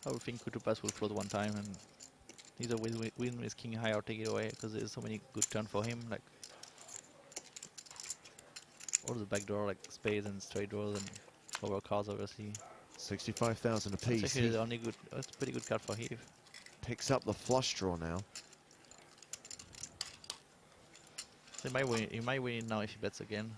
I would think Kutubas will float one time and either win with king high or take it away because there's so many good turns for him, like all the backdoor like spades and straight draws and over cards obviously. 65,000 That's apiece. actually the only good. That's a pretty good card for Heath. Picks up the flush draw now. So he might win it now if he bets again.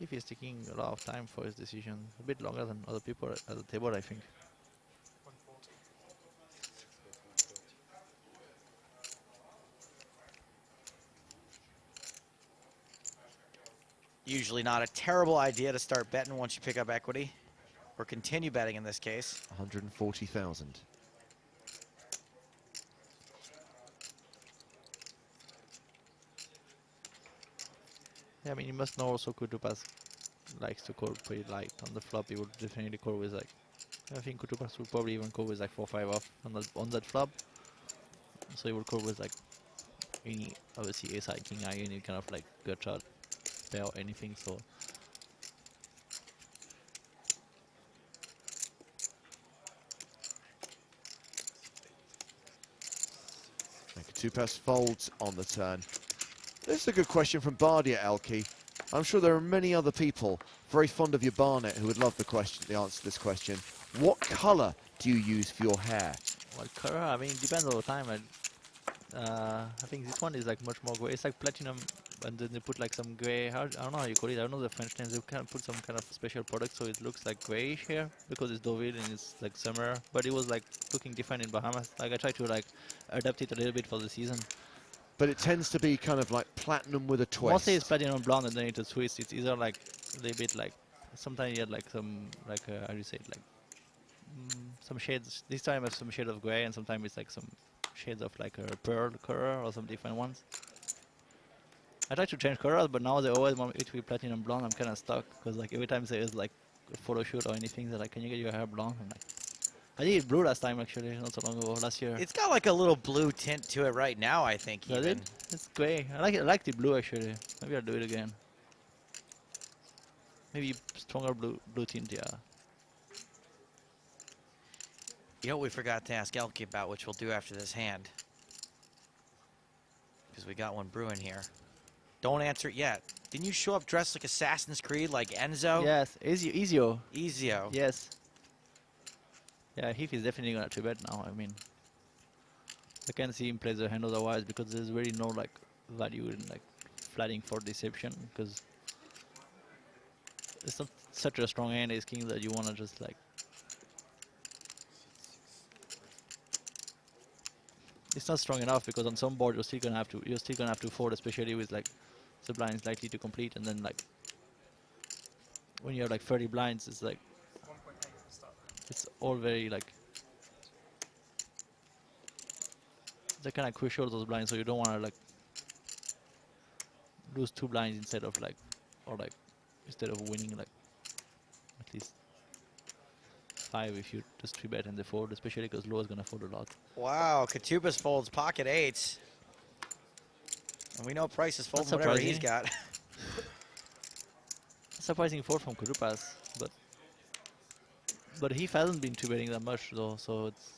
If he's taking a lot of time for his decision, a bit longer than other people at the table, I think. Usually not a terrible idea to start betting once you pick up equity, or continue betting in this case. 140,000. Yeah, I mean, you must know also Kutubas likes to call pretty light on the flop. He would definitely call with like, I think Kutubas would probably even call with like 4-5 off on that flop. So he would call with like any, obviously ace high, king high, any kind of like gut shot, pair or anything. So Katupas folds on the turn. This is a good question from Bardia, Elke. I'm sure there are many other people very fond of your Barnet who would love the answer to this question. What colour do you use for your hair? what color? I mean, it depends all the time. I think this one is like much more grey. It's like platinum, and then they put like some grey. I don't know how you call it. I don't know the French names. They can put some kind of special product so it looks like greyish here because it's Deauville and it's like summer. But it was like looking different in Bahamas. Like I tried to like adapt it a little bit for the season. But it tends to be kind of like platinum with a twist. Mostly it's platinum blonde and then it's a twist. It's either like a little bit like, sometimes you had like some, like, how do you say it, like, some shades. This time I have some shade of grey and sometimes it's like some shades of like a pearl color or some different ones. I try to change colors, but now they always want it to be platinum blonde. I'm kind of stuck because like every time there is like a photo shoot or anything, they're like, can you get your hair blonde? I'm like, I did it blue last time actually, not so long ago, last year. It's got like a little blue tint to it right now, I think. Does Even. it? It's grey. I like it. I like the blue actually. Maybe I'll do it again. Maybe stronger blue tint, yeah. You know what we forgot to ask Elke about, which we'll do after this hand. Because we got one brewing here. Don't answer it yet. Didn't you show up dressed like Assassin's Creed, like Enzo? Yes, Ezio. Ezio. Yes. Yeah, Heath is definitely gonna 3-bet now. I mean, I can't see him play the hand otherwise because there's really no like value in like flatting for deception because it's not such a strong hand ace king that you wanna just like. It's not strong enough because on some board you're still gonna have to fold, especially with like the blinds likely to complete, and then like when you have like 30 blinds, it's like it's all very like they're kind of crucial, those blinds, so you don't want to like lose 2 blinds instead of like, or like instead of winning like at least 5 if you just 3-bet and they fold, especially because low is gonna fold a lot. Wow, Katupas folds pocket 8s. And we know Price is folding whatever he's got. Surprising fold from Katupas, but he hasn't been 2-betting that much though, so it's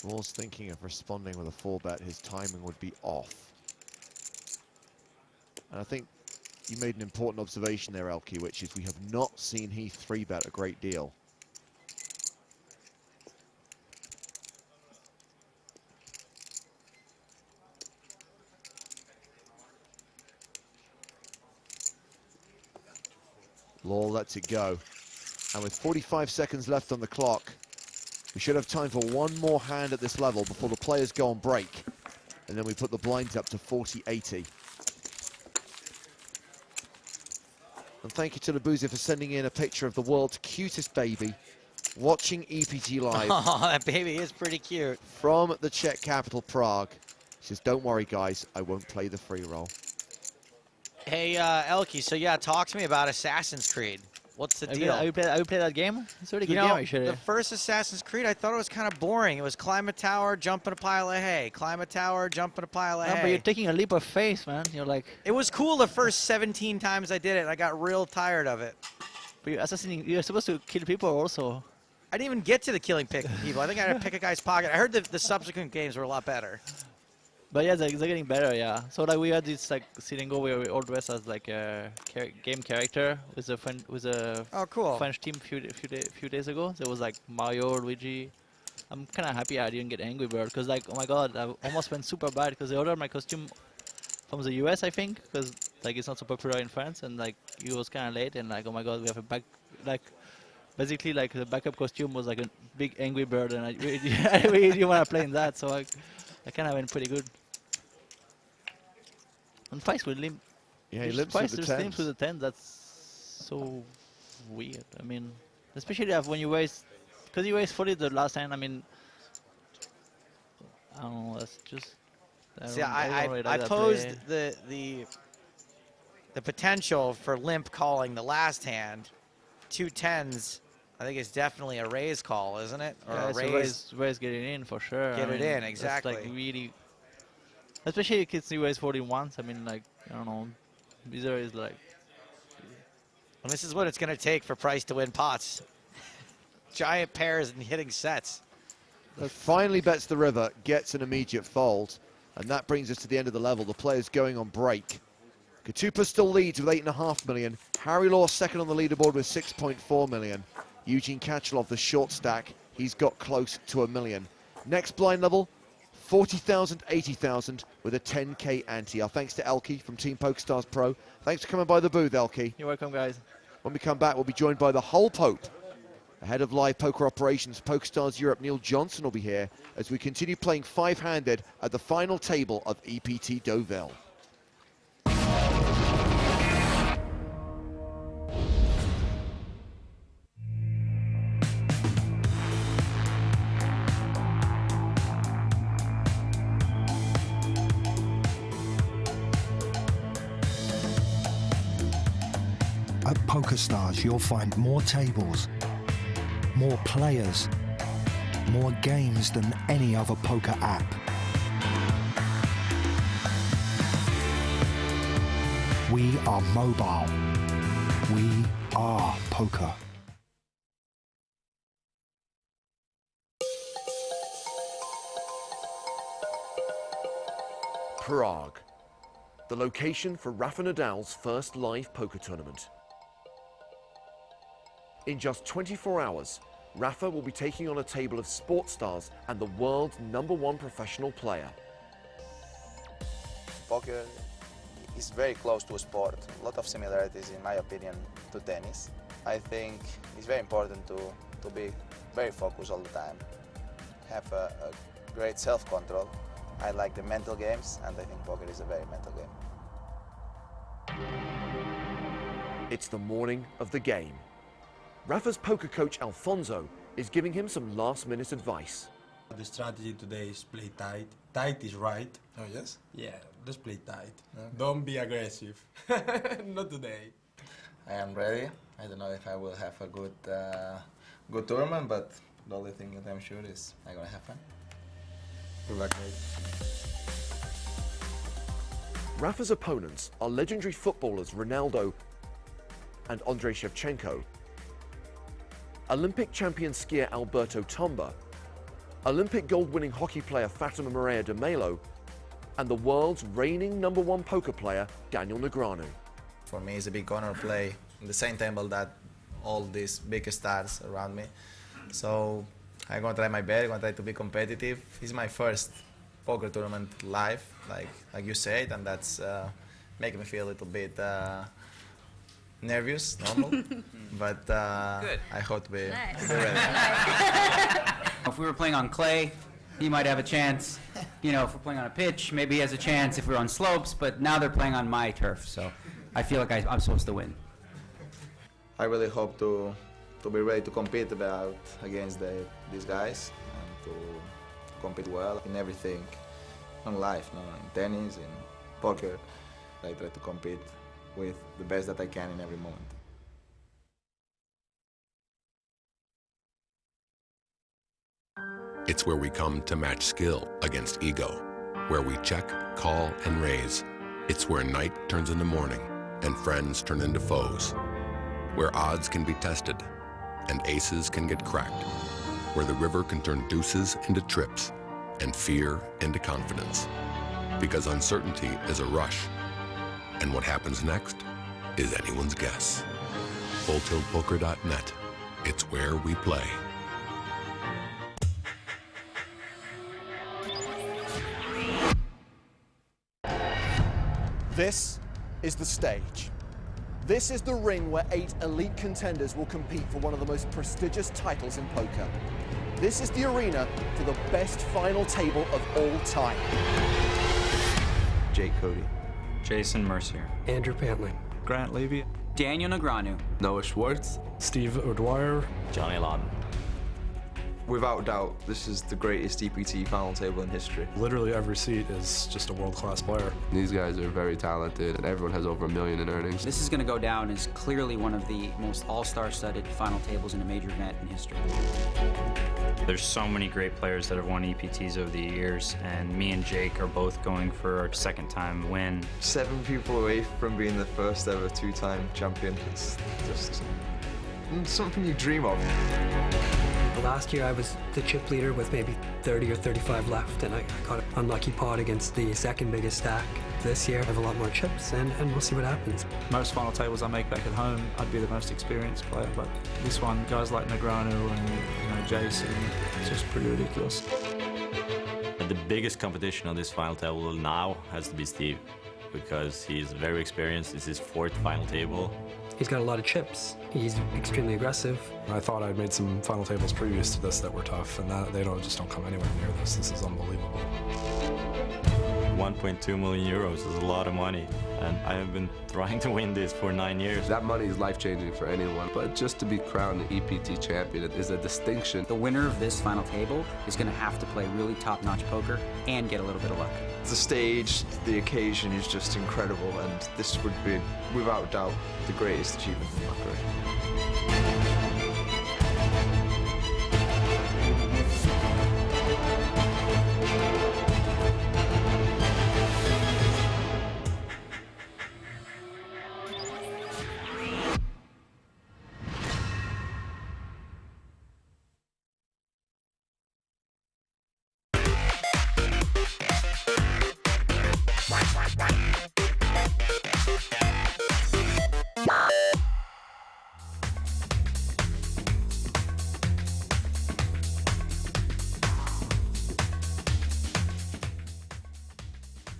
Was thinking of responding with a 4-bet, his timing would be off. And I think you made an important observation there, Elke, which is we have not seen Heath 3-bet a great deal. Law lets it go. And with 45 seconds left on the clock, we should have time for one more hand at this level before the players go on break. And then we put the blinds up to 40-80. And thank you to Labuza for sending in a picture of the world's cutest baby watching EPT live. Oh, that baby is pretty cute. From the Czech capital, Prague. She says, don't worry, guys, I won't play the free roll. Hey, Elke, so yeah, talk to me about Assassin's Creed. What's the deal? Have you played that game? It's a really good You know, game, actually. the first Assassin's Creed, I thought it was kind of boring. It was climb a tower, jump in a pile of hay. Climb a tower, jump in a pile of hay. But you're taking a leap of faith, man. You're like... It was cool the first 17 times I did it, and I got real tired of it. But you're supposed to kill people also. I didn't even get to the killing people. I think I had to pick a guy's pocket. I heard the subsequent games were a lot better. But yeah, they're getting better, yeah. So like we had this like Silingo where we all dressed as like a game character with a oh, cool. French team few days ago. There was like Mario, Luigi. I'm kind of happy I didn't get Angry Bird because like oh my god, I almost went super bad because they ordered my costume from the US, I think, because like it's not so popular in France, and like it was kind of late, and like oh my god, we have a basically like the backup costume was like a big Angry Bird, and I really didn't want to play in that, so I kind of went pretty good. And Feist with limp. Yeah, he limps with the 10s. Limps with the 10. That's so weird. I mean, especially when you raise, because you raised 40 the last time. I mean, I don't know. That's just. See, I posed the potential for limp calling the last hand. 2 10s. I think it's definitely a raise call, isn't it? Or yeah, a raise getting in for sure. Get it in, exactly. That's like really. Especially if kids raise 40 once. I mean, like, I don't know. Either is like. Well, this is what it's going to take for Price to win pots. Giant pairs and hitting sets. Finally bets the river, gets an immediate fold. And that brings us to the end of the level. The players going on break. Katupa still leads with 8.5 million. Harry Law second on the leaderboard with 6.4 million. Eugene Kachelov, the short stack, he's got close to $1 million. Next blind level, 40,000, 80,000 with a 10K ante. Our thanks to Elke from Team PokerStars Pro. Thanks for coming by the booth, Elke. You're welcome, guys. When we come back, we'll be joined by the whole Pope. The head of live poker operations, PokerStars Europe, Neil Johnson, will be here as we continue playing five-handed at the final table of EPT Deauville. At PokerStars, you'll find more tables, more players, more games than any other poker app. We are mobile. We are poker. Prague, the location for Rafa Nadal's first live poker tournament. In just 24 hours, Rafa will be taking on a table of sports stars and the world's #1 professional player. Poker is very close to a sport. A lot of similarities, in my opinion, to tennis. I think it's very important to be very focused all the time, have a great self-control. I like the mental games, and I think poker is a very mental game. It's the morning of the game. Rafa's poker coach Alfonso is giving him some last-minute advice. The strategy today is play tight. Tight is right. Oh, yes? Yeah, just play tight. Okay. Don't be aggressive. Not today. I am ready. I don't know if I will have a good tournament, but the only thing that I'm sure is I'm gonna have fun. Good luck, mate. Rafa's opponents are legendary footballers Ronaldo and Andrei Shevchenko, Olympic champion skier Alberto Tomba, Olympic gold-winning hockey player Fatima Maria de Melo, and the world's reigning #1 poker player Daniel Negreanu. For me, it's a big honor to play in the same table that all these big stars around me. So I'm gonna try my best. I'm gonna try to be competitive. It's my first poker tournament live, like you said, and that's making me feel a little bit nervous, normal. But I hope to be ready. If we were playing on clay, he might have a chance. You know, if we're playing on a pitch, maybe he has a chance if we're on slopes, but now they're playing on my turf, so I feel like I'm supposed to win. I really hope to be ready to compete against these guys and to compete well in everything in life, in tennis, in poker. I try to compete with the best that I can in every moment. It's where we come to match skill against ego, where we check, call, and raise. It's where night turns into morning and friends turn into foes, where odds can be tested and aces can get cracked, where the river can turn deuces into trips and fear into confidence. Because uncertainty is a rush, and what happens next is anyone's guess. FullTiltPoker.net. It's where we play. This is the stage. This is the ring where 8 elite contenders will compete for one of the most prestigious titles in poker. This is the arena for the best final table of all time. Jake Cody. Jason Mercier. Andrew Pantling. Grant Levy. Daniel Negreanu. Noah Schwartz. Steve O'Dwyer. Johnny Lawton. Without doubt, this is the greatest EPT final table in history. Literally every seat is just a world-class player. These guys are very talented, and everyone has over $1 million in earnings. This is going to go down as clearly one of the most all-star studded final tables in a major event in history. There's so many great players that have won EPTs over the years, and me and Jake are both going for our second time win. 7 people away from being the first ever 2-time champion. It's just something you dream of. Last year I was the chip leader with maybe 30 or 35 left, and I got an unlucky pot against the second biggest stack. This year I have a lot more chips, and we'll see what happens. Most final tables I make back at home, I'd be the most experienced player, but this one, guys like Negreanu and Jason, it's just pretty ridiculous. The biggest competition on this final table now has to be Steve, because he's very experienced. It's his 4th final table. He's got a lot of chips. He's extremely aggressive. I thought I'd made some final tables previous to this that were tough, and they just don't come anywhere near this. This is unbelievable. 1.2 million euros is a lot of money, and I have been trying to win this for 9 years. That money is life-changing for anyone, but just to be crowned the EPT champion is a distinction. The winner of this final table is going to have to play really top-notch poker and get a little bit of luck. The stage, the occasion is just incredible, and this would be, without doubt, the greatest achievement in my career.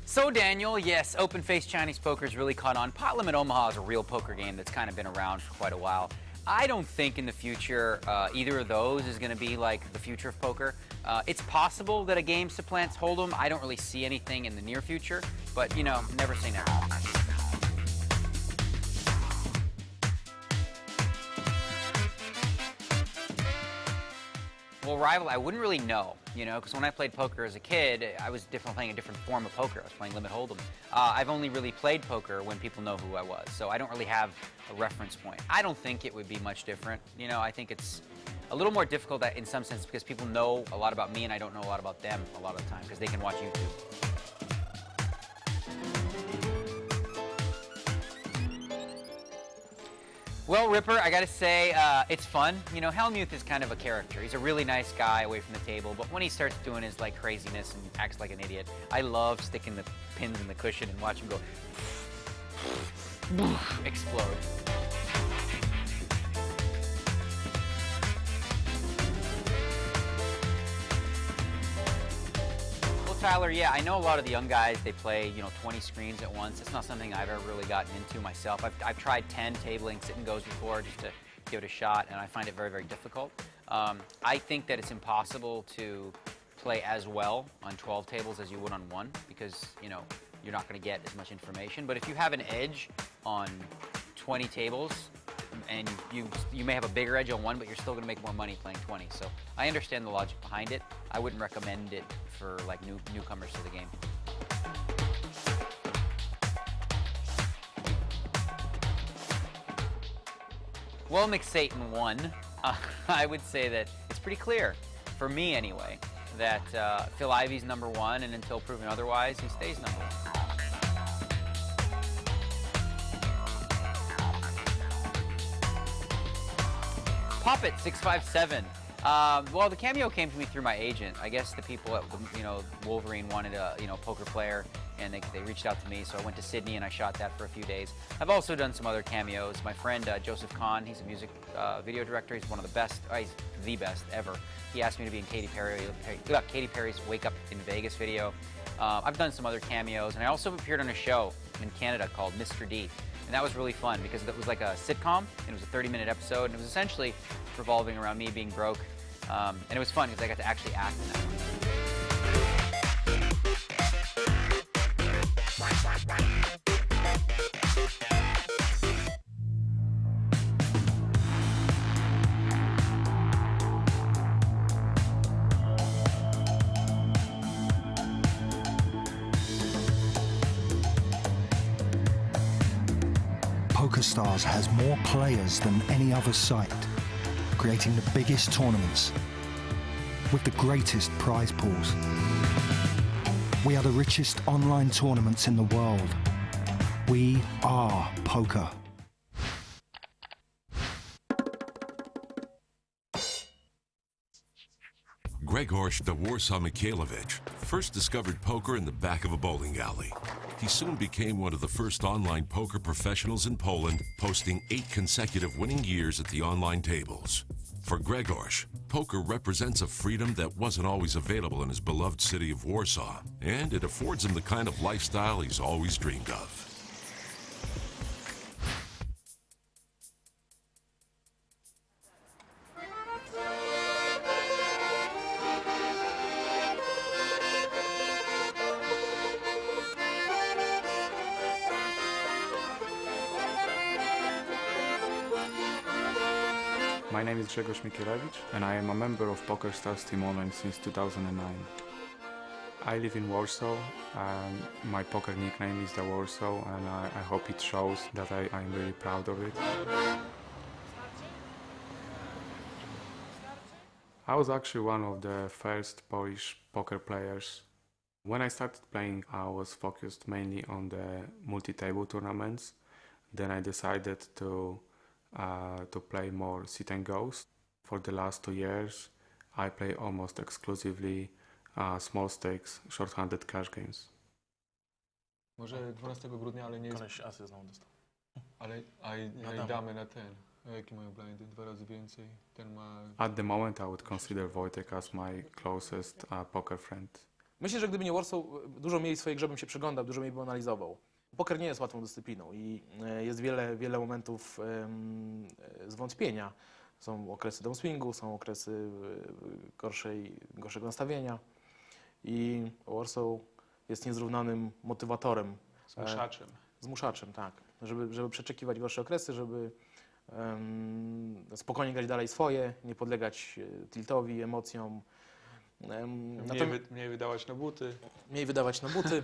So Daniel, yes, open-faced Chinese poker has really caught on. Pot Limit Omaha is a real poker game that's kind of been around for quite a while. I don't think in the future either of those is going to be like the future of poker. It's possible that a game supplants Hold'em. I don't really see anything in the near future, but you know, never say never. Well, Rival, I wouldn't really know, you know, because when I played poker as a kid, I was playing a different form of poker. I was playing Limit Hold'em. I've only really played poker when people know who I was, so I don't really have a reference point. I don't think it would be much different. You know, I think it's a little more difficult in some sense because people know a lot about me and I don't know a lot about them a lot of the time because they can watch YouTube. Well, Ripper, I gotta say, it's fun. You know, Helmuth is kind of a character. He's a really nice guy away from the table, but when he starts doing his like craziness and acts like an idiot, I love sticking the pins in the cushion and watch him go explode. Tyler, yeah, I know a lot of the young guys, they play, 20 screens at once. It's not something I've ever really gotten into myself. I've tried 10 tabling sit and goes before just to give it a shot, and I find it very, very difficult. I think that it's impossible to play as well on 12 tables as you would on one because, you're not going to get as much information. But if you have an edge on 20 tables, and you may have a bigger edge on one, but you're still going to make more money playing 20. So I understand the logic behind it. I wouldn't recommend it for like newcomers to the game. Well, McSatan won. I would say that it's pretty clear, for me anyway, that Phil Ivey's #1, and until proven otherwise, he stays #1. Poppet 657. Well, the cameo came to me through my agent. I guess the people at Wolverine wanted a poker player, and they reached out to me. So I went to Sydney and I shot that for a few days. I've also done some other cameos. My friend Joseph Kahn, he's a music video director. He's one of the best. He's the best ever. He asked me to be in Katy Perry's "Wake Up in Vegas" video. I've done some other cameos, and I also appeared on a show in Canada called Mr. D. And that was really fun because it was like a sitcom, and it was a 30-minute episode, and it was essentially revolving around me being broke. And it was fun because I got to actually act in that one. PokerStars has more players than any other site, creating the biggest tournaments with the greatest prize pools. We are the richest online tournaments in the world. We are poker. Grzegorz the Warsaw Mikhailovich first discovered poker in the back of a bowling alley. He soon became one of the first online poker professionals in Poland, posting 8 consecutive winning years at the online tables. For Grzegorz, poker represents a freedom that wasn't always available in his beloved city of Warsaw, and it affords him the kind of lifestyle he's always dreamed of. My name is Grzegorz Mikhailovich, and I am a member of PokerStars Team Online since 2009. I live in Warsaw. My poker nickname is the Warsaw, and I hope it shows that I'm really proud of it. I was actually one of the first Polish poker players. When I started playing, I was focused mainly on the multi-table tournaments. Then I decided to play more sit and goes. For the last 2 years, I play almost exclusively small stakes, short-handed cash games. Może 12 grudnia, ale nie jest... Koleś asy znowu dostał. Ale a damy na ten. A jakie mają blindy? 2 razy więcej. Ten ma... At the moment, I would consider Wojtek as my closest poker friend. Myślę, że gdyby nie Warsaw, dużo mniej w swojej grze bym się przyglądał, dużo mniej bym analizował. Poker nie jest łatwą dyscypliną i jest wiele momentów zwątpienia. Są okresy downswingu, są okresy gorszego nastawienia i Warsaw jest niezrównanym motywatorem. Zmuszaczem. Zmuszaczem, tak. Żeby przeczekiwać gorsze okresy, żeby spokojnie grać dalej swoje, nie podlegać tiltowi, emocjom. Mniej wydawać na buty. Mniej wydawać na buty.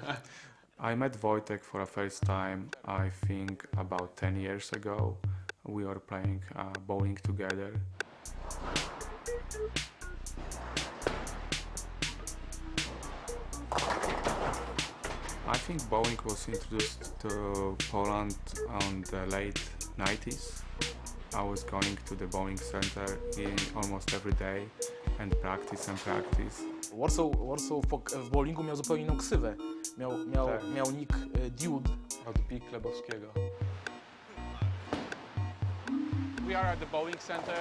I met Wojtek for a first time, I think, about 10 years ago. We were playing bowling together. I think bowling was introduced to Poland on the late 90s. I was going to the bowling center almost every day and practice. Warsaw w bowlingu miał zupełnie inną ksywę. Miał nick Dude. Od Pi Klebowskiego. We are at the bowling center.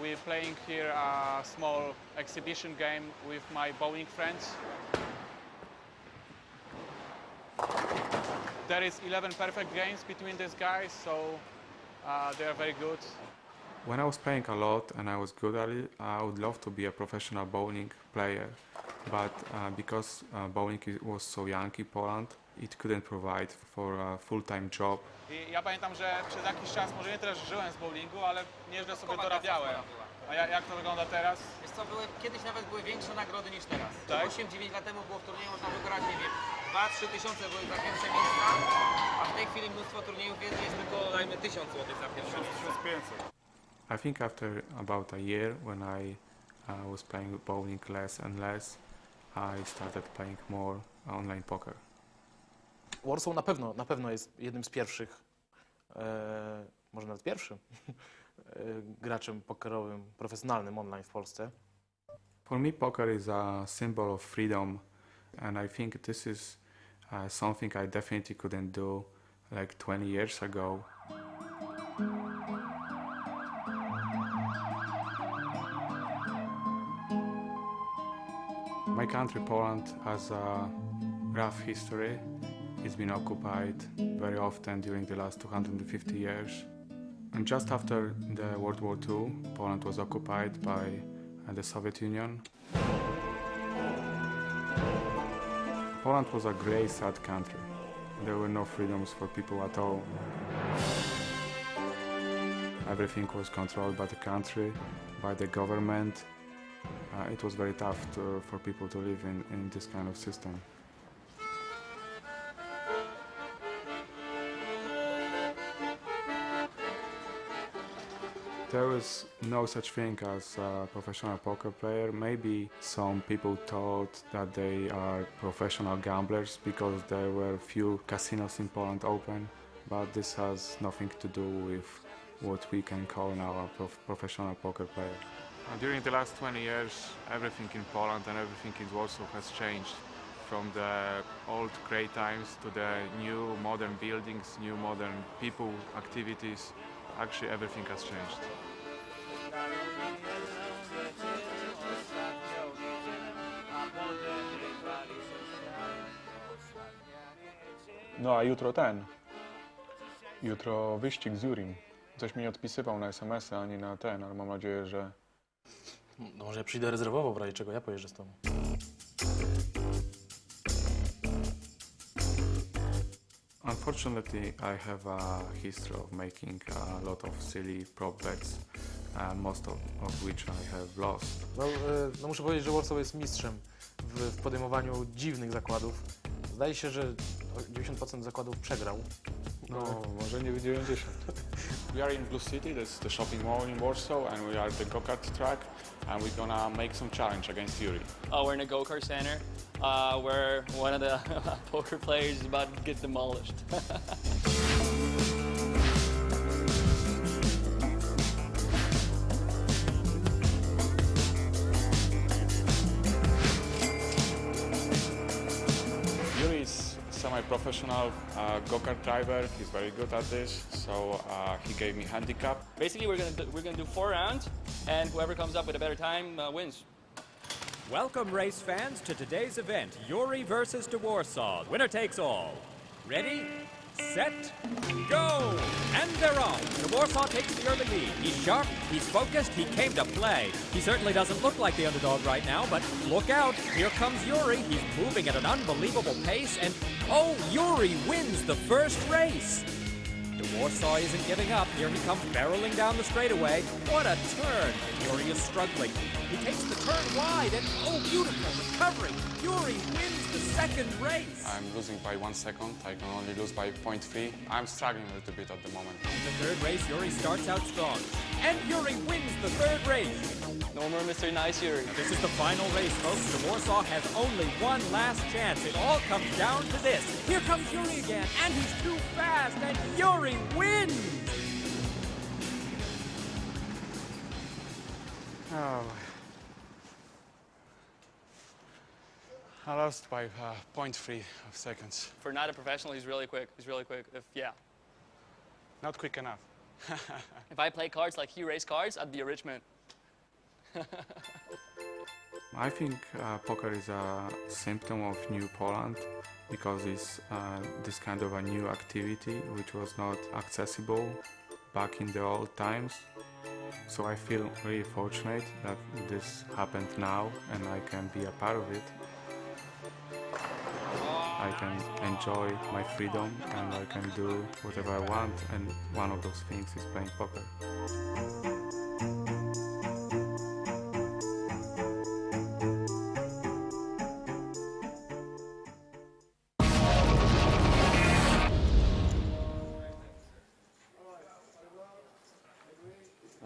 We're playing here a small exhibition game with my bowling friends. There is 11 perfect games between these guys, so they are very good. When I was playing a lot and I was good at it, I would love to be a professional bowling player. But because bowling was so young in Poland, it couldn't provide for a full-time job. I ja pamiętam, że przez jakiś czas, może nie też żyłem z bowlingu, ale nieźle sobie dorabiałem. A jak to wygląda teraz? Wiesz co, kiedyś nawet były większe nagrody niż teraz. Tak? 8-9 lat temu było w turnieju, można wygrać, nie wiem, 2-3 tysiące były za pierwsze miejsca, a w tej chwili mnóstwo turniejów jest tylko, dajmy, 1000 zł za pierwsze miejsce. 1500. I think after about a year, when I was playing bowling less and less, I started playing more online poker. Warsaw na pewno jest jednym z pierwszych, może nawet pierwszym graczem pokerowym, profesjonalnym online w Polsce. For me, poker is a symbol of freedom, and I think this is something I definitely couldn't do like 20 years ago. My country, Poland, has a rough history. It's been occupied very often during the last 250 years. And just after the World War II, Poland was occupied by the Soviet Union. Poland was a grey, sad country. There were no freedoms for people at all. Everything was controlled by the country, by the government. It was very tough for people to live in this kind of system. There was no such thing as a professional poker player. Maybe some people thought that they are professional gamblers because there were few casinos in Poland open, but this has nothing to do with what we can call now a professional poker player. During the last 20 years, everything in Poland and everything in Warsaw has changed. From the old great times to the new modern buildings, new modern people, activities. Actually, everything has changed. No a jutro wyścig z Jurim. Coś mi nie odpisywał na SMS-y ani na ten, ale mam nadzieję, że... No może ja przyjdę rezerwowo, w razie czego ja pojeżdżę z tobą. Unfortunately, I have a history of making a lot of silly prop bets, most of which I have lost. No muszę powiedzieć, że Warsaw jest mistrzem w podejmowaniu dziwnych zakładów. Zdaje się, że 90% zakładów przegrał. No, może nie 90. We are in Blue City, that's the shopping mall in Warsaw, and we are at the go-kart track, and we're gonna make some challenge against Yuri. We're in a go-kart center, where one of the poker players is about to get demolished. Yuri is semi-professional go-kart driver. He's very good at this, so he gave me handicap. Basically, we're gonna do 4 rounds, and whoever comes up with a better time wins. Welcome, race fans, to today's event, Yuri versus de Warsaw. Winner takes all. Ready, set, go! And they're on. De Warsaw takes the early lead. He's sharp, he's focused, he came to play. He certainly doesn't look like the underdog right now, but look out, here comes Yuri. He's moving at an unbelievable pace, and oh, Yuri wins the first race. De Warsaw isn't giving up. Here he comes barreling down the straightaway. What a turn! Yuri is struggling. He takes the turn wide, and oh, beautiful recovery. Yuri wins the second race. I'm losing by 1 second. I can only lose by 0.3. I'm struggling a little bit at the moment. In the third race, Yuri starts out strong. And Yuri wins the third race. No more Mr. Nice Yuri. This is the final race, folks. De Warsaw has only one last chance. It all comes down to this. Here comes Yuri again, and he's too fast, and Yuri wins! Oh. I lost by 0.3 of seconds. For not a professional, he's really quick. He's really quick. Yeah. Not quick enough. If I play cards like he race cards, I'd be a rich man. I think poker is a symptom of New Poland because it's this kind of a new activity which was not accessible back in the old times. So I feel really fortunate that this happened now and I can be a part of it. I can enjoy my freedom and I can do whatever I want, and one of those things is playing poker.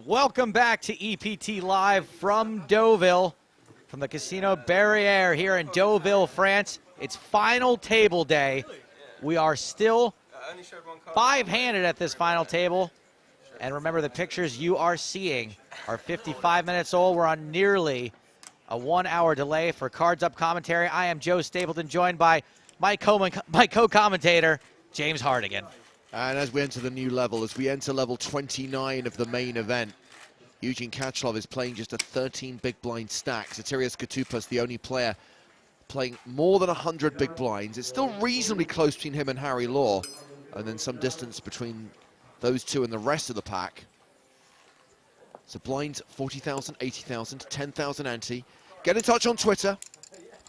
Welcome back to EPT Live from Deauville, from the Casino Barrière here in Deauville, France. It's final table day. We are still five-handed at this final table. And remember, the pictures you are seeing are 55 minutes old. We're on nearly a 1 hour delay for Cards Up commentary. I am Joe Stapleton, joined by my co-commentator, James Hardigan. And as we enter the new level, as we enter level 29 of the main event, Eugene Kachalov is playing just a 13 big blind stack. Sotirios Koutupas, the only player playing more than 100 big blinds. It's still reasonably close between him and Harry Law, and then some distance between those two and the rest of the pack. So blinds 40,000, 80,000, 10,000 ante. Get in touch on Twitter.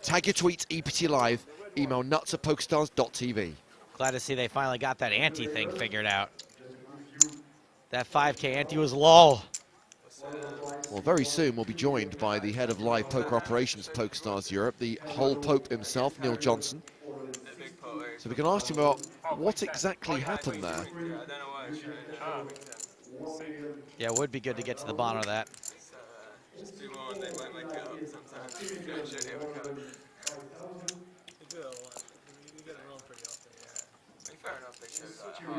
Tag your tweets, EPT Live. Email nuts@pokerstars.tv. Glad to see they finally got that ante thing figured out. That 5K ante was low. Well, very soon we'll be joined by the head of live poker operations at PokerStars Europe, the whole Pope himself, Neil Johnson. So we can ask him about what exactly happened there. Yeah, it would be good to get to the bottom of that.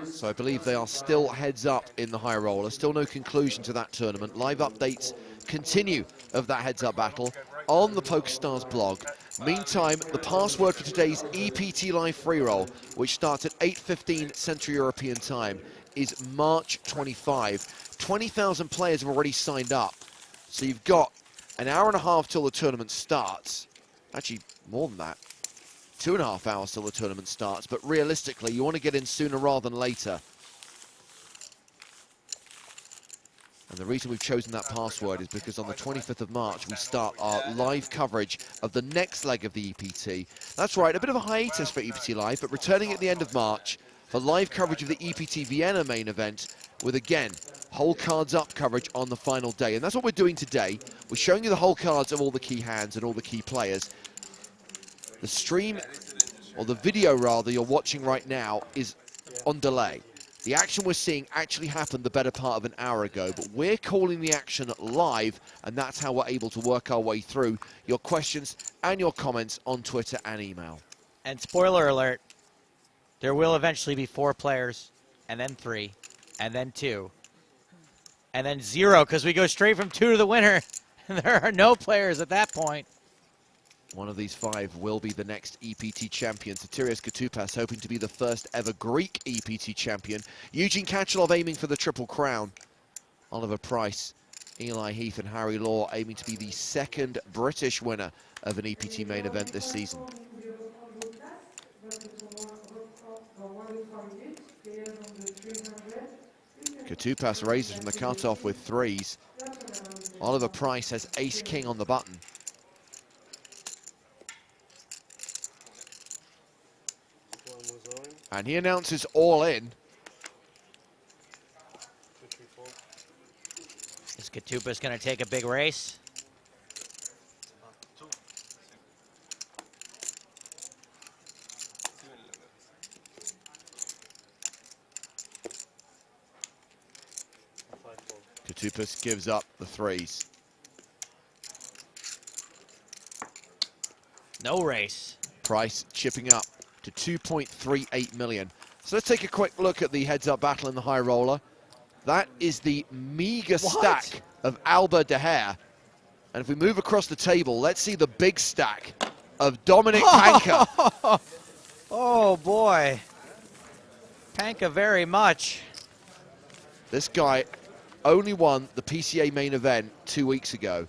So I believe they are still heads up in the high roller. Still no conclusion to that tournament. Live updates continue of that heads up battle on the PokerStars blog. Meantime, the password for today's EPT Live free roll, which starts at 8:15 Central European time, is March 25. 20,000 players have already signed up. So you've got an hour and a half till the tournament starts. Actually, more than that. 2.5 hours till the tournament starts, but realistically, you want to get in sooner rather than later. And the reason we've chosen that password is because on the 25th of March, we start our live coverage of the next leg of the EPT. That's right, a bit of a hiatus for EPT Live, but returning at the end of March for live coverage of the EPT Vienna main event with, again, whole cards up coverage on the final day. And that's what we're doing today. We're showing you the whole cards of all the key hands and all the key players. The stream, or the video rather, you're watching right now is on delay. The action we're seeing actually happened the better part of an hour ago, but we're calling the action live, and that's how we're able to work our way through your questions and your comments on Twitter and email. And spoiler alert, there will eventually be 4 players, and then 3, and then 2, and then 0, because we go straight from 2 to the winner, and there are no players at that point. One of these 5 will be the next EPT champion. Sotirios Koutupas hoping to be the first ever Greek EPT champion. Eugene Kachalov aiming for the Triple Crown. Oliver Price, Eli Heath and Harry Law aiming to be the second British winner of an EPT main event this season. Koutupas raises from the cutoff with 3s. Oliver Price has ace-king on the button. And he announces all in. Is Koutupas going to take a big race? Koutupas gives up the 3s. No race. Price chipping up to 2.38 million. So let's take a quick look at the heads-up battle in the high roller. That is the meager stack of Albert De Geer And if we move across the table, let's see the big stack of Dominik Panka. Oh, boy. Panka very much. This guy only won the PCA main event 2 weeks ago,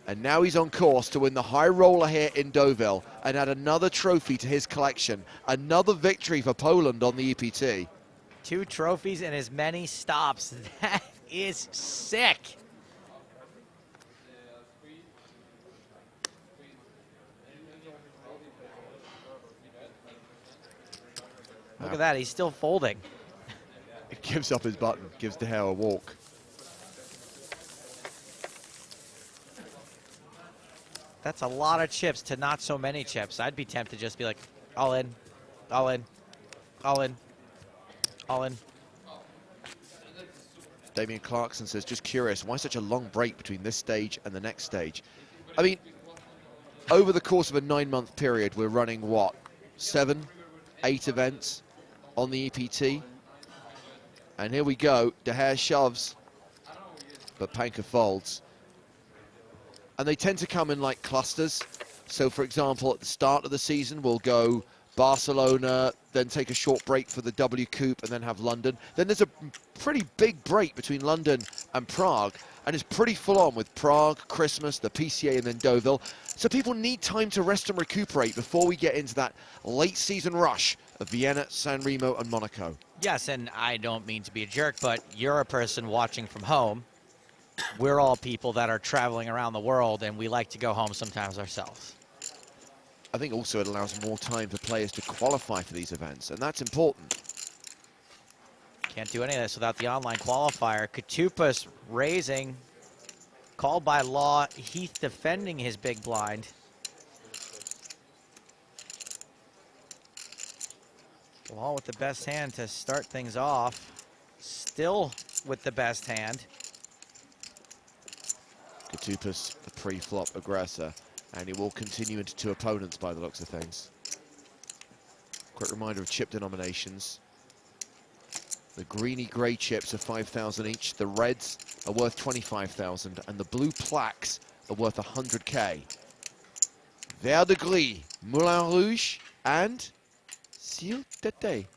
and now he's on course to win the high roller here in Deauville and add another trophy to his collection. Another victory for Poland on the EPT. 2 trophies and as many stops. That is sick. Look at that, he's still folding. He gives up his button, gives De Gea a walk. That's a lot of chips to not so many chips. I'd be tempted to just be like, all in, all in, all in, all in. Damian Clarkson says, just curious, why such a long break between this stage and the next stage? I mean, over the course of a 9-month period, we're running, what, 7, 8 events on the EPT? And here we go, De Gea shoves, but Panka folds. And they tend to come in like clusters. So, for example, at the start of the season, we'll go Barcelona, then take a short break for the W Coupe, and then have London. Then there's a pretty big break between London and Prague, and it's pretty full on with Prague, Christmas, the PCA, and then Deauville. So people need time to rest and recuperate before we get into that late season rush of Vienna, San Remo, and Monaco. Yes, and I don't mean to be a jerk, but you're a person watching from home. We're all people that are traveling around the world, and we like to go home sometimes ourselves. I think also it allows more time for players to qualify for these events, and that's important. Can't do any of this without the online qualifier. Katupas raising, called by law. Heath defending his big blind. Law with the best hand to start things off. Still with the best hand. Katupas, the pre-flop aggressor, and he will continue into 2 opponents by the looks of things. Quick reminder of chip denominations. The greeny-grey chips are 5,000 each, the reds are worth 25,000, and the blue plaques are worth 100K. Vert de Gris, Moulin Rouge, and S'il Tete.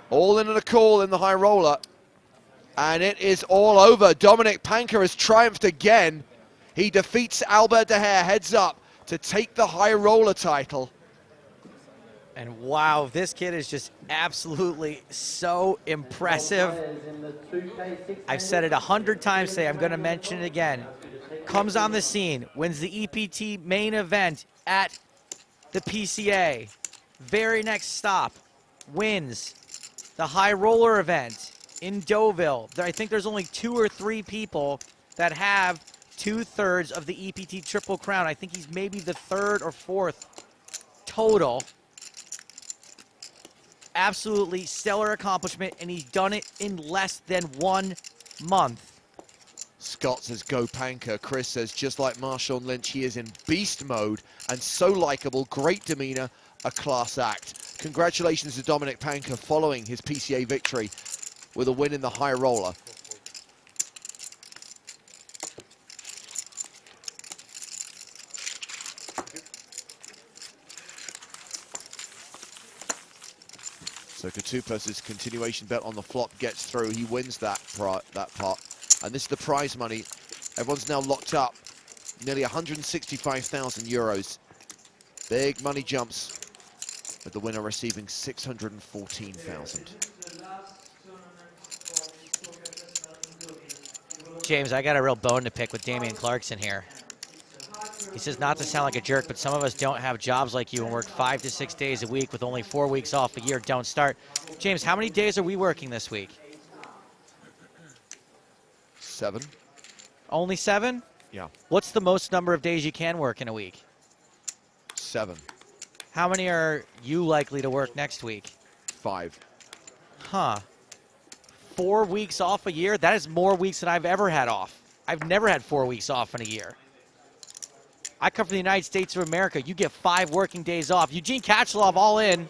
All in and a call in the high roller. And it is all over. Dominik Panka has triumphed again. He defeats Albert De Gea heads up to take the high roller title. And wow, this kid is just absolutely so impressive. I've said it 100 times today. I'm going to mention it again. Comes on the scene, wins the EPT main event at the PCA. Very next stop, wins the high roller event in Deauville. I think there's only 2 or 3 people that have 2/3 of the EPT Triple Crown. I think he's maybe the 3rd or 4th total. Absolutely stellar accomplishment, and he's done it in less than 1 month. Scott says, go Panka. Chris says, just like Marshawn Lynch, he is in beast mode and so likable, great demeanor, a class act. Congratulations to Dominik Panka following his PCA victory with a win in the high roller. So Katupas' continuation bet on the flop gets through. He wins that pot. And this is the prize money. Everyone's now locked up. Nearly 165,000 euros. Big money jumps, with the winner receiving 614,000. James, I got a real bone to pick with Damian Clarkson here. He says not to sound like a jerk, but some of us don't have jobs like you and work 5 to 6 days a week with only 4 weeks off a year. Don't start. James, how many days are we working this week? 7. Only 7? Yeah. What's the most number of days you can work in a week? 7. How many are you likely to work next week? 5. Huh. 4 weeks off a year? That is more weeks than I've ever had off. I've never had 4 weeks off in a year. I come from the United States of America. You get 5 working days off. Eugene Kachelov all in.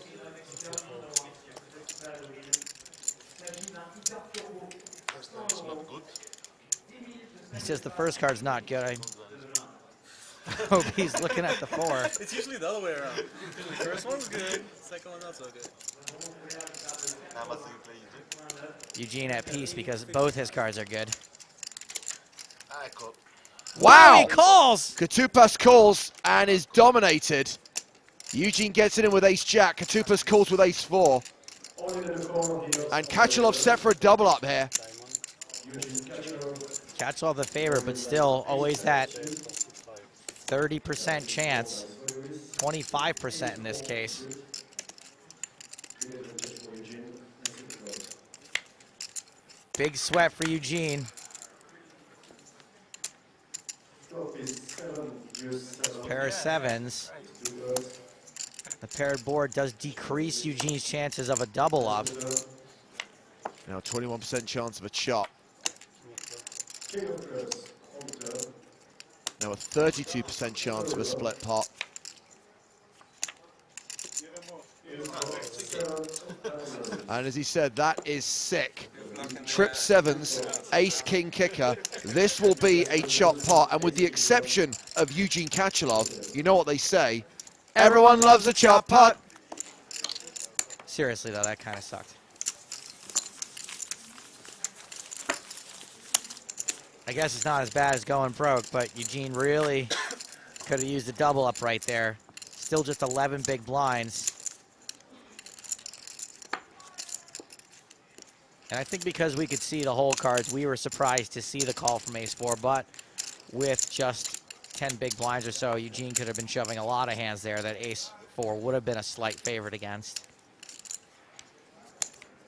He says the first card's not good. I hope he's looking at the 4. It's usually the other way around. Usually the first one's good, second one not so good. How much do you play Eugene at peace because both his cards are good. Wow! He calls! Katupas calls and is dominated. Eugene gets it in with ace-jack. Katupas calls with ace-4. And Kachalov set for a double up here. Kachalov the favorite, but still always that 30% chance. 25% in this case. Big sweat for Eugene. Pair of 7s. The paired board does decrease Eugene's chances of a double up. Now 21% chance of a chop. Now a 32% chance of a split pot. And as he said, that is sick. Trip 7s, ace-king kicker. This will be a chop pot. And with the exception of Eugene Kachalov, you know what they say, everyone loves a chop pot. Seriously, though, that kind of sucked. I guess it's not as bad as going broke, but Eugene really could have used a double up right there. Still just 11 big blinds. And I think because we could see the whole cards, we were surprised to see the call from ace-4, but with just 10 big blinds or so, Eugene could have been shoving a lot of hands there that ace-4 would have been a slight favorite against.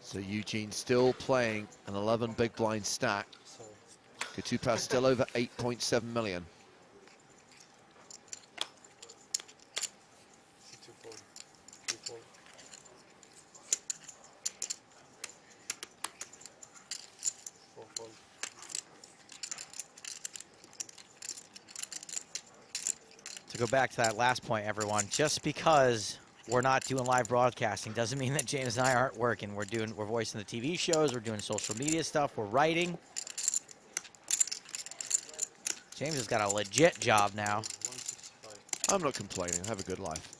So Eugene still playing an 11 big blind stack. Katupas still over 8.7 million. To go back to that last point, everyone, just because we're not doing live broadcasting doesn't mean that James and I aren't working. We're voicing the TV shows, we're doing social media stuff, we're writing. James has got a legit job now. I'm not complaining. I have a good life.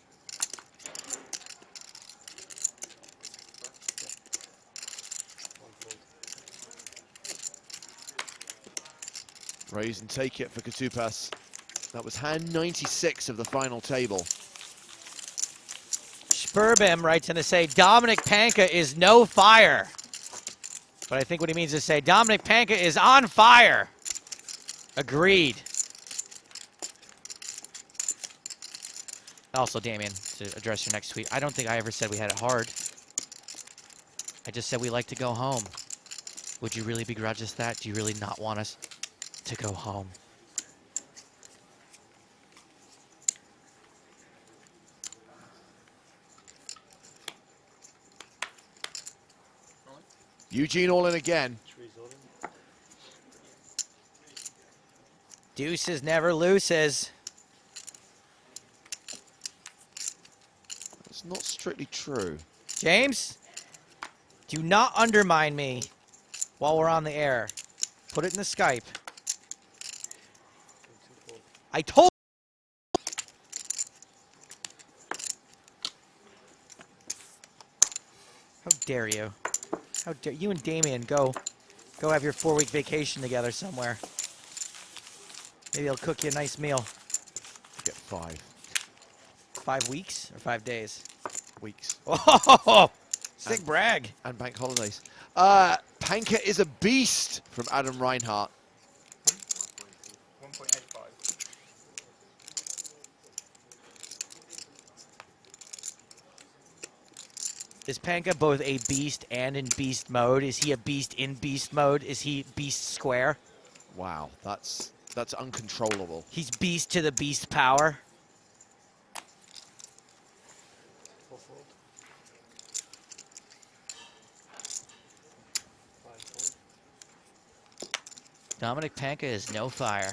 Raise and take it for Katupas. That was hand 96 of the final table. Spurbim writes in to say Dominic Panka is no fire. But I think what he means is say Dominic Panka is on fire. Agreed. Also, Damien, to address your next tweet, I don't think I ever said we had it hard. I just said we like to go home. Would you really begrudge us that? Do you really not want us to go home? Eugene all in again. Deuces never loses. That's not strictly true. James, do not undermine me while we're on the air. Put it in the Skype. I told How dare you? How dare you and Damien go have your 4-week vacation together somewhere. Maybe I'll cook you a nice meal. Get 5. 5 weeks or 5 days? Weeks. Oh, sick brag. And bank holidays. Panka is a beast from Adam Reinhardt. 1.85. Is Panka both a beast and in beast mode? Is he a beast in beast mode? Is he beast square? Wow, that's uncontrollable. He's beast to the beast power. Dominic Panka is no fire.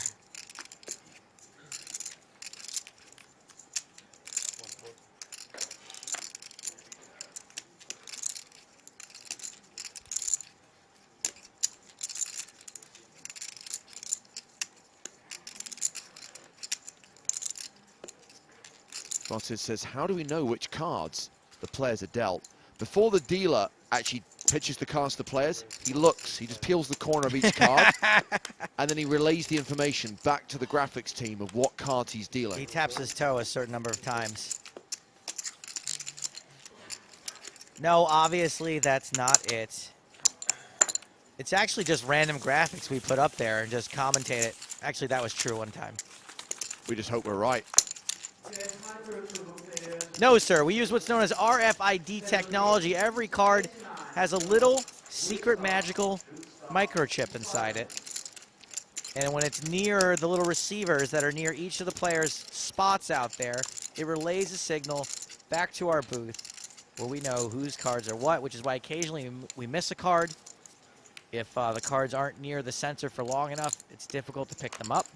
Martin says, how do we know which cards the players are dealt? Before the dealer actually pitches the cards to the players, he looks, he just peels the corner of each card, and then he relays the information back to the graphics team of what cards he's dealing. He taps his toe a certain number of times. No, obviously that's not it. It's actually just random graphics we put up there and just commentate it. Actually, that was true one time. We just hope we're right. No, sir. We use what's known as RFID technology. Every card has a little secret magical microchip inside it. And when it's near the little receivers that are near each of the players' spots out there, it relays a signal back to our booth where we know whose cards are what, which is why occasionally we miss a card. If the cards aren't near the sensor for long enough, it's difficult to pick them up.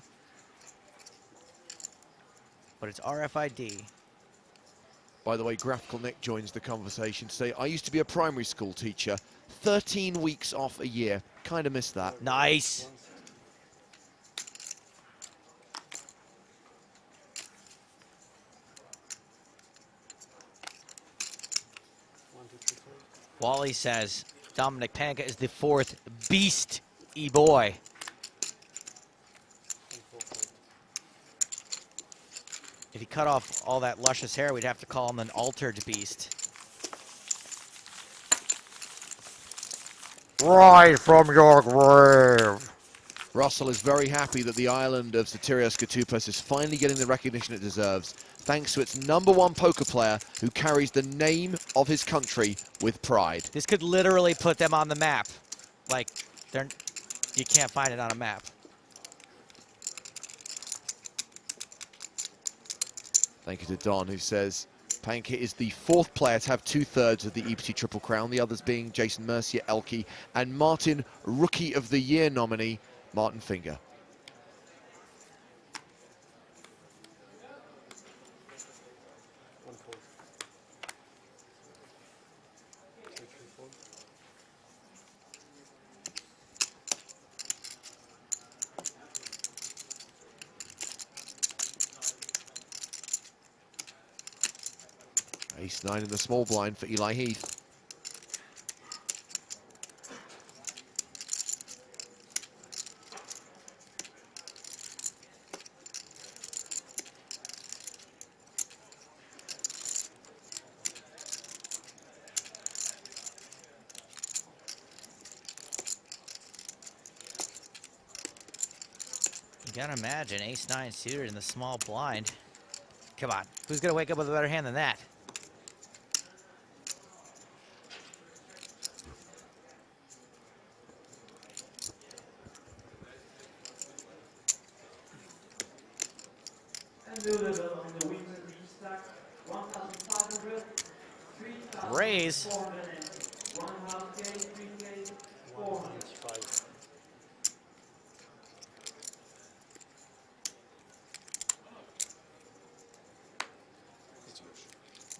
But it's RFID. By the way, Graphical Nick joins the conversation to say, I used to be a primary school teacher, 13 weeks off a year. Kind of missed that. Nice. Wally says Dominic Panka is the fourth beast E-boy. If he cut off all that luscious hair, we'd have to call him an altered beast. Rise from your grave. Russell is very happy that the island of Sotirios Koutupas is finally getting the recognition it deserves, thanks to its #1 poker player who carries the name of his country with pride. This could literally put them on the map. Like, you can't find it on a map. Thank you to Don, who says Panka is the 4th player to have 2/3 of the EPT Triple Crown, the others being Jason Mercier, Elke, and Martin, Rookie of the Year nominee, Martin Finger. Ace-9 in the small blind for Eli Heath. You gotta imagine Ace-9 suited in the small blind. Come on, who's gonna wake up with a better hand than that? Raise.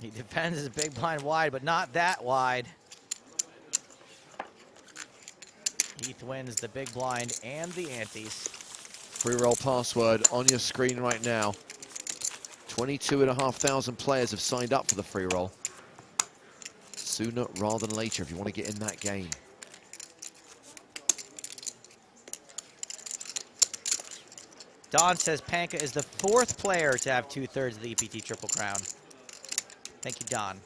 He defends his big blind wide, but not that wide. Heath wins the big blind and the antes. Free roll password on your screen right now. 22,500 players have signed up for the free roll. Sooner rather than later if you want to get in that game. Don says Panka is the 4th player to have 2/3 of the EPT Triple Crown. Thank you, Don.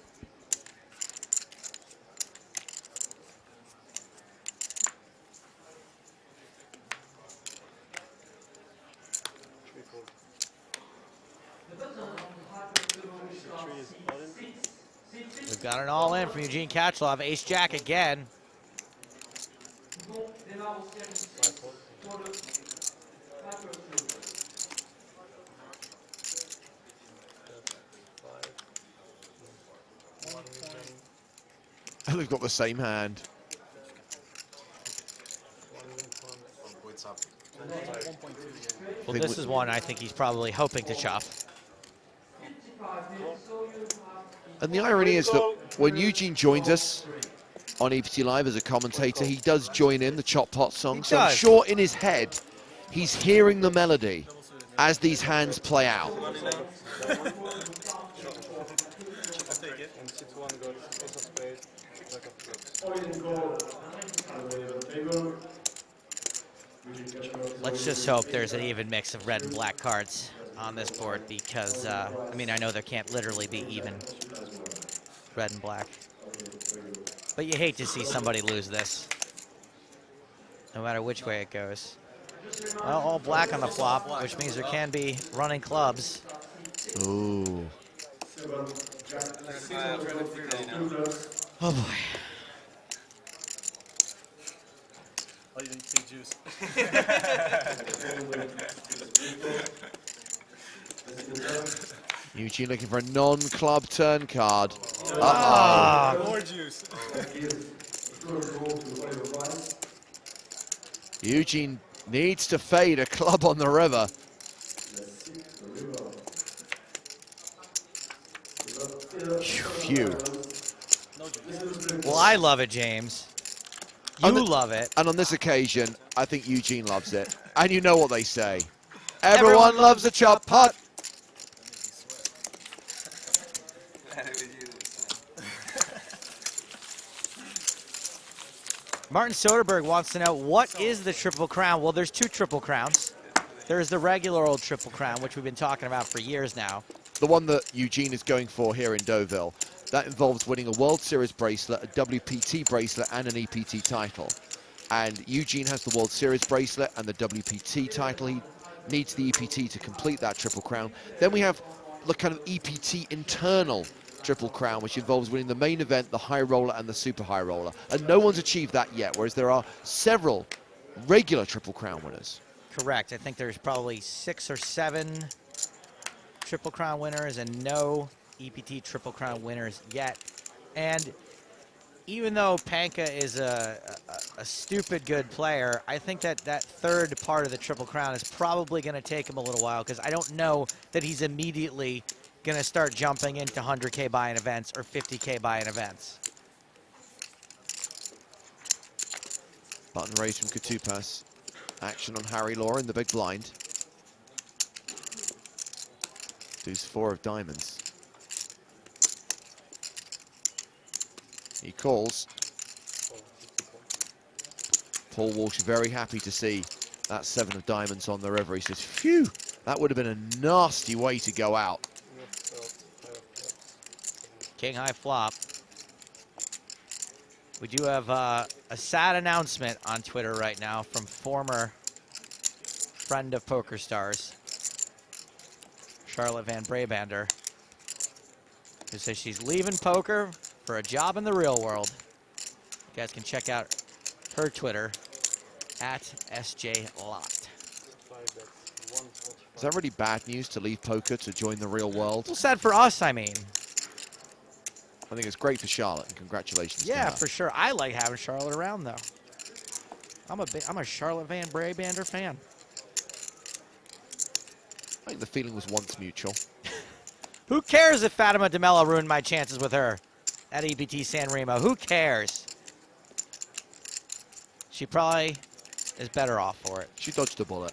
We've got an all-in from Eugene Kachlov. Ace-Jack again. They've got the same hand. Well, this is one I think he's probably hoping to chop. And the irony is that when Eugene joins us on EPT Live as a commentator, he does join in the Chop Pot song. So I'm sure in his head, he's hearing the melody as these hands play out. one got ace of spades, jack of clubs. Let's just hope there's an even mix of red and black cards on this board because, I mean, I know there can't literally be even red and black. But you hate to see somebody lose this, no matter which way it goes. Well, all black on the flop, which means there can be running clubs. Ooh. Oh boy. Oh, you didn't take juice. Eugene looking for a non-club turn card. More juice. Eugene needs to fade a club on the river. Phew. Well, I love it, James. You love it. And on this occasion, I think Eugene loves it. And you know what they say. Everyone loves a chop putt. Martin Soderberg wants to know, what is the Triple Crown? Well, there's two Triple Crowns. There's the regular old Triple Crown, which we've been talking about for years now. The one that Eugene is going for here in Deauville. That involves winning a World Series bracelet, a WPT bracelet, and an EPT title. And Eugene has the World Series bracelet and the WPT title. He needs the EPT to complete that Triple Crown. Then we have the kind of EPT internal Triple Crown, which involves winning the main event, the high roller, and the super high roller. And no one's achieved that yet, whereas there are several regular Triple Crown winners. Correct. I think there's probably 6 or 7 Triple Crown winners and no EPT Triple Crown winners yet. And even though Panka is a stupid good player, I think that that third part of the Triple Crown is probably going to take him a little while, because I don't know that he's immediately going to start jumping into 100K buy-in events or 50K buy-in events. Button raised from Katupas. Action on Harry Law in the big blind. Deuce 4 of diamonds. He calls. Paul Walsh very happy to see that 7 of diamonds on the river. He says, phew, that would have been a nasty way to go out. King high flop. We do have a sad announcement on Twitter right now from former friend of Poker Stars, Charlotte Van Brabander, who says she's leaving poker for a job in the real world. You guys can check out her Twitter at SJLot. Is that really bad news to leave poker to join the real world? Well, sad for us, I mean. I think it's great for Charlotte, and congratulations to Yeah, her. for sure. I like having Charlotte around, though. I'm a Charlotte Van Brabander fan. I think the feeling was once mutual. Who cares if Fatima de Mello ruined my chances with her at EPT San Remo? Who cares? She probably is better off for it. She dodged a bullet.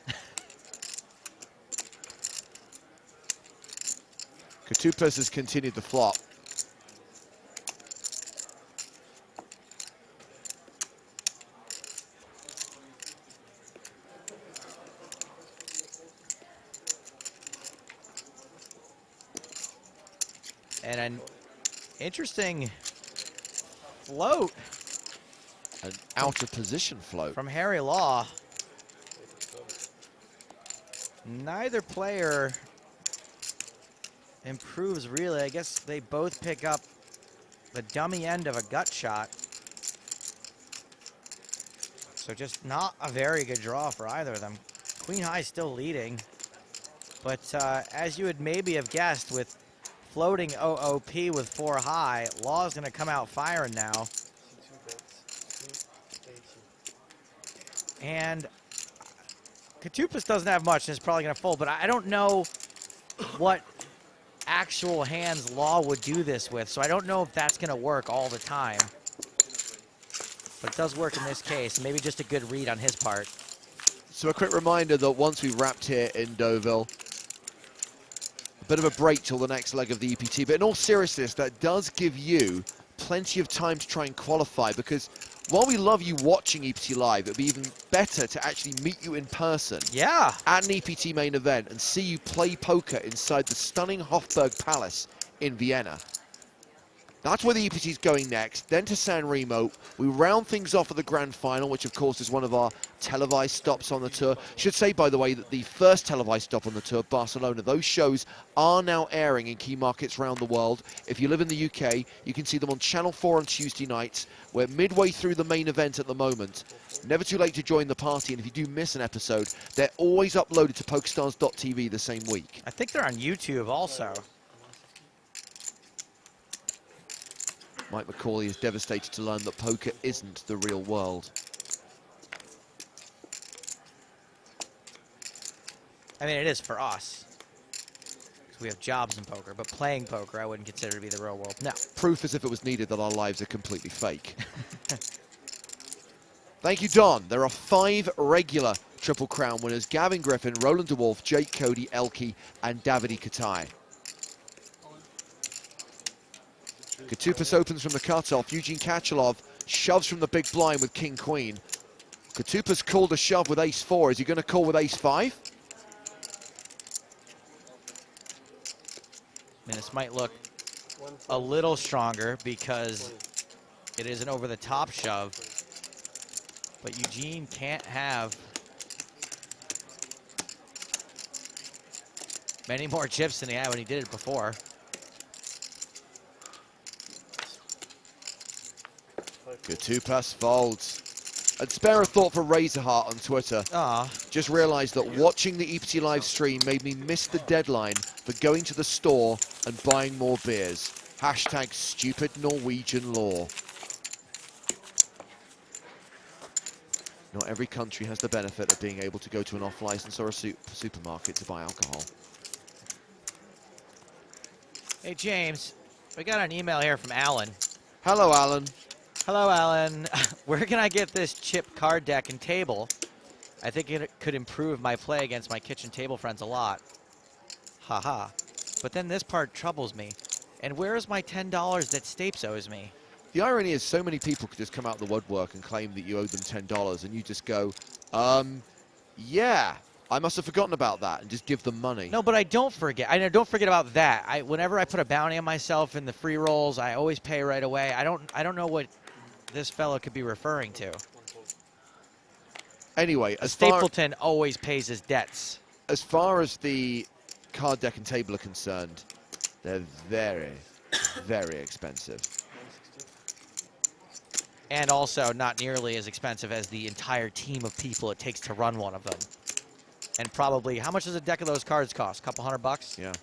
Katupas has continued the flop. And an interesting float. An out of position float. From Harry Law. Neither player improves really. I guess they both pick up the dummy end of a gut shot. So just not a very good draw for either of them. Queen high still leading. But as you would maybe have guessed, with floating OOP with 4 high, Law is going to come out firing now. And Katupas doesn't have much and is probably going to fold, but I don't know what actual hands Law would do this with, so I don't know if that's going to work all the time. But it does work in this case, maybe just a good read on his part. So a quick reminder that once we've wrapped here in Deauville, bit of a break till the next leg of the EPT. But in all seriousness, that does give you plenty of time to try and qualify, because while we love you watching EPT Live, it'd be even better to actually meet you in person. Yeah. At an EPT main event and see you play poker inside the stunning Hofburg Palace in Vienna. That's where the EPT is going next, then to San Remo. We round things off at the Grand Final, which of course is one of our televised stops on the tour. Should say, by the way, that the first televised stop on the tour, Barcelona, those shows are now airing in key markets around the world. If you live in the UK, you can see them on Channel 4 on Tuesday nights. We're midway through the main event at the moment. Never too late to join the party, and if you do miss an episode, they're always uploaded to PokerStars.tv the same week. I think they're on YouTube also. Mike McCauley is devastated to learn that poker isn't the real world. I mean, it is for us, because we have jobs in poker, but playing poker I wouldn't consider to be the real world. No. Proof as if it was needed that our lives are completely fake. Thank you, Don. There are 5 regular Triple Crown winners: Gavin Griffin, Roland DeWolf, Jake Cody, Elke, and Davide Katai. Katupas opens from the cutoff. Eugene Kachalov shoves from the big blind with King-Queen. Katupas called a shove with Ace-4. Is he going to call with Ace-5? I mean, this might look a little stronger because it is an over-the-top shove. But Eugene can't have many more chips than he had when he did it before. Katupas folds. And spare a thought for Razorheart on Twitter. Just realised that watching the EPT live stream made me miss the deadline for going to the store and buying more beers. Hashtag stupid Norwegian law. Not every country has the benefit of being able to go to an off-license or a supermarket to buy alcohol. Hey, James, we got an email here from Alan. Hello, Alan. Hello, Alan. Where can I get this chip card deck and table? I think it could improve my play against my kitchen table friends a lot. Haha. But then this part troubles me. And where is my $10 that Stapes owes me? The irony is so many people could just come out of the woodwork and claim that you owe them $10, and you just go, yeah, I must have forgotten about that, and just give them money. No, but I don't forget. I don't forget about that. Whenever I put a bounty on myself in the free rolls, I always pay right away. I don't know what this fellow could be referring to. Anyway, Stapleton always pays his debts. As far as the card deck and table are concerned, they're very, very expensive. And also not nearly as expensive as the entire team of people it takes to run one of them. And probably, how much does a deck of those cards cost? A couple $100? Yeah.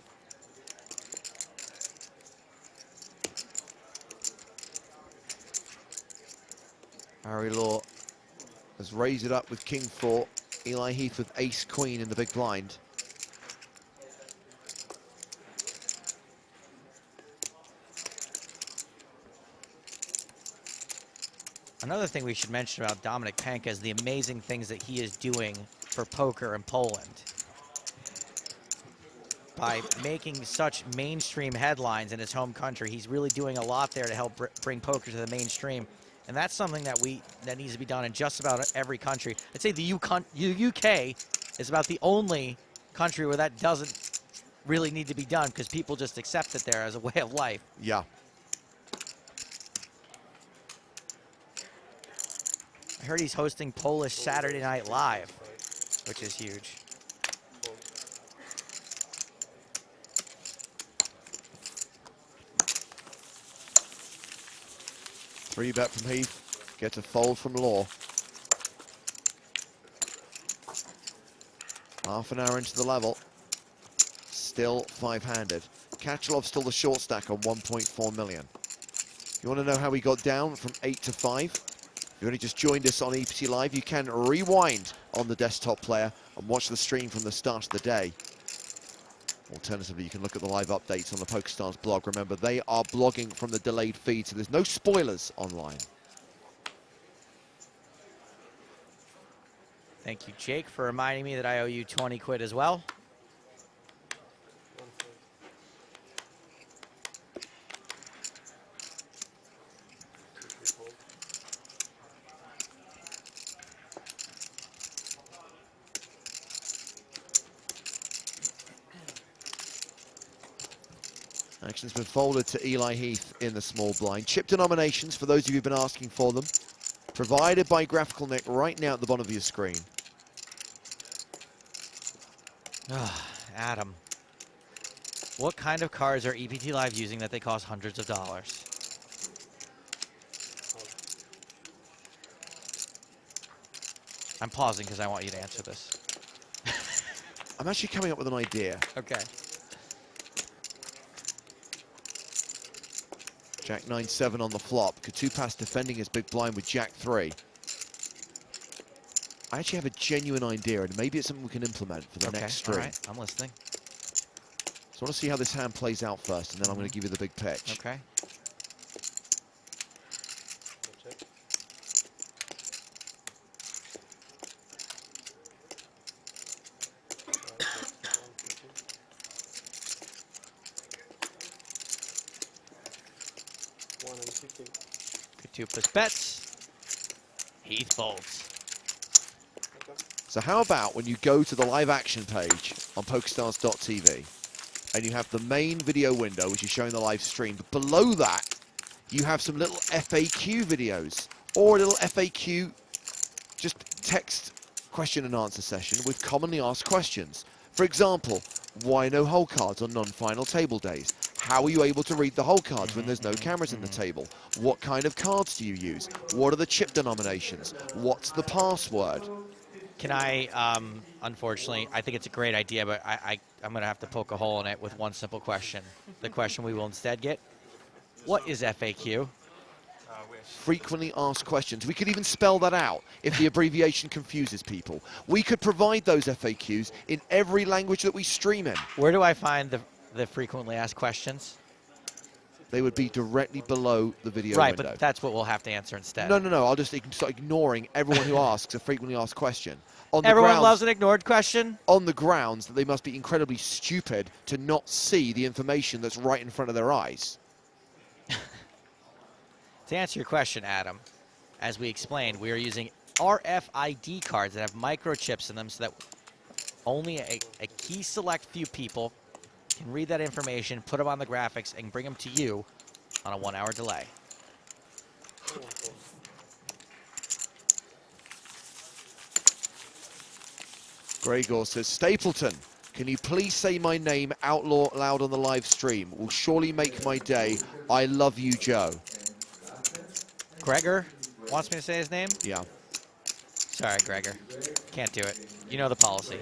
Harry Law has raised it up with King-4. Eli Heath with Ace-Queen in the big blind. Another thing we should mention about Dominic Panka is the amazing things that he is doing for poker in Poland. By making such mainstream headlines in his home country, he's really doing a lot there to help bring poker to the mainstream. And that's something that needs to be done in just about every country. I'd say the UK is about the only country where that doesn't really need to be done, because people just accept it there as a way of life. Yeah. I heard he's hosting Polish Saturday Night Live, which is huge. Three bet from Heath, gets a fold from Law. Half an hour into the level, still five-handed. Kachalov still the short stack on 1.4 million. You want to know how we got down from 8 to 5? If you only just joined us on EPT Live, you can rewind on the desktop player and watch the stream from the start of the day. Alternatively, you can look at the live updates on the PokerStars blog. Remember, they are blogging from the delayed feed, so there's no spoilers online. Thank you, Jake, for reminding me that I owe you 20 quid as well. Action's been folded to Eli Heath in the small blind. Chip denominations, for those of you who've been asking for them, provided by Graphical Nick right now at the bottom of your screen. Adam, what kind of cards are EPT Live using that they cost hundreds of dollars? I'm pausing because I want you to answer this. I'm actually coming up with an idea. Okay. Jack 9-7 on the flop. Katupas defending his big blind with Jack 3. I actually have a genuine idea, and maybe it's something we can implement for the next stream. All right, I'm listening. So I want to see how this hand plays out first, and then I'm going to give you the big pitch. Okay. Katupas bets. Heath folds. So how about when you go to the live action page on PokerStars.tv and you have the main video window, which is showing the live stream, but below that, you have some little FAQ videos or a little FAQ, just text question and answer session with commonly asked questions. For example, why no hole cards on non-final table days? How are you able to read the hole cards when there's no cameras in the table? What kind of cards do you use? What are the chip denominations? What's the password? Can I, unfortunately, I think it's a great idea, but I'm going to have to poke a hole in it with one simple question. The question we will instead get, what is FAQ? Frequently asked questions. We could even spell that out if the abbreviation confuses people. We could provide those FAQs in every language that we stream in. Where do I find the frequently asked questions? They would be directly below the video right, window. But that's what we'll have to answer instead. No. I'll just start ignoring everyone who asks a frequently asked question. Everyone loves an ignored question? On the grounds that they must be incredibly stupid to not see the information that's right in front of their eyes. To answer your question, Adam, as we explained, we are using RFID cards that have microchips in them so that only a key select few people can read that information, put them on the graphics, and bring them to you on a 1-hour delay. Gregor says, Stapleton, can you please say my name out loud on the live stream? Will surely make my day. I love you, Joe. Gregor wants me to say his name? Yeah. Sorry, Gregor. Can't do it. You know the policy.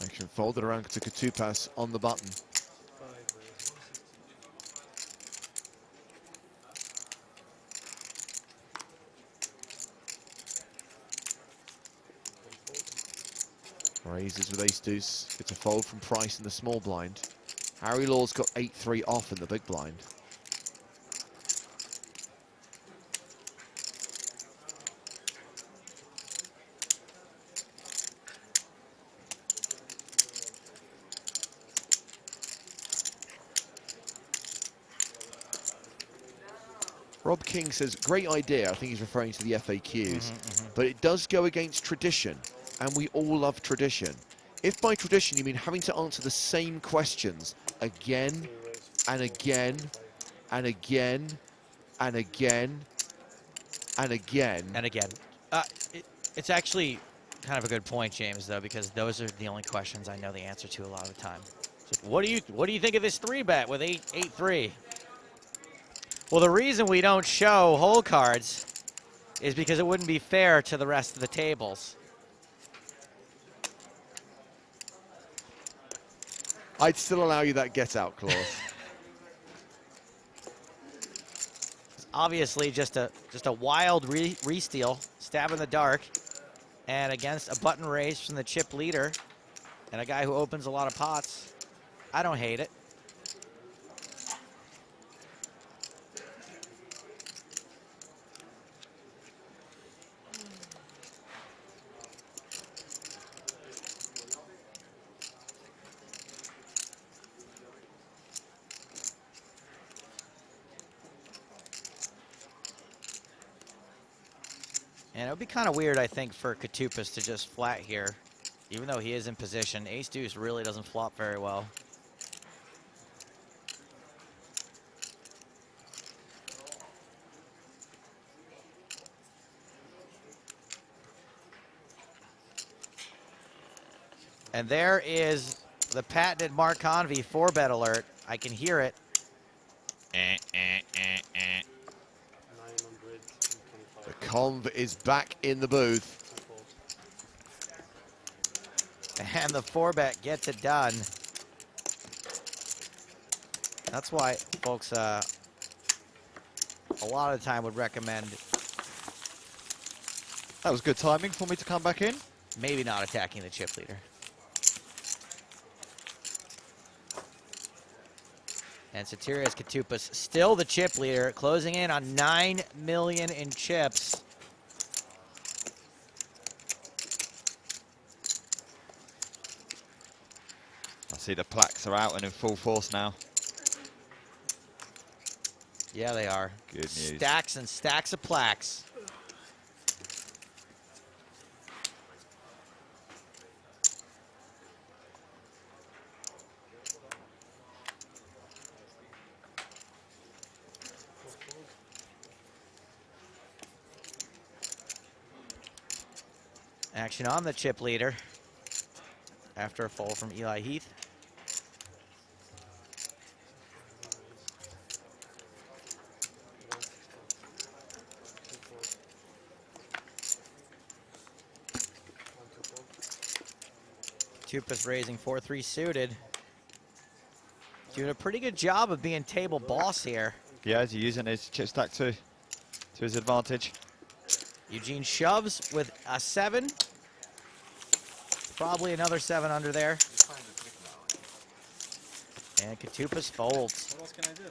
Action folded around to Katupas on the button. Raises with ace-deuce. Gets a fold from Price in the small blind. Harry Law's got 8-3 off in the big blind. Rob King says, great idea. I think he's referring to the FAQs. But it does go against tradition, and we all love tradition. If by tradition you mean having to answer the same questions again and again and again and again and again. And again. It's actually kind of a good point, James, though, because those are the only questions I know the answer to a lot of the time. It's like, what do you think of this 3-bet with 8-3? Well, the reason we don't show hole cards is because it wouldn't be fair to the rest of the tables. I'd still allow you that get-out clause. It's obviously just a wild re-steal, stab in the dark. And against a button raise from the chip leader and a guy who opens a lot of pots, I don't hate it. And it would be kind of weird, I think, for Katupas to just flat here, even though he is in position. Ace-deuce really doesn't flop very well. And there is the patented Mark Convey 4-bet alert. I can hear it. The Conv is back in the booth. And the 4-bet gets it done. That's why folks a lot of the time would recommend. That was good timing for me to come back in. Maybe not attacking the chip leader. And Sotirios Katupas still the chip leader, closing in on 9 million in chips. I see the plaques are out and in full force now. Yeah, they are. Good news. Stacks and stacks of plaques. Action on the chip leader after a fold from Eli Heath. Katupas raising 4-3 suited. Doing a pretty good job of being table boss here. Yeah, he's using his chip stack to his advantage. Eugene shoves with a 7. Probably another 7 under there. And Katupas folds. What else can I do?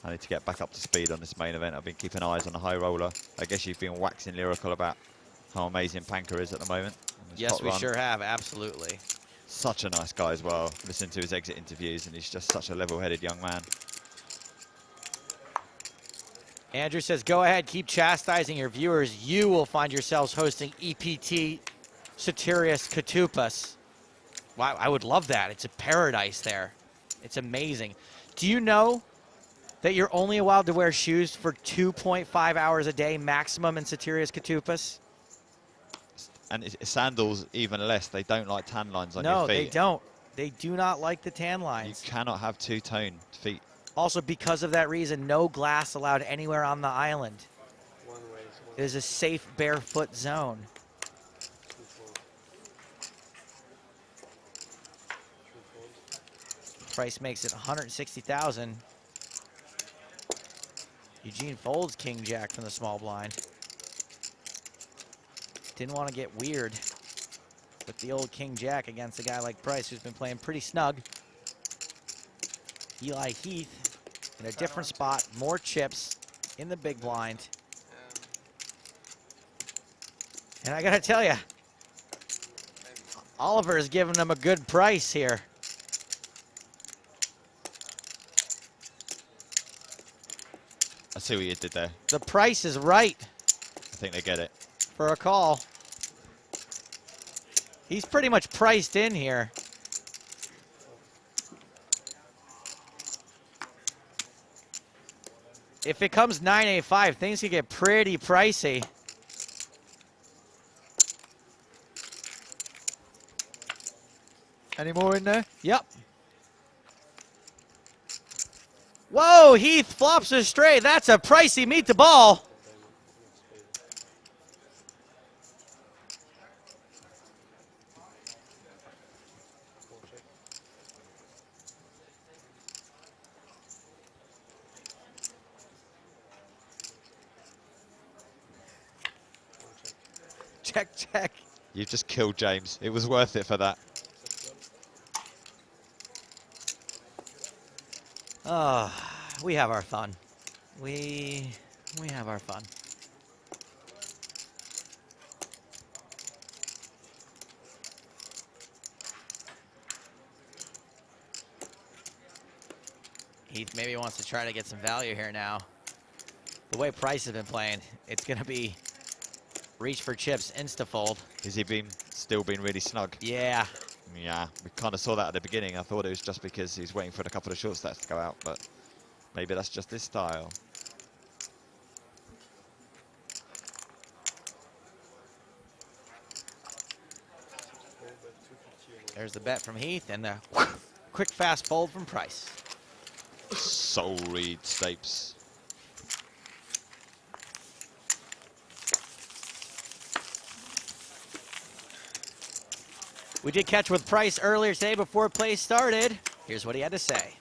I need to get back up to speed on this main event. I've been keeping eyes on the high roller. I guess you've been waxing lyrical about how amazing Panker is at the moment. Yes, we sure have, absolutely. Such a nice guy as well. Listen to his exit interviews, and he's just such a level-headed young man. Andrew says, go ahead, keep chastising your viewers. You will find yourselves hosting EPT Sotirios Katupas. Wow, I would love that. It's a paradise there. It's amazing. Do you know that you're only allowed to wear shoes for 2.5 hours a day maximum in Sotirios Katupas? And sandals even less. They don't like tan lines on your feet. No, they don't. They do not like the tan lines. You cannot have two-tone feet. Also, because of that reason, no glass allowed anywhere on the island. It is a safe barefoot zone. Price makes it 160,000. Eugene folds King Jack from the small blind. Didn't want to get weird with the old King Jack against a guy like Price, who's been playing pretty snug. Eli Heath in a different spot, more chips in the big blind. And I gotta tell you, Oliver is giving them a good price here. I see what you did there. The price is right. I think they get it. For a call. He's pretty much priced in here. If it comes 985, things could get pretty pricey. Any more in there? Yep. Whoa, Heath flops a straight. That's a pricey meet the ball. check, check. You've just killed James. It was worth it for that. Oh, we have our fun. We have our fun. Heath maybe wants to try to get some value here now. The way Price has been playing, it's going to be reach for chips, insta-fold. Has he still been really snug? Yeah. Yeah, we kind of saw that at the beginning. I thought it was just because he's waiting for a couple of short stacks to go out, but maybe that's just his style. There's the bet from Heath and the quick fast fold from Price. Soul read Stapes. We did catch with Price earlier today before play started. Here's what he had to say.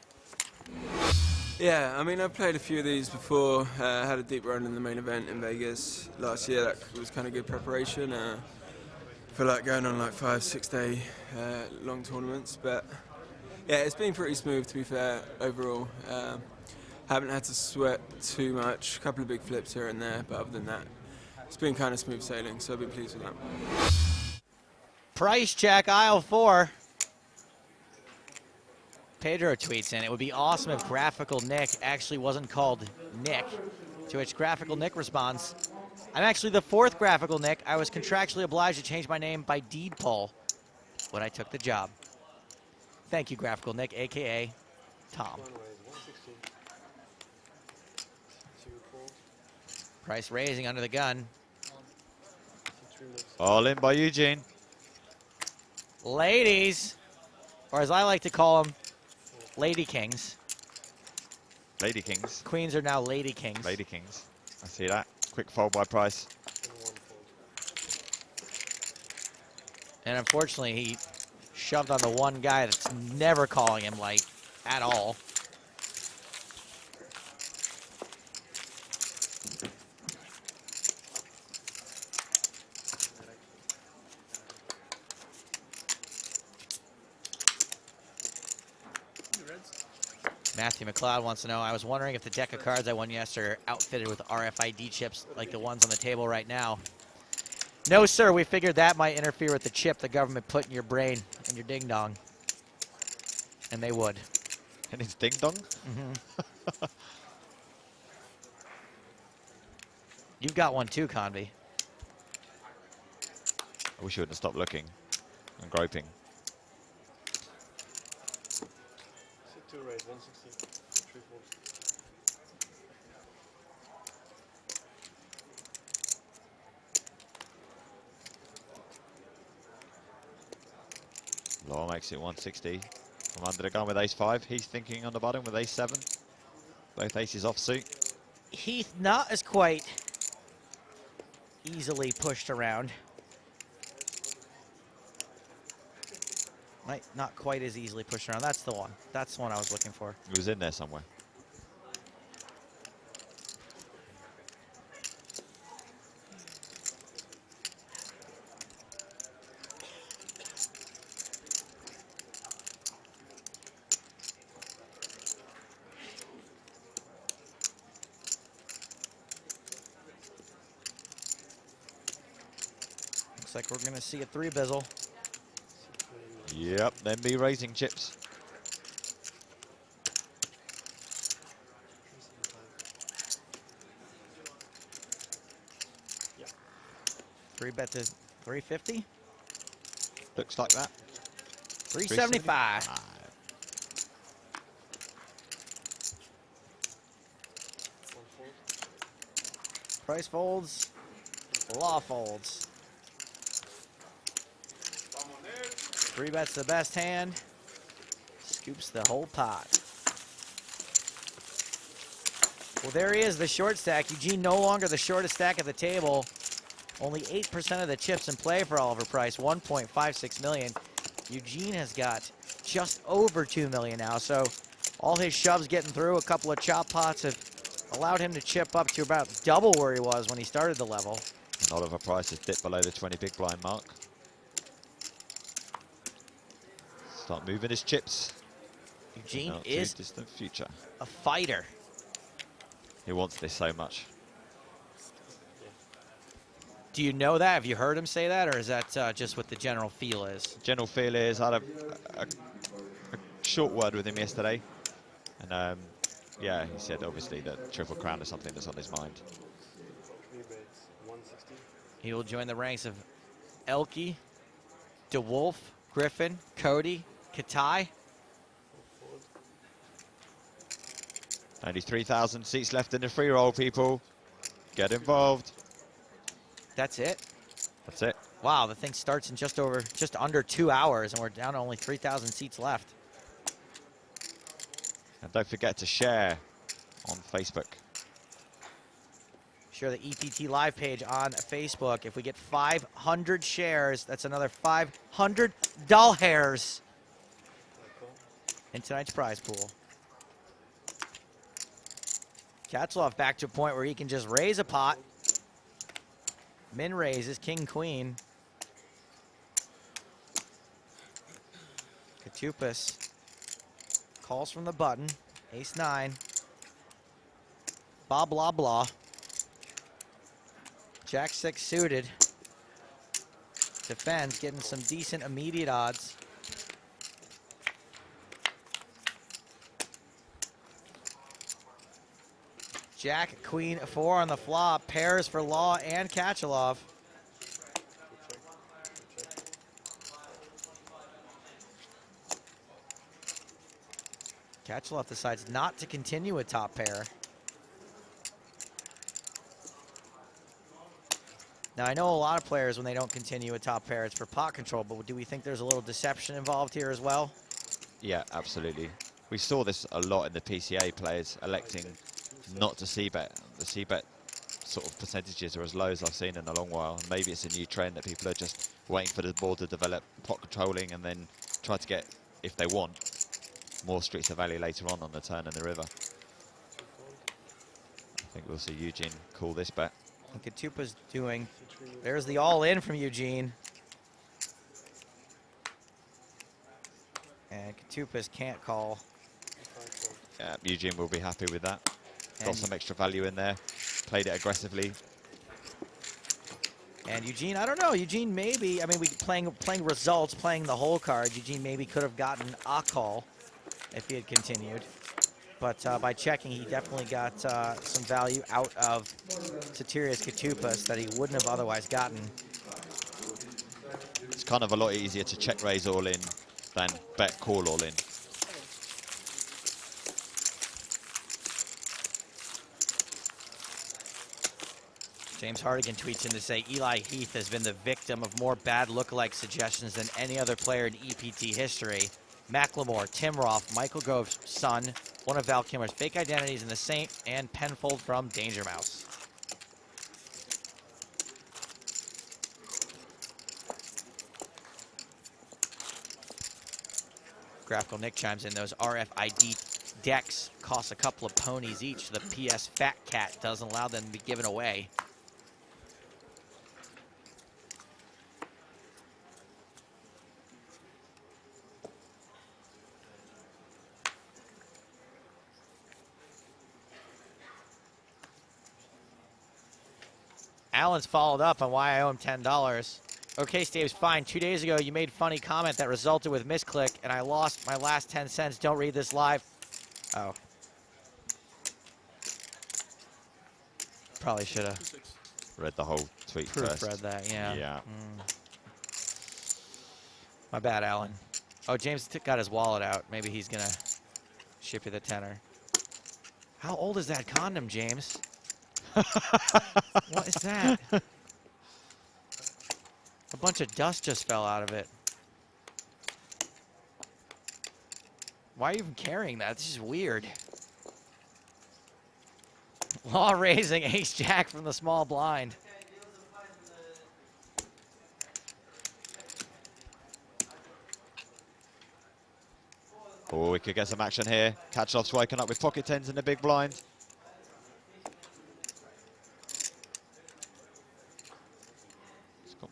Yeah, I mean, I've played a few of these before. Had a deep run in the main event in Vegas last year. That was kind of good preparation. I feel like going on like 5-6 day long tournaments. But yeah, it's been pretty smooth, to be fair, overall. Haven't had to sweat too much. A couple of big flips here and there, but other than that, it's been kind of smooth sailing, so I've been pleased with that. Price check, aisle 4. Pedro tweets in, it would be awesome if Graphical Nick actually wasn't called Nick. To which Graphical Nick responds, I'm actually the 4th Graphical Nick. I was contractually obliged to change my name by deed poll when I took the job. Thank you, Graphical Nick, AKA Tom. Price raising under the gun. All in by Eugene. Ladies, or as I like to call them, Lady Kings. Lady Kings. Queens are now Lady Kings. Lady Kings. I see that. Quick fold by Price. And unfortunately, he shoved on the one guy that's never calling him light at all. Matthew McLeod wants to know, I was wondering if the deck of cards I won yesterday are outfitted with RFID chips like the ones on the table right now. No, sir, we figured that might interfere with the chip the government put in your brain and your ding-dong. And they would. And it's ding-dong? Mm-hmm. You've got one too, Convy. I wish you wouldn't have stopped looking and groping. Two raise, 116, 3 folds. Law makes it 160. From under the gun with ace-5. He's thinking on the bottom with ace-7. Both aces offsuit. Heath not as quite easily pushed around. Not quite as easily pushed around. That's the one. That's the one I was looking for. He was in there somewhere. Looks like we're going to see a 3-bizzle. Yep, then be raising chips. Yep. 3-bet to 350? Looks like that. 375. Price folds. Law folds. 3-bet's the best hand. Scoops the whole pot. Well, there he is, the short stack. Eugene no longer the shortest stack at the table. Only 8% of the chips in play for Oliver Price, 1.56 million. Eugene has got just over 2 million now, so all his shoves getting through, a couple of chop pots have allowed him to chip up to about double where he was when he started the level. And Oliver Price has dipped below the 20 big blind mark. Start moving his chips. Eugene Not is too distant future. a fighter. He wants this so much. Do you know that? Have you heard him say that, or is that just what the general feel is? General feel is, I had a short word with him yesterday. And yeah, he said obviously that Triple Crown is something that's on his mind. He will join the ranks of Elke, DeWolf, Griffin, Cody, Katai. Only 3,000 seats left in the free roll, people. Get involved. That's it? That's it. Wow, the thing starts in just under 2 hours, and we're down to only 3,000 seats left. And don't forget to share on Facebook. Share the EPT Live page on Facebook. If we get 500 shares, that's another $500 in tonight's prize pool. Katchalov back to a point where he can just raise a pot. Min raises, king, queen. Katupas calls from the button. Ace 9. Blah, blah, blah. Jack 6 suited. Defends, getting some decent immediate odds. Jack, queen, 4 on the flop. Pairs for Law and Katchalov. Katchalov decides not to continue a top pair. Now, I know a lot of players, when they don't continue a top pair, it's for pot control, but do we think there's a little deception involved here as well? Yeah, absolutely. We saw this a lot in the PCA players electing not to c-bet. The c-bet sort of percentages are as low as I've seen in a long while. And maybe it's a new trend that people are just waiting for the board to develop pot controlling and then try to get, if they want, more streets of value later on the turn and the river. I think we'll see Eugene call this bet. And Katupa's doing, there's the all-in from Eugene. And Katupas can't call. Yeah, Eugene will be happy with that. Got And some extra value in there. Played it aggressively. And Eugene, I don't know. Eugene maybe, I mean, playing results, playing the whole card, Eugene maybe could have gotten a call if he had continued. But by checking, he definitely got some value out of Sotirios Katupas that he wouldn't have otherwise gotten. It's kind of a lot easier to check raise all in than bet call all in. James Hardigan tweets in to say Eli Heath has been the victim of more bad lookalike suggestions than any other player in EPT history. Macklemore, Tim Roth, Michael Gove's son, one of Val Kilmer's fake identities in the Saint, and Penfold from Danger Mouse. Graphical Nick chimes in, those RFID decks cost a couple of ponies each. The PS Fat Cat doesn't allow them to be given away. Alan's followed up on why I owe him $10. Okay, Stave's fine. 2 days ago, you made funny comment that resulted with misclick, and I lost my last 10 cents. Don't read this live. Oh. Probably should have read the whole tweet first. Read that, yeah. Yeah. My bad, Alan. Oh, James got his wallet out. Maybe he's going to ship you the tenner. How old is that condom, James? What is that? A bunch of dust just fell out of it. Why are you even carrying that? This is weird. Law raising ace jack from the small blind. Oh, we could get some action here. Katchalov's waking up with pocket tens in the big blind.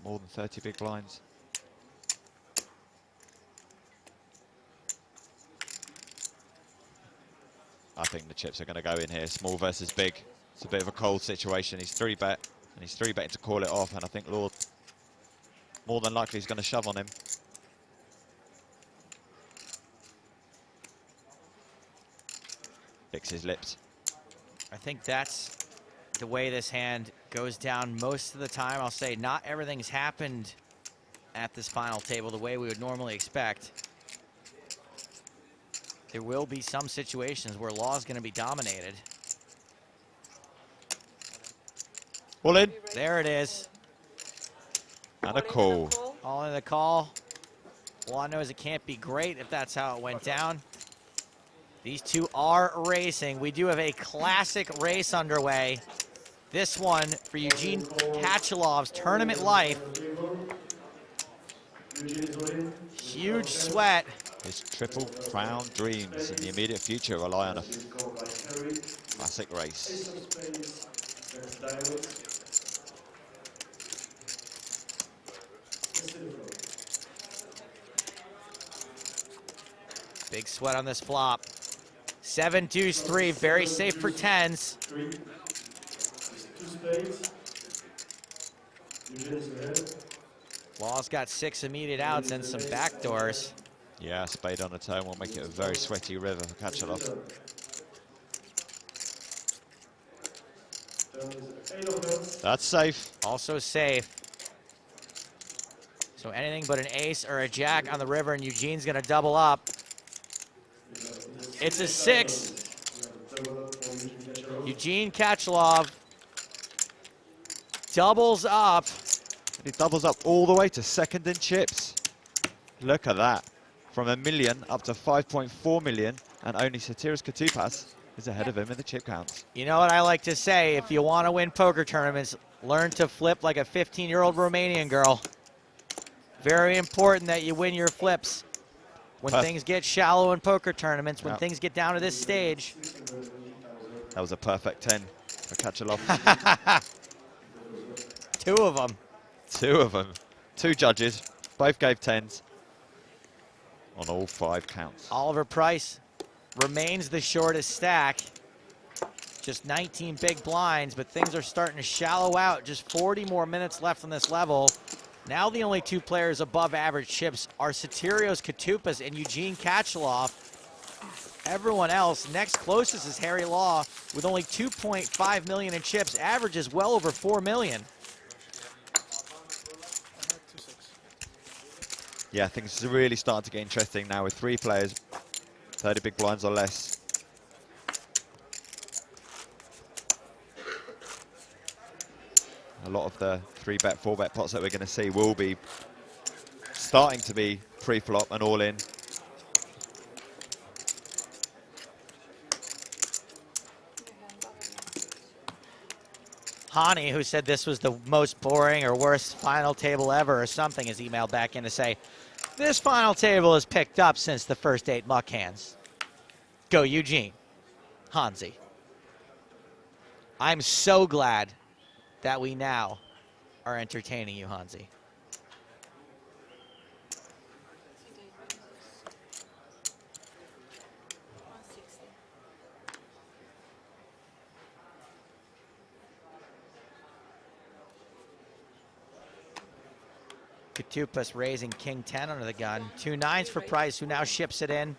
not more than 30 big blinds. I think the chips are going to go in here. Small versus big. It's a bit of a cold situation. He's 3-bet, and he's 3-betting to call it off, and I think Lord, more than likely, is going to shove on him. Licks his lips. I think that's the way this hand goes down most of the time. I'll say not everything's happened at this final table the way we would normally expect. There will be some situations where Law is going to be dominated. All in. There it is. And a call. All in the call. Law knows it can't be great if that's how it went down. These two are racing. We do have a classic race underway. This one for Eugene Kachelov's tournament life. Huge sweat. His Triple Crown dreams in the immediate future rely on a classic race. Big sweat on this flop. 7 deuce 3, very safe for tens. Law's got 6 immediate outs and some backdoors. Yeah, spade on a turn will make it a very sweaty river for Kachelov. That's safe. Also safe. So anything but an ace or a jack on the river, and Eugene's gonna double up. It's a 6. Eugene Kachelov doubles up. And he doubles up all the way to second in chips. Look at that. From $1 million up to 5.4 million, and only Satiras Katupas is ahead of him in the chip counts. You know what I like to say, if you want to win poker tournaments, learn to flip like a 15-year-old Romanian girl. Very important that you win your flips. When things get shallow in poker tournaments, when things get down to this stage. That was a perfect 10 for Kachelov. 2 of them. 2 of them. 2 judges, both gave 10s on all 5 counts. Oliver Price remains the shortest stack. Just 19 big blinds, but things are starting to shallow out. Just 40 more minutes left on this level. Now the only 2 players above average chips are Sotirios Katupas and Eugene Kachelov. Everyone else, next closest is Harry Law with only 2.5 million in chips. Average is well over 4 million. Yeah, things are really starting to get interesting now with 3 players, 30 big blinds or less. A lot of the 3-bet, 4-bet pots that we're going to see will be starting to be pre-flop and all in. Hani, who said this was the most boring or worst final table ever or something, has emailed back in to say, this final table has picked up since the first 8 muck hands. Go Eugene. Hansi. I'm so glad that we now are entertaining you, Hansi. Katupas raising king 10 under the gun. 2 9s for Price, who now ships it in.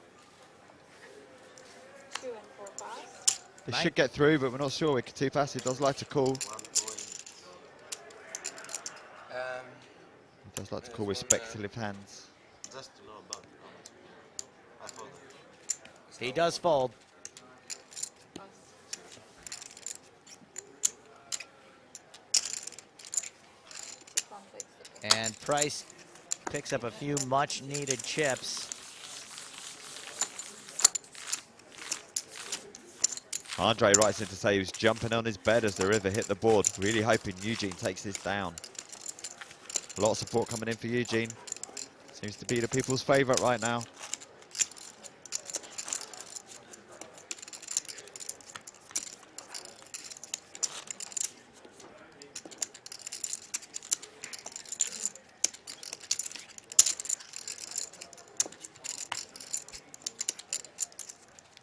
They should get through, but we're not sure with Katupas. He does like to call. He does like to call with speculative hands. Just to know about I thought He does fold. And Price picks up a few much-needed chips. Andre writes in to say he was jumping on his bed as the river hit the board, really hoping Eugene takes this down. A lot of support coming in for Eugene. Seems to be the people's favourite right now.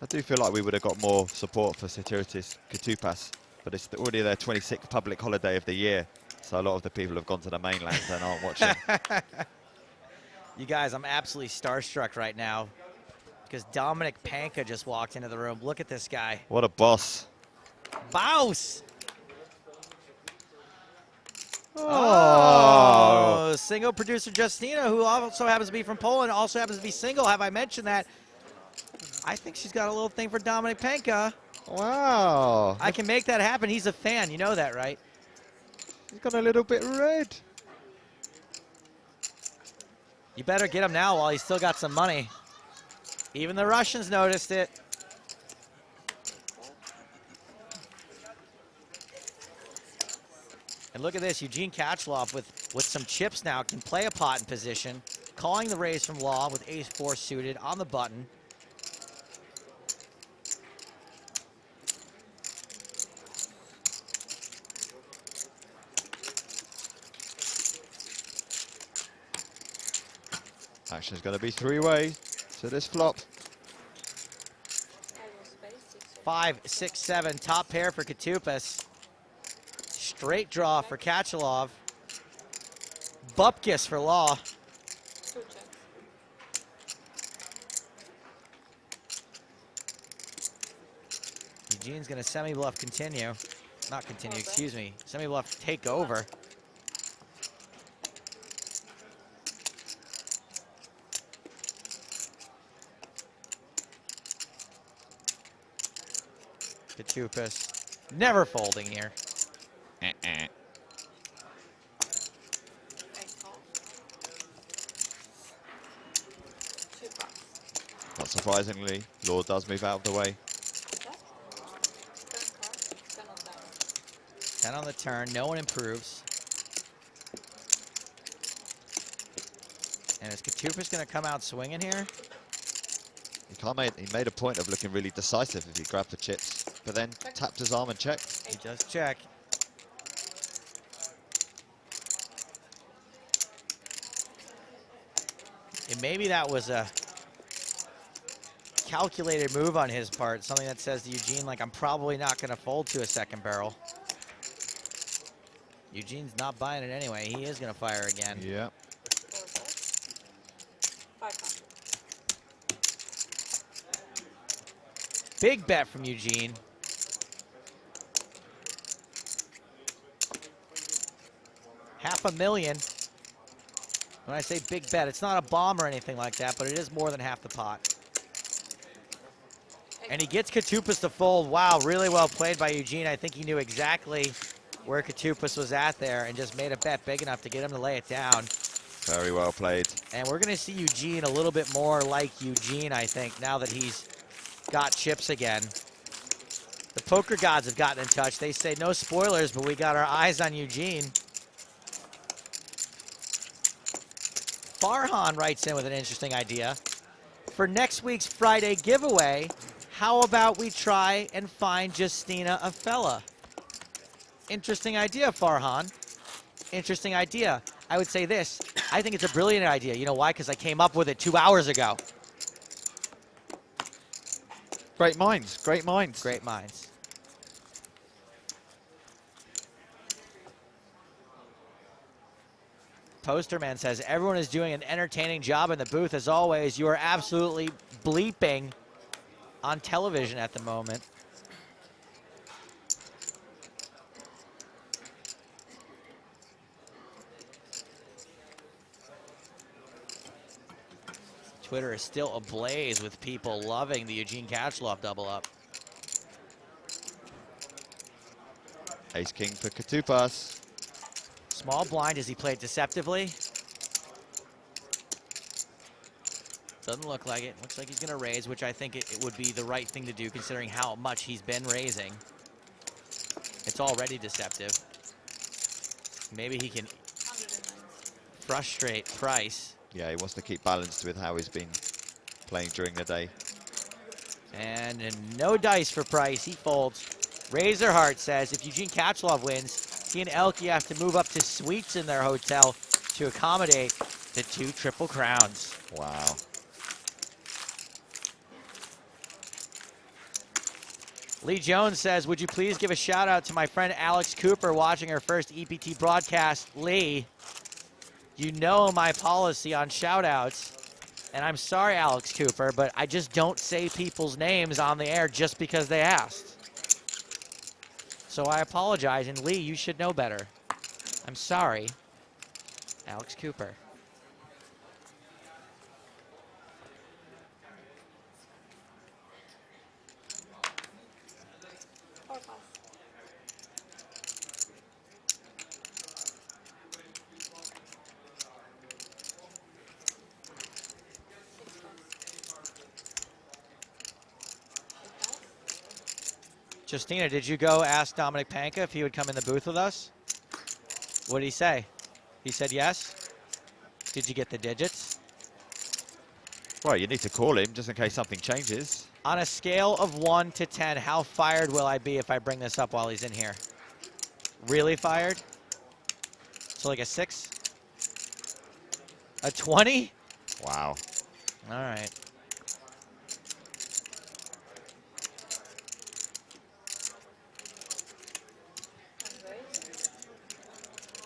do feel like we would have got more support for Sotiritis Katupas, but it's already their 26th public holiday of the year, so a lot of the people have gone to the mainland and aren't watching. You guys, I'm absolutely starstruck right now because Dominic Panka just walked into the room. Look at this guy. What a boss. Baus! Oh. Single producer Justina, who also happens to be from Poland, also happens to be single. Have I mentioned that? I think she's got a little thing for Dominic Panka. Wow. I can make that happen. He's a fan. You know that, right? He's got a little bit red. You better get him now while he's still got some money. Even the Russians noticed it. And look at this, Eugene Kachelov with some chips now can play a pot in position, calling the raise from Law with ace-4 suited on the button. Action's going to be three-way to this flop. 5, 6, 7, top pair for Katupas. Straight draw for Kachelov. Bupkis for Law. Eugene's going to semi-bluff continue. Not continue, excuse me. Semi-bluff take over. Katupas never folding here. Not surprisingly, Law does move out of the way. 10 on the turn, no one improves. And is Katupas going to come out swinging here? He made a point of looking really decisive if he grabbed the chips, but then tapped his arm and checked. He does check. And maybe that was a calculated move on his part, something that says to Eugene, like, I'm probably not going to fold to a second barrel. Eugene's not buying it anyway. He is going to fire again. Yeah. Big bet from Eugene. $500,000. When I say big bet, it's not a bomb or anything like that, but it is more than half the pot. And he gets Katupas to fold. Wow, really well played by Eugene. I think he knew exactly where Katupas was at there and just made a bet big enough to get him to lay it down. Very well played. And we're going to see Eugene a little bit more like Eugene, I think, now that he's got chips again. The poker gods have gotten in touch. They say no spoilers, but we got our eyes on Eugene. Farhan writes in with an interesting idea. For next week's Friday giveaway, how about we try and find Justina a fella? Interesting idea, Farhan. Interesting idea. I would say this. I think it's a brilliant idea. You know why? Because I came up with it 2 hours ago. Great minds, great minds. Great minds. Posterman says, everyone is doing an entertaining job in the booth as always. You are absolutely bleeping on television at the moment. Twitter is still ablaze with people loving the Eugene Kachelov double up. Ace king for Katupas. Small blind, does he play it deceptively? Doesn't look like it. Looks like he's going to raise, which I think it would be the right thing to do considering how much he's been raising. It's already deceptive. Maybe he can frustrate Price. Yeah, he wants to keep balanced with how he's been playing during the day. And no dice for Price. He folds. Razorheart says if Eugene Kachelov wins, he and Elke have to move up to suites in their hotel to accommodate the 2 Triple Crowns. Wow. Lee Jones says, would you please give a shout out to my friend Alex Cooper watching her first EPT broadcast. Lee, you know my policy on shout outs. And I'm sorry, Alex Cooper, but I just don't say people's names on the air just because they asked. So I apologize, and Lee, you should know better. I'm sorry, Alex Cooper. Justina, did you go ask Dominic Panka if he would come in the booth with us? What did he say? He said yes? Did you get the digits? Well, you need to call him just in case something changes. On a scale of 1 to 10, how fired will I be if I bring this up while he's in here? Really fired? So like a 6? A 20? Wow. All right.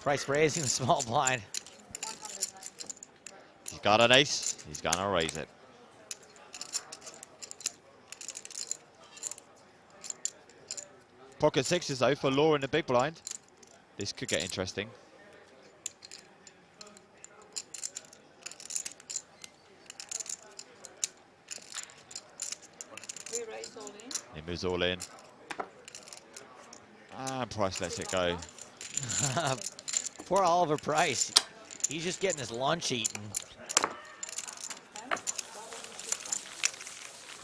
Price raising the small blind. He's got an ace. He's going to raise it. Pocket sixes, though, for Law in the big blind. This could get interesting. He moves all in. And Price lets it go. Poor Oliver Price. He's just getting his lunch eaten.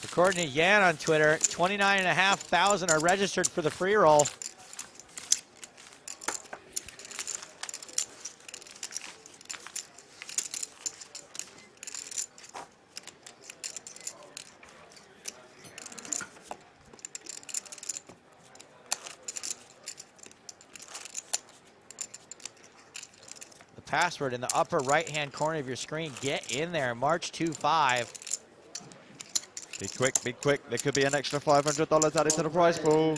According to Yan on Twitter, 29,500 are registered for the free roll. Password in the upper right-hand corner of your screen. Get in there, March 25. Be quick, be quick. There could be an extra $500 added to the prize pool.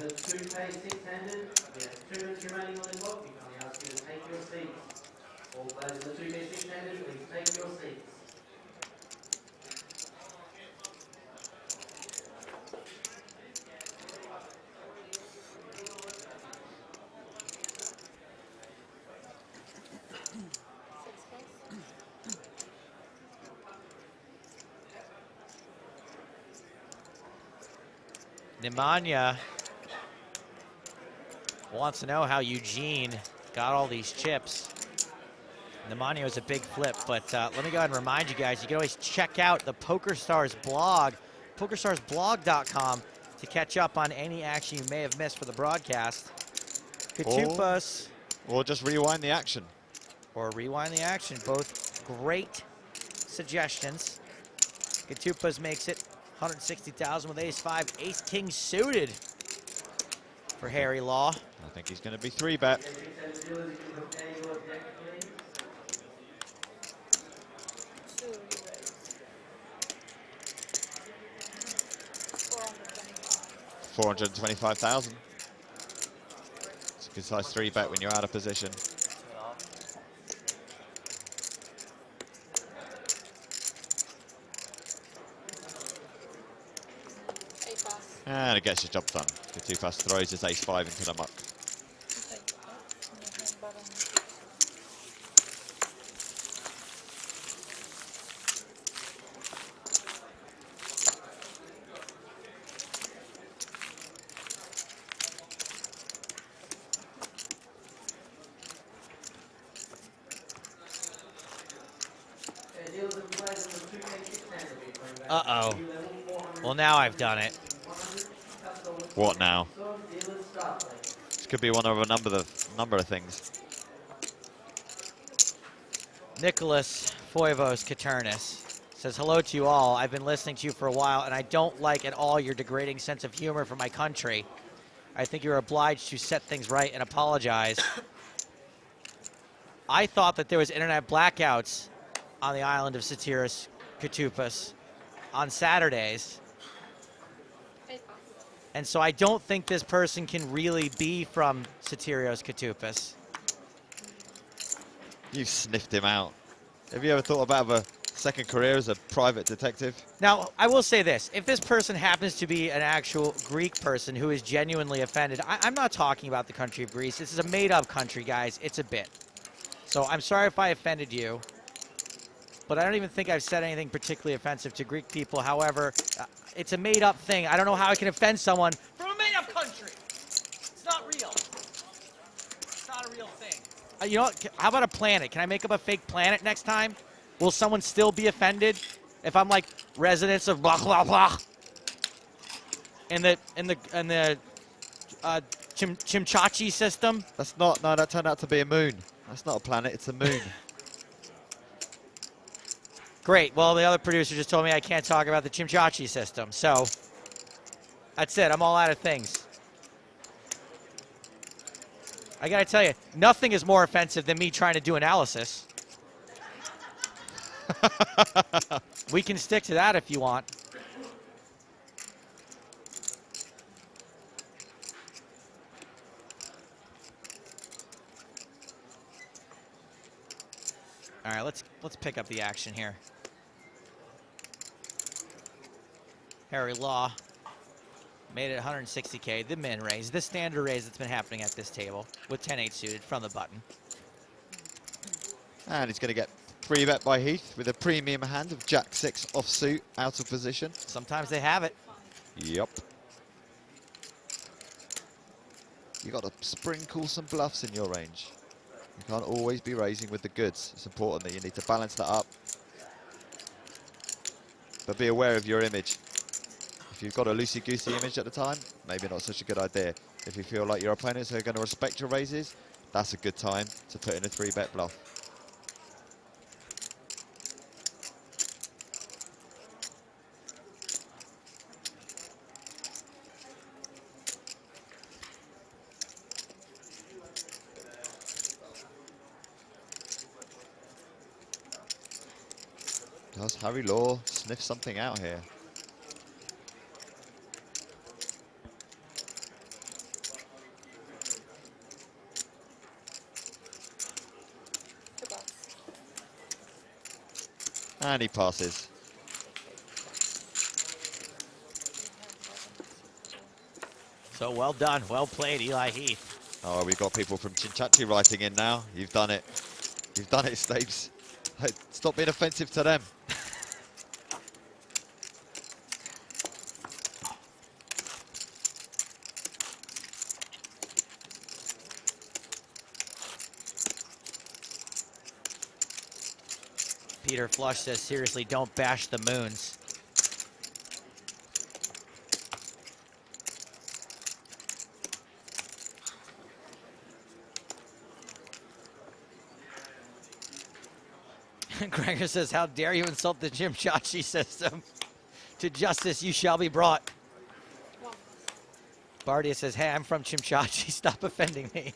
Nemanja wants to know how Eugene got all these chips. Nemanja was a big flip, but let me go ahead and remind you guys, you can always check out the PokerStars blog, PokerStarsBlog.com, to catch up on any action you may have missed for the broadcast. Katupas. Or just rewind the action. Or rewind the action. Both great suggestions. Katupas makes it 160,000 with ace-5, ace-king suited for Harry Law. I think he's going to be 3-bet. $425,000. It's a good size 3-bet when you're out of position. And it gets the job done. Katupas throws his ace-5 into the muck. Uh-oh. Well, now I've done it. What now? This could be one of a number of things. Nicholas Foivos Katernis says, hello to you all. I've been listening to you for a while, and I don't like at all your degrading sense of humor for my country. I think you're obliged to set things right and apologize. I thought that there was internet blackouts on the island of Satiris Katupas on Saturdays. And so I don't think this person can really be from Sotirios Koutoupis. You sniffed him out. Have you ever thought about a second career as a private detective? Now, I will say this. If this person happens to be an actual Greek person who is genuinely offended, I'm not talking about the country of Greece. This is a made-up country, guys. It's a bit. So I'm sorry if I offended you, but I don't even think I've said anything particularly offensive to Greek people. However, it's a made-up thing. I don't know how I can offend someone from a made-up country. It's not real. It's not a real thing. You know what? How about a planet? Can I make up a fake planet next time? Will someone still be offended if I'm like residents of blah blah blah in the Chimchachi system? That's not. No, that turned out to be a moon. That's not a planet. It's a moon. Great. Well, the other producer just told me I can't talk about the Chimchachi system, so that's it. I'm all out of things. I gotta tell you, nothing is more offensive than me trying to do analysis. We can stick to that if you want. All right, let's pick up the action here. Harry Law made it 160K, the min raise, the standard raise that's been happening at this table with 10-8 suited from the button. And he's going to get 3-bet by Heath with a premium hand of Jack-6 offsuit, out of position. Sometimes they have it. Yup. You got to sprinkle some bluffs in your range. You can't always be raising with the goods. It's important that you need to balance that up. But be aware of your image. If you've got a loosey-goosey image at the time, maybe not such a good idea. If you feel like your opponents are going to respect your raises, that's a good time to put in a 3-bet bluff. Does Harry Law sniff something out here? And he passes. So well done, well played, Eli Heath. Oh, we've got people from Chinchachi writing in now. You've done it. You've done it, Stapes. Stop being offensive to them. Peter Flush says, seriously, don't bash the moons. Gregor says, how dare you insult the Chimchachi system? To justice you shall be brought. Bardia says, hey, I'm from Chimchachi, stop offending me.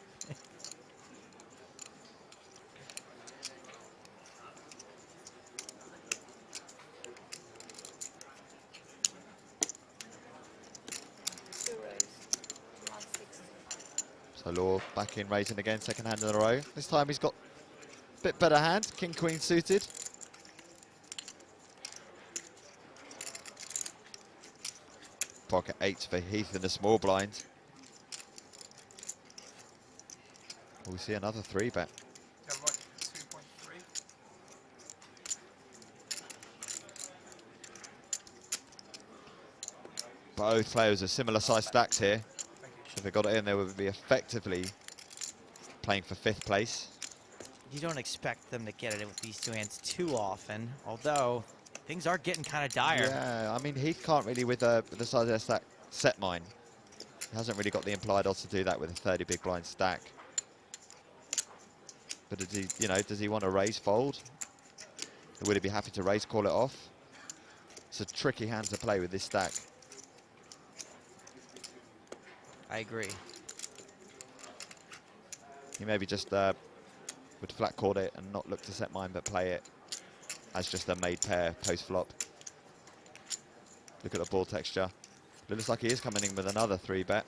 So Law back in raising again, second hand in a row. This time he's got a bit better hand, King Queen suited. Pocket 8 for Heath in the small blind. We see another 3-bet. Both players are similar size stacks here. If they got it in, they would be effectively playing for 5th place. You don't expect them to get it with these two hands too often, although things are getting kind of dire. Yeah, I mean, Heath can't really, with the size of their stack, set mine. He hasn't really got the implied odds to do that with a 30 big blind stack. But does he, you know, does he want to raise fold? Or would he be happy to raise, call it off? It's a tricky hand to play with this stack. I agree. He maybe just would flat call it and not look to set mine, but play it as just a made pair post flop. Look at the ball texture. It looks like he is coming in with another 3-bet.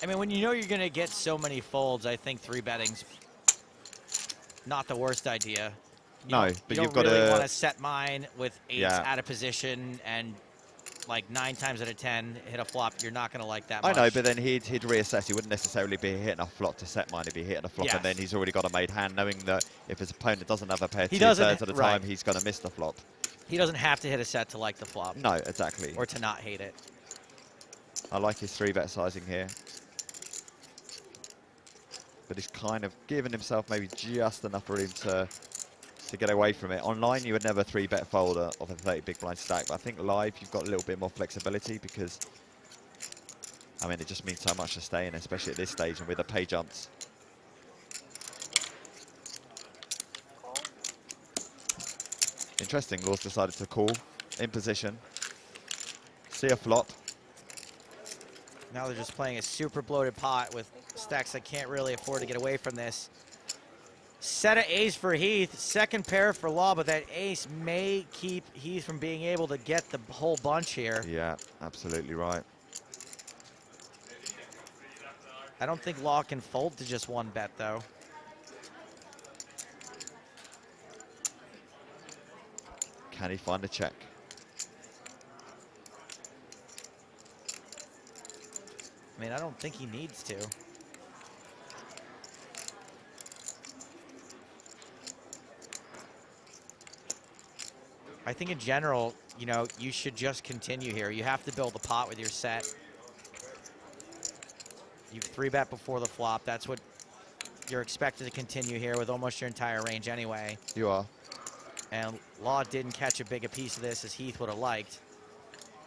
I mean, when you know you're going to get so many folds, I think 3-betting's not the worst idea. No, but you've got to... You don't really to want to set mine with 8s Yeah. out of position and like 9 times out of 10 hit a flop. You're not going to like that I much. know, but then he'd reassess. He wouldn't necessarily be hitting a flop to set mine. He'd be hitting a flop, Yes. and then he's already got a made hand, knowing that if his opponent doesn't have a pair He 2 doesn't- thirds at a right. time, he's going to miss the flop. He doesn't have to hit a set to like the flop. No, exactly. Or to not hate it. I like his 3-bet sizing here. But he's kind of given himself maybe just enough room to get away from it. Online, you would never 3-bet fold off a 30 big blind stack, but I think live, you've got a little bit more flexibility because, I mean, it just means so much to stay in, especially at this stage and with the pay jumps. Interesting, Law's decided to call in position. See a flop. Now they're just playing a super bloated pot with stacks that can't really afford to get away from this. Set of ace for Heath, second pair for Law, but that ace may keep Heath from being able to get the whole bunch here. Yeah, absolutely right. I don't think Law can fold to just 1 bet, though. Can he find a check? I mean, I don't think he needs to. I think in general, you know, you should just continue here. You have to build a pot with your set. You 3-bet before the flop. That's what you're expected to continue here with almost your entire range anyway. You are. And Law didn't catch a bigger piece of this as Heath would have liked.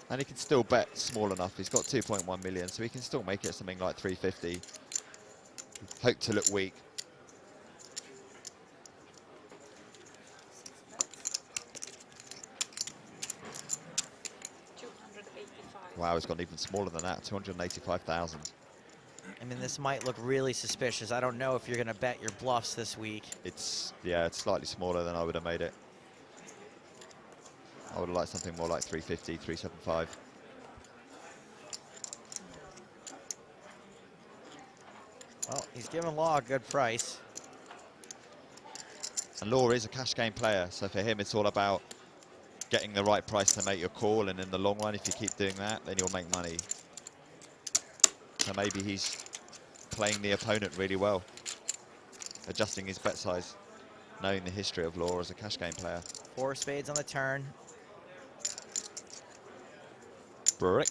And he can still bet small enough. He's got 2.1 million, so he can still make it something like 350. Hope to look weak. Wow, he's gone even smaller than that, 285,000. I mean, this might look really suspicious. I don't know if you're going to bet your bluffs this week. Yeah, it's slightly smaller than I would have made it. I would have liked something more like 350, 375. Well, he's giving Law a good price. And Law is a cash game player, so for him it's all about getting the right price to make your call, and in the long run, if you keep doing that, then you'll make money. So maybe he's playing the opponent really well, adjusting his bet size, knowing the history of Law as a cash game player. 4 spades on the turn. Brick.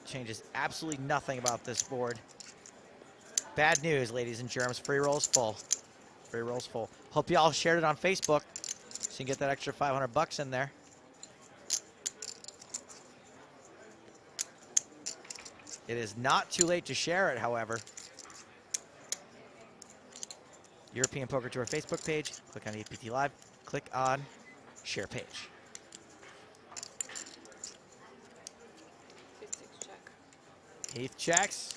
Changes absolutely nothing about this board. Bad news, ladies and germs. Free roll's full. Free roll's full. Hope y'all shared it on Facebook so you can get that extra 500 bucks in there. It is not too late to share it, however. European Poker Tour Facebook page. Click on EPT Live. Click on share page. Heath checks.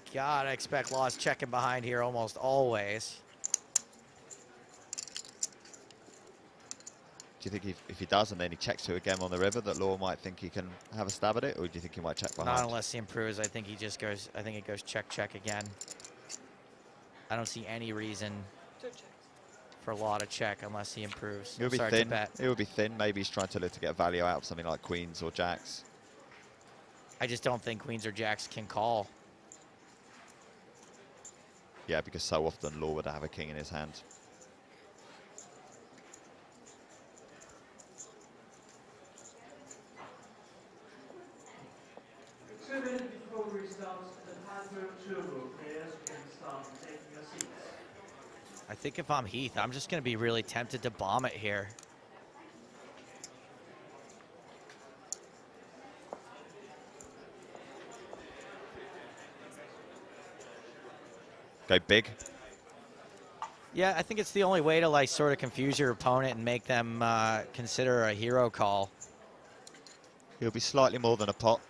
You gotta expect Law's checking behind here almost always. Do you think if he does and then he checks to again on the river, that Law might think he can have a stab at it, or do you think he might check behind? Not unless he improves. I think he just goes, I think it goes check, check again. I don't see any reason for Law to check unless he improves. It would be Sorry to thin. bet. It would be thin. Maybe he's trying to look to get value out of something like queens or jacks. I just don't think queens or jacks can call. Yeah, because so often Law would have a king in his hand. I think if I'm Heath, I'm just going to be really tempted to bomb it here. Go big. Yeah, I think it's the only way to like sort of confuse your opponent and make them consider a hero call. He'll be slightly more than a pot.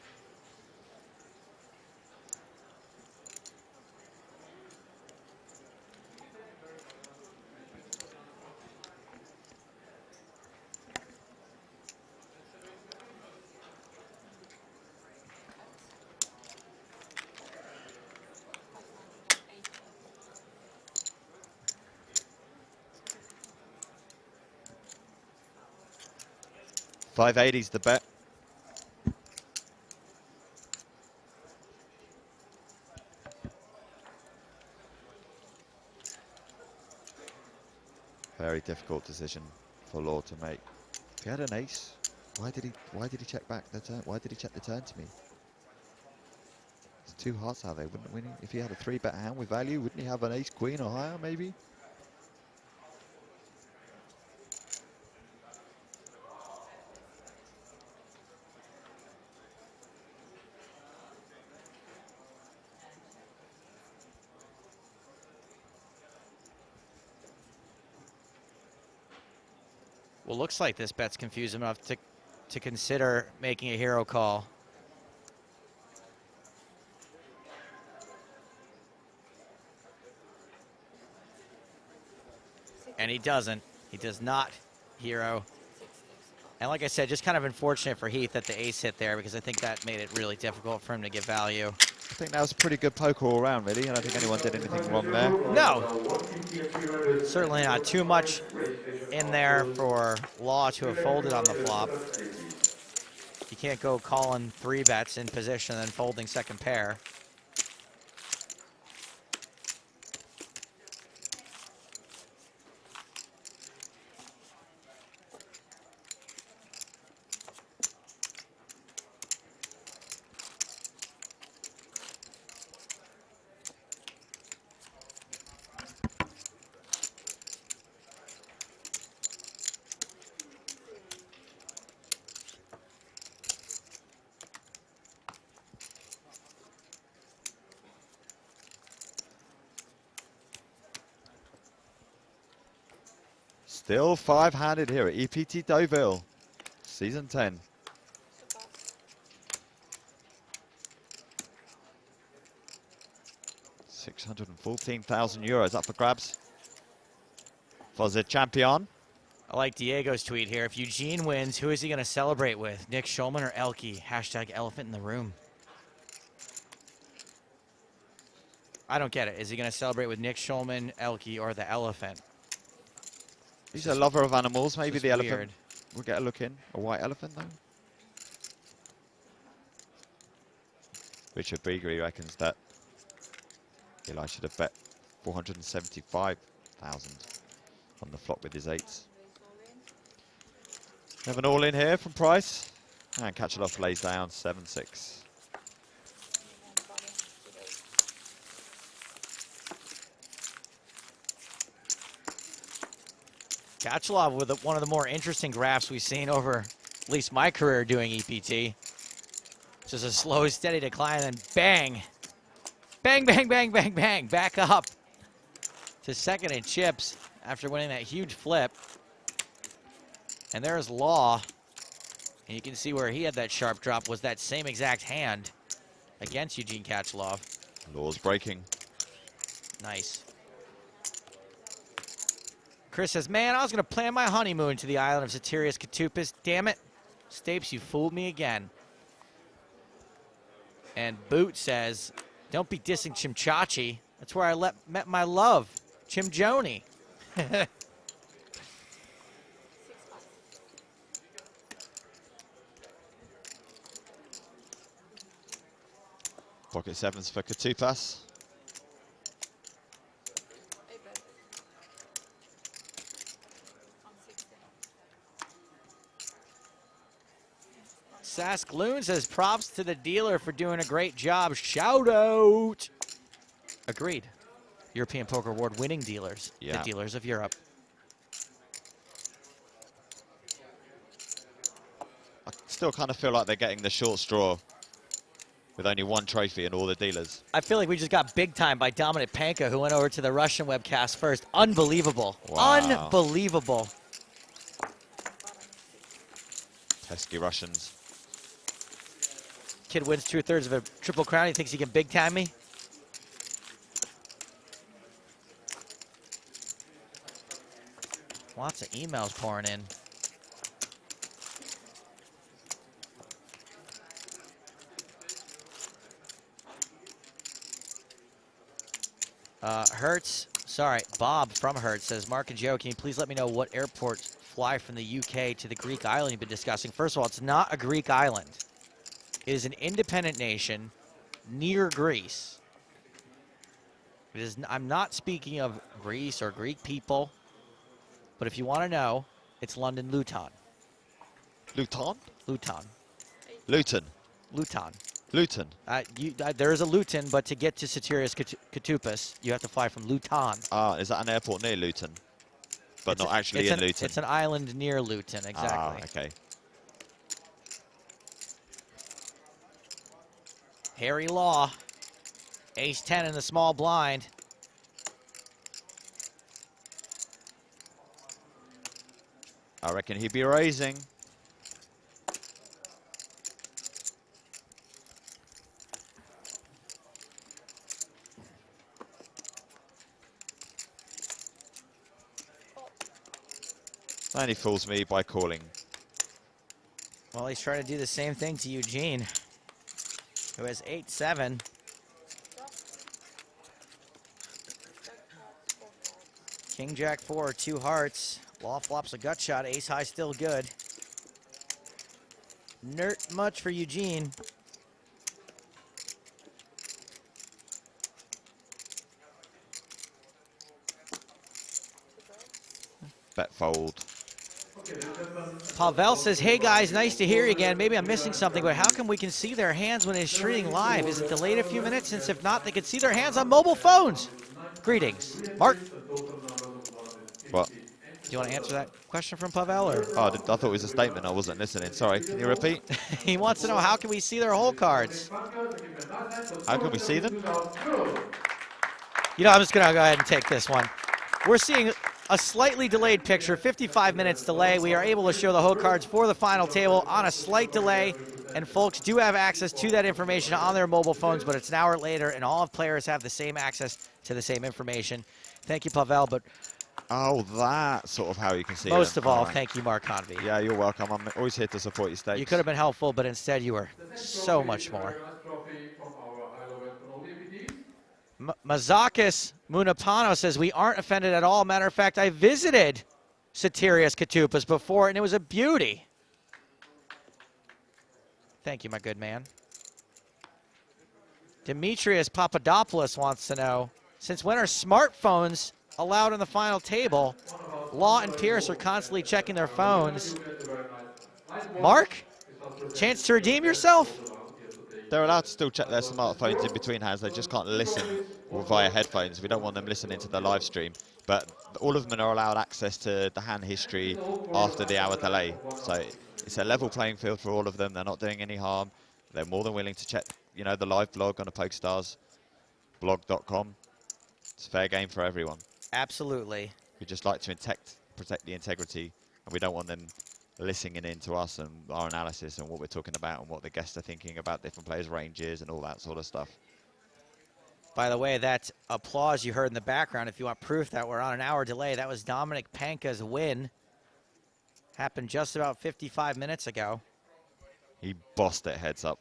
580's the bet. Very difficult decision for Law to make. If he had an ace, why did he check back the turn? Why did he check the turn to me? It's 2 hearts out there, wouldn't he? If he had a 3-bet hand with value, wouldn't he have an ace queen or higher maybe? Well, looks like this bet's confused enough to consider making a hero call. And he doesn't. He does not hero. And like I said, just kind of unfortunate for Heath that the ace hit there, because I think that made it really difficult for him to get value. I think that was pretty good poker all around, really. I don't think anyone did anything wrong there. No. Certainly not too much in there for Law to have folded on the flop. You can't go calling 3 bets in position and then folding second pair. Still 5-handed here at EPT Deauville, Season 10. €614,000 up for grabs for the champion. I like Diego's tweet here. If Eugene wins, who is he going to celebrate with? Nick Schulman or Elke? Hashtag elephant in the room. I don't get it. Is he going to celebrate with Nick Schulman, Elke, or the elephant? He's a lover of animals. Maybe the elephant weird. will get a look in. A white elephant, though. Richard Beagley reckons that Eli should have bet 475,000 on the flop with his 8s. We have an all-in here from Price. And Kachelov lays down 7-6. Kachelov with one of the more interesting graphs we've seen over at least my career doing EPT. Just a slow, steady decline, and bang. Bang, bang, bang, bang, bang. Back up to second in chips after winning that huge flip. And there's Law. And you can see where he had that sharp drop was that same exact hand against Eugene Kachelov. Law's breaking. Nice. Chris says, man, I was going to plan my honeymoon to the island of Satirius Catupus. Damn it. Stapes, you fooled me again. And Boot says, don't be dissing Chimchachi. That's where I met my love, Chim Joni. Pocket 7s for Katupas. Sask Loon says, props to the dealer for doing a great job. Shout out. Agreed. European Poker Award winning dealers. Yeah. The dealers of Europe. I still kind of feel like they're getting the short straw with only one trophy and all the dealers. I feel like we just got big time by Dominic Panka, who went over to the Russian webcast first. Unbelievable. Wow. Unbelievable. Pesky Russians. Kid wins 2/3 of a Triple Crown. He thinks he can big time me. Lots of emails pouring in. Hertz, sorry, Bob from Hertz says, Mark and Joe, can you please let me know what airport fly from the UK to the Greek island you've been discussing. First of all, it's not a Greek island. It is an independent nation near Greece. It is, I'm not speaking of Greece or Greek people, but if you want to know, it's London Luton. Luton? Luton. Luton. Luton. Luton. There is a Luton, but to get to Sotirios Kotoupas, you have to fly from Luton. Ah, is that an airport near Luton? But not actually in Luton? It's an island near Luton, exactly. Ah, okay. Harry Law, ace-10 in the small blind. I reckon he'd be raising. And he fools me by calling. Well, he's trying to do the same thing to Eugene, who has 8-7. King, Jack, 4, 2 hearts. Law flops a gut shot. Ace high still good. Not much for Eugene. Bet fold. Pavel says, hey guys, nice to hear you again. Maybe I'm missing something, but how come we can see their hands when it's streaming live? Is it delayed a few minutes? Since if not, they can see their hands on mobile phones. Greetings. Mark? What? Do you want to answer that question from Pavel? Or? Oh, I thought it was a statement. I wasn't listening. Sorry. Can you repeat? He wants to know, how can we see their hole cards? How can we see them? You know, I'm just going to go ahead and take this one. We're seeing a slightly delayed picture, 55 minutes delay. We are able to show the hole cards for the final table on a slight delay, and folks do have access to that information on their mobile phones, but it's an hour later, and all of players have the same access to the same information. Thank you, Pavel, but... Oh, that's sort of how you can see most them. of all, Right. thank you, Mark Convey. Yeah, you're welcome. I'm always here to support your stakes. You could have been helpful, but instead you were so much more. Mazakis Munapano says, we aren't offended at all. Matter of fact, I visited Sotirios Kotoupas before, and it was a beauty. Thank you, my good man. Demetrius Papadopoulos wants to know, since when are smartphones allowed on the final table? Law and Pierce are constantly checking their phones. Mark, chance to redeem yourself? They're allowed to still check their smartphones in between hands. They just can't listen via headphones. We don't want them listening to the live stream. But all of them are allowed access to the hand history after the hour delay. So it's a level playing field for all of them. They're not doing any harm. They're more than willing to check, you know, the live blog on the PokerStarsblog.com. It's fair game for everyone. Absolutely. We just like to protect the integrity, and we don't want them listening in to us and our analysis and what we're talking about and what the guests are thinking about different players' ranges and all that sort of stuff. By the way, that applause you heard in the background, if you want proof that we're on an hour delay, that was Dominic Panka's win. Happened just about 55 minutes ago. He bossed it heads up.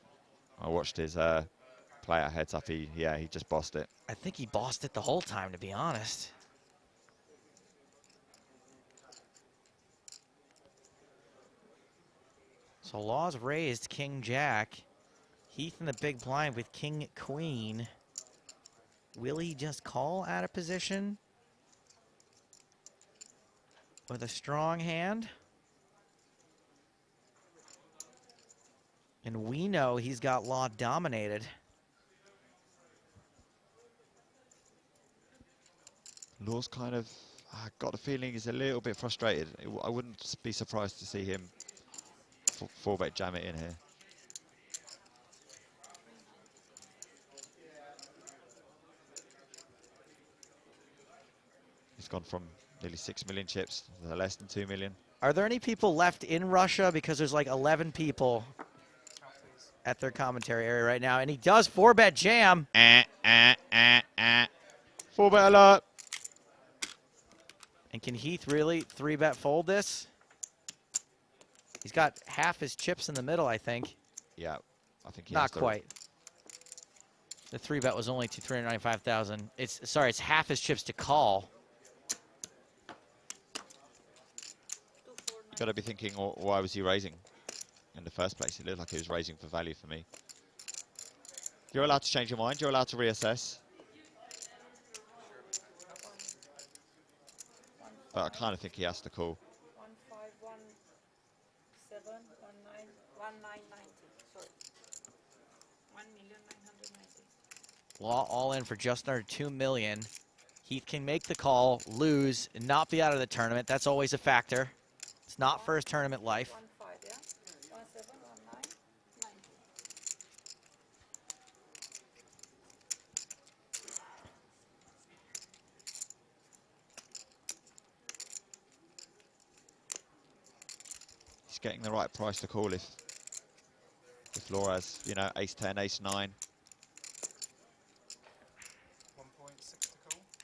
I watched his play at heads up. He just bossed it. I think he bossed it the whole time, to be honest. So Law's raised King Jack. Heath in the big blind with King Queen. Will he just call out of position with a strong hand? And we know he's got Law dominated. Law's kind of, I got the feeling he's a little bit frustrated. I wouldn't be surprised to see him 4-bet jam it in here. He's gone from nearly 6 million chips to less than 2 million. Are there any people left in Russia? Because there's like 11 people at their commentary area right now. And he does 4-bet jam. 4-bet alert. And can Heath really 3-bet fold this? He's got half his chips in the middle, I think. Yeah, I think he Not has to. quite. The 3-bet was only to 395,000. Sorry, it's half his chips to call. Got to be thinking, why was he raising in the first place? It looked like he was raising for value for me. You're allowed to change your mind. You're allowed to reassess. But I kind of think he has to call. 1,517,19,1990. Sorry. 1,990,000. Law all in for just under 2 million. Heath can make the call, lose, and not be out of the tournament. That's always a factor. It's not for his tournament life. 1,5, yeah? 1,719,90. He's getting the right price to call if Law has, you know, ace 10, ace 9.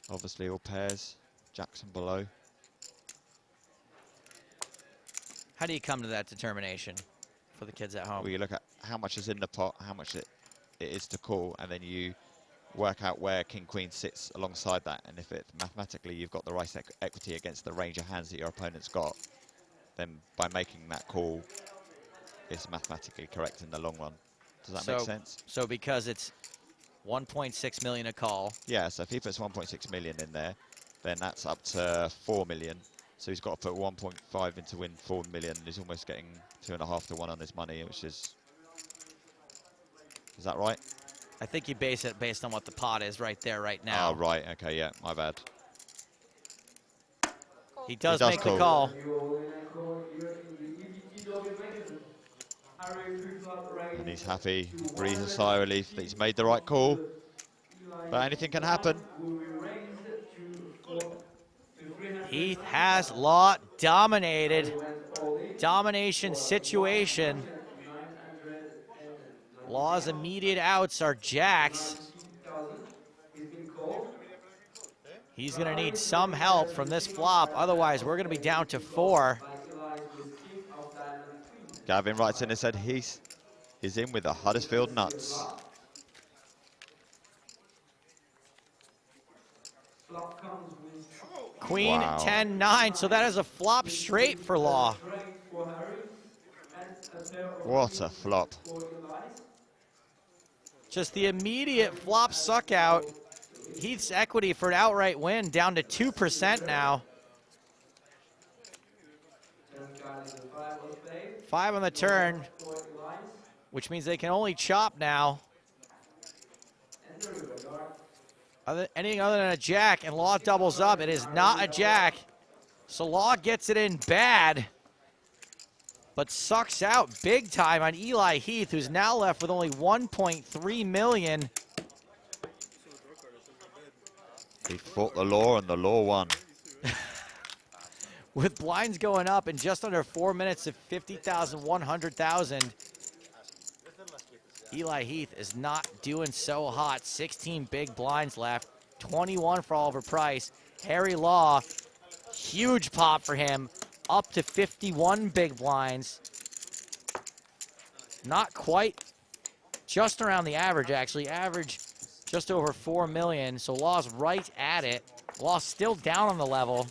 Obviously all pairs, Jackson below. How do you come to that determination for the kids at home? Well, you look at how much is in the pot, how much it is to call, and then you work out where King Queen sits alongside that. And if it mathematically you've got the right equity against the range of hands that your opponent's got, then by making that call, it's mathematically correct in the long run. Does that make sense? So because it's 1.6 million a call. Yeah, so if he puts 1.6 million in there, then that's up to 4 million. So he's got to put 1.5 in to win 4 million. He's almost getting 2.5 to 1 on his money, which is that right? I think you base it based on what the pot is right there, right now. Oh, right. Okay, yeah, my bad. He does make the call. And he's happy, breathes a sigh of relief that he's made the right call. But anything can happen. Heath has Law dominated. Domination situation. Law's immediate outs are jacks. He's going to need some help from this flop. Otherwise, we're going to be down to 4. Gavin writes in and said he's in with the Huddersfield Nuts. Queen Wow. 10-9, so that is a flop straight for Law. What a flop. Just the immediate flop suck out. Heath's equity for an outright win down to 2% now. 5 on the turn, which means they can only chop now. Anything other than a jack, and Law doubles up. It is not a jack. So Law gets it in bad, but sucks out big time on Eli Heath, who's now left with only 1.3 million. He fought the law and the law won. With blinds going up in just under 4 minutes of 50,000, 100,000. Eli Heath is not doing so hot. 16 big blinds left, 21 for Oliver Price. Harry Law, huge pop for him, up to 51 big blinds. Not quite, just around the average actually. Average just over 4 million, so Law's right at it. Law still down on the level.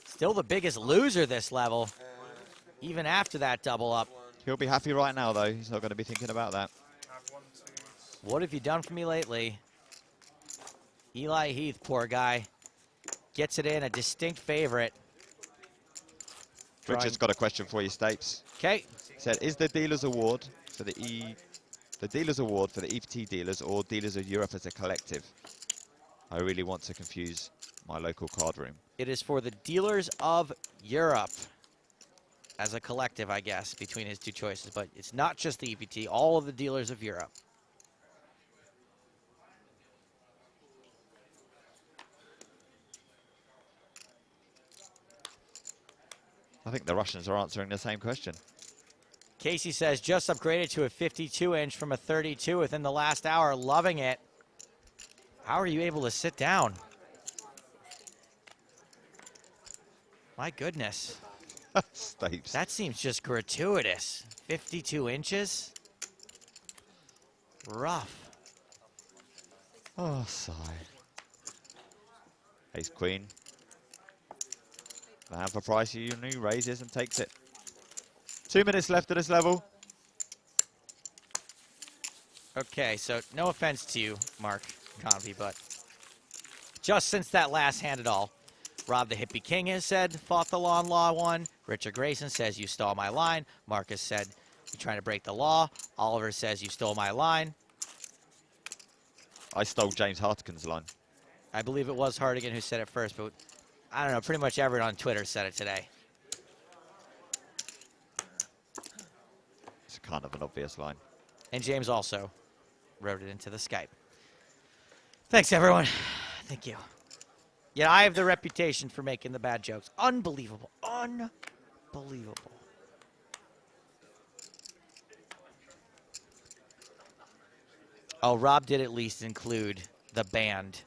Still the biggest loser this level, even after that double up. He'll be happy right now, though. He's not going to be thinking about that. What have you done for me lately? Eli Heath, poor guy, gets it in, a distinct favorite. Richard's got a question for you, Stapes. Okay. Said, is the dealers award for the dealers award for the EPT dealers or dealers of Europe as a collective? I really want to confuse my local card room. It is for the dealers of Europe as a collective, I guess, between his two choices. But it's not just the EPT, all of the dealers of Europe. I think the Russians are answering the same question. Casey says, just upgraded to a 52-inch from a 32 within the last hour. Loving it. How are you able to sit down? My goodness. Stapes. That seems just gratuitous. 52 inches? Rough. Oh, sigh. Ace Queen. The hand for Price, you knew, raises and takes it. 2 minutes left at this level. Okay, so no offense to you, Mark Convey, but just since that last hand at all, Rob the Hippie King has said, fought the law and law won. Richard Grayson says, you stole my line. Marcus said, you're trying to break the law. Oliver says, you stole my line. I stole James Hartigan's line. I believe it was Hartigan who said it first, but I don't know, pretty much everyone on Twitter said it today. It's kind of an obvious line. And James also wrote it into the Skype. Thanks, everyone. Thank you. Yet I have the reputation for making the bad jokes. Unbelievable. Unbelievable. Oh, Rob did at least include the band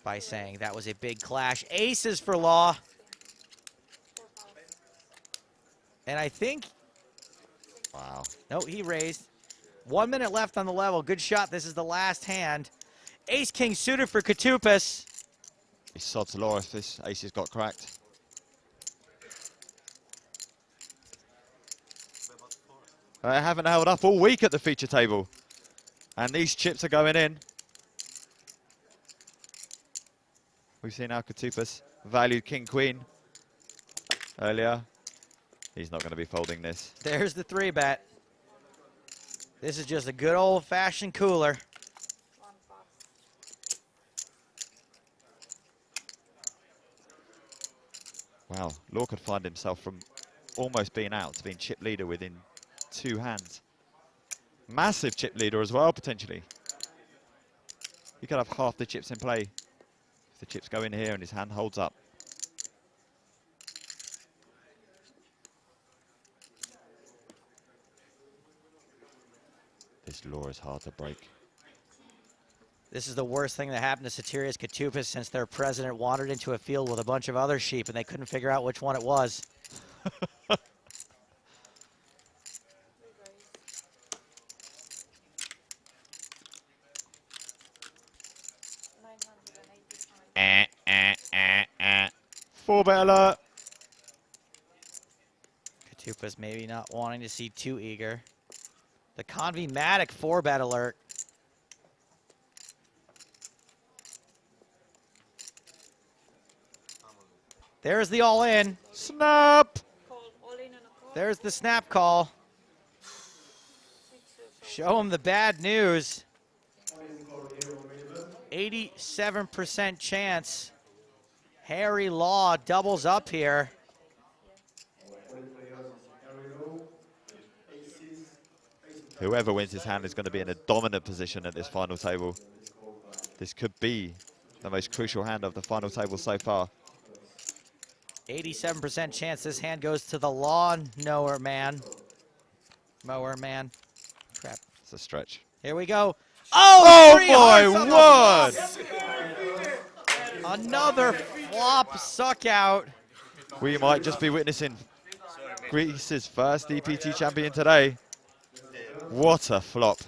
by saying that was a big clash. Aces for Law. And I think... Wow. No, he raised. 1 minute left on the level. Good shot. This is the last hand. Ace-king suited for Katupas. He's sod's law if this ace has got cracked. They haven't held up all week at the feature table. And these chips are going in. We've seen our Katupas valued king-queen earlier. He's not going to be folding this. There's the 3-bet. This is just a good old-fashioned cooler. Wow, Law could find himself from almost being out to being chip leader within 2 hands. Massive chip leader as well, potentially. He could have half the chips in play if the chips go in here and his hand holds up. This Law is hard to break. This is the worst thing that happened to Sotirios Katupas since their president wandered into a field with a bunch of other sheep and they couldn't figure out which one it was. Four-bet alert. Katupas maybe not wanting to see too eager. The Convey-matic 4-bet alert. There's the all-in. Snap! There's the snap call. Show him the bad news. 87% chance. Harry Law doubles up here. Whoever wins his hand is going to be in a dominant position at this final table. This could be the most crucial hand of the final table so far. 87% chance this hand goes to the lawn mower man. Mower man. Crap. It's a stretch. Here we go. Oh, my word! Another flop suck out. We might just be witnessing Greece's first EPT champion today. What a flop.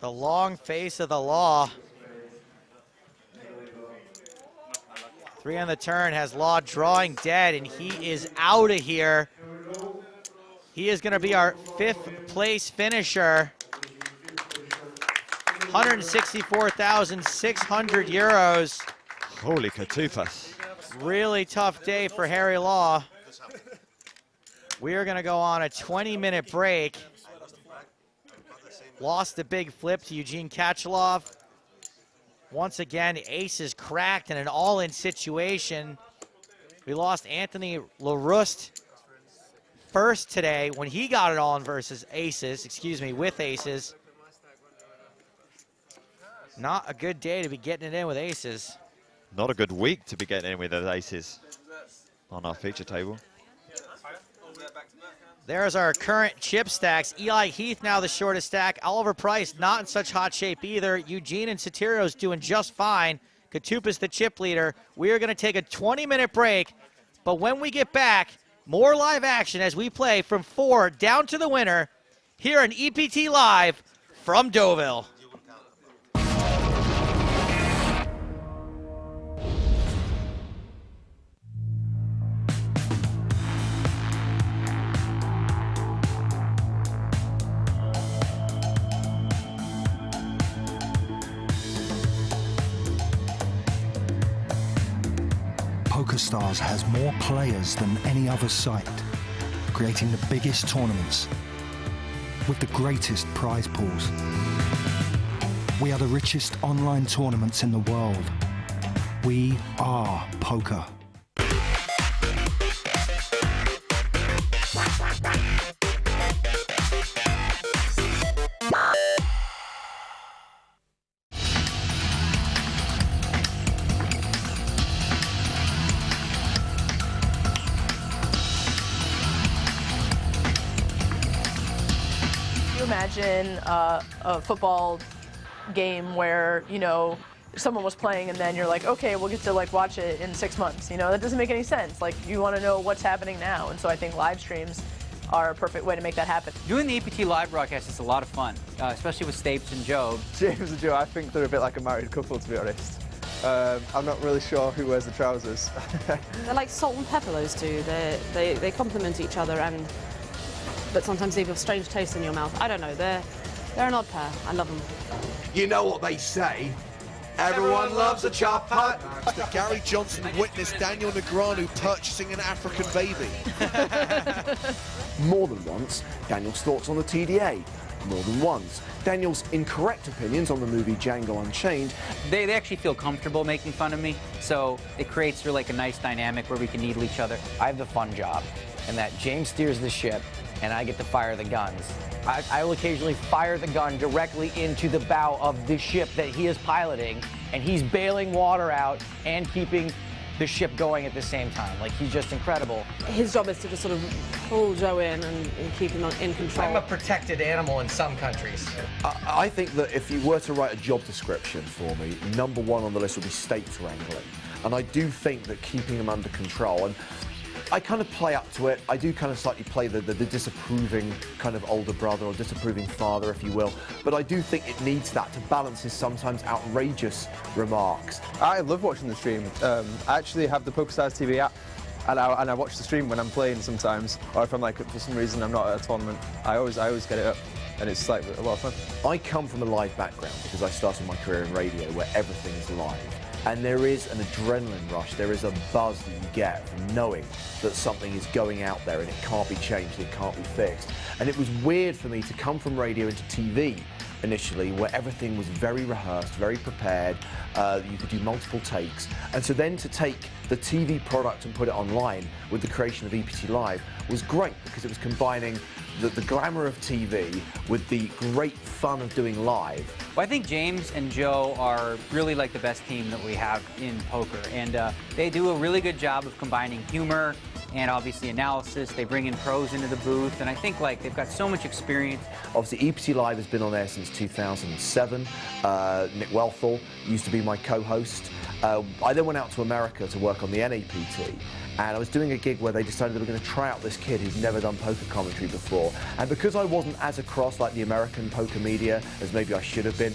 The long face of the Law. 3 on the turn has Law drawing dead, and he is out of here. He is going to be our 5th place finisher. 164,600 euros. Holy Katupas. Really tough day for Harry Law. We are going to go on a 20-minute break. Lost the big flip to Eugene Kachalov. Once again, ace is cracked in an all-in situation. We lost Anthony LaRuste first today when he got it all-in versus aces, with aces. Not a good day to be getting it in with aces. Not a good week to be getting in with those aces on our feature table. There's our current chip stacks. Eli Heath now the shortest stack. Oliver Price not in such hot shape either. Eugene and Sotirios doing just fine. Katupas the chip leader. We are going to take a 20-minute break, but when we get back, more live action as we play from 4 down to the winner here on EPT Live from Deauville. PokerStars has more players than any other site, creating the biggest tournaments with the greatest prize pools. We are the richest online tournaments in the world. We are poker. Imagine a football game where, you know, someone was playing and then you're like, okay, we'll get to like watch it in 6 months. You know, that doesn't make any sense. Like, you want to know what's happening now. And so I think live streams are a perfect way to make that happen. Doing the EPT live broadcast is a lot of fun, especially with Stapes and Joe. James and Joe, I think they're a bit like a married couple, to be honest. I'm not really sure who wears the trousers. They're like salt and pepper, those two. They complement each other, but sometimes leave a strange taste in your mouth. I don't know, they're an odd pair. I love them. You know what they say. Everyone loves a chop hut. Gary Johnson witnessed Daniel Negreanu purchasing an African baby. More than once, Daniel's thoughts on the TDA. More than once, Daniel's incorrect opinions on the movie Django Unchained. They actually feel comfortable making fun of me, so it creates like a nice dynamic where we can needle each other. I have the fun job, and that James steers the ship, and I get to fire the guns. I will occasionally fire the gun directly into the bow of the ship that he is piloting, and he's bailing water out and keeping the ship going at the same time. Like, he's just incredible. His job is to just sort of pull Joe in and keep him in control. I'm a protected animal in some countries. I think that if you were to write a job description for me, #1 on the list would be Stapes wrangling. And I do think that keeping him under control, and I kind of play up to it. I do kind of slightly play the disapproving kind of older brother or disapproving father, if you will. But I do think it needs that to balance his sometimes outrageous remarks. I love watching the stream. I actually have the PokerStars TV app, and I watch the stream when I'm playing sometimes, or if I'm like, for some reason I'm not at a tournament. I always get it up, and it's like a lot of fun. I come from a live background because I started my career in radio where everything is live. And there is an adrenaline rush, there is a buzz that you get from knowing that something is going out there and it can't be changed, it can't be fixed. And it was weird for me to come from radio into TV initially, where everything was very rehearsed, very prepared, you could do multiple takes. And so then to take the TV product and put it online with the creation of EPT Live was great, because it was combining the glamour of TV with the great fun of doing live. Well, I think James and Joe are really like the best team that we have in poker, and they do a really good job of combining humor and obviously analysis. They bring in pros into the booth, and I think like they've got so much experience. Obviously, EPT Live has been on air since 2007. Nick Welthall used to be my co-host. I then went out to America to work on the NAPT, and I was doing a gig where they decided they were going to try out this kid who'd never done poker commentary before. And because I wasn't as across like the American poker media as maybe I should have been,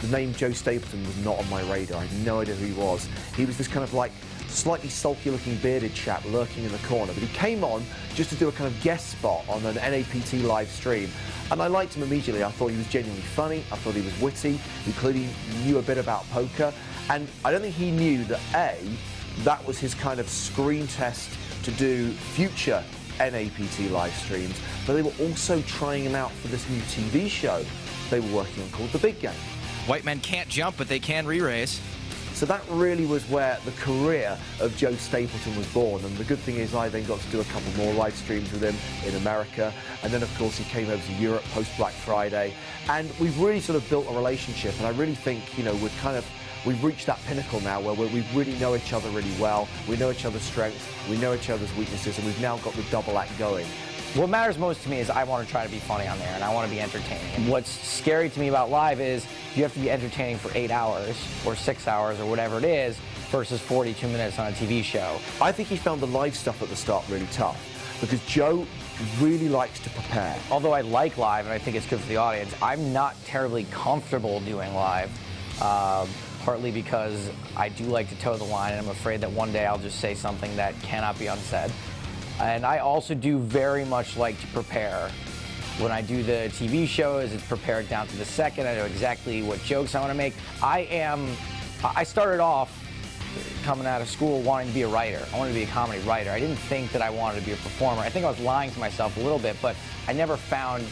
the name Joe Stapleton was not on my radar. I had no idea who he was. He was this kind of like slightly sulky looking bearded chap lurking in the corner, but he came on just to do a kind of guest spot on an NAPT live stream. And I liked him immediately. I thought he was genuinely funny, I thought he was witty, he clearly knew a bit about poker, and I don't think he knew that that was his kind of screen test to do future NAPT live streams, but they were also trying him out for this new TV show they were working on called The Big Game. White men can't jump, but they can re-raise. So that really was where the career of Joe Stapleton was born, and the good thing is I then got to do a couple more live streams with him in America, and then of course he came over to Europe post Black Friday, and we've really sort of built a relationship, and I really think, you know, we've reached that pinnacle now where we really know each other really well, we know each other's strengths, we know each other's weaknesses, and we've now got the double act going. What matters most to me is I want to try to be funny on there, and I want to be entertaining. And what's scary to me about live is you have to be entertaining for 8 hours or 6 hours or whatever it is versus 42 minutes on a TV show. I think he found the live stuff at the start really tough because Joe really likes to prepare. Although I like live and I think it's good for the audience, I'm not terribly comfortable doing live. Partly because I do like to toe the line, and I'm afraid that one day I'll just say something that cannot be unsaid. And I also do very much like to prepare. When I do the TV shows, it's prepared down to the second. I know exactly what jokes I want to make. I started off coming out of school wanting to be a writer. I wanted to be a comedy writer. I didn't think that I wanted to be a performer. I think I was lying to myself a little bit, but I never found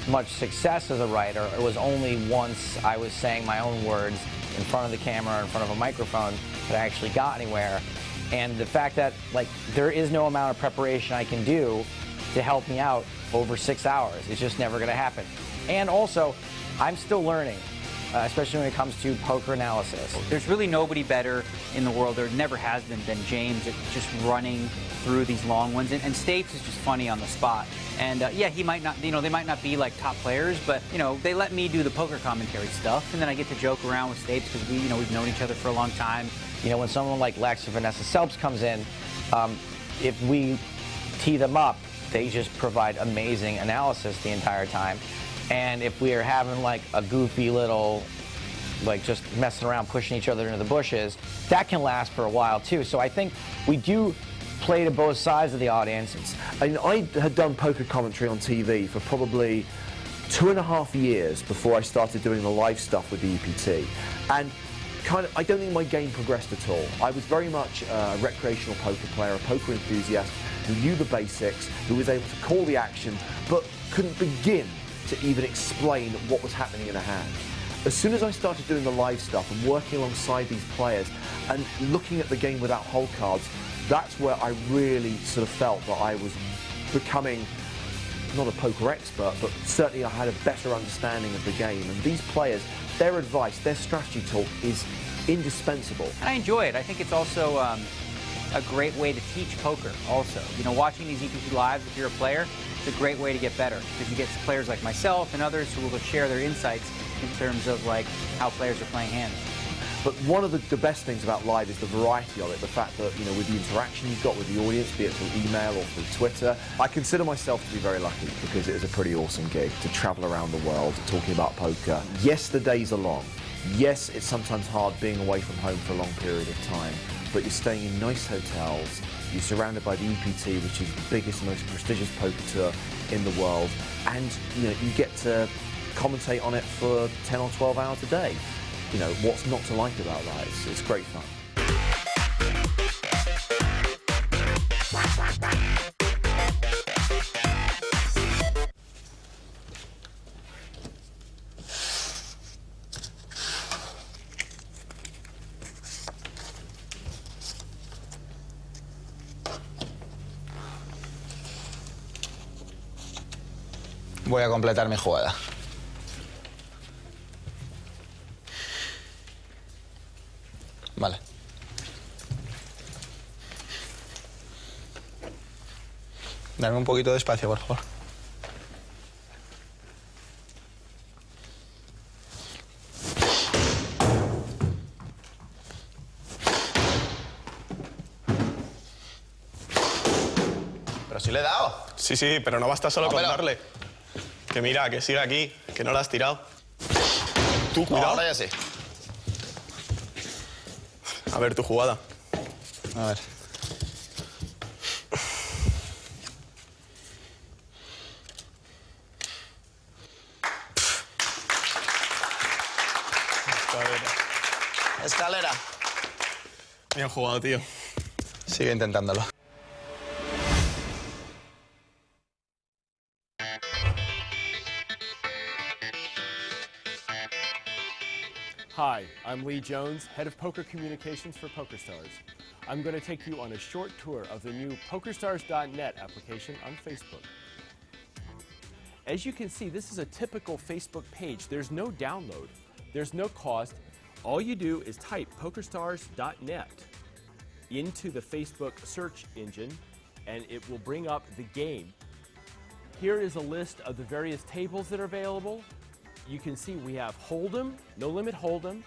much success as a writer. It was only once I was saying my own words in front of the camera, in front of a microphone, that I actually got anywhere. And the fact that, like, there is no amount of preparation I can do to help me out over 6 hours. It's just never gonna happen. And also, I'm still learning, especially when it comes to poker analysis. There's really nobody better in the world, there never has been, than James at just running through these long ones. And Stapes is just funny on the spot. And yeah, he might not, they might not be like top players, but they let me do the poker commentary stuff, and then I get to joke around with Stapes because we've known each other for a long time. When someone like Lex or Vanessa Selbst comes in, if we tee them up, they just provide amazing analysis the entire time. And if we are having like a goofy little, like just messing around, pushing each other into the bushes, that can last for a while too. So I think we do play to both sides of the audience. I had done poker commentary on TV for probably 2.5 years before I started doing the live stuff with the EPT. And I don't think my game progressed at all. I was very much a recreational poker player, a poker enthusiast who knew the basics, who was able to call the action, but couldn't begin to even explain what was happening in a hand. As soon as I started doing the live stuff and working alongside these players and looking at the game without hole cards, that's where I really sort of felt that I was becoming not a poker expert, but certainly I had a better understanding of the game. And these players, their advice, their strategy talk is indispensable. And I enjoy it. I think it's also a great way to teach poker also. Watching these EPT lives, if you're a player, it's a great way to get better because you get players like myself and others who will share their insights in terms of like how players are playing hands. But one of the best things about live is the variety of it, the fact that, with the interaction you've got with the audience, be it through email or through Twitter. I consider myself to be very lucky because it is a pretty awesome gig to travel around the world talking about poker. Yes, the days are long. Yes, it's sometimes hard being away from home for a long period of time, but you're staying in nice hotels, you're surrounded by the EPT, which is the biggest, most prestigious poker tour in the world, and you get to commentate on it for 10 or 12 hours a day. What's not to like about that? It's great fun. Voy a completar mi jugada. Vale. Dame un poquito de espacio, por favor. Pero sí le he dado. Sí, sí, pero no basta solo No, con pero- darle. Que mira, que sigue aquí, que no la has tirado. Tú, cuidado. ahora ya sé. A ver tu jugada. A ver. Escalera. Bien jugado, tío. Sigue intentándolo. Hi, I'm Lee Jones, Head of Poker Communications for PokerStars. I'm going to take you on a short tour of the new PokerStars.net application on Facebook. As you can see, this is a typical Facebook page. There's no download. There's no cost. All you do is type PokerStars.net into the Facebook search engine, and it will bring up the game. Here is a list of the various tables that are available. You can see we have Hold'em, No Limit Hold'em.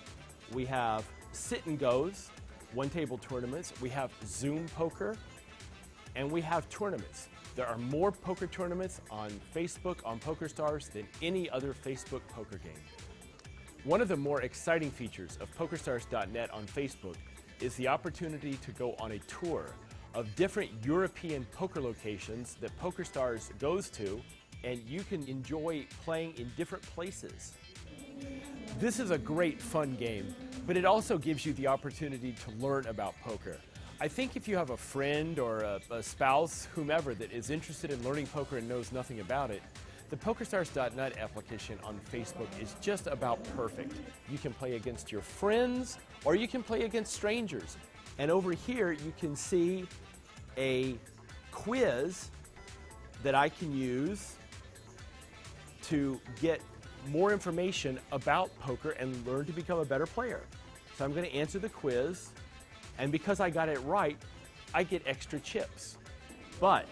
We have Sit and Goes, one-table tournaments. We have Zoom Poker, and we have tournaments. There are more poker tournaments on Facebook, on PokerStars, than any other Facebook poker game. One of the more exciting features of PokerStars.net on Facebook is the opportunity to go on a tour of different European poker locations that PokerStars goes to, and you can enjoy playing in different places. This is a great fun game but it also gives you the opportunity to learn about poker. I think if you have a friend or a spouse, whomever, that is interested in learning poker and knows nothing about it, the PokerStars.net application on Facebook is just about perfect. You can play against your friends or you can play against strangers. And over here you can see a quiz that I can use to get more information about poker and learn to become a better player. So I'm going to answer the quiz, and because I got it right, I get extra chips. But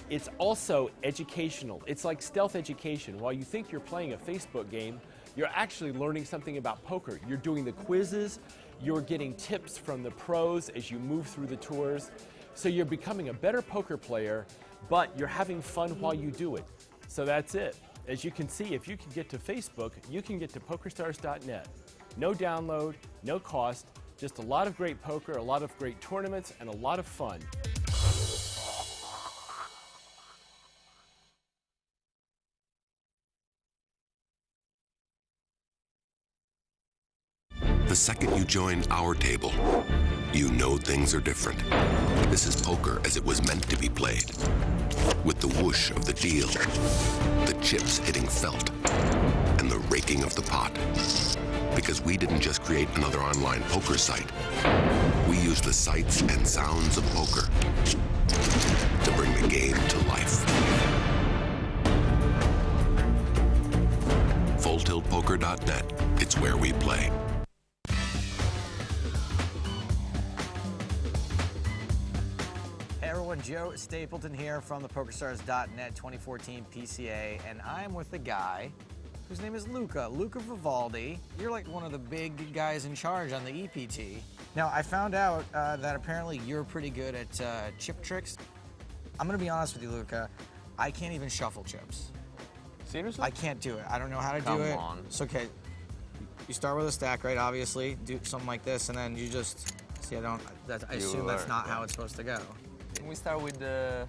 it's also educational. It's like stealth education. While you think you're playing a Facebook game, you're actually learning something about poker. You're doing the quizzes, you're getting tips from the pros as you move through the tours. So you're becoming a better poker player, but you're having fun while you do it. So that's it. As you can see, if you can get to Facebook, you can get to PokerStars.net. No download, no cost, just a lot of great poker, a lot of great tournaments, and a lot of fun. The second you join our table, you know things are different. This is poker as it was meant to be played. With the whoosh of the deal, the chips hitting felt, and the raking of the pot. Because we didn't just create another online poker site. We used the sights and sounds of poker to bring the game to life. FullTiltPoker.net. It's where we play. Hey everyone, Joe Stapleton here from the PokerStars.net 2014 PCA, and I'm with the guy whose name is Luca Vivaldi. You're like one of the big guys in charge on the EPT. Now, I found out that apparently you're pretty good at chip tricks. I'm gonna be honest with you, Luca. I can't even shuffle chips. Seriously? I can't do it. I don't know how to do it. Come on. It's okay. You start with a stack, right? Obviously, do something like this, and then you just see. I assume that's not how it's supposed to go. Can we start with the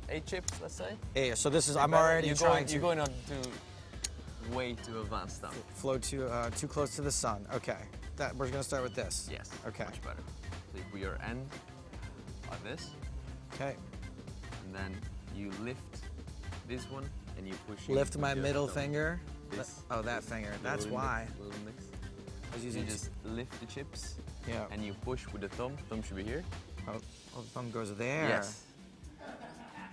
8 chips, let's say? Yeah. So this is. I'm already trying to. You're going on to way too advanced stuff. Flow too close to the sun. Okay. We're gonna start with this. Yes. Okay. Much better. So you put your end like this. Okay. And then you lift this one and you push. Lift my middle finger. This. Oh, that finger. That's why. Little mix. I was You using just lift the chips. Yeah. And you push with the thumb. Thumb should be here. Oh, the thumb goes there. Yes.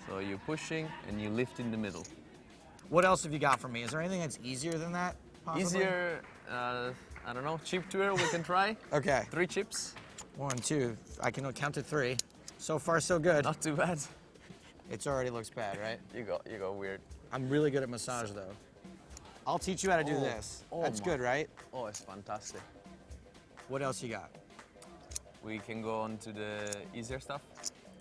So you're pushing and you lift in the middle. What else have you got for me? Is there anything that's easier than that? Possibly? Easier, I don't know, chip tour we can try. Okay. 3 chips. 1, 2, I can count to 3. So far, so good. Not too bad. It already looks bad, right? You go weird. I'm really good at massage, though. I'll teach you how to do this. That's good, right? Oh, it's fantastic. What else you got? We can go on to the easier stuff.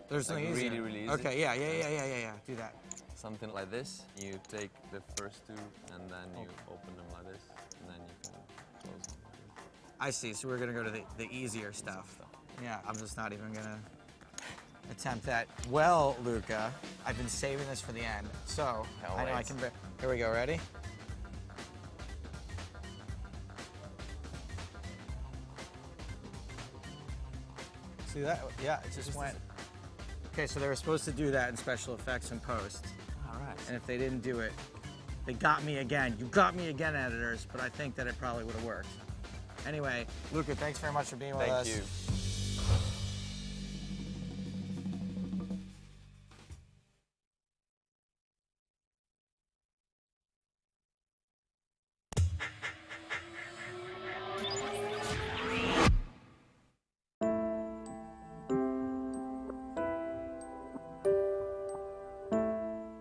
There's something easier. Really, really easy. Okay, yeah. Do that. Something like this. You take the first 2 and then you open them like this, and then you can close them like this. I see. So we're gonna go to the easier stuff. Yeah, I'm just not even gonna attempt that. Well, Luca, I've been saving this for the end, so I know I can. Here we go. Ready? See that? Yeah, it just went. Okay, so they were supposed to do that in special effects and post. All right. And if they didn't do it, they got me again. You got me again, editors, but I think that it probably would have worked. Anyway, Luca, thanks very much for being with us. Thank you.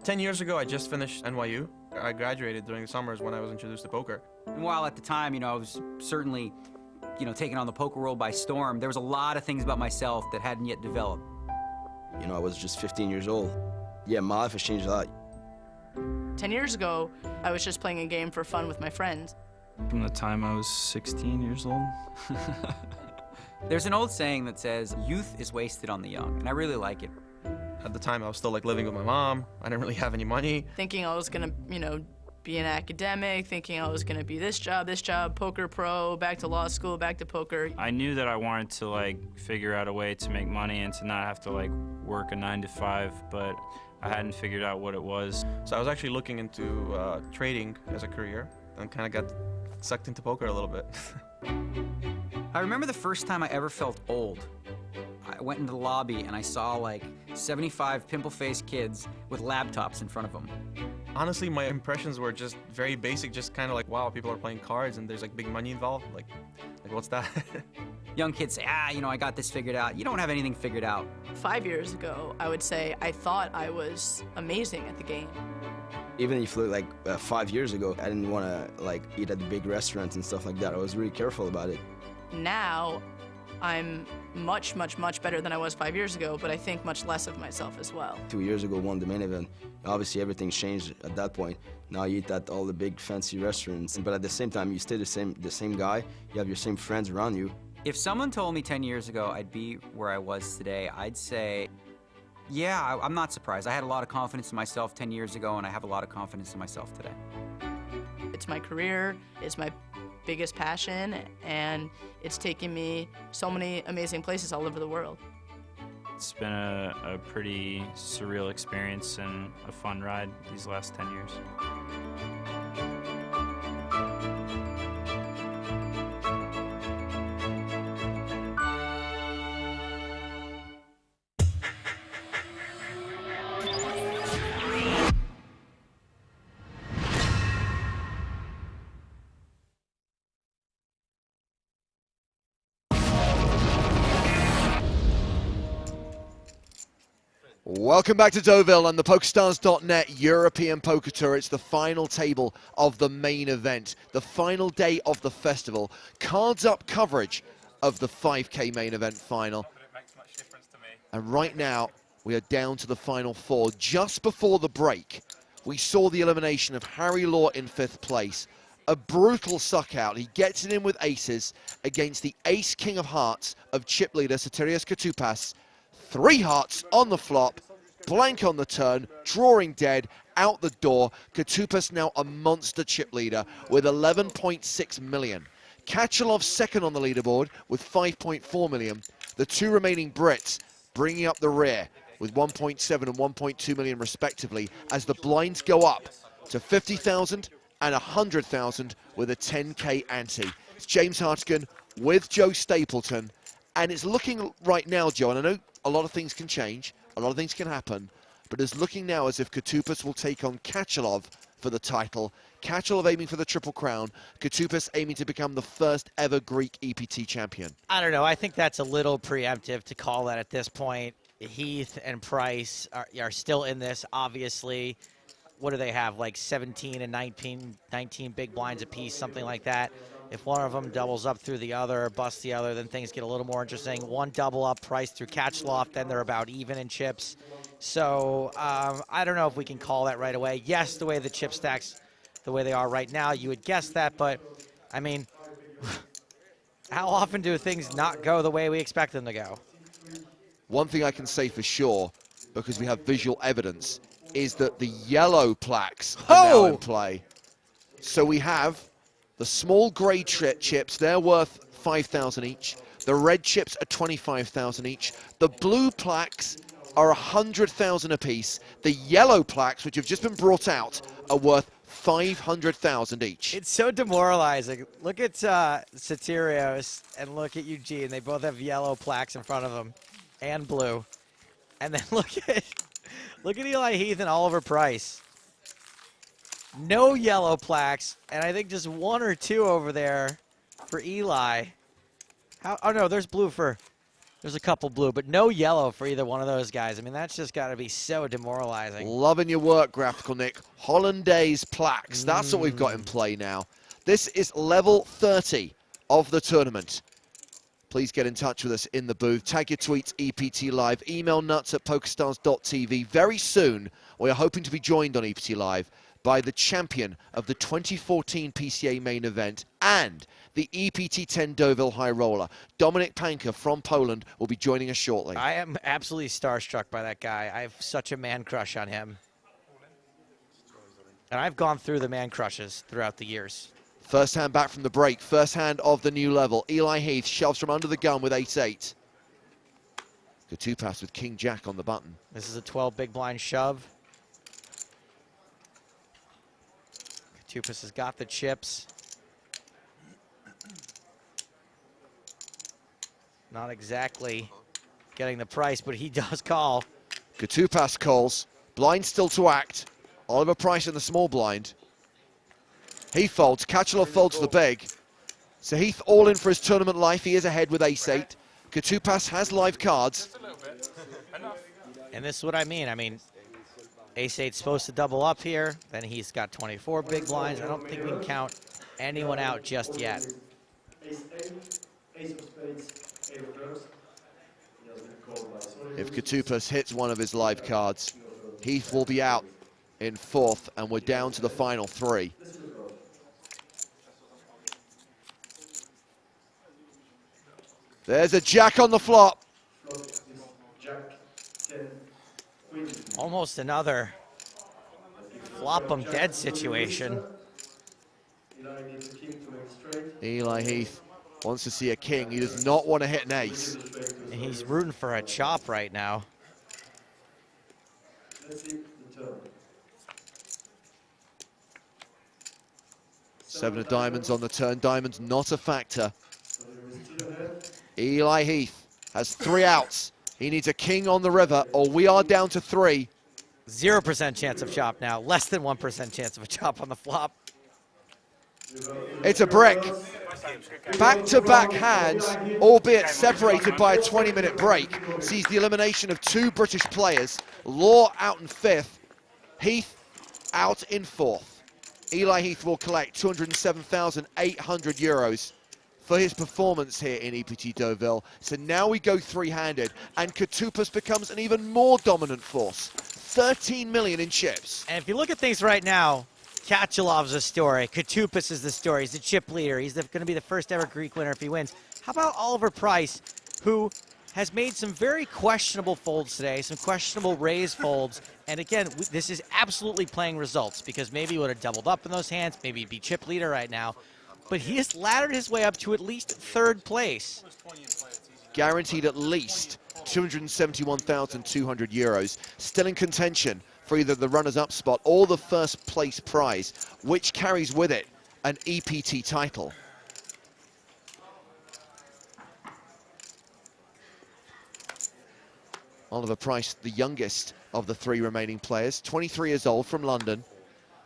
Ten years ago, I just finished NYU. I graduated during the summers when I was introduced to poker. And while at the time, I was certainly, taking on the poker world by storm, there was a lot of things about myself that hadn't yet developed. I was just 15 years old. Yeah, my life has changed a lot. 10 years ago, I was just playing a game for fun with my friends. From the time I was 16 years old. There's an old saying that says, youth is wasted on the young, and I really like it. At the time, I was still living with my mom. I didn't really have any money. Thinking I was gonna, be an academic, thinking I was gonna be this job, poker pro, back to law school, back to poker. I knew that I wanted to like figure out a way to make money and to not have to like work a 9 to 5, but I hadn't figured out what it was. So I was actually looking into trading as a career and kind of got sucked into poker a little bit. I remember the first time I ever felt old. I went into the lobby and I saw like 75 pimple-faced kids with laptops in front of them. Honestly, my impressions were just very basic, just kind of like, wow, people are playing cards and there's like big money involved. Like what's that? Young kids say, you know, I got this figured out. You don't have anything figured out. 5 years ago, I would say I thought I was amazing at the game. Even if you look like 5 years ago, I didn't want to like eat at the big restaurants and stuff like that. I was really careful about it. Now, I'm much, much, much better than I was 5 years ago, but I think much less of myself as well. 2 years ago, won the main event. Obviously, everything's changed at that point. Now you eat at all the big fancy restaurants, but at the same time, you stay the same guy. You have your same friends around you. If someone told me 10 years ago I'd be where I was today, I'd say, yeah, I'm not surprised. I had a lot of confidence in myself 10 years ago, and I have a lot of confidence in myself today. It's my career, it's my biggest passion, and it's taken me so many amazing places all over the world. It's been a pretty surreal experience and a fun ride these last 10 years. Welcome back to Deauville and the PokerStars.net European Poker Tour. It's the final table of the main event, the final day of the festival. Cards Up coverage of the 5K main event final. And right now, we are down to the final four. Just before the break, we saw the elimination of Harry Law in 5th place. A brutal suck out. He gets it in with aces against the ace king of hearts of chip leader Sotirios Koutupas. 3 hearts on the flop, blank on the turn, drawing dead, out the door. Koutupas now a monster chip leader with 11.6 million. Kachalov second on the leaderboard with 5.4 million. The 2 remaining Brits bringing up the rear with 1.7 and 1.2 million respectively as the blinds go up to 50,000 and 100,000 with a 10K ante. It's James Hartigan with Joe Stapleton. And it's looking right now, Joe, and I know a lot of things can change, a lot of things can happen, but it's looking now as if Koutupas will take on Kachalov for the title. Kachalov aiming for the Triple Crown, Koutupas aiming to become the first ever Greek EPT champion. I don't know. I think that's a little preemptive to call that at this point. Heath and Price are still in this, obviously. What do they have, like 17 and 19 big blinds apiece, something like that? If one of them doubles up through the other or busts the other, then things get a little more interesting. One double up Price through Kachalov, then they're about even in chips. So I don't know if we can call that right away. Yes, the way the chip stacks, the way they are right now, you would guess that, but I mean, how often do things not go the way we expect them to go? One thing I can say for sure, because we have visual evidence, is that the yellow plaques are now in play. So we have the small grey chips, they're worth 5,000 each. The red chips are 25,000 each. The blue plaques are 100,000 apiece. The yellow plaques, which have just been brought out, are worth 500,000 each. It's so demoralizing. Look at Sotirios and look at Eugene. They both have yellow plaques in front of them and blue. And then look at Eli Heath and Oliver Price. No yellow plaques, and I think just 1 or 2 over there for Eli. Oh no, there's a couple blue, but no yellow for either one of those guys. I mean, that's just got to be so demoralizing. Loving your work, Graphical Nick. Hollandaise plaques, that's what we've got in play now. This is level 30 of the tournament. Please get in touch with us in the booth. Tag your tweets, EPT Live. Email nuts@pokerstars.tv. Very soon, we are hoping to be joined on EPT Live by the champion of the 2014 PCA main event and the EPT 10 Deauville High Roller. Dominik Panka from Poland will be joining us shortly. I am absolutely starstruck by that guy. I have such a man crush on him. And I've gone through the man crushes throughout the years. First hand back from the break. First hand of the new level. Eli Heath shoves from under the gun with ace-8. Katupas with king-jack on the button. This is a 12 big blind shove. Katupas has got the chips. Not exactly getting the price, but he does call. Katupas calls. Blind still to act. Oliver Price in the small blind. He folds. Kachalov folds the big. So Heath all in for his tournament life. He is ahead with ace-8. Katupas has live cards. And this is what I mean. I mean, ace-8's supposed to double up here. Then he's got 24 big blinds. I don't think we can count anyone out just yet. If Katupas hits one of his live cards, Heath will be out in fourth, and we're down to the final 3. There's a jack on the flop. Almost another flop 'em dead situation. Eli Heath wants to see a king. He does not want to hit an ace. And he's rooting for a chop right now. Seven of diamonds on the turn. Diamonds not a factor. Eli Heath has 3 outs. He needs a king on the river, or we are down to 3. 0% chance of chop now. Less than 1% chance of a chop on the flop. It's a brick. Back-to-back hands, albeit separated by a 20-minute break, sees the elimination of 2 British players. Law out in 5th, Heath out in 4th. Eli Heath will collect €207,800 for his performance here in EPT Deauville. So now we go 3-handed, and Katupas becomes an even more dominant force. 13 million in chips. And if you look at things right now, Kachalov's a story. Katupas is the story. He's the chip leader. He's going to be the first ever Greek winner if he wins. How about Oliver Price, who has made some very questionable folds today, some questionable raise folds. And again, this is absolutely playing results, because maybe he would have doubled up in those hands. Maybe he'd be chip leader right now. But he has laddered his way up to at least 3rd place. Guaranteed at least €271,200. Still in contention for either the runners-up spot or the first place prize, which carries with it an EPT title. Oliver Price, the youngest of the 3 remaining players, 23 years old, from London.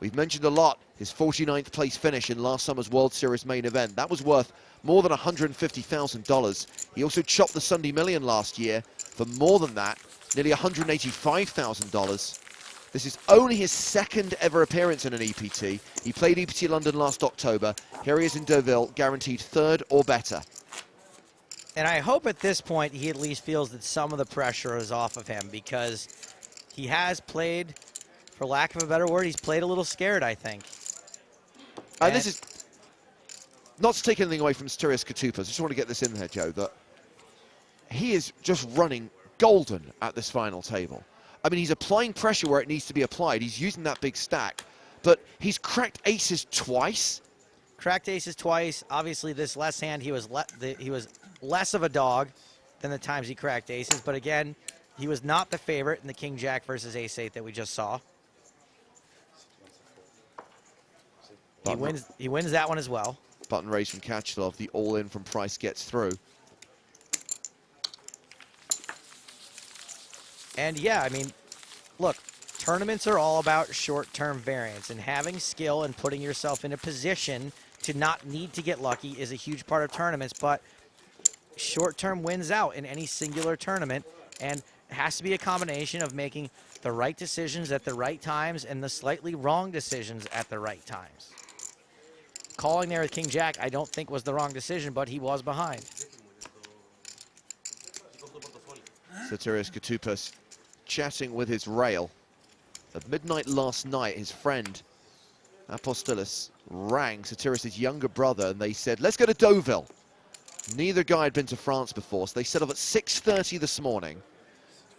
We've mentioned a lot his 49th place finish in last summer's World Series main event. That was worth more than $150,000. He also chopped the Sunday Million last year for more than that, nearly $185,000. This is only his 2nd ever appearance in an EPT. He played EPT London last October. Here he is in Deauville, guaranteed 3rd or better. And I hope at this point he at least feels that some of the pressure is off of him, because he has played, for lack of a better word, he's played a little scared, I think. And this is not to take anything away from Sotirios Katupas. I just want to get this in there, Joe, that he is just running golden at this final table. I mean, he's applying pressure where it needs to be applied. He's using that big stack, but he's cracked aces twice. Cracked aces twice. Obviously, this last hand, he was less of a dog than the times he cracked aces. But again, he was not the favorite in the King-Jack versus Ace-8 that we just saw. He wins that one as well. Button raised from Kachalov. The all-in from Price gets through. And yeah, I mean, look, tournaments are all about short-term variance, and having skill and putting yourself in a position to not need to get lucky is a huge part of tournaments, but short-term wins out in any singular tournament, and it has to be a combination of making the right decisions at the right times and the slightly wrong decisions at the right times. Calling there with King-Jack, I don't think was the wrong decision, but he was behind. Sotirios Katupas chatting with his rail. At midnight last night, his friend Apostolos rang Sotirios' younger brother, and they said, let's go to Deauville. Neither guy had been to France before, so they set off at 6:30 this morning.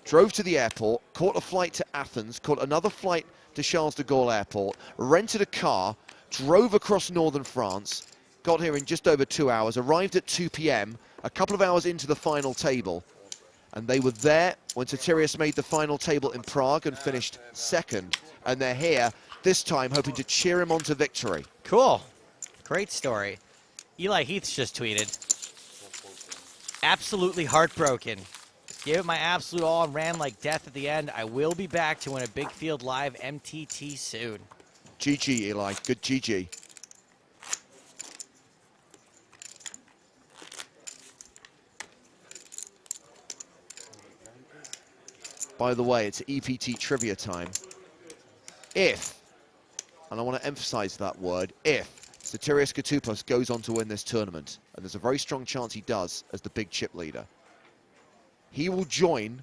drove to the airport, caught a flight to Athens, caught another flight to Charles de Gaulle Airport, rented a car, drove across northern France, got here in just over 2 hours, arrived at 2 p.m., a couple of hours into the final table, and they were there when Sotirios made the final table in Prague and finished second, and they're here this time hoping to cheer him on to victory. Cool. Great story. Eli Heath's just tweeted, absolutely heartbroken. Gave it my absolute all and ran like death at the end. I will be back to win a Big Field Live MTT soon. GG, Eli. Good GG. By the way, it's EPT trivia time. If, and I want to emphasize that word, if Sotirios Koutoupos goes on to win this tournament, and there's a very strong chance he does as the big chip leader, he will join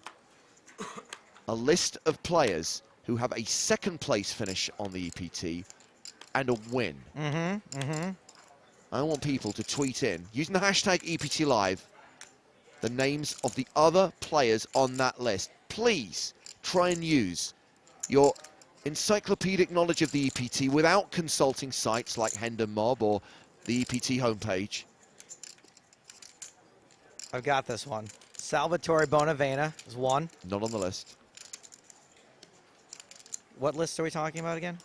a list of players who have a second place finish on the EPT and a win. I want people to tweet in, using the hashtag EPT Live, the names of the other players on that list. Please try and use your encyclopedic knowledge of the EPT without consulting sites like Hendon Mob or the EPT homepage. I've got this one. Salvatore Bonavena is one. Not on the list. What list are we talking about again?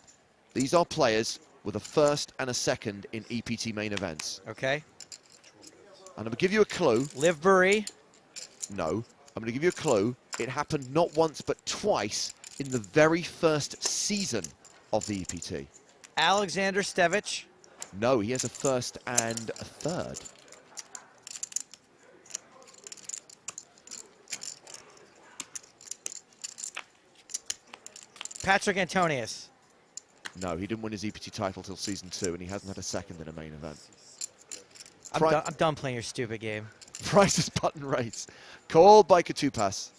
These are players with a first and a second in EPT main events. Okay. And I'm going to give you a clue. Liv Bury. No. I'm going to give you a clue. It happened not once but twice in the very first season of the EPT. Alexander Stevich. No, he has a first and a third. Patrick Antonius. No, he didn't win his EPT title till season 2, and he hasn't had a second in a main event. I'm done playing your stupid game. Price's button race. Called by Koutoupos.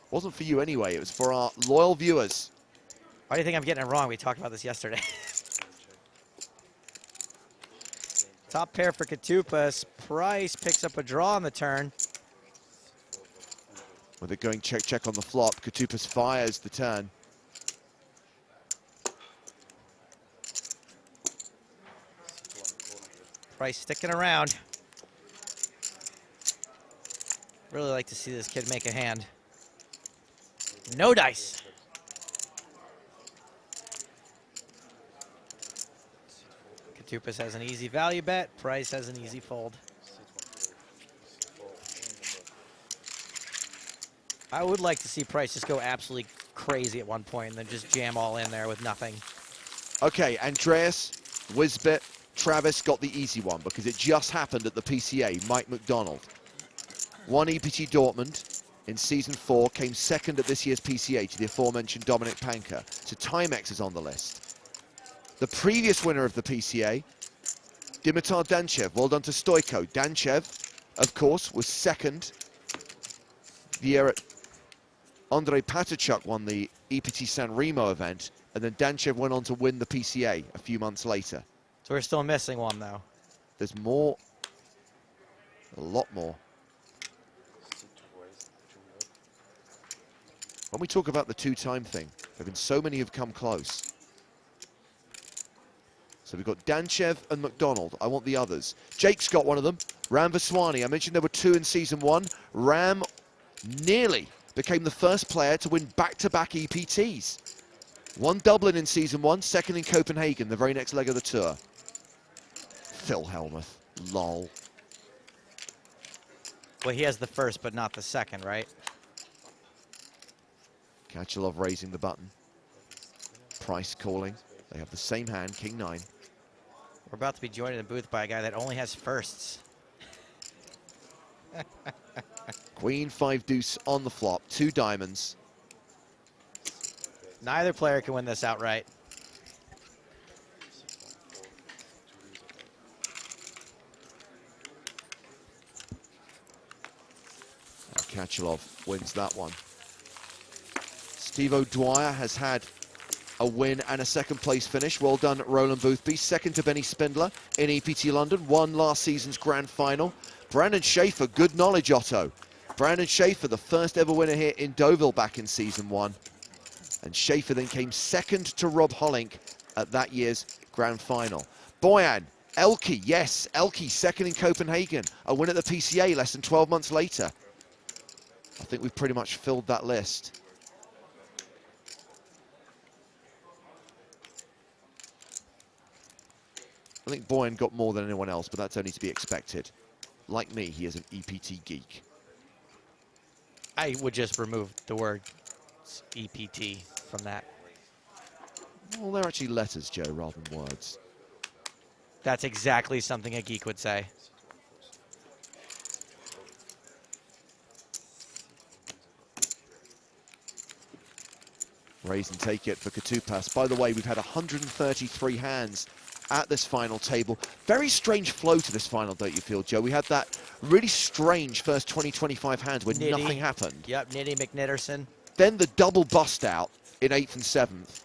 Wasn't for you anyway, it was for our loyal viewers. Why do you think I'm getting it wrong? We talked about this yesterday. Top pair for Koutoupos. Price picks up a draw on the turn. With it going check on the flop, Koutoupos fires the turn. Price sticking around. Really like to see this kid make a hand. No dice. Koutoupos has an easy value bet. Price has an easy fold. I would like to see Price just go absolutely crazy at one point and then just jam all in there with nothing. Okay, Andreas, Wisbit, Travis got the easy one because it just happened at the PCA. Mike McDonald won EPT Dortmund in season 4, came second at this year's PCA to the aforementioned Dominic Panker. So Timex is on the list. The previous winner of the PCA, Dimitar Danchev. Well done to Stoico. Danchev, of course, was second. The year Andrei Patachuk won the EPT San Remo event, and then Danchev went on to win the PCA a few months later. So we're still missing one, though. There's more. A lot more. When we talk about the two-time thing, there have been so many who've come close. So we've got Danchev and McDonald. I want the others. Jake's got one of them. Ram Vaswani. I mentioned there were 2 in season 1. Ram nearly became the first player to win back-to-back EPTs. Won Dublin in season 1, second in Copenhagen, the very next leg of the tour. Phil Hellmuth. Lol. Well, he has the first, but not the second, right? Kachilov raising the button. Price calling. They have the same hand, King 9. We're about to be joined in the booth by a guy that only has firsts. Queen 5 deuce on the flop, 2 diamonds. Neither player can win this outright. Kachilov wins that one. Steve O'Dwyer has had a win and a second place finish. Well done, Roland Boothby. Second to Benny Spindler in EPT London. Won last season's grand final. Brandon Schaefer, good knowledge, Otto. Brandon Schaefer, the first ever winner here in Deauville back in season 1. And Schaefer then came second to Rob Hollink at that year's grand final. Bojan, Elke, yes, Elke second in Copenhagen. A win at the PCA less than 12 months later. I think we've pretty much filled that list. I think Bojan got more than anyone else, but that's only to be expected. Like me, he is an EPT geek. I would just remove the word EPT from that. Well, they're actually letters, Joe, rather than words. That's exactly something a geek would say. Raise and take it for Katupas. By the way, we've had 133 hands at this final table. Very strange flow to this final, don't you feel, Joe? We had that really strange first 20-25 hands where Nitty. nothing happened. Yep, Nitty McNitterson. Then the double bust out in 8th and 7th.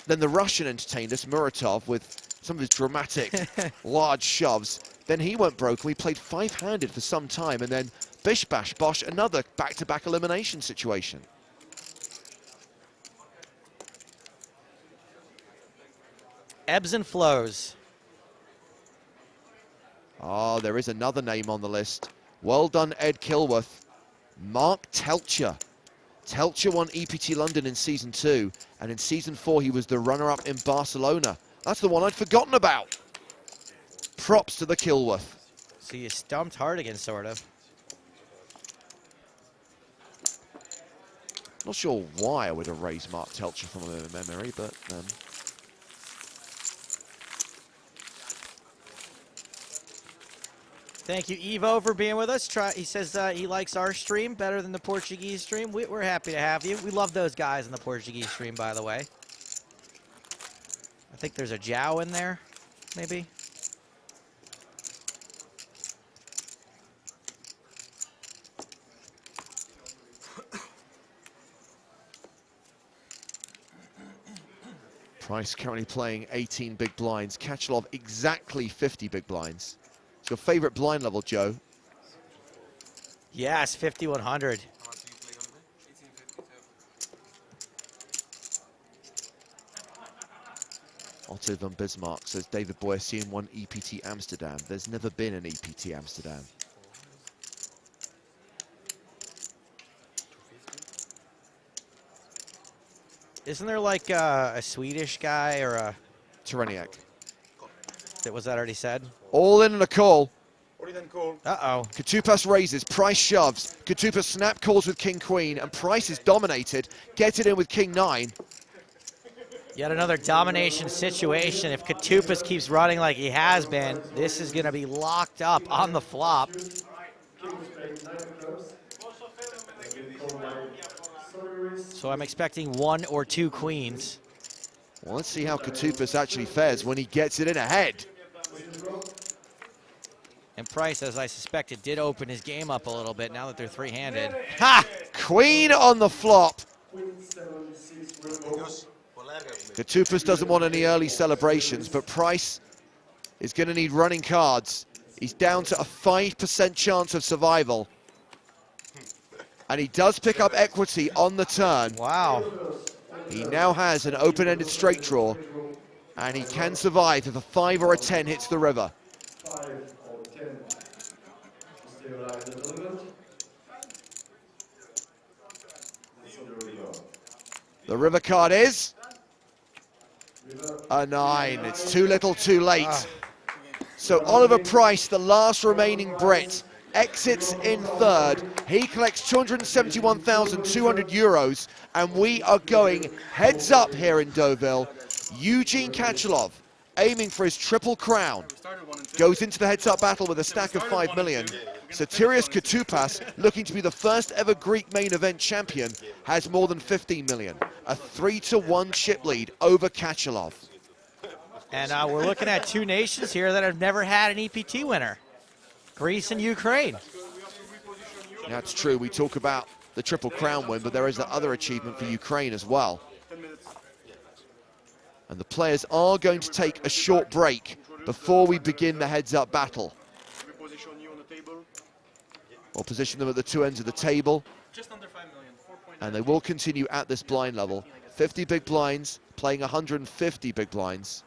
Then the Russian entertained us, Muratov, with some of his dramatic large shoves. Then he went broken. We played 5-handed for some time. And then Bish Bash Bosh, another back-to-back elimination situation. Ebbs and flows. Oh, there is another name on the list. Well done, Ed Kilworth. Mark Telcher. Telcher won EPT London in season 2, and in season 4 he was the runner-up in Barcelona. That's the one I'd forgotten about. Props to the Kilworth. So you stumped Hardigan, sort of. Not sure why I would have raised Mark Telcher from memory, but Thank you, Evo, for being with us. He says he likes our stream better than the Portuguese stream. We're happy to have you. We love those guys in the Portuguese stream, by the way. I think there's a Jow in there, maybe. Price currently playing 18 big blinds. Kachelov exactly 50 big blinds. It's your favorite blind level, Joe? Yes, 5,100. Otto von Bismarck says David Boycian won EPT Amsterdam. There's never been an EPT Amsterdam. Isn't there like a Swedish guy or a... Tereniak. Was that already said? All in on a call. Uh-oh. Katupas raises, Price shoves. Katupas snap calls with King Queen, and Price is dominated. Gets it in with King 9. Yet another domination situation. If Katupas keeps running like he has been, this is going to be locked up on the flop. So I'm expecting 1 or 2 queens. Well, let's see how Katupas actually fares when he gets it in ahead. And Price, as I suspected, did open his game up a little bit now that they're 3-handed. Ha! Queen on the flop. Katupas doesn't want any early celebrations, but Price is going to need running cards. He's down to a 5% chance of survival. And he does pick up equity on the turn. Wow. He now has an open-ended straight draw, and he can survive if a 5 or a 10 hits the river. The river card is a 9. It's too little, too late. So Oliver Price, the last remaining Brit, exits in 3rd. He collects 271,200 euros, and we are going heads up here in Deauville. Eugene Kachelov, aiming for his triple crown, goes into the heads-up battle with a stack of 5 million. Sotirios Katupas, looking to be the first ever Greek main event champion, has more than 15 million. A 3-1 chip lead over Kachelov. And we're looking at 2 nations here that have never had an EPT winner. Greece and Ukraine. That's true. We talk about the Triple Crown win, but there is the other achievement for Ukraine as well. And the players are going to take a short break before we begin the heads-up battle. will position them at the two ends of the table. Just under 5 million. And they will continue at this blind level. 50 big blinds, playing 150 big blinds.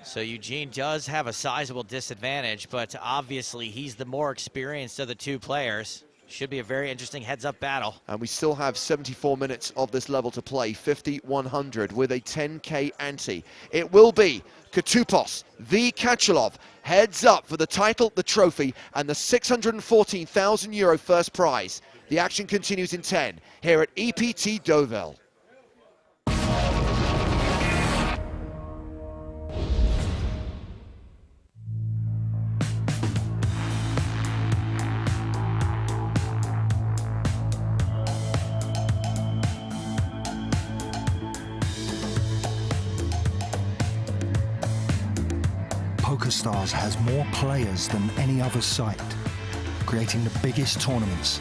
So Eugene does have a sizable disadvantage, but obviously he's the more experienced of the two players. Should be a very interesting heads-up battle. And we still have 74 minutes of this level to play, 50-100 with a 10K ante. It will be Katupos, the Kachalov, heads up for the title, the trophy, and the €614,000 first prize. The action continues in 10 here at EPT Deauville. PokerStars has more players than any other site, creating the biggest tournaments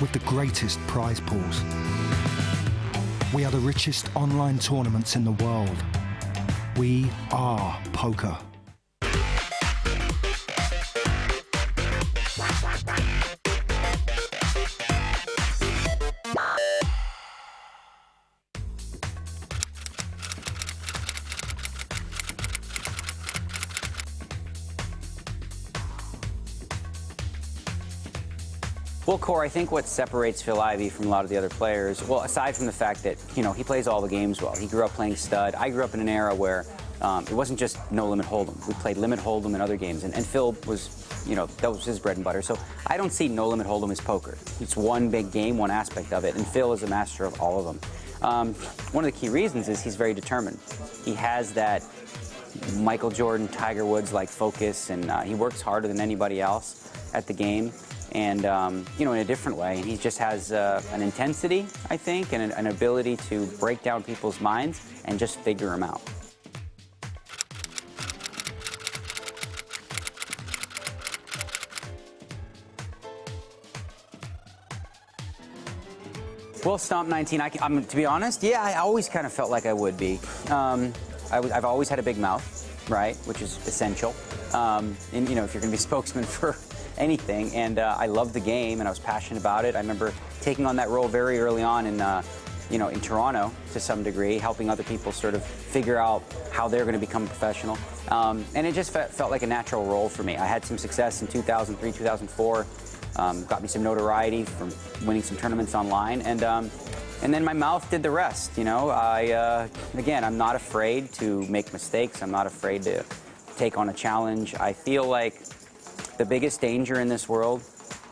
with the greatest prize pools. We are the richest online tournaments in the world. We are poker. Well, Core, I think what separates Phil Ivey from a lot of the other players, well, aside from the fact that, you know, he plays all the games well. He grew up playing stud. I grew up in an era where it wasn't just No Limit Hold'em. We played Limit Hold'em and other games, and Phil was, you know, that was his bread and butter. So I don't see No Limit Hold'em as poker. It's one big game, one aspect of it, and Phil is a master of all of them. One of the key reasons is he's very determined. He has that Michael Jordan, Tiger Woods-like focus, and he works harder than anybody else at the game. And, you know, in a different way. And he just has an intensity, I think, and an ability to break down people's minds and just figure them out. Well, Stomp 19, to be honest, yeah, I always kind of felt like I would be. I've always had a big mouth, right, which is essential. And, you know, if you're going to be spokesman for anything, and I loved the game, and I was passionate about it. I remember taking on that role very early on in, you know, in Toronto to some degree, helping other people sort of figure out how they're going to become a professional. And it just felt like a natural role for me. I had some success in 2003, 2004, got me some notoriety from winning some tournaments online, and then my mouth did the rest. You know, again, I'm not afraid to make mistakes. I'm not afraid to take on a challenge. I feel like the biggest danger in this world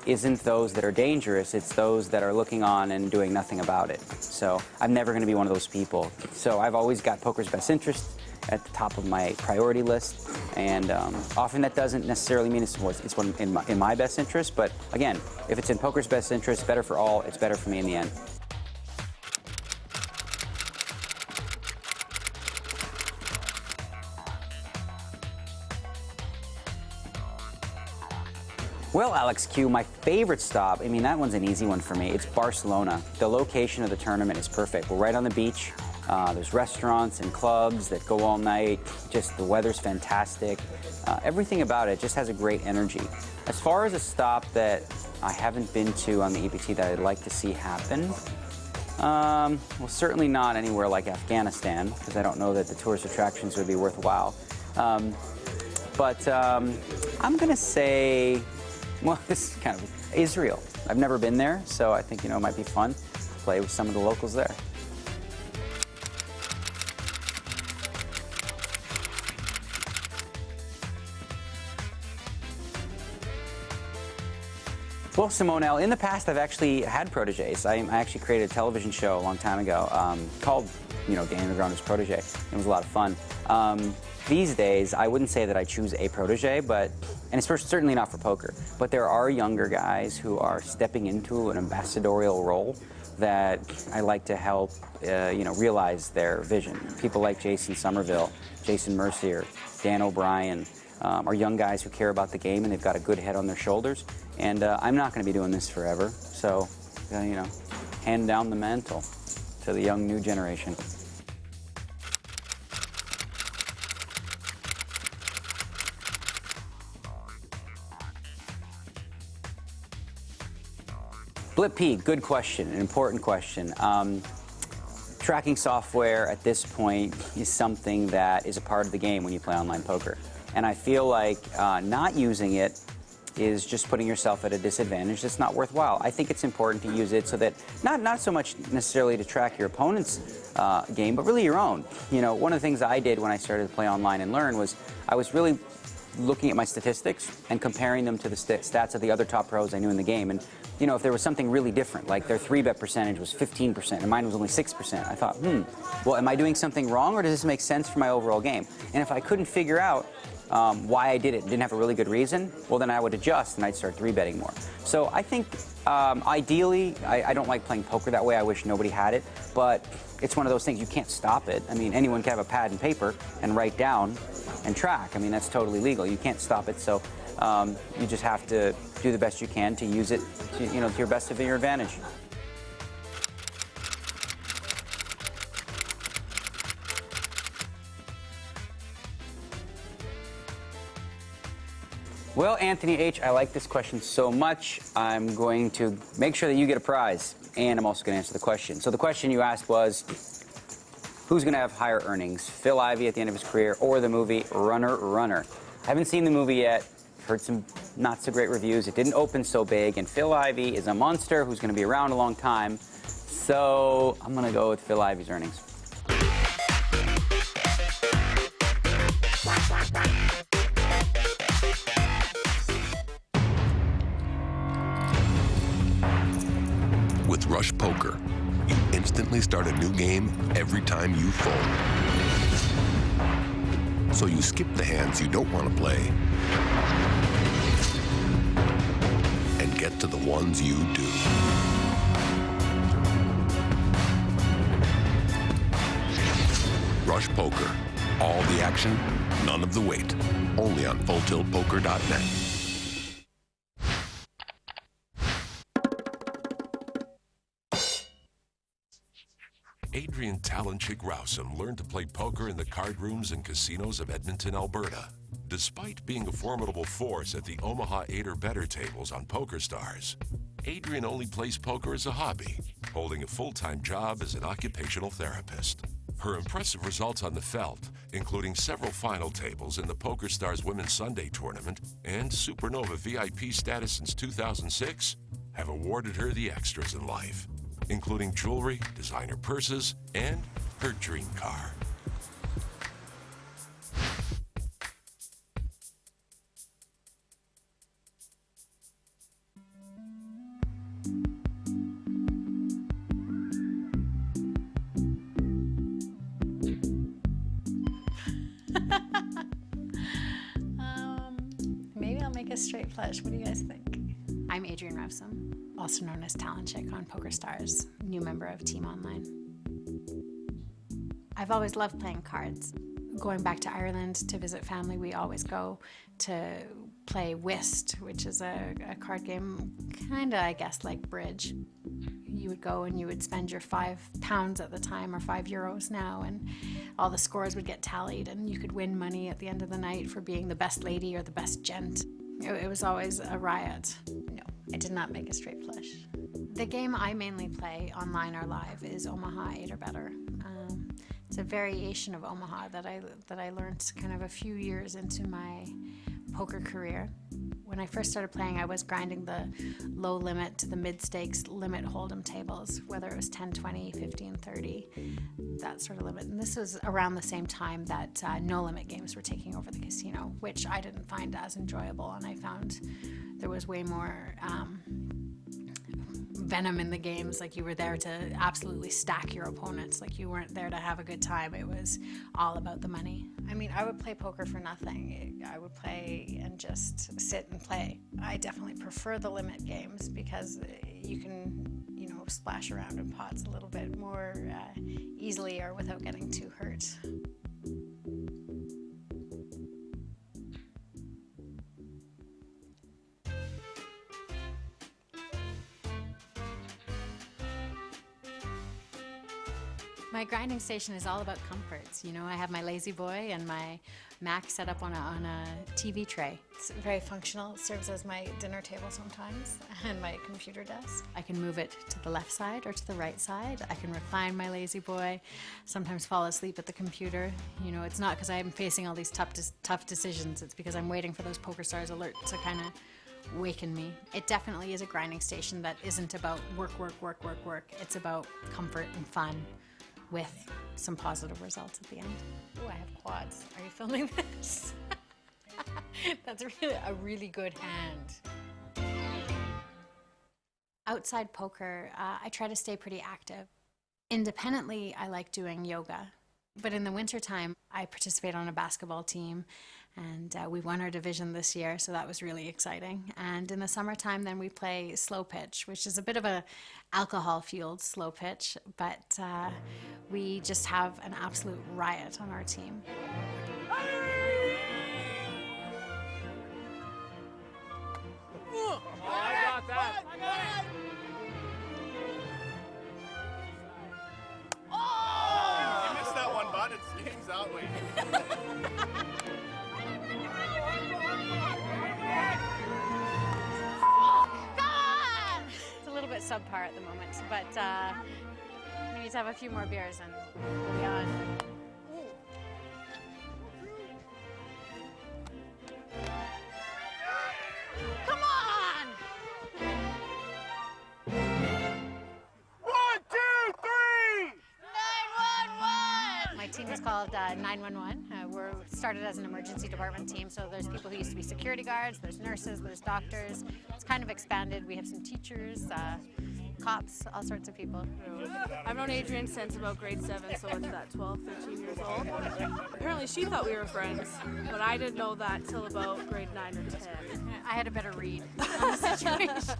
isn't those that are dangerous, it's those that are looking on and doing nothing about it. So I'm never going to be one of those people. So I've always got poker's best interest at the top of my priority list, and often that doesn't necessarily mean it's in my best interest, but again, if it's in poker's best interest, better for all, it's better for me in the end. Well, Alex Q, my favorite stop, I mean, that one's an easy one for me. It's Barcelona. The location of the tournament is perfect. We're right on the beach. There's restaurants and clubs that go all night. Just the weather's fantastic. Everything about it just has a great energy. As far as a stop that I haven't been to on the EPT that I'd like to see happen, well, certainly not anywhere like Afghanistan, because I don't know that the tourist attractions would be worthwhile. But I'm going to say, well, this is kind of Israel. I've never been there, so I think, you know, it might be fun to play with some of the locals there. Well, Simone L., in the past, I've actually had proteges. I actually created a television show a long time ago called, you know, Danny McGroner's Protege. It was a lot of fun. These days, I wouldn't say that I choose a protege, but, and it's certainly not for poker, but there are younger guys who are stepping into an ambassadorial role that I like to help, you know, realize their vision. People like Jason Somerville, Jason Mercier, Dan O'Brien, are young guys who care about the game and they've got a good head on their shoulders. And I'm not going to be doing this forever, so, you know, hand down the mantle to the young new generation. Blip P, good question, an important question. Tracking software at this point is something that is a part of the game when you play online poker. And I feel like not using it is just putting yourself at a disadvantage that's not worthwhile. I think it's important to use it so that, not so much necessarily to track your opponent's game, but really your own. You know, one of the things I did when I started to play online and learn was I was really looking at my statistics and comparing them to the stats of the other top pros I knew in the game. And you know, if there was something really different, like their 3-bet percentage was 15% and mine was only 6%, I thought, well, am I doing something wrong, or does this make sense for my overall game? And if I couldn't figure out why I did it and didn't have a really good reason, well, then I would adjust and I'd start 3-betting more. So I think ideally, I don't like playing poker that way. I wish nobody had it, but it's one of those things, you can't stop it. I mean, anyone can have a pad and paper and write down and track. I mean, that's totally legal. You can't stop it, so you just have to do the best you can to use it to, you know, to your best of your advantage. Well, Anthony H., I like this question so much, I'm going to make sure that you get a prize, and I'm also going to answer the question. So the question you asked was, who's going to have higher earnings, Phil Ivey at the end of his career or the movie Runner, Runner? I haven't seen the movie yet. Heard some not so great reviews. It didn't open so big, and Phil Ivey is a monster who's going to be around a long time. So I'm going to go with Phil Ivey's earnings. With Rush Poker, you instantly start a new game every time you fold. So you skip the hands you don't want to play and get to the ones you do. Rush Poker. All the action, none of the wait. Only on FullTiltPoker.net. Adrian Talenchik Rousum learned to play poker in the card rooms and casinos of Edmonton, Alberta. Despite being a formidable force at the Omaha 8 or better tables on PokerStars, Adrian only plays poker as a hobby, holding a full-time job as an occupational therapist. Her impressive results on the felt, including several final tables in the PokerStars Women's Sunday Tournament and Supernova VIP status since 2006, have awarded her the extras in life, including jewelry, designer purses, and her dream car. Maybe I'll make a straight flush. What do you guys think? I'm Adrian Rousum, also known as Talenchik on PokerStars, new member of Team Online. I've always loved playing cards. Going back to Ireland to visit family, we always go to play whist, which is a card game, kinda, I guess, like bridge. You would go and you would spend your £5 at the time, or €5 now, and all the scores would get tallied, and you could win money at the end of the night for being the best lady or the best gent. It was always a riot. No, I did not make a straight flush. The game I mainly play online or live is Omaha 8 or better. It's a variation of Omaha that I learned kind of a few years into my poker career. When I first started playing, I was grinding the low limit to the mid-stakes limit hold'em tables, whether it was 10, 20, 15, 30, that sort of limit. And this was around the same time that no-limit games were taking over the casino, which I didn't find as enjoyable, and I found there was way more venom in the games. Like, you were there to absolutely stack your opponents. Like, you weren't there to have a good time. It was all about the money. I mean, I would play poker for nothing. I would play and just sit and play. I definitely prefer the limit games because you can, you know, splash around in pots a little bit more easily or without getting too hurt. My grinding station is all about comforts. You know, I have my lazy boy and my Mac set up on a TV tray. It's very functional. It serves as my dinner table sometimes and my computer desk. I can move it to the left side or to the right side. I can recline my lazy boy, sometimes fall asleep at the computer. You know, it's not because I'm facing all these tough decisions. It's because I'm waiting for those PokerStars alerts to kind of waken me. It definitely is a grinding station that isn't about work. It's about comfort and fun with some positive results at the end. Oh, I have quads. Are you filming this? That's a really good hand. Outside poker, I try to stay pretty active. Independently, I like doing yoga. But in the wintertime, I participate on a basketball team, and we won our division this year, so that was really exciting. And in the summertime, then we play slow pitch, which is a bit of a alcohol-fueled slow pitch, but we just have an absolute riot on our team. Oh, I got that. I got it. Oh! You missed that one, bud. It's game's out. Wait. It's a little bit subpar at the moment, but we need to have a few more beers and we'll be on. Come on! 1, 2, 3! 911! My team is called 911. We're started as an emergency department team, so there's people who used to be security guards, there's nurses, there's doctors. It's kind of expanded. We have some teachers, cops, all sorts of people. I've known Adrian since about grade 7, so what's that, 12, 13 years old? Apparently she thought we were friends, but I didn't know that till about grade 9 or 10. I had a better read on the situation.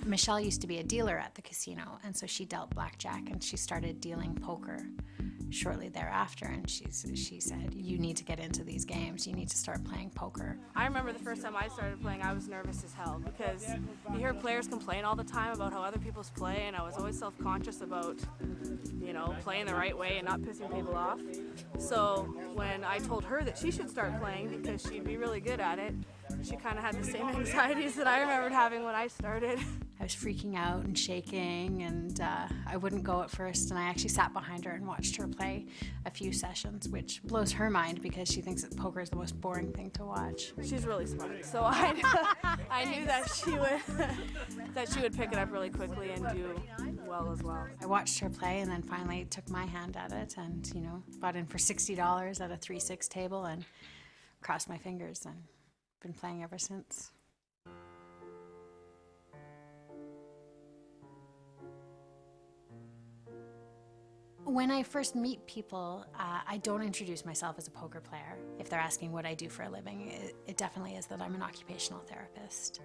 Michelle used to be a dealer at the casino, and so she dealt blackjack, and she started dealing poker shortly thereafter, and she said, you need to get into these games, you need to start playing poker. I remember the first time I started playing, I was nervous as hell because you hear players complain all the time about how other people's play, and I was always self-conscious about, you know, playing the right way and not pissing people off. So when I told her that she should start playing because she'd be really good at it, she kind of had the same anxieties that I remembered having when I started. I was freaking out and shaking, and I wouldn't go at first, and I actually sat behind her and watched her play a few sessions, which blows her mind because she thinks that poker is the most boring thing to watch. She's really smart, so I knew that she would pick it up really quickly and do well as well. I watched her play and then finally took my hand at it and, you know, bought in for $60 at a 3-6 table and crossed my fingers and been playing ever since. When I first meet people, I don't introduce myself as a poker player. If they're asking what I do for a living, it definitely is that I'm an occupational therapist.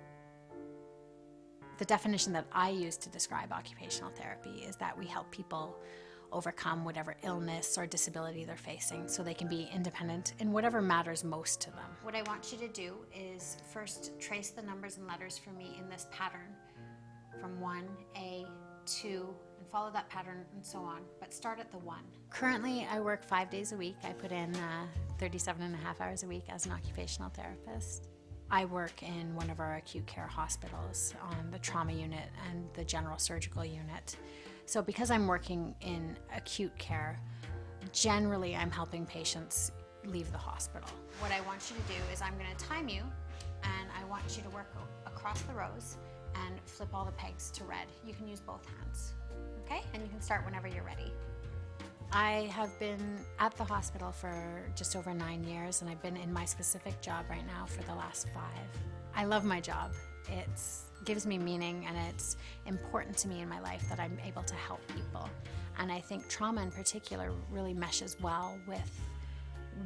The definition that I use to describe occupational therapy is that we help people overcome whatever illness or disability they're facing so they can be independent in whatever matters most to them. What I want you to do is first trace the numbers and letters for me in this pattern from 1, A, 2, and follow that pattern and so on, but start at the 1. Currently, I work 5 days a week. I put in 37.5 hours a week as an occupational therapist. I work in one of our acute care hospitals on the trauma unit and the general surgical unit. So because I'm working in acute care, generally I'm helping patients leave the hospital. What I want you to do is I'm going to time you, and I want you to work across the rows and flip all the pegs to red. You can use both hands, okay? And you can start whenever you're ready. I have been at the hospital for just over 9 years, and I've been in my specific job right now for the last 5. I love my job. It gives me meaning, and it's important to me in my life that I'm able to help people. And I think trauma in particular really meshes well with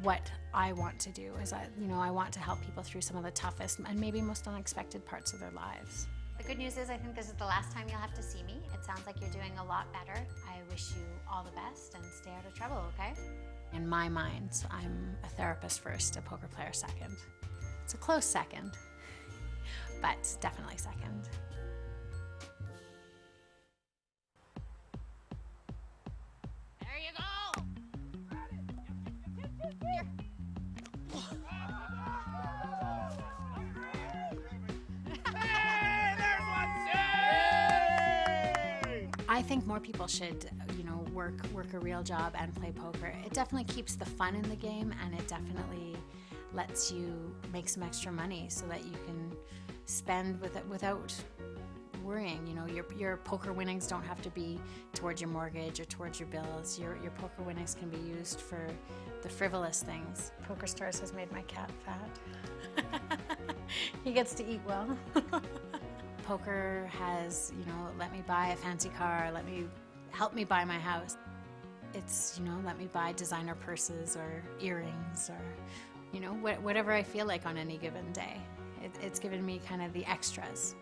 what I want to do. Is I want to help people through some of the toughest and maybe most unexpected parts of their lives. The good news is I think this is the last time you'll have to see me. It sounds like you're doing a lot better. I wish you all the best and stay out of trouble, okay? In my mind, I'm a therapist first, a poker player second. It's a close second, but definitely second. There you go! I think more people should, work a real job and play poker. It definitely keeps the fun in the game, and it definitely lets you make some extra money so that you can spend without worrying. Your poker winnings don't have to be towards your mortgage or towards your bills. Your poker winnings can be used for the frivolous things. PokerStars has made my cat fat. He gets to eat well. Poker has, let me buy a fancy car, help me buy my house. It's, let me buy designer purses or earrings or, whatever I feel like on any given day. It's given me kind of the extras.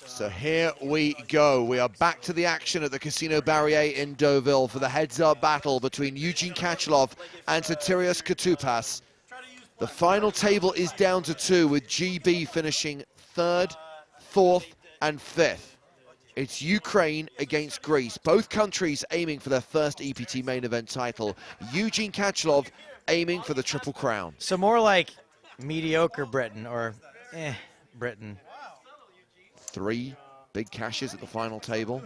So here we go. We are back to the action at the Casino Barrier in Deauville for the heads-up battle between Eugene Kachelov and Sotirios Koutupas. The final table is down to 2, with GB finishing 3rd, 4th, and 5th. It's Ukraine against Greece. Both countries aiming for their first EPT main event title. Eugene Kachelov aiming for the Triple Crown. So more like mediocre Britain or Britain. 3 big cashes at the final table.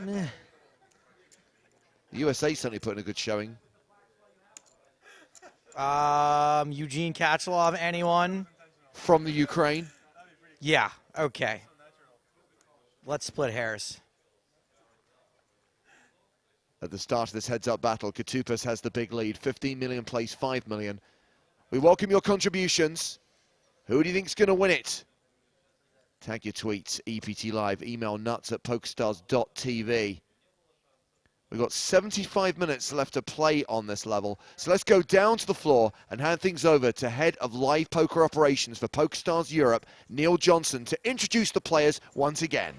The USA certainly put in a good showing. Eugene Kachelov, anyone? From the Ukraine? Yeah, okay. Let's split hairs. At the start of this heads-up battle, Koutupas has the big lead. 15 million plays 5 million. We welcome your contributions. Who do you think's going to win it? Tag your tweets, EPT Live, email nuts@pokerstars.tv. We've got 75 minutes left to play on this level, so let's go down to the floor and hand things over to Head of Live Poker Operations for PokerStars Europe, Neil Johnson, to introduce the players once again.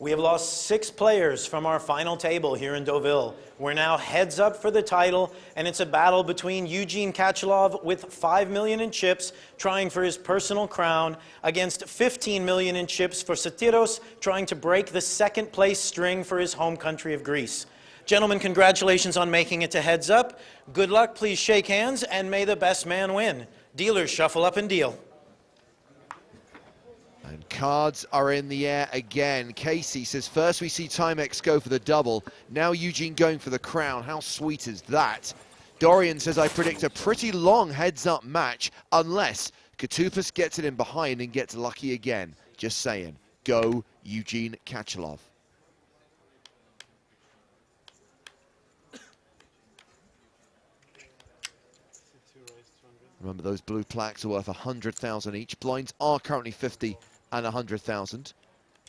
We have lost 6 players from our final table here in Deauville. We're now heads up for the title, and it's a battle between Eugene Kachelov with 5 million in chips, trying for his personal crown, against 15 million in chips for Sotirios, trying to break the 2nd place string for his home country of Greece. Gentlemen, congratulations on making it to heads up. Good luck, please shake hands, and may the best man win. Dealers, shuffle up and deal. And cards are in the air again. Casey says, first we see Timex go for the double. Now Eugene going for the crown. How sweet is that? Dorian says, I predict a pretty long heads-up match unless Koutupas gets it in behind and gets lucky again. Just saying. Go Eugene Kachelov. Remember, those blue plaques are worth 100,000 each. Blinds are currently 50 and 100,000.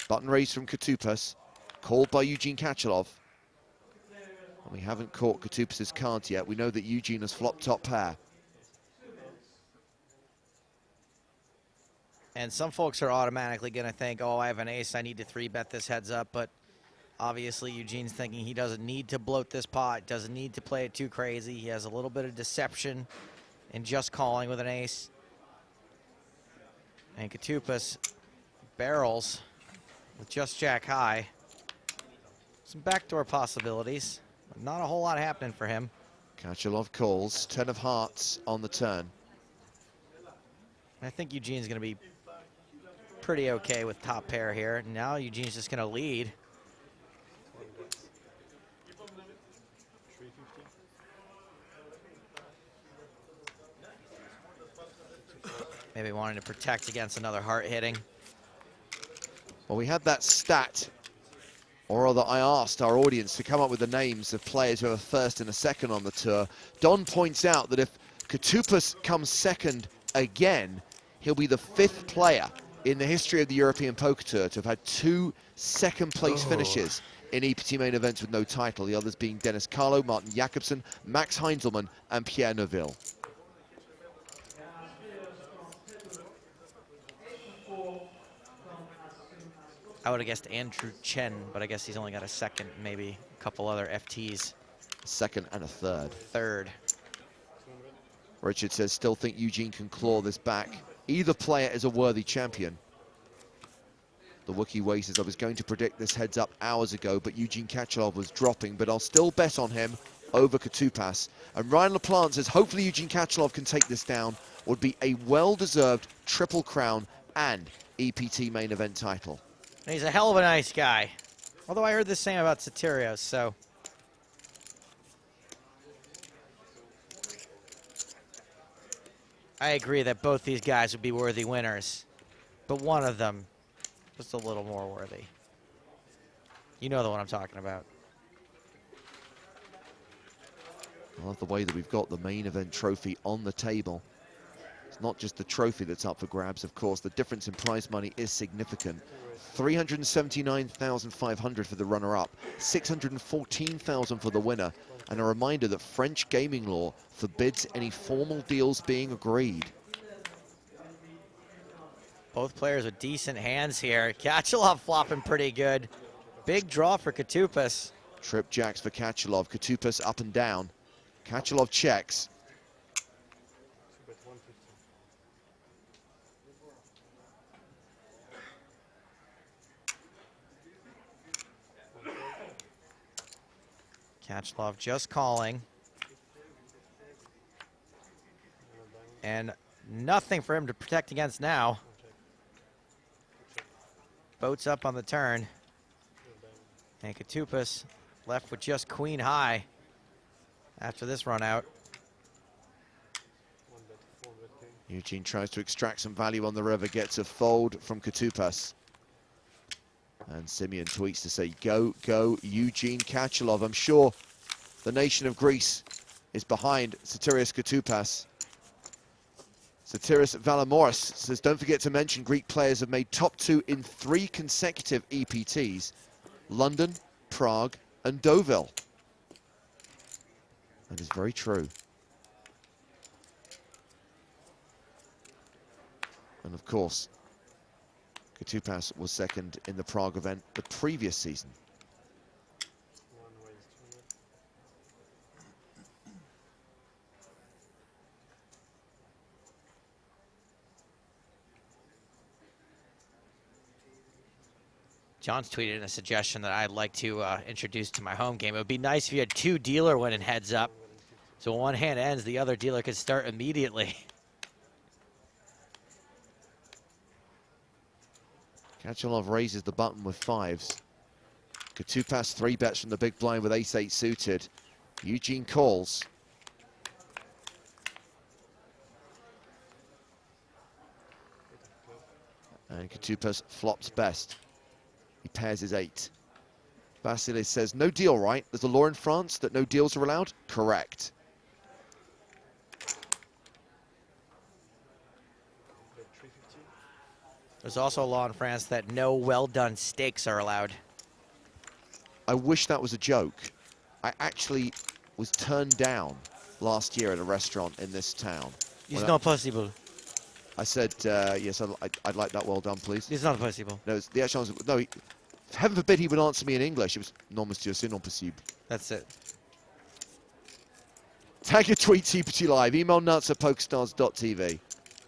Button raised from Koutupas, called by Eugene Kachelov. And we haven't caught Koutupas' cards yet. We know that Eugene has flopped top pair. And some folks are automatically going to think, oh, I have an ace, I need to 3-bet this heads up. But obviously Eugene's thinking he doesn't need to bloat this pot, doesn't need to play it too crazy. He has a little bit of deception in just calling with an ace. And Koutupas barrels with just jack high. Some backdoor possibilities, but not a whole lot happening for him. Kachelov calls, 10 of hearts on the turn. I think Eugene's going to be pretty okay with top pair here. Now Eugene's just going to lead. Maybe wanting to protect against another heart hitting. Well, we had that stat, or rather I asked our audience to come up with the names of players who are first and a second on the tour. Don points out that if Koutupas comes second again, he'll be the 5th player in the history of the European Poker Tour to have had 2 second-place finishes in EPT main events with no title, the others being Dennis Carlo, Martin Jakobsen, Max Heinzelmann, and Pierre Neuville. I would have guessed Andrew Chen, but I guess he's only got a second, maybe a couple other FTs. A second and a third. Third. Richard says, still think Eugene can claw this back. Either player is a worthy champion. The Wookiee Way says, I was going to predict this heads up hours ago, but Eugene Kachalov was dropping, but I'll still bet on him over Katupas. And Ryan LaPlante says, hopefully Eugene Kachalov can take this down. Would be a well-deserved Triple Crown and EPT main event title. And he's a hell of a nice guy. Although I heard the same about Sotirios, so. I agree that both these guys would be worthy winners, but one of them just a little more worthy. You know the one I'm talking about. I love the way that we've got the main event trophy on the table. It's not just the trophy that's up for grabs, of course. The difference in prize money is significant. $379,500 for the runner-up, $614,000 for the winner, and a reminder that French gaming law forbids any formal deals being agreed. Both players with decent hands here. Kachalov flopping pretty good. Big draw for Katupas. Trip jacks for Kachalov. Katupas up and down. Kachalov checks. Kachalov just calling. And nothing for him to protect against now. Boats up on the turn. And Katupas left with just queen high after this run out. Eugene tries to extract some value on the river, gets a fold from Katupas. And Simeon tweets to say, go, go, Eugene Kachalov. I'm sure the nation of Greece is behind Sotirios Katupas. Sotiris Valamoris says, don't forget to mention Greek players have made top 2 in 3 consecutive EPTs. London, Prague, and Deauville. That is very true. And of course, Katupas was second in the Prague event the previous season. John's tweeted in a suggestion that I'd like to introduce to my home game. It would be nice if you had 2 dealer winning heads up. So when one hand ends, the other dealer could start immediately. Kachalov raises the button with 5s. Katupas 3 bets from the big blind with ace-8 suited. Eugene calls. And Katupas flops best. He pairs his 8. Vasilis says, no deal, right? There's a law in France that no deals are allowed? Correct. There's also a law in France that no well-done steaks are allowed. I wish that was a joke. I actually was turned down last year at a restaurant in this town. It's not possible. I said, yes, I'd like that well done, please. It's not possible. No, the actual answer, no, heaven forbid he would answer me in English. It was, non monsieur, c'est non possible. That's it. Tag your tweet, TPT Live. Email nuts@pokerstars.tv.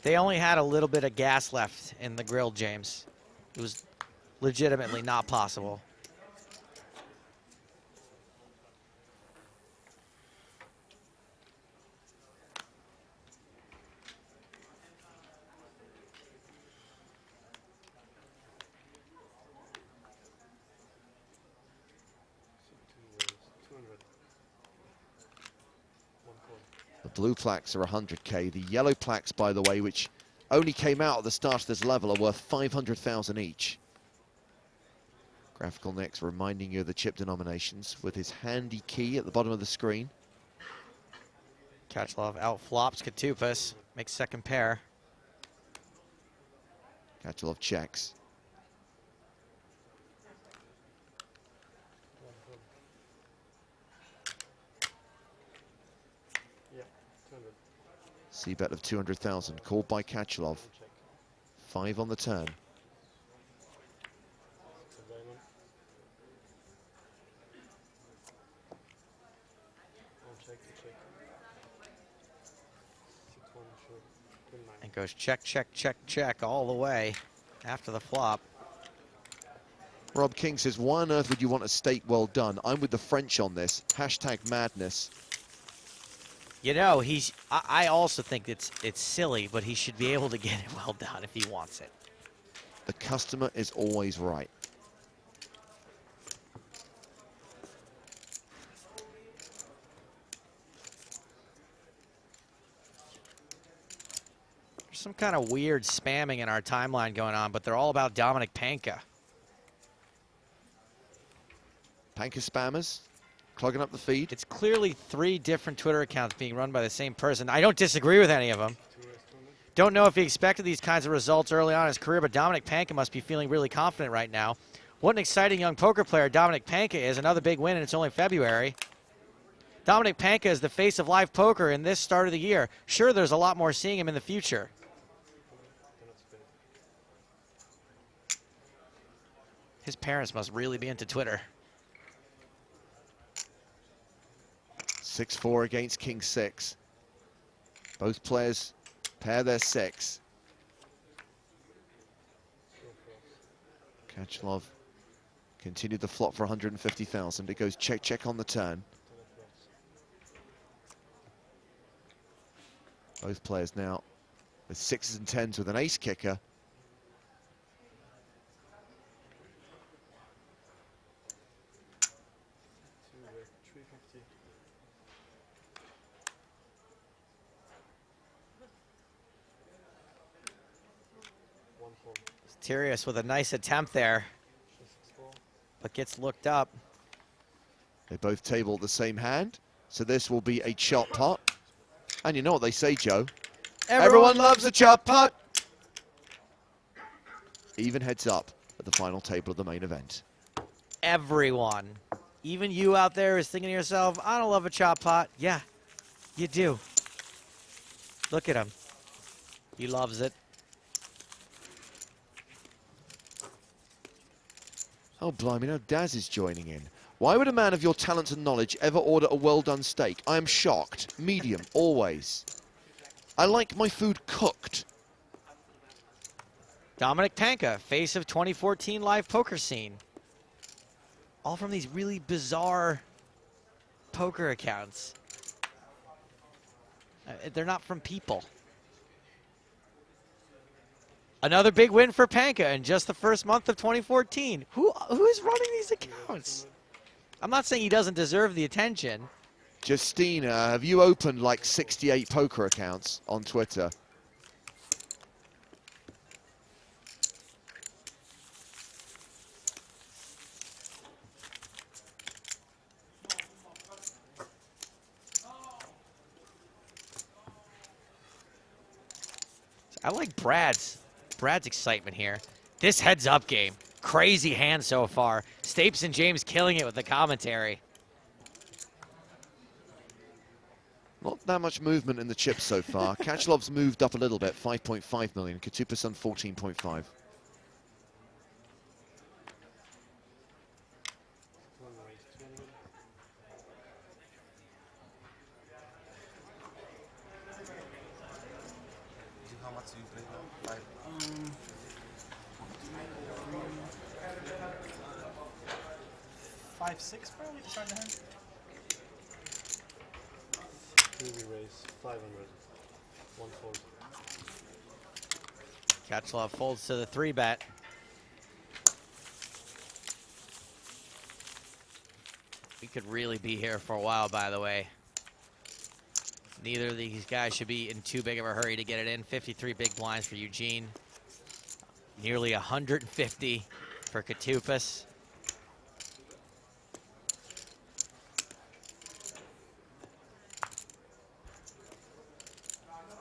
They only had a little bit of gas left in the grill, James. It was legitimately not possible. The blue plaques are 100K. The yellow plaques, by the way, which only came out at the start of this level, are worth 500,000 each. Graphical next reminding you of the chip denominations with his handy key at the bottom of the screen. Kachalov outflops Katupas, makes second pair. Kachalov checks. C-bet of 200,000 called by Kachalov. 5 on the turn. And goes check, check, check, check all the way after the flop. Rob King says, why on earth would you want a steak well done? I'm with the French on this. Hashtag madness. You know, I also think it's silly, but he should be able to get it well done if he wants it. The customer is always right. There's some kind of weird spamming in our timeline going on, but they're all about Dominic Panka. Panka spammers clogging up the feed. It's clearly 3 different Twitter accounts being run by the same person. I don't disagree with any of them. Don't know if he expected these kinds of results early on in his career, but Dominic Panka must be feeling really confident right now. What an exciting young poker player Dominic Panka is. Another big win, and it's only February. Dominic Panka is the face of live poker in this start of the year. Sure, there's a lot more seeing him in the future. His parents must really be into Twitter. 6-4 against King 6. Both players pair their 6. Kachalov continued the flop for 150,000. It goes check, check on the turn. Both players now with 6s and 10s with an ace kicker. Tirius with a nice attempt there, but gets looked up. They both table the same hand, so this will be a chop pot. And you know what they say, Joe? Everyone loves a chop pot. Even heads up at the final table of the main event. Everyone, even you out there is thinking to yourself, I don't love a chop pot. Yeah, you do. Look at him. He loves it. Oh, blimey, now Daz is joining in. Why would a man of your talents and knowledge ever order a well-done steak? I am shocked. Medium, always. I like my food cooked. Dominic Panka, face of 2014 live poker scene. All from these really bizarre poker accounts. They're not from people. Another big win for Panka in just the first month of 2014. Who is running these accounts? I'm not saying he doesn't deserve the attention. Justina, have you opened like 68 poker accounts on Twitter? I like Brad's excitement here. This heads-up game. Crazy hand so far. Stapes and James killing it with the commentary. Not that much movement in the chips so far. Kachalov's moved up a little bit, 5.5 million. Katupas on 14.5. How much do you play now? 5-6 probably to start the hand. We raise 500. 1 fold. Kachalov folds to the 3-bet. We could really be here for a while, by the way. Neither of these guys should be in too big of a hurry to get it in. 53 big blinds for Eugene. Nearly 150 for Katupas.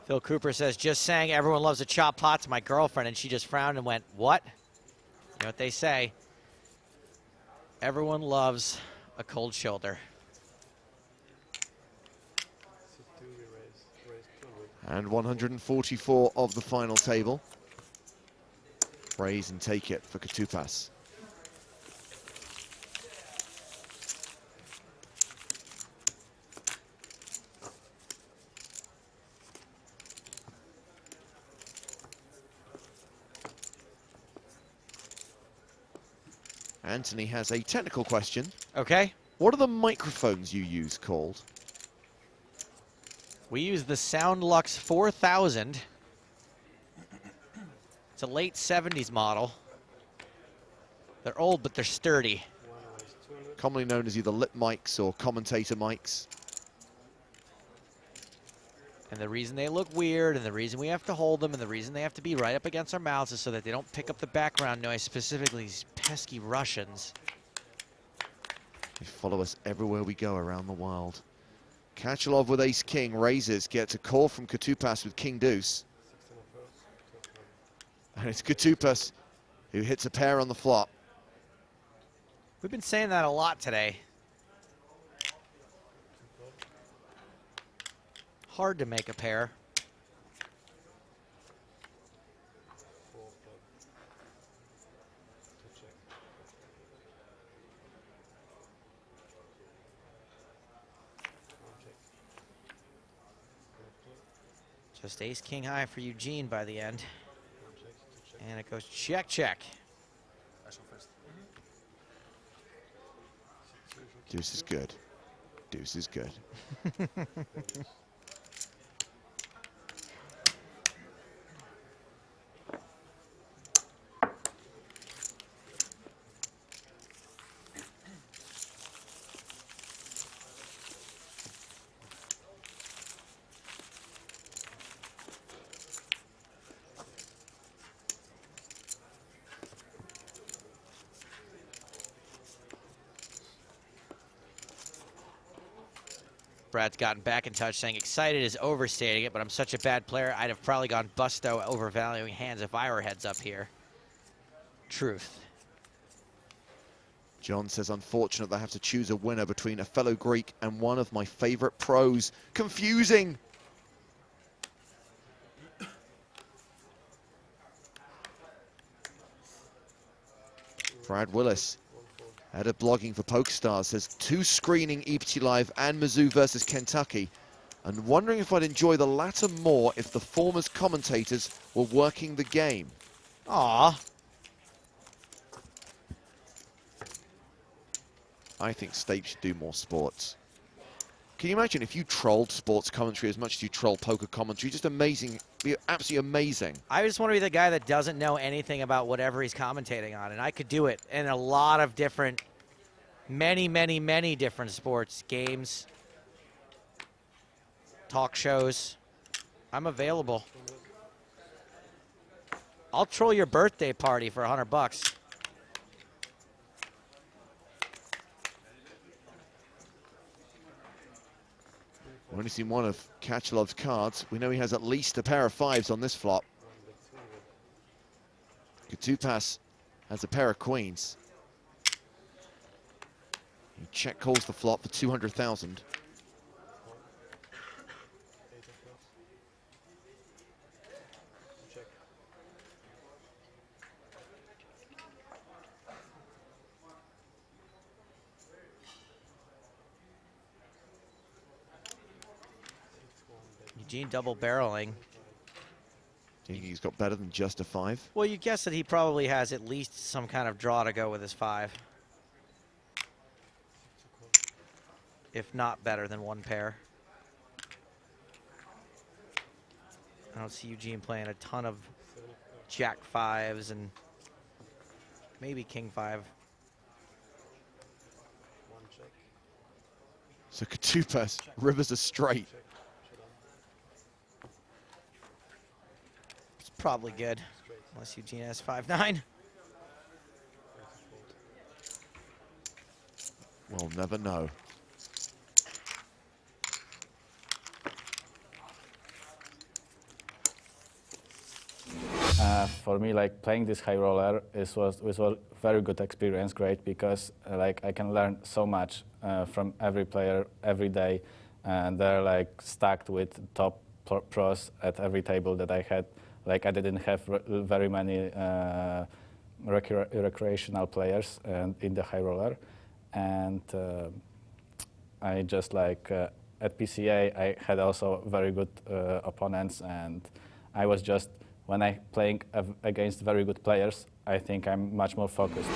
Phil Cooper says, just saying everyone loves a chop pot to my girlfriend, and she just frowned and went, what? You know what they say. Everyone loves a cold shoulder. And 144 of the final table. Raise and take it for Katupas. Anthony has a technical question. Okay. What are the microphones you use called? We use the SoundLux 4000. It's a late 70s model. They're old, but they're sturdy. Commonly known as either lip mics or commentator mics. And the reason they look weird, and the reason we have to hold them, and the reason they have to be right up against our mouths is so that they don't pick up the background noise, specifically these pesky Russians. They follow us everywhere we go around the world. Kachalov with ace-king, raises, gets a call from Katupas with king-deuce. And it's Katupas who hits a pair on the flop. We've been saying that a lot today. Hard to make a pair. Just ace-king high for Eugene by the end. And it goes check, check. Deuce is good. Deuce is good. Brad's gotten back in touch saying excited is overstating it, but I'm such a bad player, I'd have probably gone busto overvaluing hands if I were heads up here. Truth. John says, unfortunate I have to choose a winner between a fellow Greek and one of my favorite pros. Confusing. Brad Willis, head of blogging for PokerStars, says 2 screening EPT Live and Mizzou versus Kentucky, and wondering if I'd enjoy the latter more if the former's commentators were working the game. Aww. I think Stape should do more sports. Can you imagine if you trolled sports commentary as much as you troll poker commentary? Just amazing. Be absolutely amazing. I just want to be the guy that doesn't know anything about whatever he's commentating on, and I could do it in a lot of different, many different sports, games, talk shows. I'm available. I'll troll your birthday party for $100. We've only seen one of Kachalov's cards. We know he has at least a pair of 5s on this flop. Katupas has a pair of queens. He check calls the flop for 200,000. Eugene double barreling. Do you think he's got better than just a 5? Well, you guess that he probably has at least some kind of draw to go with his 5. If not better than one pair. I don't see Eugene playing a ton of Jack 5s and maybe King 5. So Katupas, rivers are straight. It's probably good, unless Eugene has 5-9. We'll never know. For me, like playing this high roller was a very good experience, great, because like I can learn so much from every player every day, and they're like stacked with top pros at every table that I had. Like I didn't have very many recreational players in the high roller, and I just like at PCA I had also very good opponents, and I was just when I playing against very good players, I think I'm much more focused.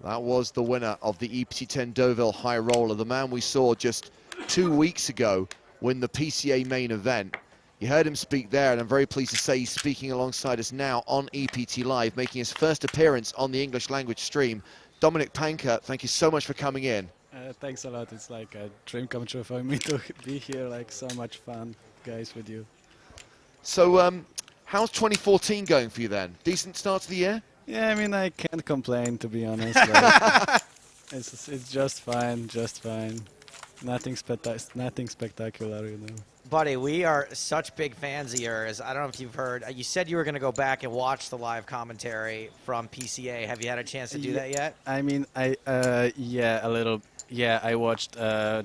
That was the winner of the EPT10 Deauville High Roller, the man we saw just 2 weeks ago win the PCA main event. You heard him speak there, and I'm very pleased to say he's speaking alongside us now on EPT Live, making his first appearance on the English language stream. Dominik Panka, thank you so much for coming in. Thanks a lot. It's like a dream come true for me to be here. Like so much fun, guys, with you. So, how's 2014 going for you then? Decent start to the year? Yeah, I mean, I can't complain, to be honest. Like, it's just fine, just fine. Nothing spectacular, you know. Buddy, we are such big fans of yours. I don't know if you've heard. You said you were going to go back and watch the live commentary from PCA. Have you had a chance to do that yet? I mean, yeah, a little. Yeah, I watched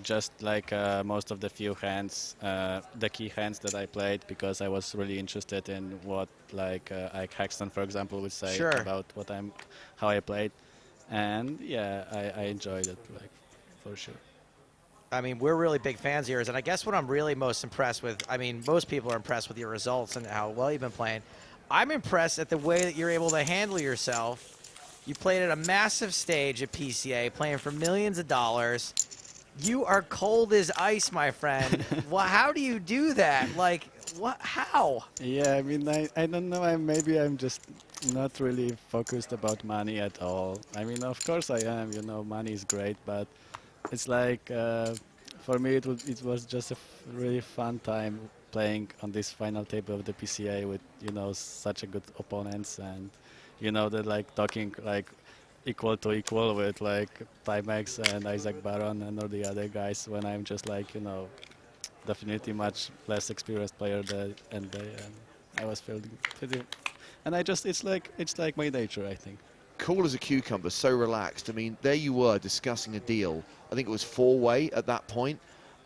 just like most of the few hands, the key hands that I played, because I was really interested in what like Ike Hexton, for example, would say about how I played, and yeah, I enjoyed it, like for sure. I mean, we're really big fans of yours, and I guess what I'm really most impressed with, I mean, most people are impressed with your results and how well you've been playing. I'm impressed at the way that you're able to handle yourself. You played at a massive stage at PCA, playing for millions of dollars. You are cold as ice, my friend. Well, how do you do that? Like, what? How? Yeah, I mean, I don't know. Maybe I'm just not really focused about money at all. I mean, of course I am. You know, money is great, but it's like for me, it was just a really fun time playing on this final table of the PCA with such a good opponents, and that like talking like equal to equal with like Timex and Isaac Baron and all the other guys, when I'm just like definitely much less experienced player and I was feeling pretty, and it's like my nature, I think. Cool as a cucumber, so relaxed. I mean, there you were discussing a deal. I think it was four-way at that point,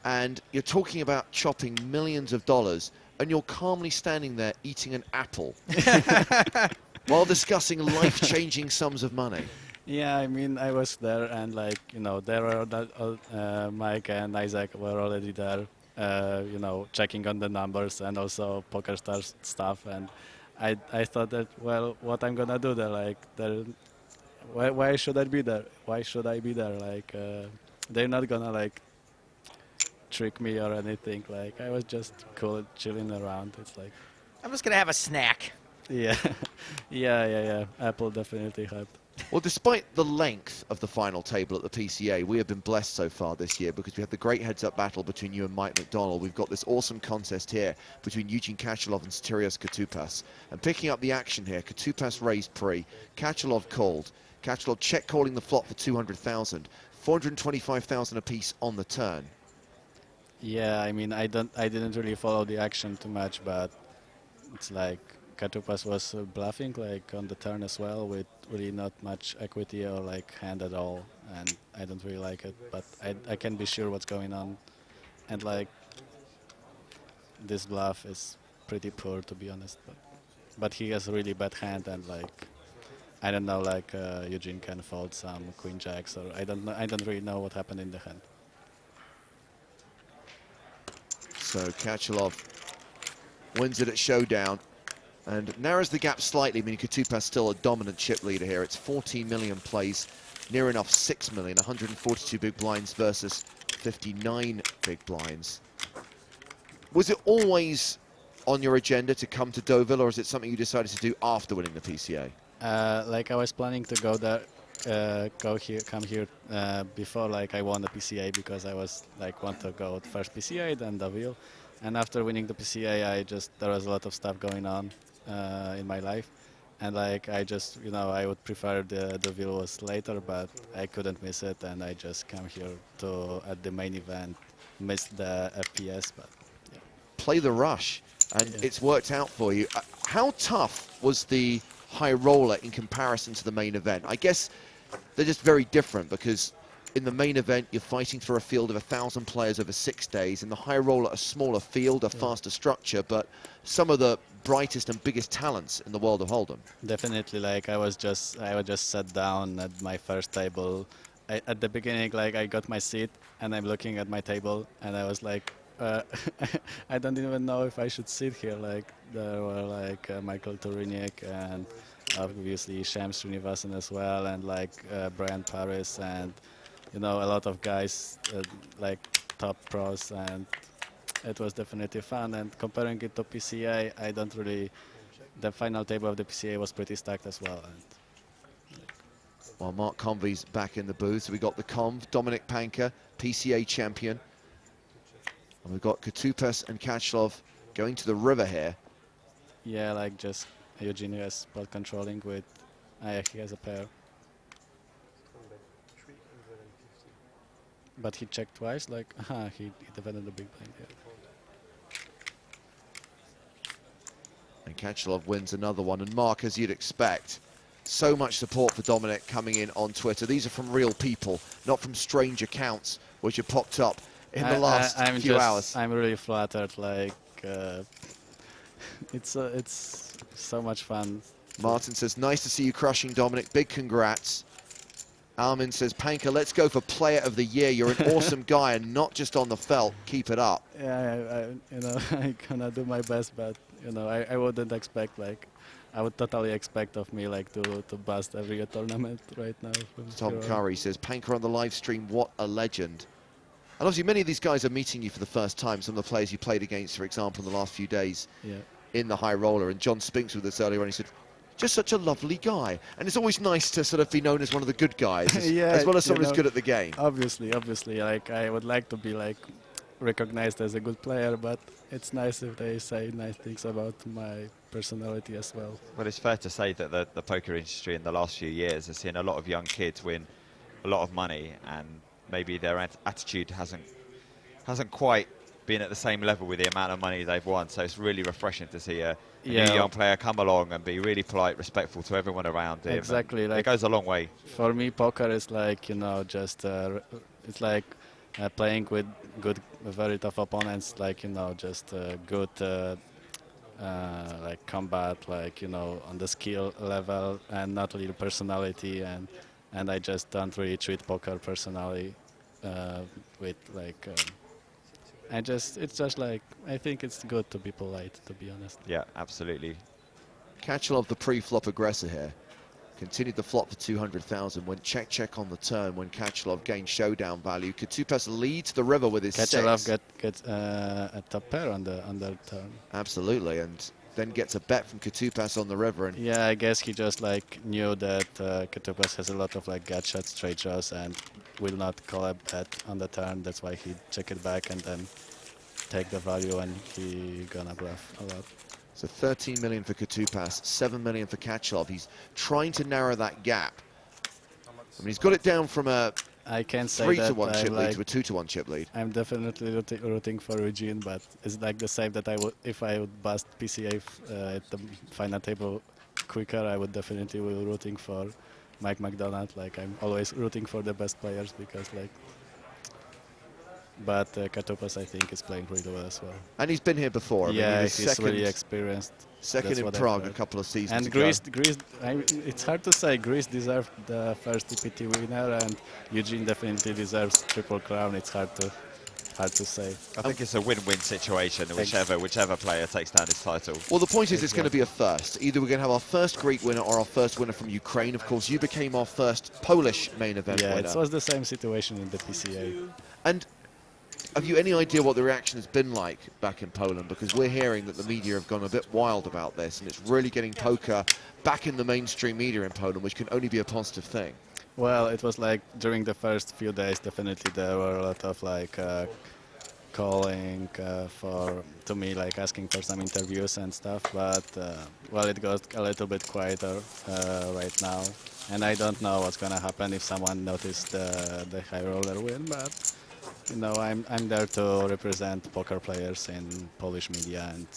and you're talking about chopping millions of dollars, and you're calmly standing there eating an apple while discussing life-changing sums of money. Yeah, I mean, I was there, and like there were Mike and Isaac were already there, checking on the numbers and also PokerStars stuff, and I thought that, well, what I'm gonna do there, like, why should I be there? Why should I be there? Like, they're not gonna like trick me or anything. Like, I was just cool, chilling around. It's like, I'm just gonna have a snack. Yeah, yeah. Apple definitely helped. Well, despite the length of the final table at the PCA, we have been blessed so far this year because we had the great heads-up battle between you and Mike McDonald. We've got this awesome contest here between Eugene Kachalov and Sotirios Katupas. And picking up the action here, Katupas raised pre, Kachalov called. Kachalov check calling the flop for 200,000, 425,000 apiece on the turn. Yeah, I mean, I didn't really follow the action too much, but it's like Katupas was bluffing like on the turn as well, with really not much equity or like hand at all, and I don't really like it, but I can be sure what's going on, and like this bluff is pretty poor, to be honest, but he has a really bad hand, and like I don't know, like Eugene can fold some queen jacks, or I don't really know what happened in the hand. So Kachalov wins it at showdown and narrows the gap slightly, meaning Katupas still a dominant chip leader here. It's 14 million plays, near enough 6 million, 142 big blinds versus 59 big blinds. Was it always on your agenda to come to Deauville, or is it something you decided to do after winning the PCA? Like I was planning to go there, come here before like I won the PCA, because I was like want to go at first PCA, then Deauville, and after winning the PCA, there was a lot of stuff going on in my life, and like I just I would prefer the Deauville was later, but I couldn't miss it, and I just come here to at the main event, missed the FPS, but yeah. play the rush, and it's worked out for you. How tough was the high roller in comparison to the main event? I guess they're just very different, because in the main event, you're fighting through a field of 1,000 players over 6 days. In the high roller, a smaller field, a faster structure, but some of the brightest and biggest talents in the world of Hold'em. Definitely, like I was just sat down at my first table. At the beginning, like I got my seat and I'm looking at my table and I was like, I don't even know if I should sit here. Like there were like Michael Turiniec and obviously Shams Srinivasan as well, and like Brian Paris, and you know, a lot of guys like top pros, and it was definitely fun. And comparing it to PCA, I don't really. The final table of the PCA was pretty stacked as well. And while Mark Convey's back in the booth, so we got the Conv, Dominic Panka, PCA champion, and we've got Katupas and Kachlov going to the river here. Yeah, like just Eugene has spot controlling with. He has a pair. But he checked twice, like, he defended the big blind here. And Kachlov wins another one. And Mark, as you'd expect, so much support for Dominic coming in on Twitter. These are from real people, not from strange accounts which have popped up in the last few hours. I'm really flattered, like, it's so much fun. Martin says, nice to see you crushing, Dominic. Big congrats. Almin says, Panka, let's go for Player of the Year. You're an awesome guy and not just on the felt. Keep it up. Yeah, you know, I'm gonna do my best, but you know, I wouldn't expect, like, I would totally expect of me like to bust every tournament right now. Tom Curry says, Panka on the live stream, what a legend. And obviously many of these guys are meeting you for the first time. Some of the players you played against, for example, in the last few days in the high roller. And John Spinks with us earlier on, he said, just such a lovely guy. And it's always nice to sort of be known as one of the good guys, as well as someone who's good at the game. Obviously, like I would like to be like recognized as a good player, but it's nice if they say nice things about my personality as well. Well, it's fair to say that the poker industry in the last few years has seen a lot of young kids win a lot of money, and maybe their attitude hasn't quite been at the same level with the amount of money they've won. So it's really refreshing to see a new young player come along and be really polite, respectful to everyone around him. Exactly. Like, it goes a long way. For me, poker is like, you know, just it's like playing with very tough opponents, like, you know, just good like combat, like, you know, on the skill level, and not really personality. And I just don't really treat poker personally with like. It's just like, I think it's good to be polite, to be honest. Yeah, absolutely. Kachlov, the pre-flop aggressor here, continued the flop for 200,000. Went check on the turn when Kachlov gained showdown value. Katupas leads the river with his Kachlov gets a top pair on the turn. Absolutely, and then gets a bet from Katupas on the river. And yeah, I guess he just like knew that Katupas has a lot of like gut shots, straight draws, and will not call a bet on the turn. That's why he check it back and then take the value, and he gonna bluff a lot. So 13 million for Katupas, 7 million for Kachlov. He's trying to narrow that gap. I mean, he's got it down from a I can't say 3-1 chip lead to a 2-1 chip lead. I'm definitely rooting for Eugene, but it's like the same that I would, if I would bust PCA at the final table quicker, I would definitely be rooting for Mike McDonald. Like, I'm always rooting for the best players because, like, but Katupas, I think, is playing really well as well. And he's been here before. I Yeah, mean, he's really experienced. Second in Prague a couple of seasons ago. ago. And Greece, it's hard to say. Greece deserved the first EPT winner, and Eugene definitely deserves Triple Crown. It's hard to say. I think it's a win-win situation, whichever player takes down his title. Well, the point is, it's going to be a first. Either we're going to have our first Greek winner or our first winner from Ukraine. Of course, you became our first Polish main event winner. Yeah, it was the same situation in the PCA. And have you any idea what the reaction has been like back in Poland? Because we're hearing that the media have gone a bit wild about this, and it's really getting poker back in the mainstream media in Poland, which can only be a positive thing. Well, it was like during the first few days, definitely there were a lot of like calling to me, like asking for some interviews and stuff. But well, it got a little bit quieter right now, and I don't know what's gonna happen if someone noticed the high roller win, but you know, I'm there to represent poker players in Polish media, and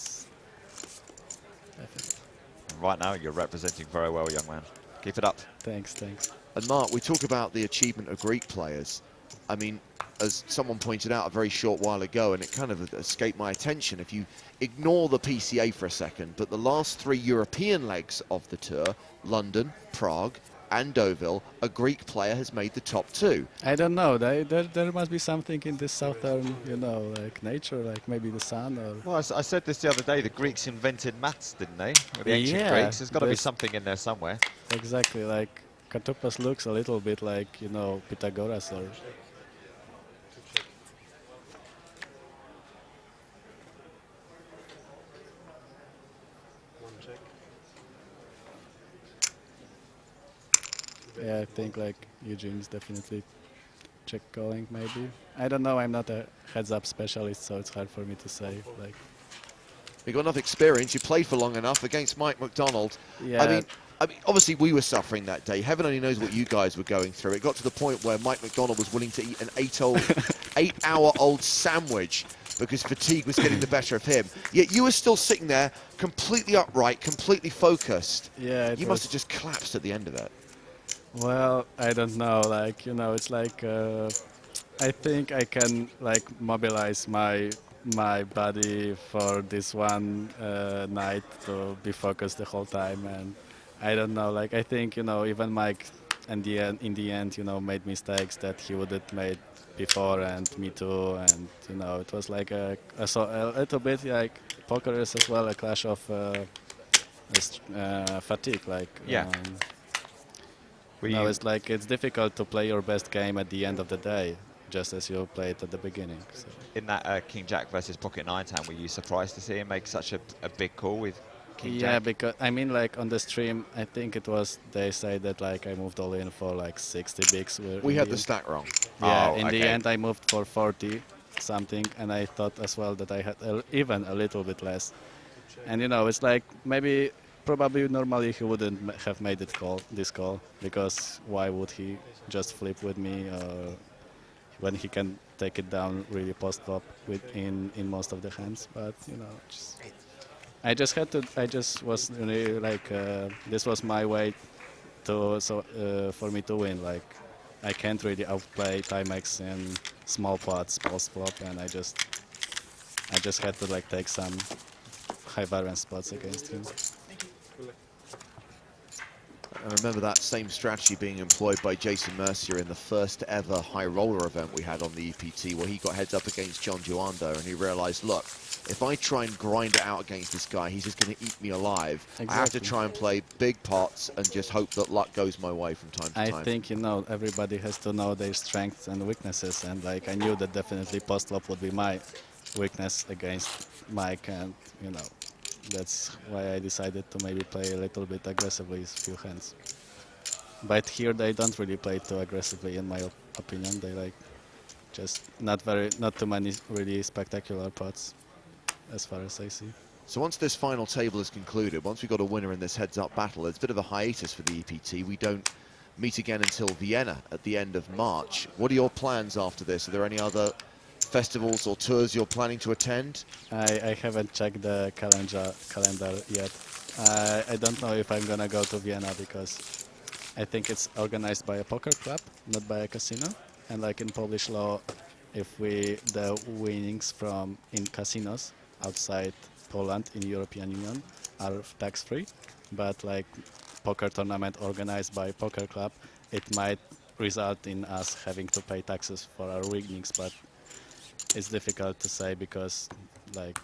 Right now, you're representing very well, young man. Keep it up. Thanks. And Mark, we talk about the achievement of Greek players. I mean, as someone pointed out a very short while ago, and it kind of escaped my attention, if you ignore the PCA for a second, but the last 3 European legs of the tour, London, Prague, and Deauville, a Greek player has made the top 2. I don't know. There must be something in this southern, you know, like nature, like maybe the sun or. Well, I said this the other day. The Greeks invented maths, didn't they? Or the ancient Greeks. There's got to be something in there somewhere. Exactly. Like Katoupas looks a little bit like, you know, Pythagoras or. Yeah, I think like Eugene's definitely check calling maybe. I don't know, I'm not a heads-up specialist, so it's hard for me to say. Like, You got enough experience, you played for long enough against Mike McDonald. Yeah. I mean, obviously we were suffering that day. Heaven only knows what you guys were going through. It got to the point where Mike McDonald was willing to eat an 8-hour-old sandwich because fatigue was getting the better of him. Yet you were still sitting there completely upright, completely focused. Yeah, you must have just collapsed at the end of that. well, I don't know, like, you know, it's like, I think I can like mobilize my body for this one night to be focused the whole time, and I don't know, like, I think, you know, even Mike in the end, you know, made mistakes that he wouldn't made before, and me too, and, you know, it was like a little bit like poker is as well a clash of fatigue, like, Yeah. No, it's like it's difficult to play your best game at the end of the day, just as you played at the beginning. So. In that King Jack versus Pocket Nine hand, were you surprised to see him make such a big call with King Jack? Yeah, because I mean, like on the stream, I think it was they say that like I moved all in for like 60 bigs. We had the stack wrong. Yeah, Oh, in the okay. end I moved for 40 something, and I thought as well that I had even a little bit less. And you know, it's like maybe. Probably normally he wouldn't have made this call, because why would he just flip with me when he can take it down really post-flop in most of the hands? But you know, I just was really like this was my way to for me to win. Like I can't really outplay Timex in small pots post-flop, and I just had to like take some high variance spots against him. I remember that same strategy being employed by Jason Mercier in the first ever high roller event we had on the EPT, where he got heads up against John Joando, and he realized, look, if I try and grind it out against this guy, he's just going to eat me alive. Exactly. I have to try and play big pots and just hope that luck goes my way from time to time. I think, you know, everybody has to know their strengths and weaknesses, and like I knew that definitely post-flop would be my weakness against Mike, and you know, that's why I decided to maybe play a little bit aggressively a few hands. But here they don't really play too aggressively, in my opinion. They like just not too many really spectacular pots, as far as I see. So once this final table is concluded, once we've got a winner in this heads-up battle, there's a bit of a hiatus for the EPT. We don't meet again until Vienna at the end of March. What are your plans after this? Are there any other festivals or tours you're planning to attend? I haven't checked the calendar yet. I don't know if I'm gonna go to Vienna, because I think it's organized by a poker club, not by a casino. And like in Polish law, if the winnings from in casinos outside Poland in European Union are tax-free, but like poker tournament organized by poker club, it might result in us having to pay taxes for our winnings, but it's difficult to say, because like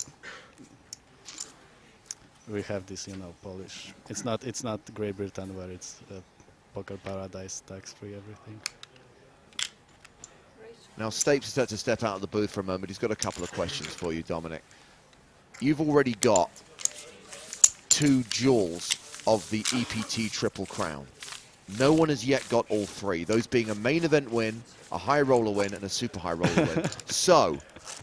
we have this, you know, Polish. It's not Great Britain, where it's a poker paradise, tax-free everything. Now, Stapes is set to step out of the booth for a moment. He's got a couple of questions for you, Dominic. You've already got 2 jewels of the EPT Triple Crown. No one has yet got all 3, those being a main event win, a high roller win, and a super high roller win. So,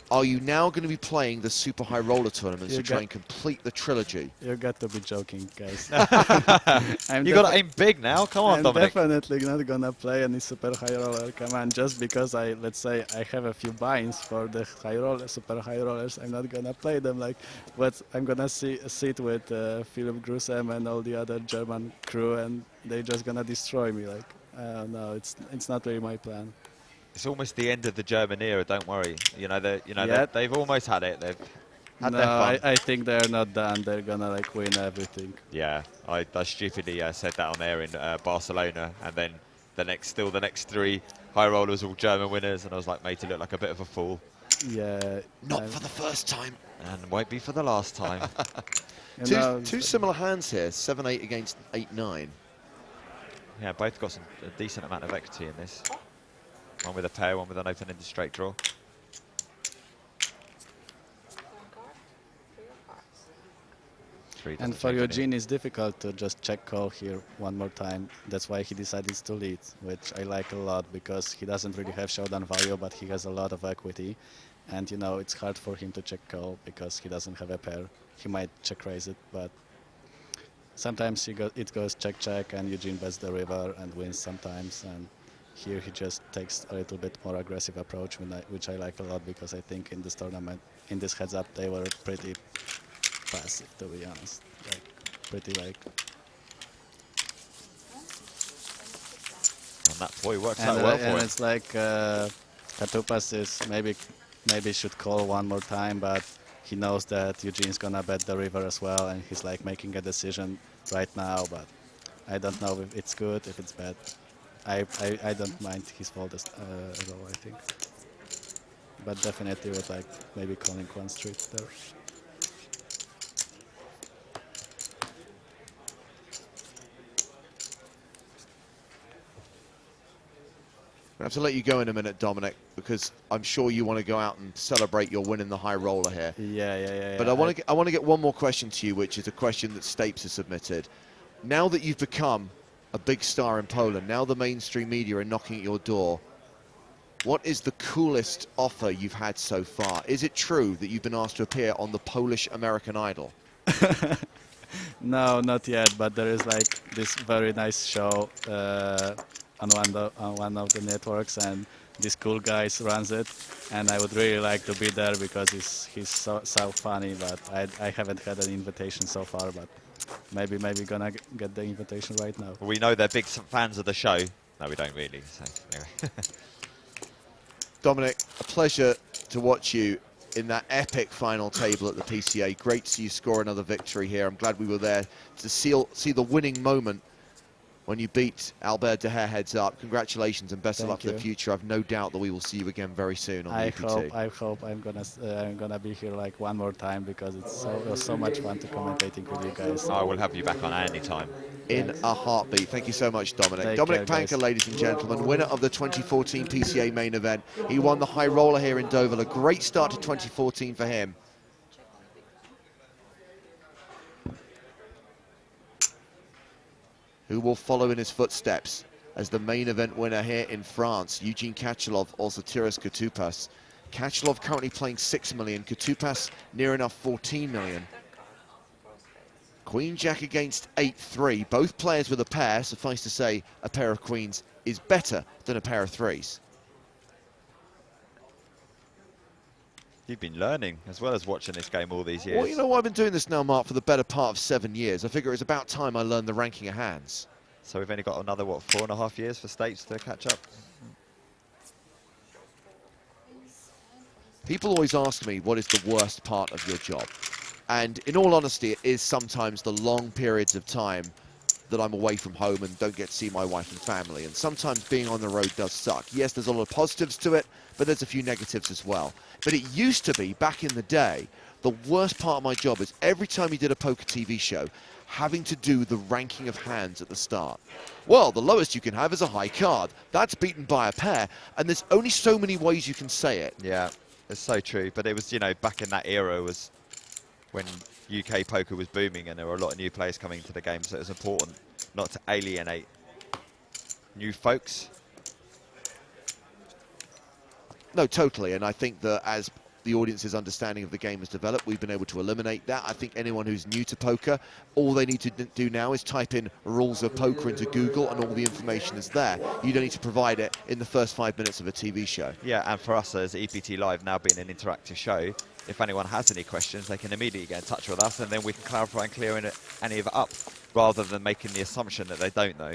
Are you now going to be playing the super high roller tournaments You to try got- and complete the trilogy? You got to be joking, guys. You got to aim big now. Come on, I'm Dominic. definitely not gonna play any super high roller. Come on, just because let's say I have a few binds for the high roller, super high rollers, I'm not gonna play them. Like, what I'm gonna sit with Philip Grusem and all the other German crew, and they're just gonna destroy me. Like, no, it's not really my plan. It's almost the end of the German era. Don't worry. Yeah. They've almost had it. They've had No, their fun. I think they're not done. They're gonna like win everything. Yeah, I stupidly said that on air in Barcelona, and then the next 3 high rollers all German winners, and I was like, mate, you look like a bit of a fool. Yeah. Not for the first time. And won't be for the last time. Two similar hands here, 7-8 against 8-9. Yeah, both got a decent amount of equity in this. One with a pair, one with an open-ended straight draw. And for Eugene, it's difficult to just check call here one more time. That's why he decided to lead, which I like a lot, because he doesn't really have showdown value, but he has a lot of equity. And, you know, it's hard for him to check call because he doesn't have a pair. He might check raise it, but sometimes it goes check-check, and Eugene bets the river and wins sometimes. And here he just takes a little bit more aggressive approach, which I like a lot, because I think in this tournament, in this heads-up, they were pretty passive, to be honest. Like, pretty like. And that boy works And, out well for and him. it's like Katupas is maybe should call one more time, but he knows that Eugene's gonna bet the river as well, and he's like making a decision right now. But I don't know if it's good, if it's bad. I don't mind his fault at all, I think. But definitely with like maybe calling one street there. I have to let you go in a minute, Dominic, because I'm sure you want to go out and celebrate your win in the high roller here. Yeah. But I want to get one more question to you, which is a question that Stapes has submitted. Now that you've become a big star in Poland, now the mainstream media are knocking at your door, what is the coolest offer you've had so far? Is it true that you've been asked to appear on the Polish American Idol? No, not yet, but there is like this very nice show on one of the networks, and this cool guy runs it, and I would really like to be there because he's so funny, but I haven't had an invitation so far, but maybe gonna get the invitation right now. We know they're big fans of the show. No, we don't really. So, anyway. Dominic, a pleasure to watch you in that epic final table at the PCA. Great to see you score another victory here. I'm glad we were there to see the winning moment when you beat Albert de Hair heads up. Congratulations and best of luck for the future. I've no doubt that we will see you again very soon on the UPT. I hope I'm gonna be here like one more time, because it was so much fun to commentating with you guys. I will have you back on any time. In a heartbeat. Thank you so much, Dominic. Take Dominic care, Panker, guys. ladies and gentlemen, winner of the 2014 PCA main event. He won the high roller here in Deauville. A great start to 2014 for him. Who will follow in his footsteps as the main event winner here in France, Eugene Kachelov or Sotiris Katupas. Kachelov currently playing 6 million, Katupas near enough 14 million. Queen Jack against 8-3, both players with a pair. Suffice to say, a pair of queens is better than a pair of threes. You've been learning as well as watching this game all these years. Well, you know, I've been doing this now, Mark, for the better part of 7 years. I figure it's about time I learned the ranking of hands. So we've only got another, what, 4.5 years for Stapes to catch up? People always ask me, what is the worst part of your job? And in all honesty, it is sometimes the long periods of time that I'm away from home and don't get to see my wife and family. And sometimes being on the road does suck. Yes, there's a lot of positives to it, but there's a few negatives as well. But it used to be, back in the day, the worst part of my job is every time you did a poker TV show, having to do the ranking of hands at the start. Well, the lowest you can have is a high card. That's beaten by a pair, and there's only so many ways you can say it. Yeah, it's so true. But it was, you know, back in that era was when UK poker was booming and there were a lot of new players coming to the game, so it was important not to alienate new folks. No, totally, and I think that as the audience's understanding of the game has developed. We've been able to eliminate that. I think anyone who's new to poker, all they need to do now is type in rules of poker into Google and all the information is there. You don't need to provide it in the first 5 minutes of a TV show. Yeah, and for us as EPT Live now being an interactive show, if anyone has any questions, they can immediately get in touch with us, and then we can clarify and clear any of it up, rather than making the assumption that they don't know.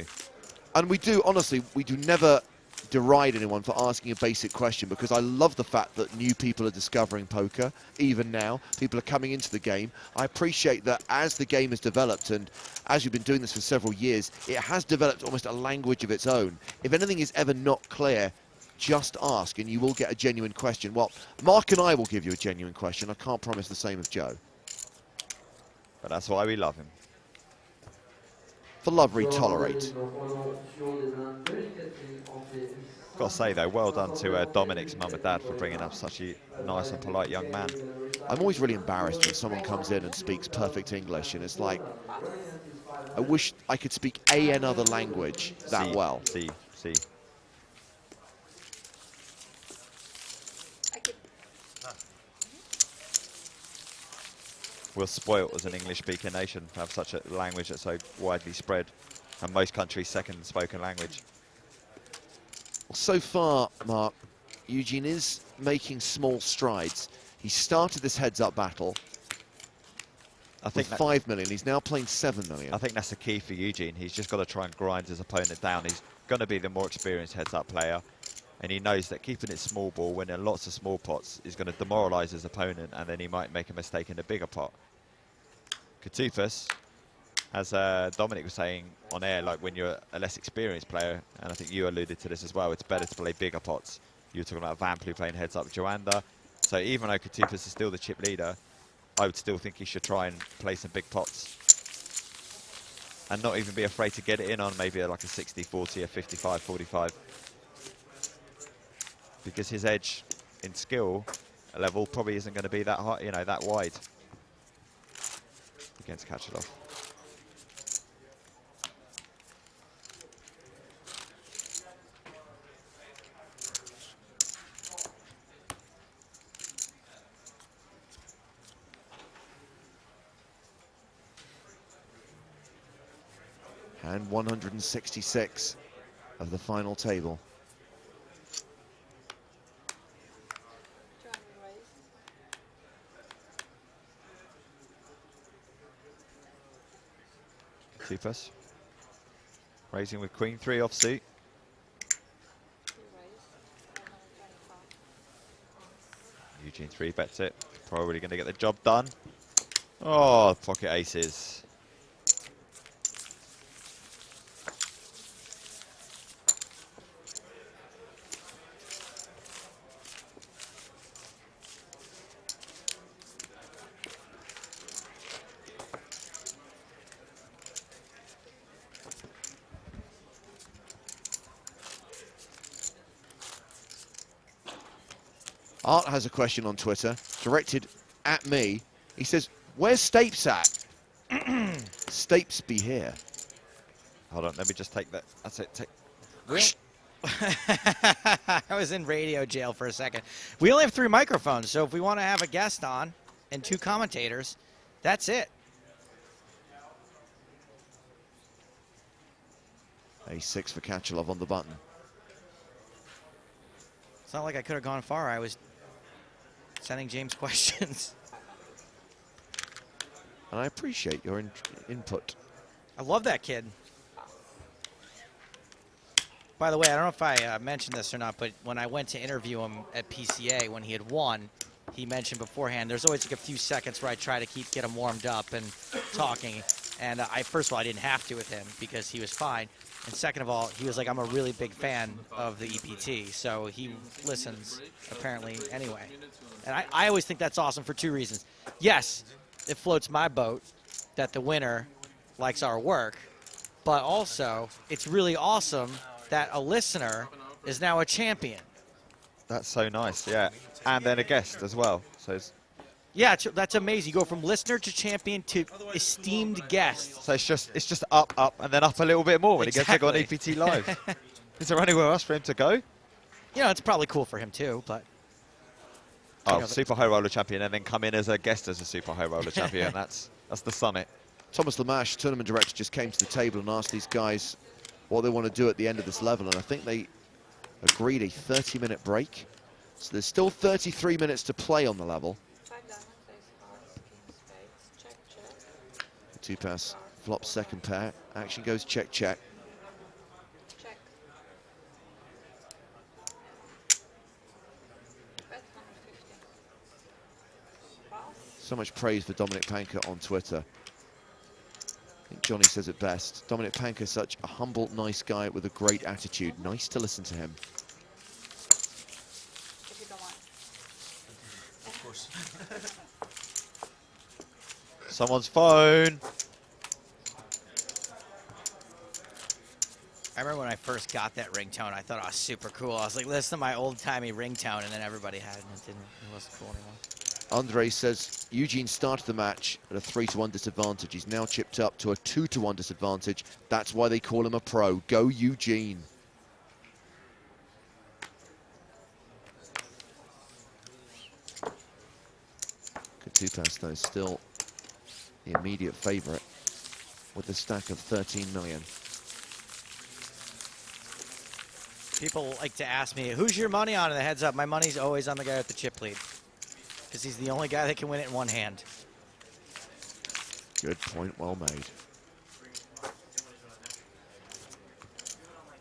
And we do, honestly, we do never deride anyone for asking a basic question, because I love the fact that new people are discovering poker. Even now, people are coming into the game. I appreciate that as the game has developed, and as you've been doing this for several years, it has developed almost a language of its own. If anything is ever not clear, just ask and you will get a genuine question. Well, Mark and I will give you a genuine question. I can't promise the same of Joe. But that's why we love him. For love, we tolerate. Got to say though, well done to Dominic's mum and dad for bringing up such a nice and polite young man. I'm always really embarrassed when someone comes in and speaks perfect English, and it's like, I wish I could speak another language that well. See. We're spoilt as an English-speaking nation to have such a language that's so widely spread, and most countries' second spoken language. Well, so far, Mark, Eugene is making small strides. He started this heads-up battle with 5 million. He's now playing 7 million. I think that's the key for Eugene. He's just got to try and grind his opponent down. He's going to be the more experienced heads-up player, and he knows that keeping it small ball, winning lots of small pots, is going to demoralise his opponent, and then he might make a mistake in the bigger pot. Katupas, as Dominic was saying on air, like when you're a less experienced player, and I think you alluded to this as well, it's better to play bigger pots. You were talking about Van Plu playing heads up Joanda. So even though Katupas is still the chip leader, I would still think he should try and play some big pots. And not even be afraid to get it in on maybe like a 60-40, a 55-45. Because his edge in skill level probably isn't going to be that high, you know, that wide against Kachelov. And 166 of the final table. Katupas raising with Queen 3 offsuit. Eugene 3 bets it. Probably going to get the job done. Oh, pocket aces. Art has a question on Twitter, directed at me. He says, where's Stapes at? Stapes be here. Hold on, let me just take that. That's it. Take. I was in radio jail for a second. We only have 3 microphones, so if we want to have a guest on and 2 commentators, that's it. A6 for Kachelov on the button. It's not like I could have gone far. I was sending James questions. And I appreciate your input. I love that kid. By the way, I don't know if I mentioned this or not, but when I went to interview him at PCA when he had won, he mentioned beforehand, there's always like a few seconds where I try to get him warmed up and talking. And first of all, I didn't have to with him because he was fine. And second of all, he was like, I'm a really big fan of the EPT, so he listens apparently anyway. And I always think that's awesome for 2 reasons. Yes, it floats my boat that the winner likes our work, but also it's really awesome that a listener is now a champion. That's so nice, yeah. And then a guest as well. So it's yeah, that's amazing. You go from listener to champion to esteemed guest. So it's just up, and then up a little bit more when Exactly. he gets to go on EPT Live. Is there anywhere else for him to go? You know, it's probably cool for him too, but Oh, Super High Roller Champion, and then come in as a guest as a Super High Roller Champion. That's the summit. Thomas Lamache, tournament director, just came to the table and asked these guys what they want to do at the end of this level, and I think they agreed a 30-minute break. So there's still 33 minutes to play on the level. Two-pass flops second pair. Action goes check, check. So much praise for Dominic Panker on Twitter. I think Johnny says it best. Dominic Panker, such a humble, nice guy with a great attitude. Nice to listen to him. Of course. Someone's phone. I remember when I first got that ringtone, I thought it was super cool. I was like, listen to my old-timey ringtone, and then everybody had it, and it wasn't cool anymore. Andre says Eugene started the match at a 3-1 disadvantage. He's now chipped up to a 2-1 disadvantage. That's why they call him a pro. Go Eugene. Katupas, though, still the immediate favorite with a stack of 13 million. People like to ask me, who's your money on in the heads up? My money's always on the guy with the chip lead, because he's the only guy that can win it in one hand. Good point, well made.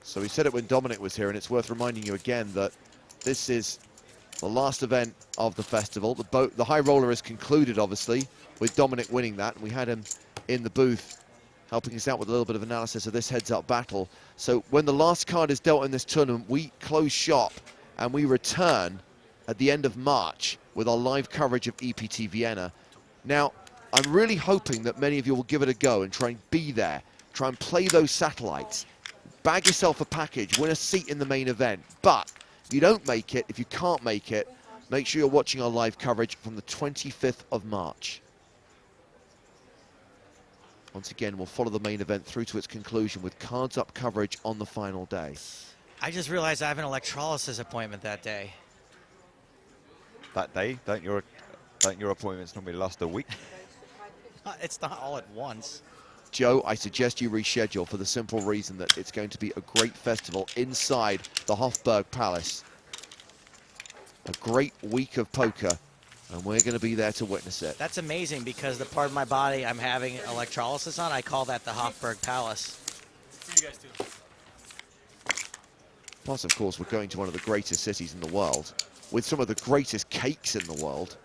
So we said it when Dominic was here, and it's worth reminding you again that this is the last event of the festival. The high roller is concluded, obviously, with Dominic winning that, and we had him in the booth helping us out with a little bit of analysis of this heads-up battle. So when the last card is dealt in this tournament, we close shop, and we return at the end of March with our live coverage of EPT Vienna. Now, I'm really hoping that many of you will give it a go and try and be there, try and play those satellites, bag yourself a package, win a seat in the main event. But if you don't make it, if you can't make it, make sure you're watching our live coverage from the 25th of March. Once again, we'll follow the main event through to its conclusion with cards up coverage on the final day. I just realized I have an electrolysis appointment that day. That day? Don't your appointments normally last a week? It's not all at once. Joe, I suggest you reschedule for the simple reason that it's going to be a great festival inside the Hofburg Palace. A great week of poker, and we're going to be there to witness it. That's amazing, because the part of my body I'm having electrolysis on, I call that the Hofburg Palace. For you guys too. Plus, of course, we're going to one of the greatest cities in the world, with some of the greatest cakes in the world.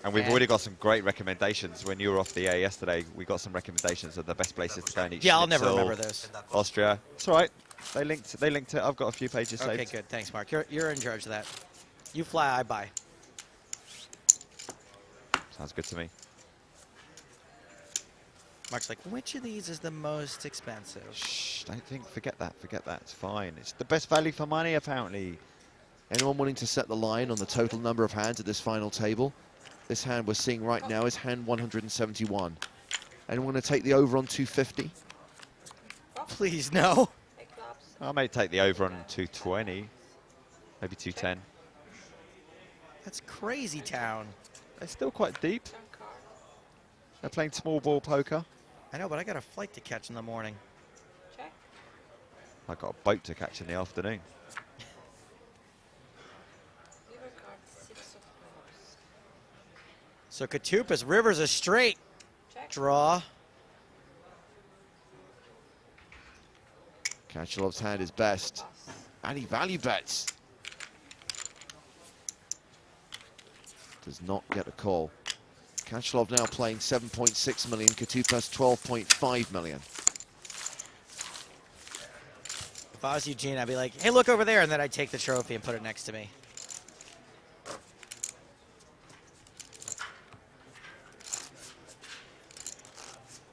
And we've already got some great recommendations. When you were off the air yesterday, we got some recommendations of the best places to go and eat. Yeah, I'll never schnitzel, remember those. Austria. It's all right. They linked it. I've got a few pages saved. Okay, good. Thanks, Mark. You're in charge of that. You fly, I buy. Sounds good to me. Mark's like, which of these is the most expensive? Shh, forget that. It's fine. It's the best value for money, apparently. Anyone willing to set the line on the total number of hands at this final table? This hand we're seeing right now is hand 171. Anyone going to take the over on 250? Please, no. I may take the over on 220, maybe 210. That's crazy town. They're still quite deep. They're playing small ball poker. I know, but I got a flight to catch in the morning. I got a boat to catch in the afternoon. So Katupas, Rivers a straight draw. Kachelov's hand is best, and he value bets. Does not get a call. Kachelov now playing 7.6 million, Katupas 12.5 million. If I was Eugene, I'd be like, hey, look over there, and then I'd take the trophy and put it next to me.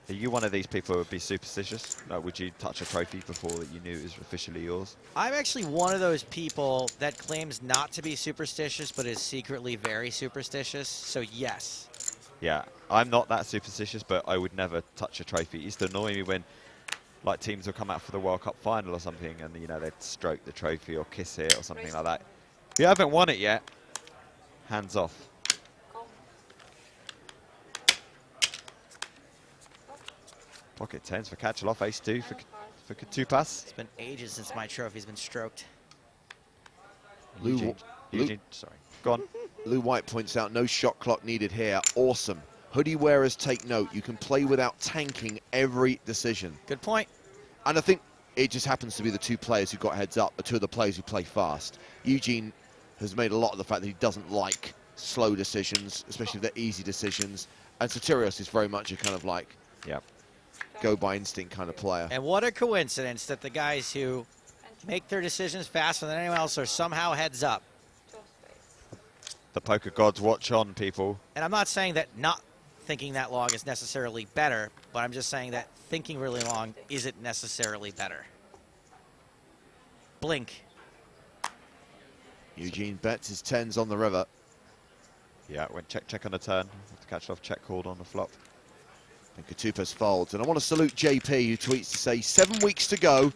Are you one of these people who would be superstitious? Like, would you touch a trophy before that you knew it was officially yours? I'm actually one of those people that claims not to be superstitious, but is secretly very superstitious, so yes. Yeah, I'm not that superstitious, but I would never touch a trophy. It used to annoy me when, like, teams would come out for the World Cup final or something, and, you know, they'd stroke the trophy or kiss it or something like that. If you haven't won it yet, hands off. Pocket tens for Kachelov, ace-2 for Katupas. It's been ages since my trophy's been stroked. Eugene, sorry. Go on. Lou White points out no shot clock needed here. Awesome. Hoodie wearers take note. You can play without tanking every decision. Good point. And I think it just happens to be the two players who got heads up, the two of the players who play fast. Eugene has made a lot of the fact that he doesn't like slow decisions, especially if they're easy decisions. And Sotirios is very much a kind of like, go by instinct kind of player. And what a coincidence that the guys who make their decisions faster than anyone else are somehow heads up. The poker gods watch on, people. And I'm not saying that not thinking that long is necessarily better, but I'm just saying that thinking really long isn't necessarily better. Blink. Eugene bets his tens on the river. Yeah, went check on the turn. Kachelov check called on the flop. And Katupas folds. And I want to salute JP, who tweets to say, 7 weeks to go.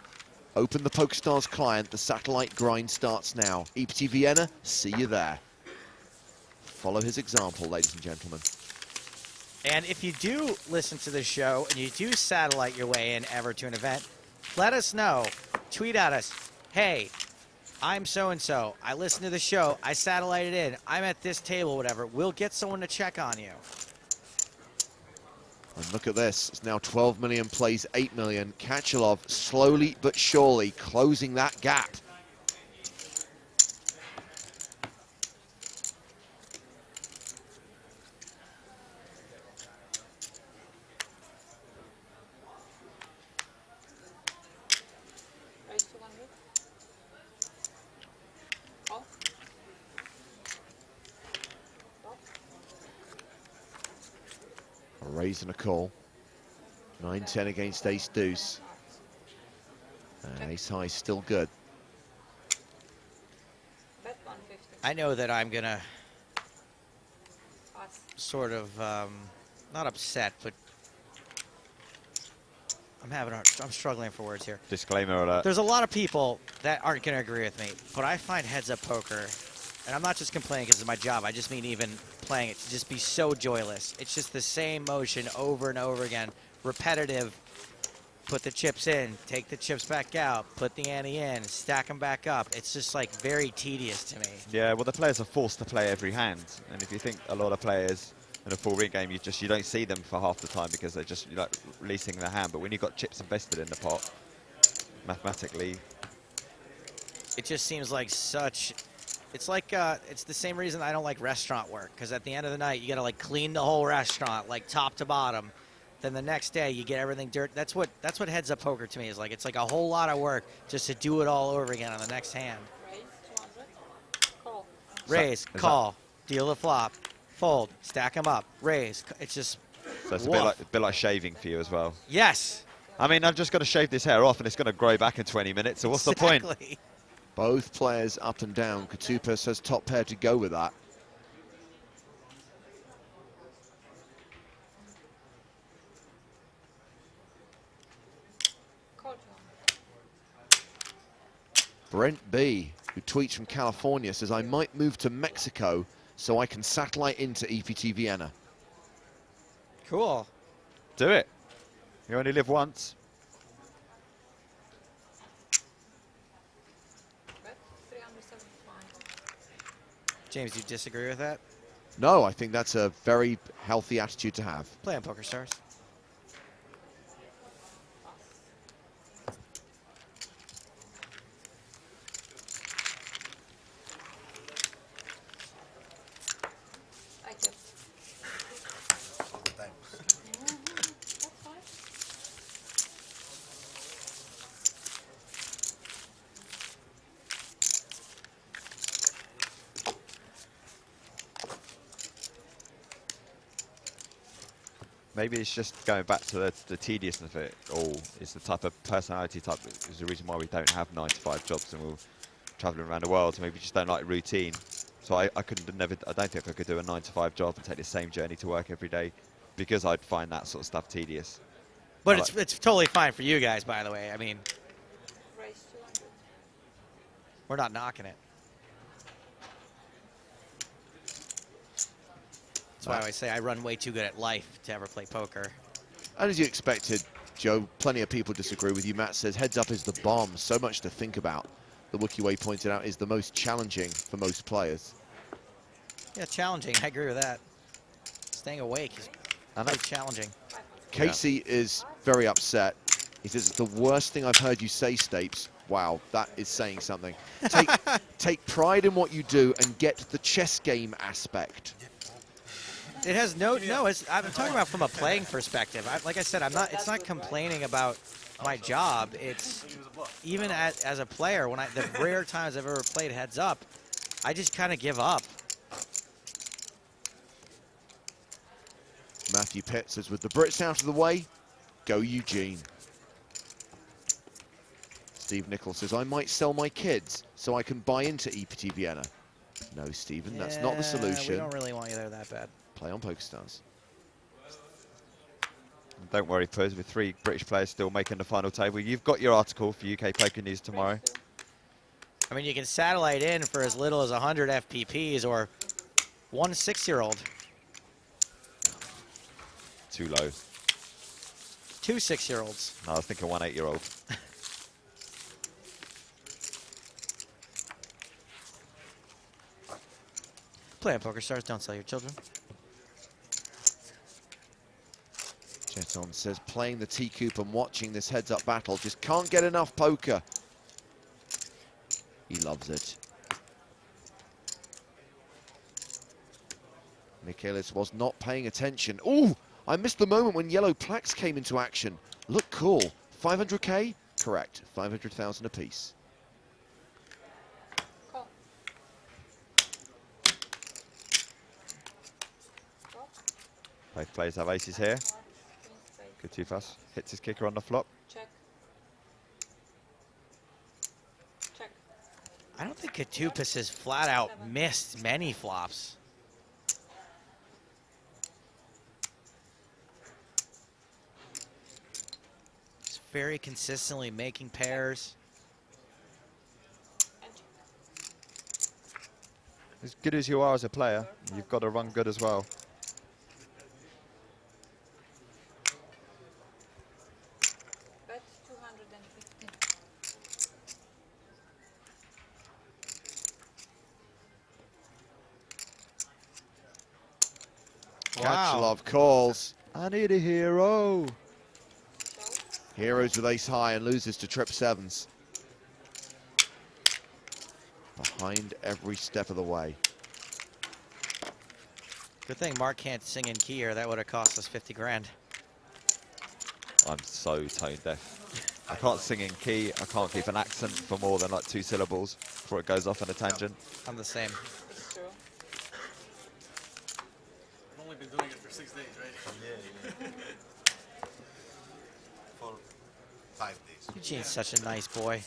Open the PokerStars client. The satellite grind starts now. EPT Vienna, see you there. Follow his example, ladies and gentlemen. And if you do listen to the show and you do satellite your way in ever to an event, let us know. Tweet at us. Hey, I'm so-and-so. I listen to the show. I satellited in. I'm at this table, whatever. We'll get someone to check on you. And look at this. It's now 12 million plays 8 million. Kachelov slowly but surely closing that gap. A raise and a call. 9-10 against ace deuce. And ace high still good. I know that I'm going to sort of, not upset, but I'm struggling for words here. Disclaimer alert. There's a lot of people that aren't going to agree with me, but I find heads-up poker, and I'm not just complaining because it's my job, I just mean even playing it to just be so joyless. It's just the same motion over and over again, repetitive. Put the chips in, take the chips back out, put the ante in, stack them back up. It's just like very tedious to me. Yeah, well, the players are forced to play every hand, and if you think a lot of players in a full ring game, you don't see them for half the time because they're just like releasing their hand. But when you've got chips invested in the pot, mathematically, it just seems like such. It's like it's the same reason I don't like restaurant work, because at the end of the night you got to like clean the whole restaurant like top to bottom. Then the next day you get everything dirt. That's what heads up poker to me is like. It's like a whole lot of work just to do it all over again on the next hand. Raise, call, deal the flop, fold, stack them up, raise. It's just. So it's a bit like shaving for you as well. Yes. I mean, I've just got to shave this hair off, and it's going to grow back in 20 minutes. So what's the point? Both players up and down. Katupas has top pair to go with that. Brent B, who tweets from California, says, I might move to Mexico so I can satellite into EPT Vienna. Cool. Do it. You only live once. James, do you disagree with that? No, I think that's a very healthy attitude to have. Play on PokerStars. Maybe it's just going back to the tediousness of it all. It's the type of personality type that is the reason why we don't have 9 to 5 jobs and we're traveling around the world. So maybe we just don't like routine. So I don't think I could do a 9 to 5 job and take the same journey to work every day because I'd find that sort of stuff tedious. But it's totally fine for you guys, by the way. I mean, we're not knocking it. That's why I always say I run way too good at life to ever play poker. And as you expected, Joe, plenty of people disagree with you. Matt says heads up is the bomb. So much to think about. The Wookiee Way pointed out is the most challenging for most players. Yeah, challenging. I agree with that. Staying awake is very challenging. Casey is very upset. He says it's the worst thing I've heard you say, Stapes. Wow, that is saying something. Take pride in what you do and get the chess game aspect. It has no. I'm talking about from a playing perspective. Like I said, it's not complaining about my job. It's even as a player, the rare times I've ever played heads up, I just kind of give up. Matthew Pitt says, with the Brits out of the way, go Eugene. Steve Nichols says, I might sell my kids so I can buy into EPT Vienna. No, Stephen, that's not the solution. We don't really want you there that bad. Play on PokerStars. Don't worry, Puz, with 3 British players still making the final table. You've got your article for UK Poker News tomorrow. I mean, you can satellite in for as little as 100 FPPs or 1 6-year-old. Too low. 2 6-year-olds. No, I was thinking 1 8-year-old. Play on PokerStars, don't sell your children. Jeton says, playing the T-Coop and watching this heads-up battle, just can't get enough poker. He loves it. Michaelis was not paying attention. Ooh, I missed the moment when yellow plaques came into action. Look cool. 500K? Correct. 500,000 apiece. Both players have aces here. Good 2-fuss. Hits his kicker on the flop. Check. Check. I don't think Katupis has flat out missed many flops. He's very consistently making pairs. As good as you are as a player, you've got to run good as well. Bet 250. Kachalov calls. I need a hero. Heroes with ace high and loses to trip sevens. Behind every step of the way. Good thing Mark can't sing in key, or that would have cost us 50 grand. I'm so tone deaf. I can't sing in key. I can't keep an accent for more than like 2 syllables before it goes off on a tangent. I'm the same. It's true. I've only been doing it for 6 days, right? Yeah. For 5 days. Eugene's such a nice boy.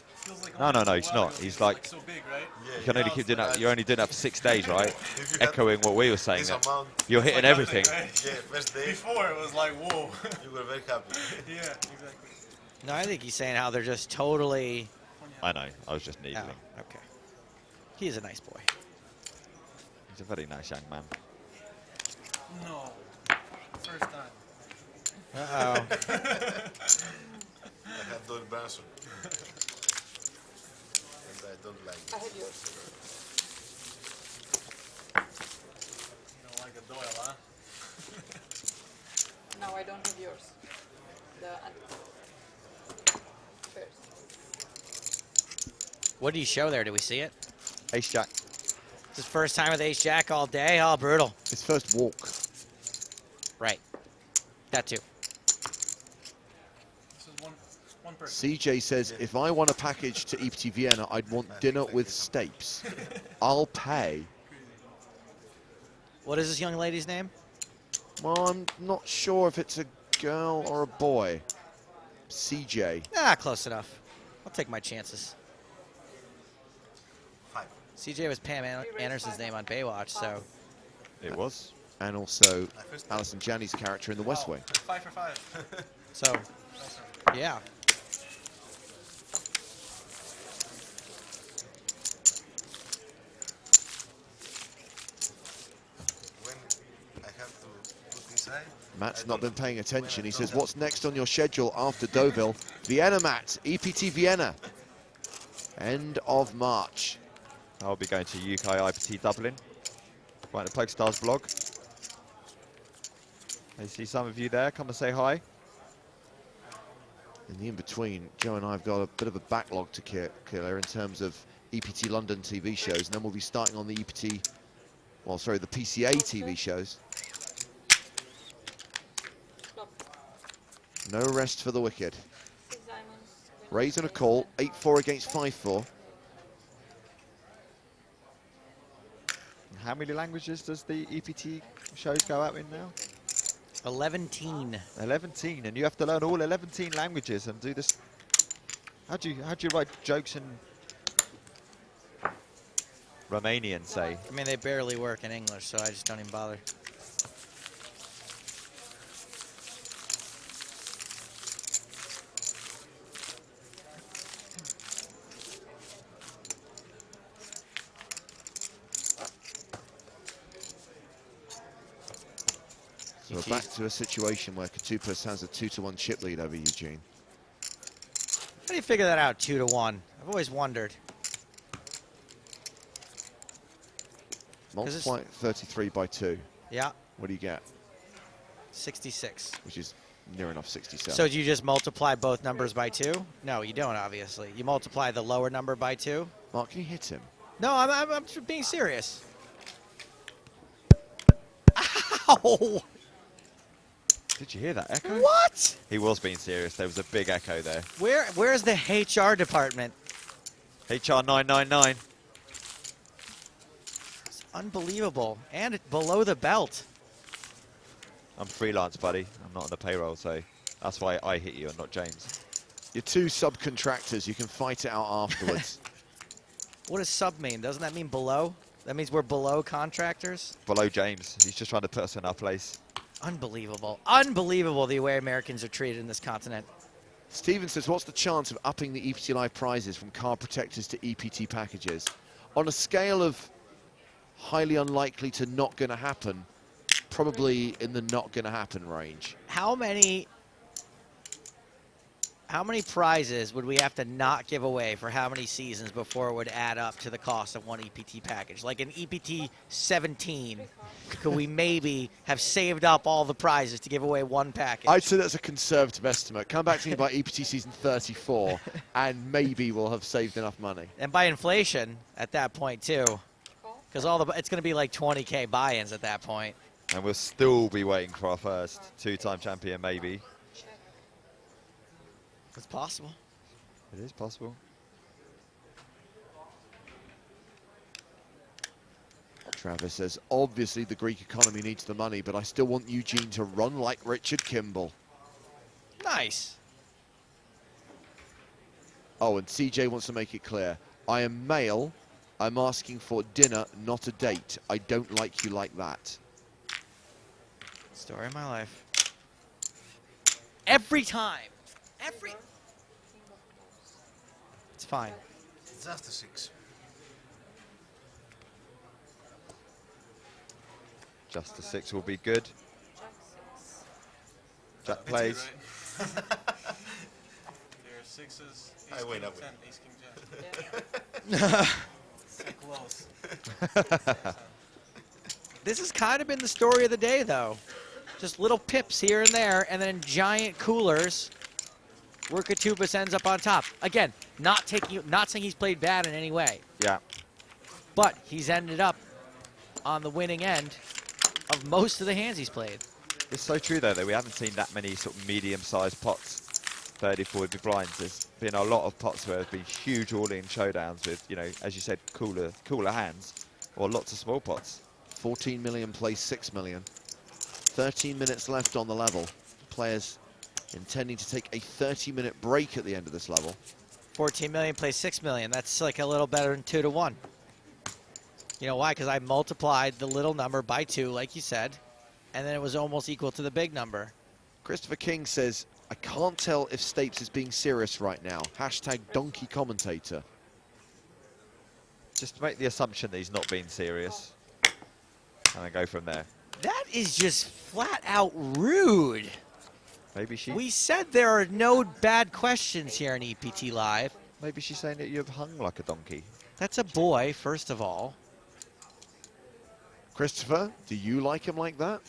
No, he's not. He's like, so big, right? you can only keep doing that. You're only doing that for 6 days, right? If you Echoing what we were saying. this That amount, you're it's hitting like everything. nothing, right? Yeah, first day. Before it was like, whoa. You were very happy. Yeah, exactly. No, I think he's saying how they're just totally... I know. I was just needling. Oh, okay. He is a nice boy. He's a very nice young man. No. First time. Uh-oh. I have Doyle Branson. And I don't like it. I have yours. You don't like a Doyle, huh? No, I don't have yours. The first. What did he show there? Did we see it? Ace Jack. It's his first time with Ace Jack all day. Oh, brutal. His first walk. Right. That too. This is one person. CJ says, if I won a package to EPT Vienna, I'd want dinner with Stapes. I'll pay. What is this young lady's name? Well, I'm not sure if it's a girl or a boy. CJ. Ah, close enough. I'll take my chances. 5. CJ was Pam Anderson's name on Baywatch, so... It was. And also Alison Janney's character in The West Wing. 5 for 5. So, yeah. When I have to put this Matt's not been paying attention. He says, what's next on your schedule after Deauville? Vienna, Matt. EPT Vienna. End of March. I'll be going to UK IPT Dublin. Right, the PokerStars blog. I see some of you there. Come and say hi. In the in-between, Joe and I have got a bit of a backlog to clear in terms of EPT London TV shows, and then we'll be starting on the EPT, well, sorry, the PCA TV shows. No rest for the wicked. Raise and a call, 8-4 against 5-4. How many languages does the EPT shows go out in now? 11. 11, and you have to learn all 11 languages and do this. How do you write jokes in Romanian, say? I mean, they barely work in English, so I just don't even bother. So we're back to a situation where Katupas has a 2-1 chip lead over Eugene. How do you figure that out, 2-1? I've always wondered. Multiply 33 by 2. Yeah. What do you get? 66. Which is near enough 67. So do you just multiply both numbers by 2? No, you don't, obviously. You multiply the lower number by 2? Mark, can you hit him? No, I'm just being serious. Ow! Did you hear that echo? What? He was being serious. There was a big echo there. Where's the HR department? HR 999. It's unbelievable. And it's below the belt. I'm freelance, buddy. I'm not on the payroll, so that's why I hit you and not James. You're two subcontractors. You can fight it out afterwards. What does sub mean? Doesn't that mean below? That means we're below contractors? Below James. He's just trying to put us in our place. Unbelievable. Unbelievable the way Americans are treated in this continent. Steven says, what's the chance of upping the EPT Live prizes from card protectors to EPT packages? On a scale of highly unlikely to not going to happen, probably in the not going to happen range. How many prizes would we have to not give away for how many seasons before it would add up to the cost of one EPT package? Like an EPT 17, could we maybe have saved up all the prizes to give away one package? I'd say that's a conservative estimate. Come back to me by EPT season 34, and maybe we'll have saved enough money. And by inflation at that point too, because it's going to be like 20K buy-ins at that point. And we'll still be waiting for our first two-time champion, maybe. It's possible. It is possible. Travis says, obviously the Greek economy needs the money, but I still want Eugene to run like Richard Kimball. Nice. Oh, and CJ wants to make it clear. I am male. I'm asking for dinner, not a date. I don't like you like that. Story of my life. Every time. It's fine. Just a 6. Just a 6 will be good. Jack plays. There are 6s. I win, I win. Ace King Jack. So close. This has kind of been the story of the day, though. Just little pips here and there, and then giant coolers where Katupas ends up on top. Again, not saying he's played bad in any way. Yeah. But he's ended up on the winning end of most of the hands he's played. It's so true, though, that we haven't seen that many sort of medium-sized pots, 34 big blinds. There's been a lot of pots where there's been huge all-in showdowns with, you know, as you said, cooler hands, or lots of small pots. 14 million plays 6 million. 13 minutes left on the level. Players intending to take a 30-minute break at the end of this level. 14 million plays 6 million. That's like a little better than 2-1. You know why? Because I multiplied the little number by 2, like you said, and then it was almost equal to the big number. Christopher King says, I can't tell if Stapes is being serious right now. Hashtag donkey commentator. Just make the assumption that he's not being serious, and then go from there. That is just flat out rude. Maybe she. We said there are no bad questions here in EPT Live. Maybe she's saying that you've hung like a donkey. That's a boy, first of all. Christopher, do you like him like that?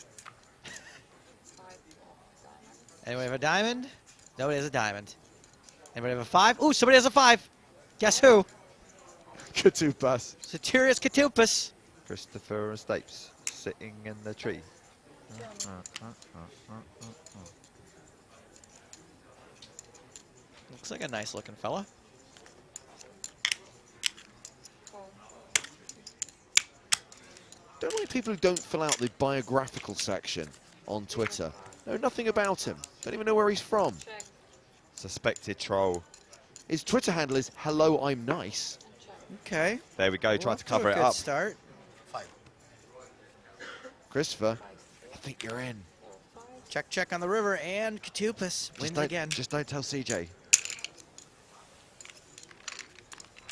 Anybody have a diamond? Nobody has a diamond. Anybody have a 5? Ooh, somebody has a 5. Guess who? Katupas. Satirius Katupas. Christopher Stapes sitting in the tree. Looks like a nice looking fella. Don't like people who don't fill out the biographical section on Twitter. Know nothing about him. Don't even know where he's from. Suspected troll. His Twitter handle is hello, I'm nice. Okay. There we go, trying to cover it good up. Start. Christopher, I think you're in. Check on the river, and Katupas wins again. Just don't tell CJ.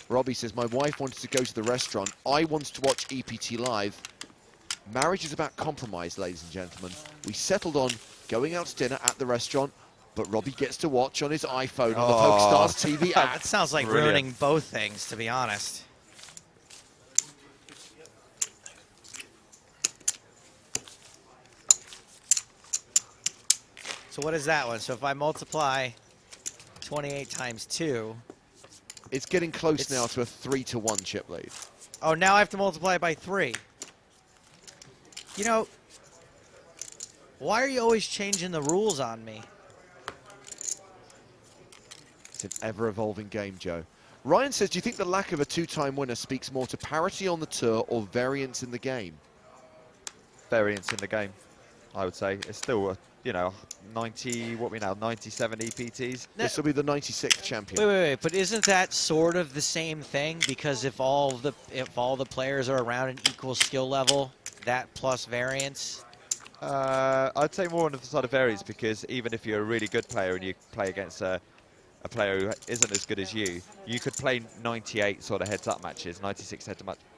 Robbie says, my wife wanted to go to the restaurant. I wanted to watch EPT Live. Marriage is about compromise, ladies and gentlemen. We settled on going out to dinner at the restaurant, but Robbie gets to watch on his iPhone on the PokerStars TV app. That sounds like ruining both things, to be honest. So what is that one? So if I multiply 28 times 2... It's getting close now to a 3-to-1 chip lead. Oh, now I have to multiply it by 3. You know, why are you always changing the rules on me? It's an ever-evolving game, Joe. Ryan says, do you think the lack of a 2-time winner speaks more to parity on the tour or variance in the game? Variance in the game, I would say. It's still, you know, 90, what we now, 97 EPTs. This will be the 96th champion. Wait, but isn't that sort of the same thing? Because if all the players are around an equal skill level, that plus variance? I'd say more on the side of variance, because even if you're a really good player and you play against a player who isn't as good as you could play 98 sort of heads-up matches, 96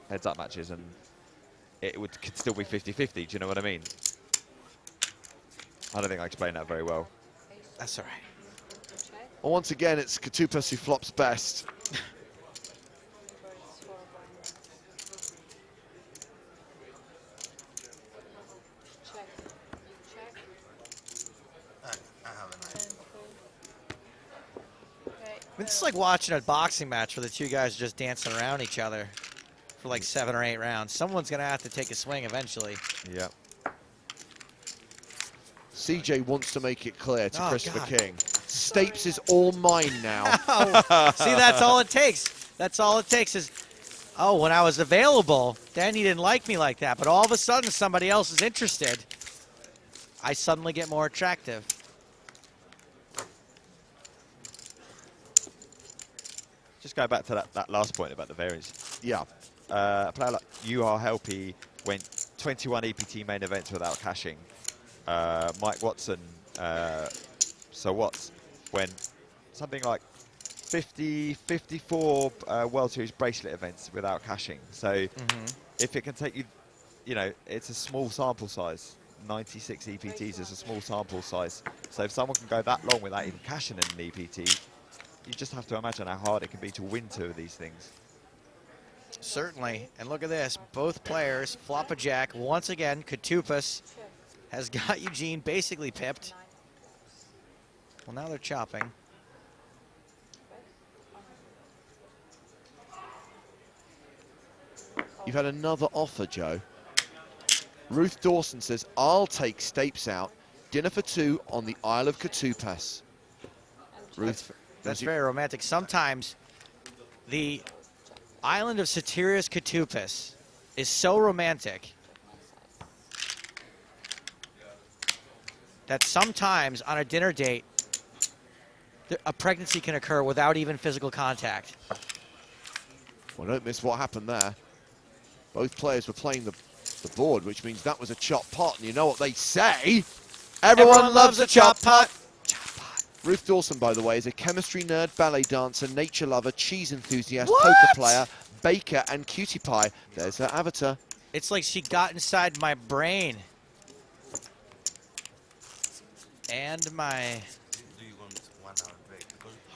heads-up matches, and it could still be 50-50. Do you know what I mean? I don't think I explained that very well. That's all right. Well, once again, it's Katupas who flops best. This is like watching a boxing match where the two guys are just dancing around each other for like 7 or 8 rounds. Someone's going to have to take a swing eventually. Yeah. CJ wants to make it clear to Oh, Christopher God. King. Stapes is all mine now. See, that's all it takes. That's all it takes is, oh, when I was available, then he didn't like me like that. But all of a sudden, somebody else is interested. I suddenly get more attractive. Just go back to that last point about the variance. Yeah. A player like UR Helpy went 21 EPT main events without cashing. Mike Watson, so Watts, went something like 54 World Series bracelet events without cashing. So if it can take you, you know, it's a small sample size. 96 EPTs is a small sample size. So if someone can go that long without even cashing in an EPT, you just have to imagine how hard it can be to win 2 of these things. Certainly. And look at this. Both players flop a jack. Once again, Katupas has got Eugene basically pipped. Well, now they're chopping. You've had another offer, Joe. Ruth Dawson says, I'll take Stapes out. Dinner for 2 on the Isle of Katupas. Ruth, That's very romantic. Sometimes the island of Satirius Katupas is so romantic that sometimes on a dinner date, a pregnancy can occur without even physical contact. Well, don't miss what happened there. Both players were playing the board, which means that was a chop pot. And you know what they say? Everyone loves a chop pot. Ruth Dawson, by the way, is a chemistry nerd, ballet dancer, nature lover, cheese enthusiast, poker player, baker, and cutie pie. There's her avatar. It's like she got inside my brain. And my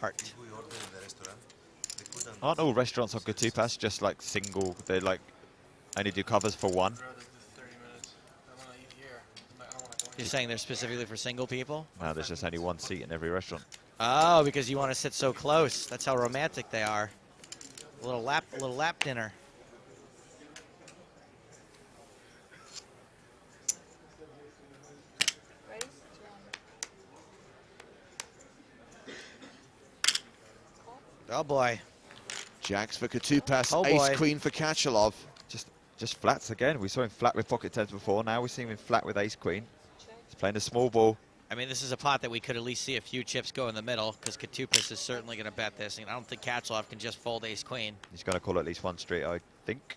heart. Aren't all restaurants on Katupas just like single? They like only do covers for one. You're saying they're specifically for single people? No, there's just only one seat in every restaurant. Oh, because you want to sit so close. That's how romantic they are. A little lap dinner. Oh boy. Jacks for Katupas, Oh, ace boy. queen for Kachalov. Just flats again. We saw him flat with pocket tens before. Now we see him flat with ace queen. He's playing a small ball. I mean, this is a pot that we could at least see a few chips go in the middle, because Katupas is certainly going to bet this. And I don't think Kachalov can just fold ace queen. He's going to call at least one street, I think.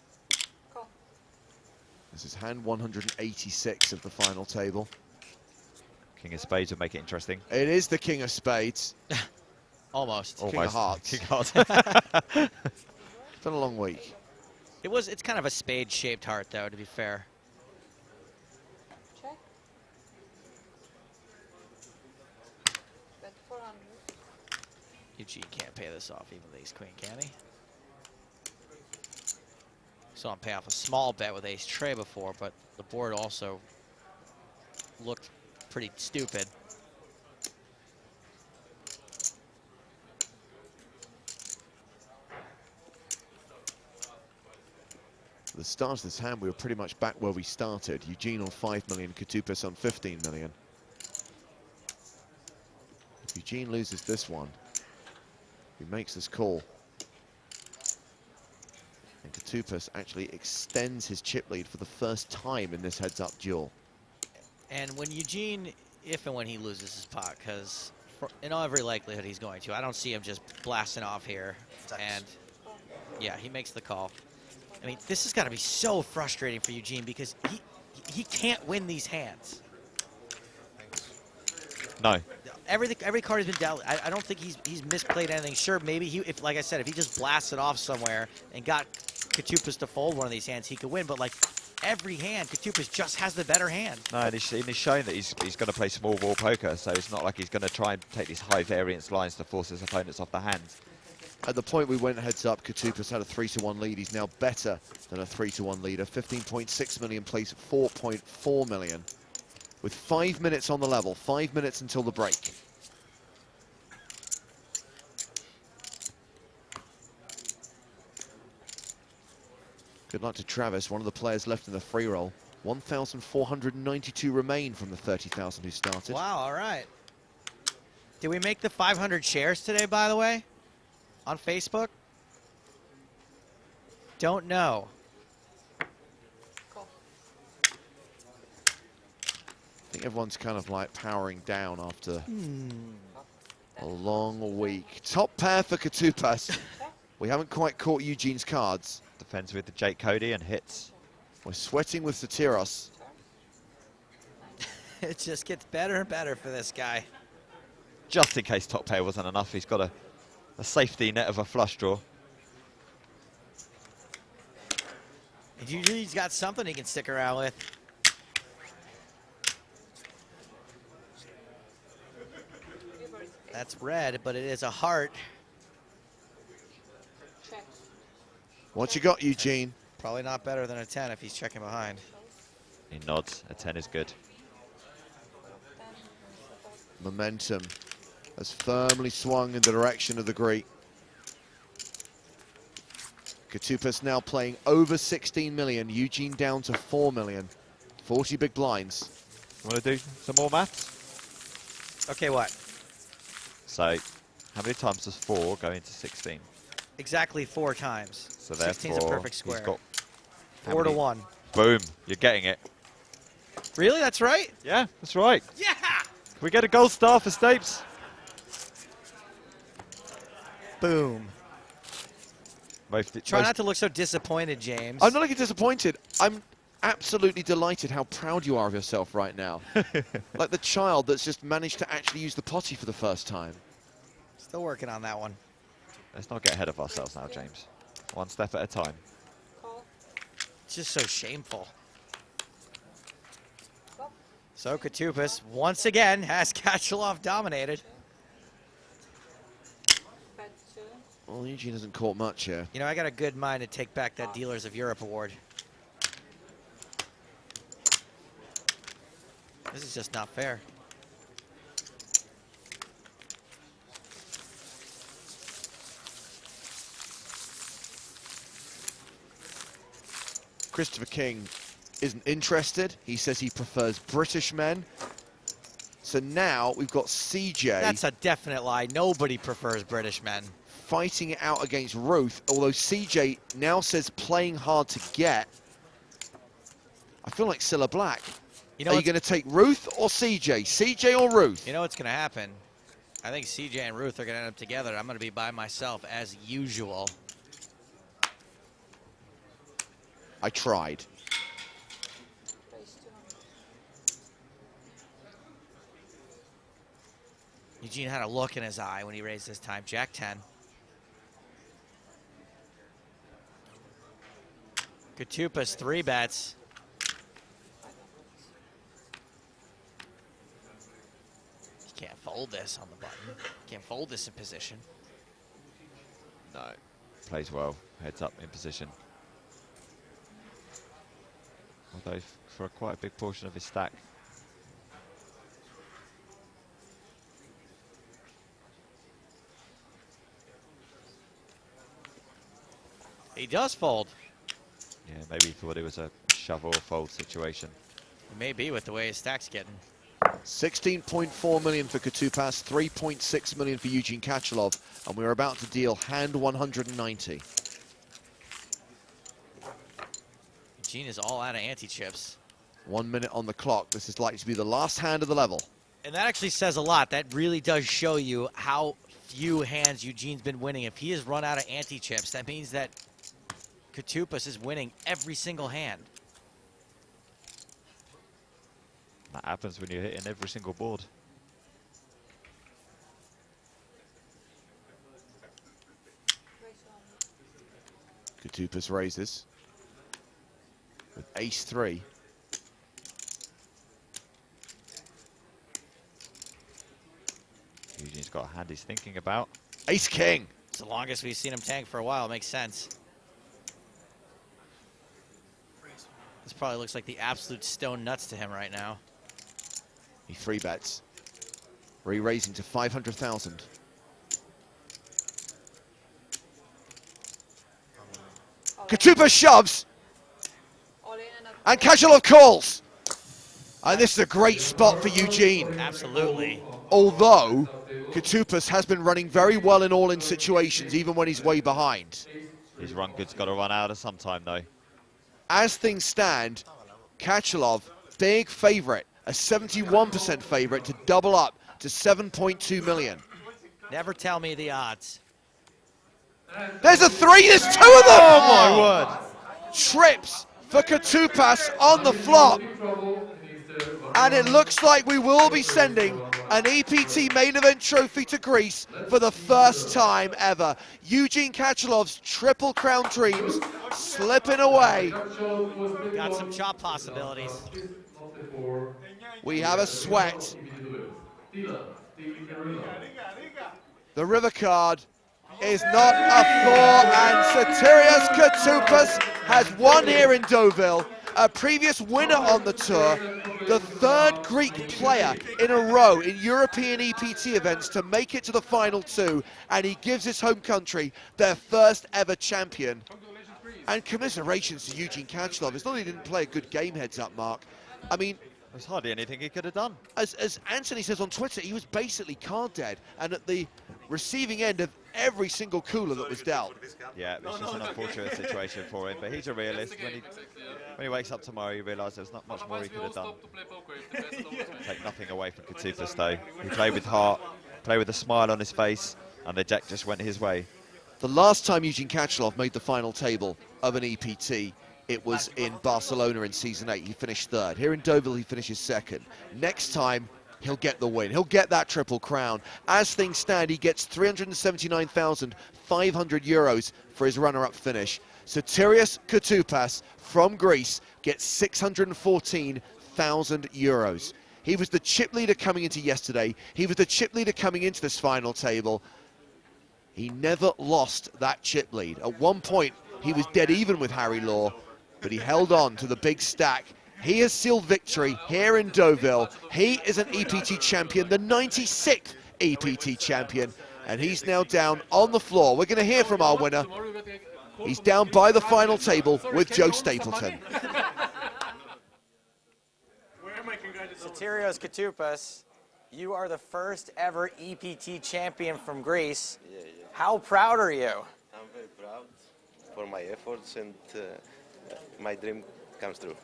This is hand 186 of the final table. King of spades would make it interesting. It is the king of spades. Almost. King of hearts. King of hearts. It's been a long week. It's kind of a spade-shaped heart, though, to be fair. Check. Bet 400. Eugene can't pay this off even with ace queen, can he? Saw him pay off a small bet with ace tray before, but the board also looked pretty stupid. At the start of this hand, we were pretty much back where we started. Eugene on 5 million, Katupas on 15 million. If Eugene loses this one, he makes this call. And Katupas actually extends his chip lead for the first time in this heads-up duel. And when Eugene, if and when he loses his pot, because in all every likelihood he's going to, I don't see him just blasting off here. And yeah, he makes the call. I mean, this has got to be so frustrating for Eugene because he can't win these hands. No. Every card has been dealt. I don't think he's misplayed anything. Sure, maybe if like I said, if he just blasted off somewhere and got Katupas to fold one of these hands, he could win. But like every hand, Katupas just has the better hand. No, and he's shown that he's going to play small ball poker, so it's not like he's going to try and take these high variance lines to force his opponents off the hands. At the point we went heads up, Katupas had a 3-1 lead. He's now better than a 3-1 leader. 15.6 million plays 4.4 million. With 5 minutes on the level, 5 minutes until the break. Good luck to Travis, one of the players left in the free roll. 1,492 remain from the 30,000 who started. Wow, all right. Did we make the 500 shares today, by the way? On Facebook? Don't know. I think everyone's kind of like powering down after a long week. Top pair for Katupas. We haven't quite caught Eugene's cards. Defends with the Jake Cody and hits. We're sweating with Satiros. It just gets better and better for this guy. Just in case top pair wasn't enough, he's got a safety net of a flush draw. And usually he's got something he can stick around with. That's red, but it is a heart. What you got, Eugene? Probably not better than a 10 if he's checking behind. He nods. A 10 is good. Momentum has firmly swung in the direction of the Greek. Katupas now playing over 16 million. Eugene down to 4 million. 40 big blinds. Want to do some more maths? Okay, what? So, how many times does 4 go into 16? Exactly 4 times. So 16 is a perfect square. He's got 4 to 1. Boom. You're getting it. Really? That's right? Yeah, that's right. Yeah! Can we get a gold star for Stapes? Boom. Try not to look so disappointed, James. I'm not looking disappointed. I'm absolutely delighted how proud you are of yourself right now. Like the child that's just managed to actually use the potty for the first time. Still working on that one. Let's not get ahead of ourselves now, James. One step at a time. It's just so shameful. So Katupas once again has Kachalov dominated. Well, Eugene hasn't caught much here. You know, I got a good mind to take back that Dealers of Europe award. This is just not fair. Christopher King isn't interested. He says he prefers British men. So now we've got CJ. That's a definite lie. Nobody prefers British men. Fighting it out against Ruth, although CJ now says playing hard to get. I feel like Cilla Black. You know, are you going to take Ruth or CJ? CJ or Ruth? You know what's going to happen? I think CJ and Ruth are going to end up together. I'm going to be by myself as usual. I tried. Eugene had a look in his eye when he raised his time. Jack 10. Katupas 3 bets. You can't fold this on the button. You can't fold this in position. No. Plays well. Heads up in position. Although for quite a big portion of his stack. He does fold. Yeah, maybe he thought it was a shove or fold situation. It may be with the way his stack's getting. 16.4 million for Katupas, 3.6 million for Eugene Kachalov, and we're about to deal hand 190. Eugene is all out of anti-chips. 1 minute on the clock. This is likely to be the last hand of the level. And that actually says a lot. That really does show you how few hands Eugene's been winning. If he has run out of anti-chips, that means that Katupas is winning every single hand. That happens when you're hitting every single board. Katupas raises with ace-3. Eugene's got a hand he's thinking about. Ace-king. It's the longest we've seen him tank for a while. It makes sense. This probably looks like the absolute stone nuts to him right now. He 3-bets. Re-raising to 500,000. Katupas shoves. And Kachalov calls. And this is a great spot for Eugene. Absolutely. Although Katupas has been running very well in all-in situations, even when he's way behind. His run good's got to run out at some time, though. As things stand, Kachalov, big favorite, a 71% favorite to double up to 7.2 million. Never tell me the odds. There's a 3, there's 2 of them! Oh my word. Trips for Katupas on the flop. And it looks like we will be sending an EPT main event trophy to Greece for the first time ever. Eugene Kachalov's Triple Crown dreams slipping away. Got some chop possibilities. We have a sweat. The river card is not a 4, and Sotirios Katupas has won here in Deauville. A previous winner on the tour, the 3rd Greek player in a row in European EPT events to make it to the final 2, and he gives his home country their first ever champion. And commiserations to Eugene Kachalov. It's not that he didn't play a good game, heads up, Mark. I mean, there's hardly anything he could have done. As Anthony says on Twitter, he was basically card dead, and at the receiving end of every single cooler that was dealt. Yeah, it's just an unfortunate situation for him, but he's a realist. When he wakes up tomorrow, he realises there's not much more he could have done. Take nothing away from Katupas, though. He played with heart, played with a smile on his face, and the deck just went his way. The last time Eugene Kachalov made the final table of an EPT, it was in Barcelona in Season 8. He finished 3rd. Here in Deauville, he finishes 2nd. Next time, he'll get the win. He'll get that Triple Crown. As things stand, he gets 379,500 euros for his runner-up finish. Sotirios Katupas from Greece gets 614,000 euros. He was the chip leader coming into yesterday. He was the chip leader coming into this final table. He never lost that chip lead. At one point, he was dead even with Harry Law, but he held on to the big stack. He has sealed victory here in Deauville. He is an EPT champion, the 96th EPT champion, and he's now down on the floor. We're going to hear from our winner. He's down by the final table with Joe Stapleton. Sotirios Katoupas, you are the first ever EPT champion from Greece. How proud are you? I'm very proud for my efforts, and my dream comes true.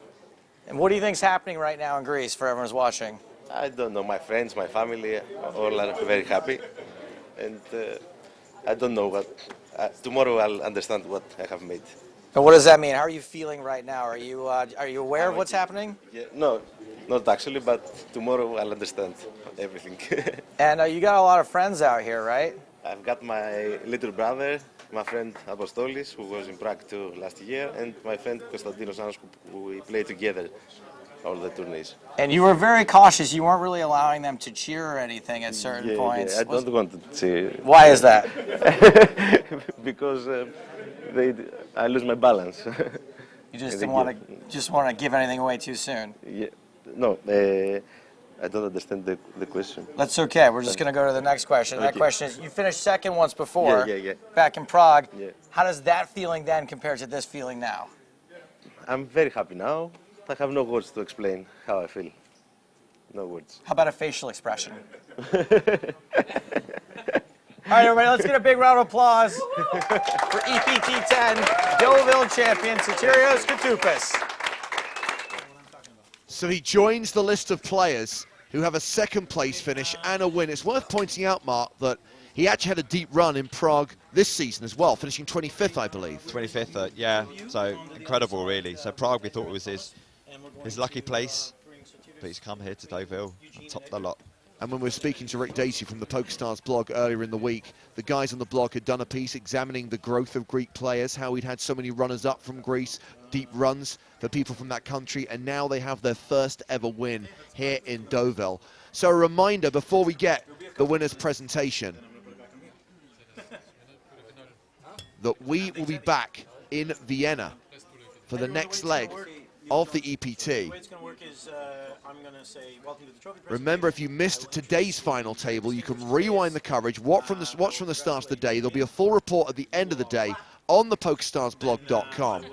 And what do you think's happening right now in Greece for everyone's watching? I don't know, my friends, my family, all are very happy, and I don't know what, tomorrow I'll understand what I have made. And what does that mean? How are you feeling right now? Are you aware of what's happening? Yeah, no, not actually, but tomorrow I'll understand everything. And you got a lot of friends out here, right? I've got my little brother, my friend Apostolis, who was in Prague too last year, and my friend Konstantinos Anos, who we play together all the tourneys. And you were very cautious. You weren't really allowing them to cheer or anything at certain points. Yeah, I don't want to cheer. Why is that? Because I lose my balance. You just didn't want to give anything away too soon. Yeah, no, I don't understand the question. That's okay. We're just going to go to the next question. That Okay. question is, you finished second once before, Yeah. back in Prague. Yeah. How does that feeling then compare to this feeling now? I'm very happy now. I have no words to explain how I feel. No words. How about a facial expression? All right, everybody, let's get a big round of applause for EPT 10 Deauville champion Sotirios Katoupas. So he joins the list of players who have a second place finish and a win. It's worth pointing out, Mark, that he actually had a deep run in Prague this season as well, finishing 25th, I believe. 25th, yeah, so incredible really. So Prague we thought was his lucky place, but he's come here to Deauville and topped the lot. And when we were speaking to Rick Dacey from the PokerStars blog earlier in the week, the guys on the blog had done a piece examining the growth of Greek players, how he'd had so many runners-up from Greece, deep runs for people from that country, and now they have their first ever win here in Deauville. So a reminder before we get the winner's presentation that we will be back in Vienna for the next leg of the EPT. The way it's going to work is I'm going to say welcome to the trophy. Remember, if you missed today's final table, you can rewind the coverage, watch from the start of the day. There'll be a full report at the end of the day on the PokerStarsblog.com.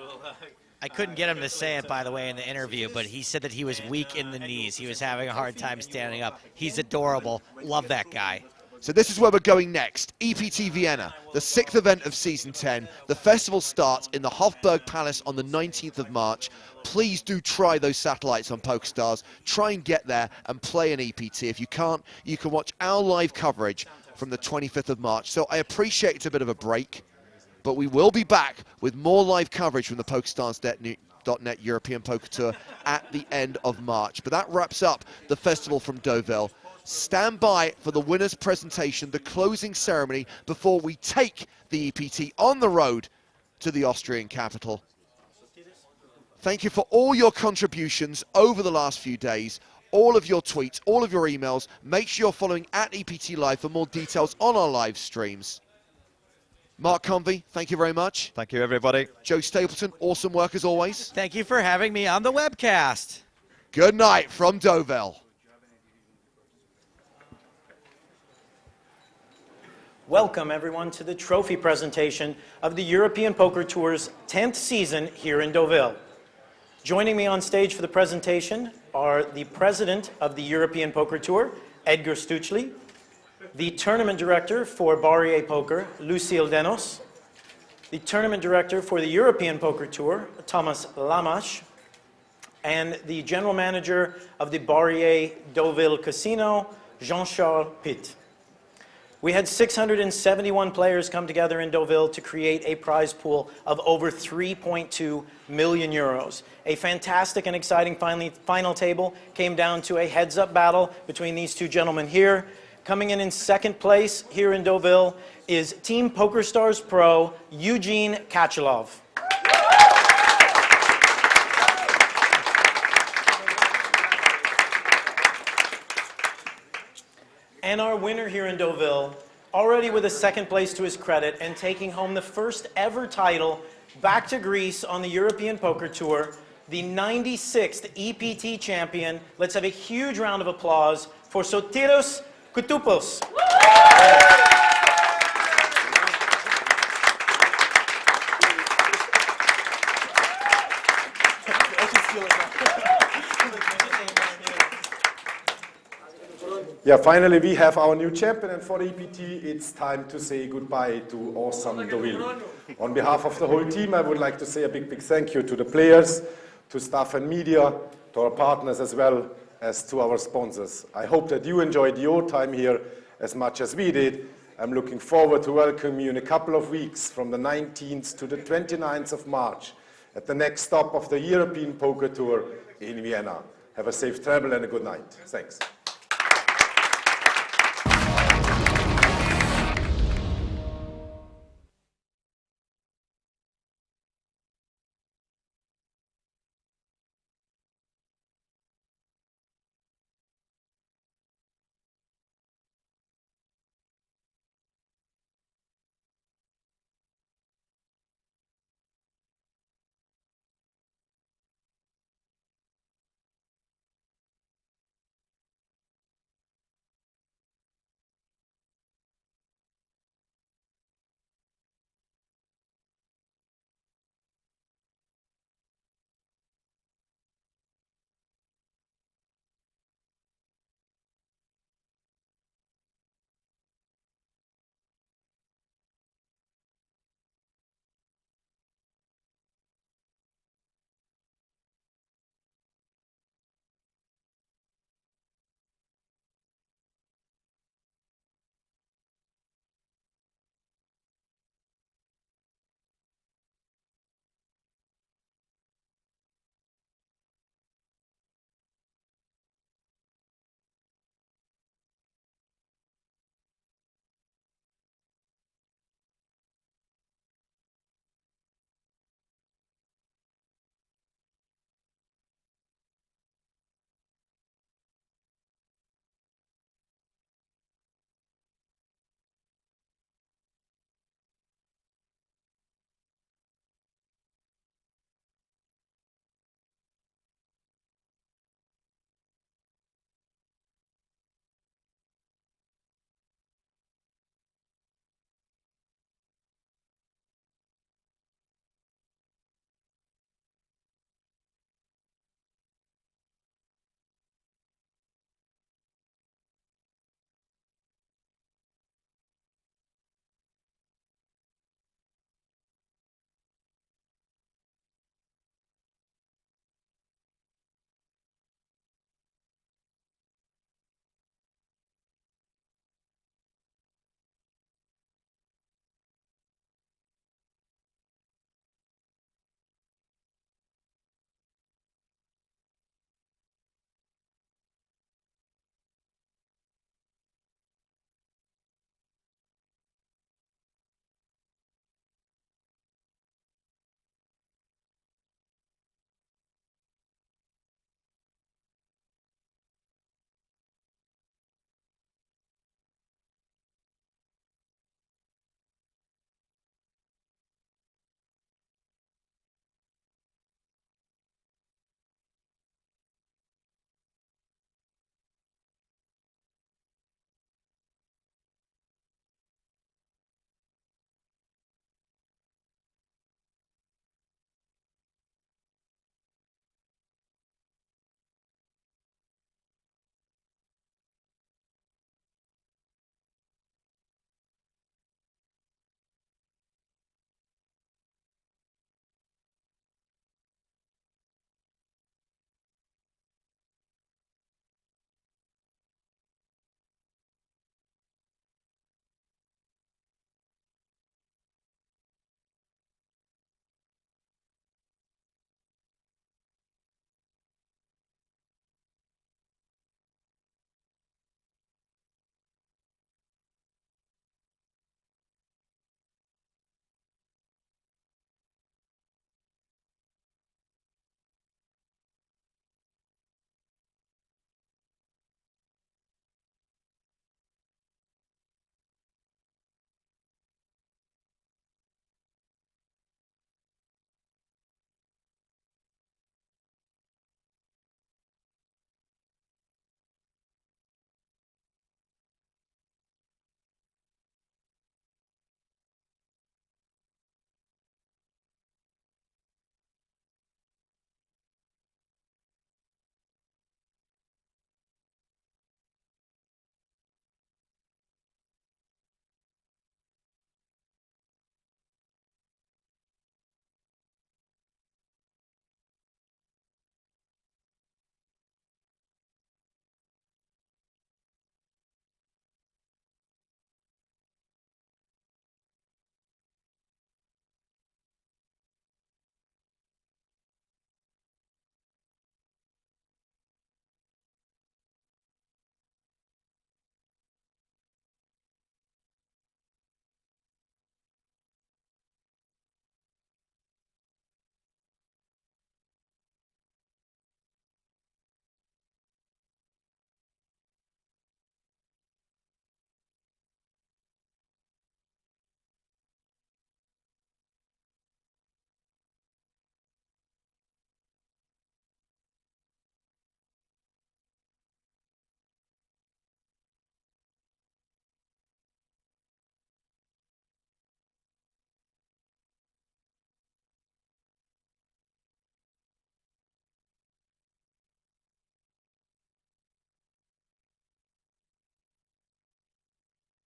I couldn't get him to say it, by the way, in the interview, but he said that he was weak in the knees. He was having a hard time standing up. He's adorable. Love that guy. So this is where we're going next. EPT Vienna, the 6th event of Season 10. The festival starts in the Hofburg Palace on the 19th of March. Please do try those satellites on PokerStars. Try and get there and play an EPT. If you can't, you can watch our live coverage from the 25th of March. So I appreciate it's a bit of a break, but we will be back with more live coverage from the PokerStars.net European Poker Tour at the end of March. But that wraps up the festival from Deauville. Stand by for the winner's presentation, the closing ceremony, before we take the EPT on the road to the Austrian capital. Thank you for all your contributions over the last few days, all of your tweets, all of your emails. Make sure you're following at EPT Live for more details on our live streams. Mark Convey, thank you very much. Thank you, everybody. Joe Stapleton, awesome work as always. Thank you for having me on the webcast. Good night from Deauville. Welcome, everyone, to the trophy presentation of the European Poker Tour's 10th season here in Deauville. Joining me on stage for the presentation are the president of the European Poker Tour, Edgar Stuchli, the tournament director for Barrier Poker, Lucille Denos, the tournament director for the European Poker Tour, Thomas Lamache, and the general manager of the Barrier Deauville Casino, Jean-Charles Pitt. We had 671 players come together in Deauville to create a prize pool of over 3.2 million euros. A fantastic and exciting final table came down to a heads-up battle between these two gentlemen here. Coming in second place here in Deauville is Team PokerStars Pro, Eugene Kachelov. And our winner here in Deauville, already with a second place to his credit and taking home the first ever title back to Greece on the European Poker Tour, the 96th EPT champion. Let's have a huge round of applause for Sotiros Koutopoulos. Yeah, finally we have our new champion, and for the EPT it's time to say goodbye to awesome Deauville. On behalf of the whole team, I would like to say a big thank you to the players, to staff and media, to our partners as well as to our sponsors. I hope that you enjoyed your time here as much as we did. I'm looking forward to welcome you in a couple of weeks from the 19th to the 29th of March at the next stop of the European Poker Tour in Vienna. Have a safe travel and a good night. Thanks.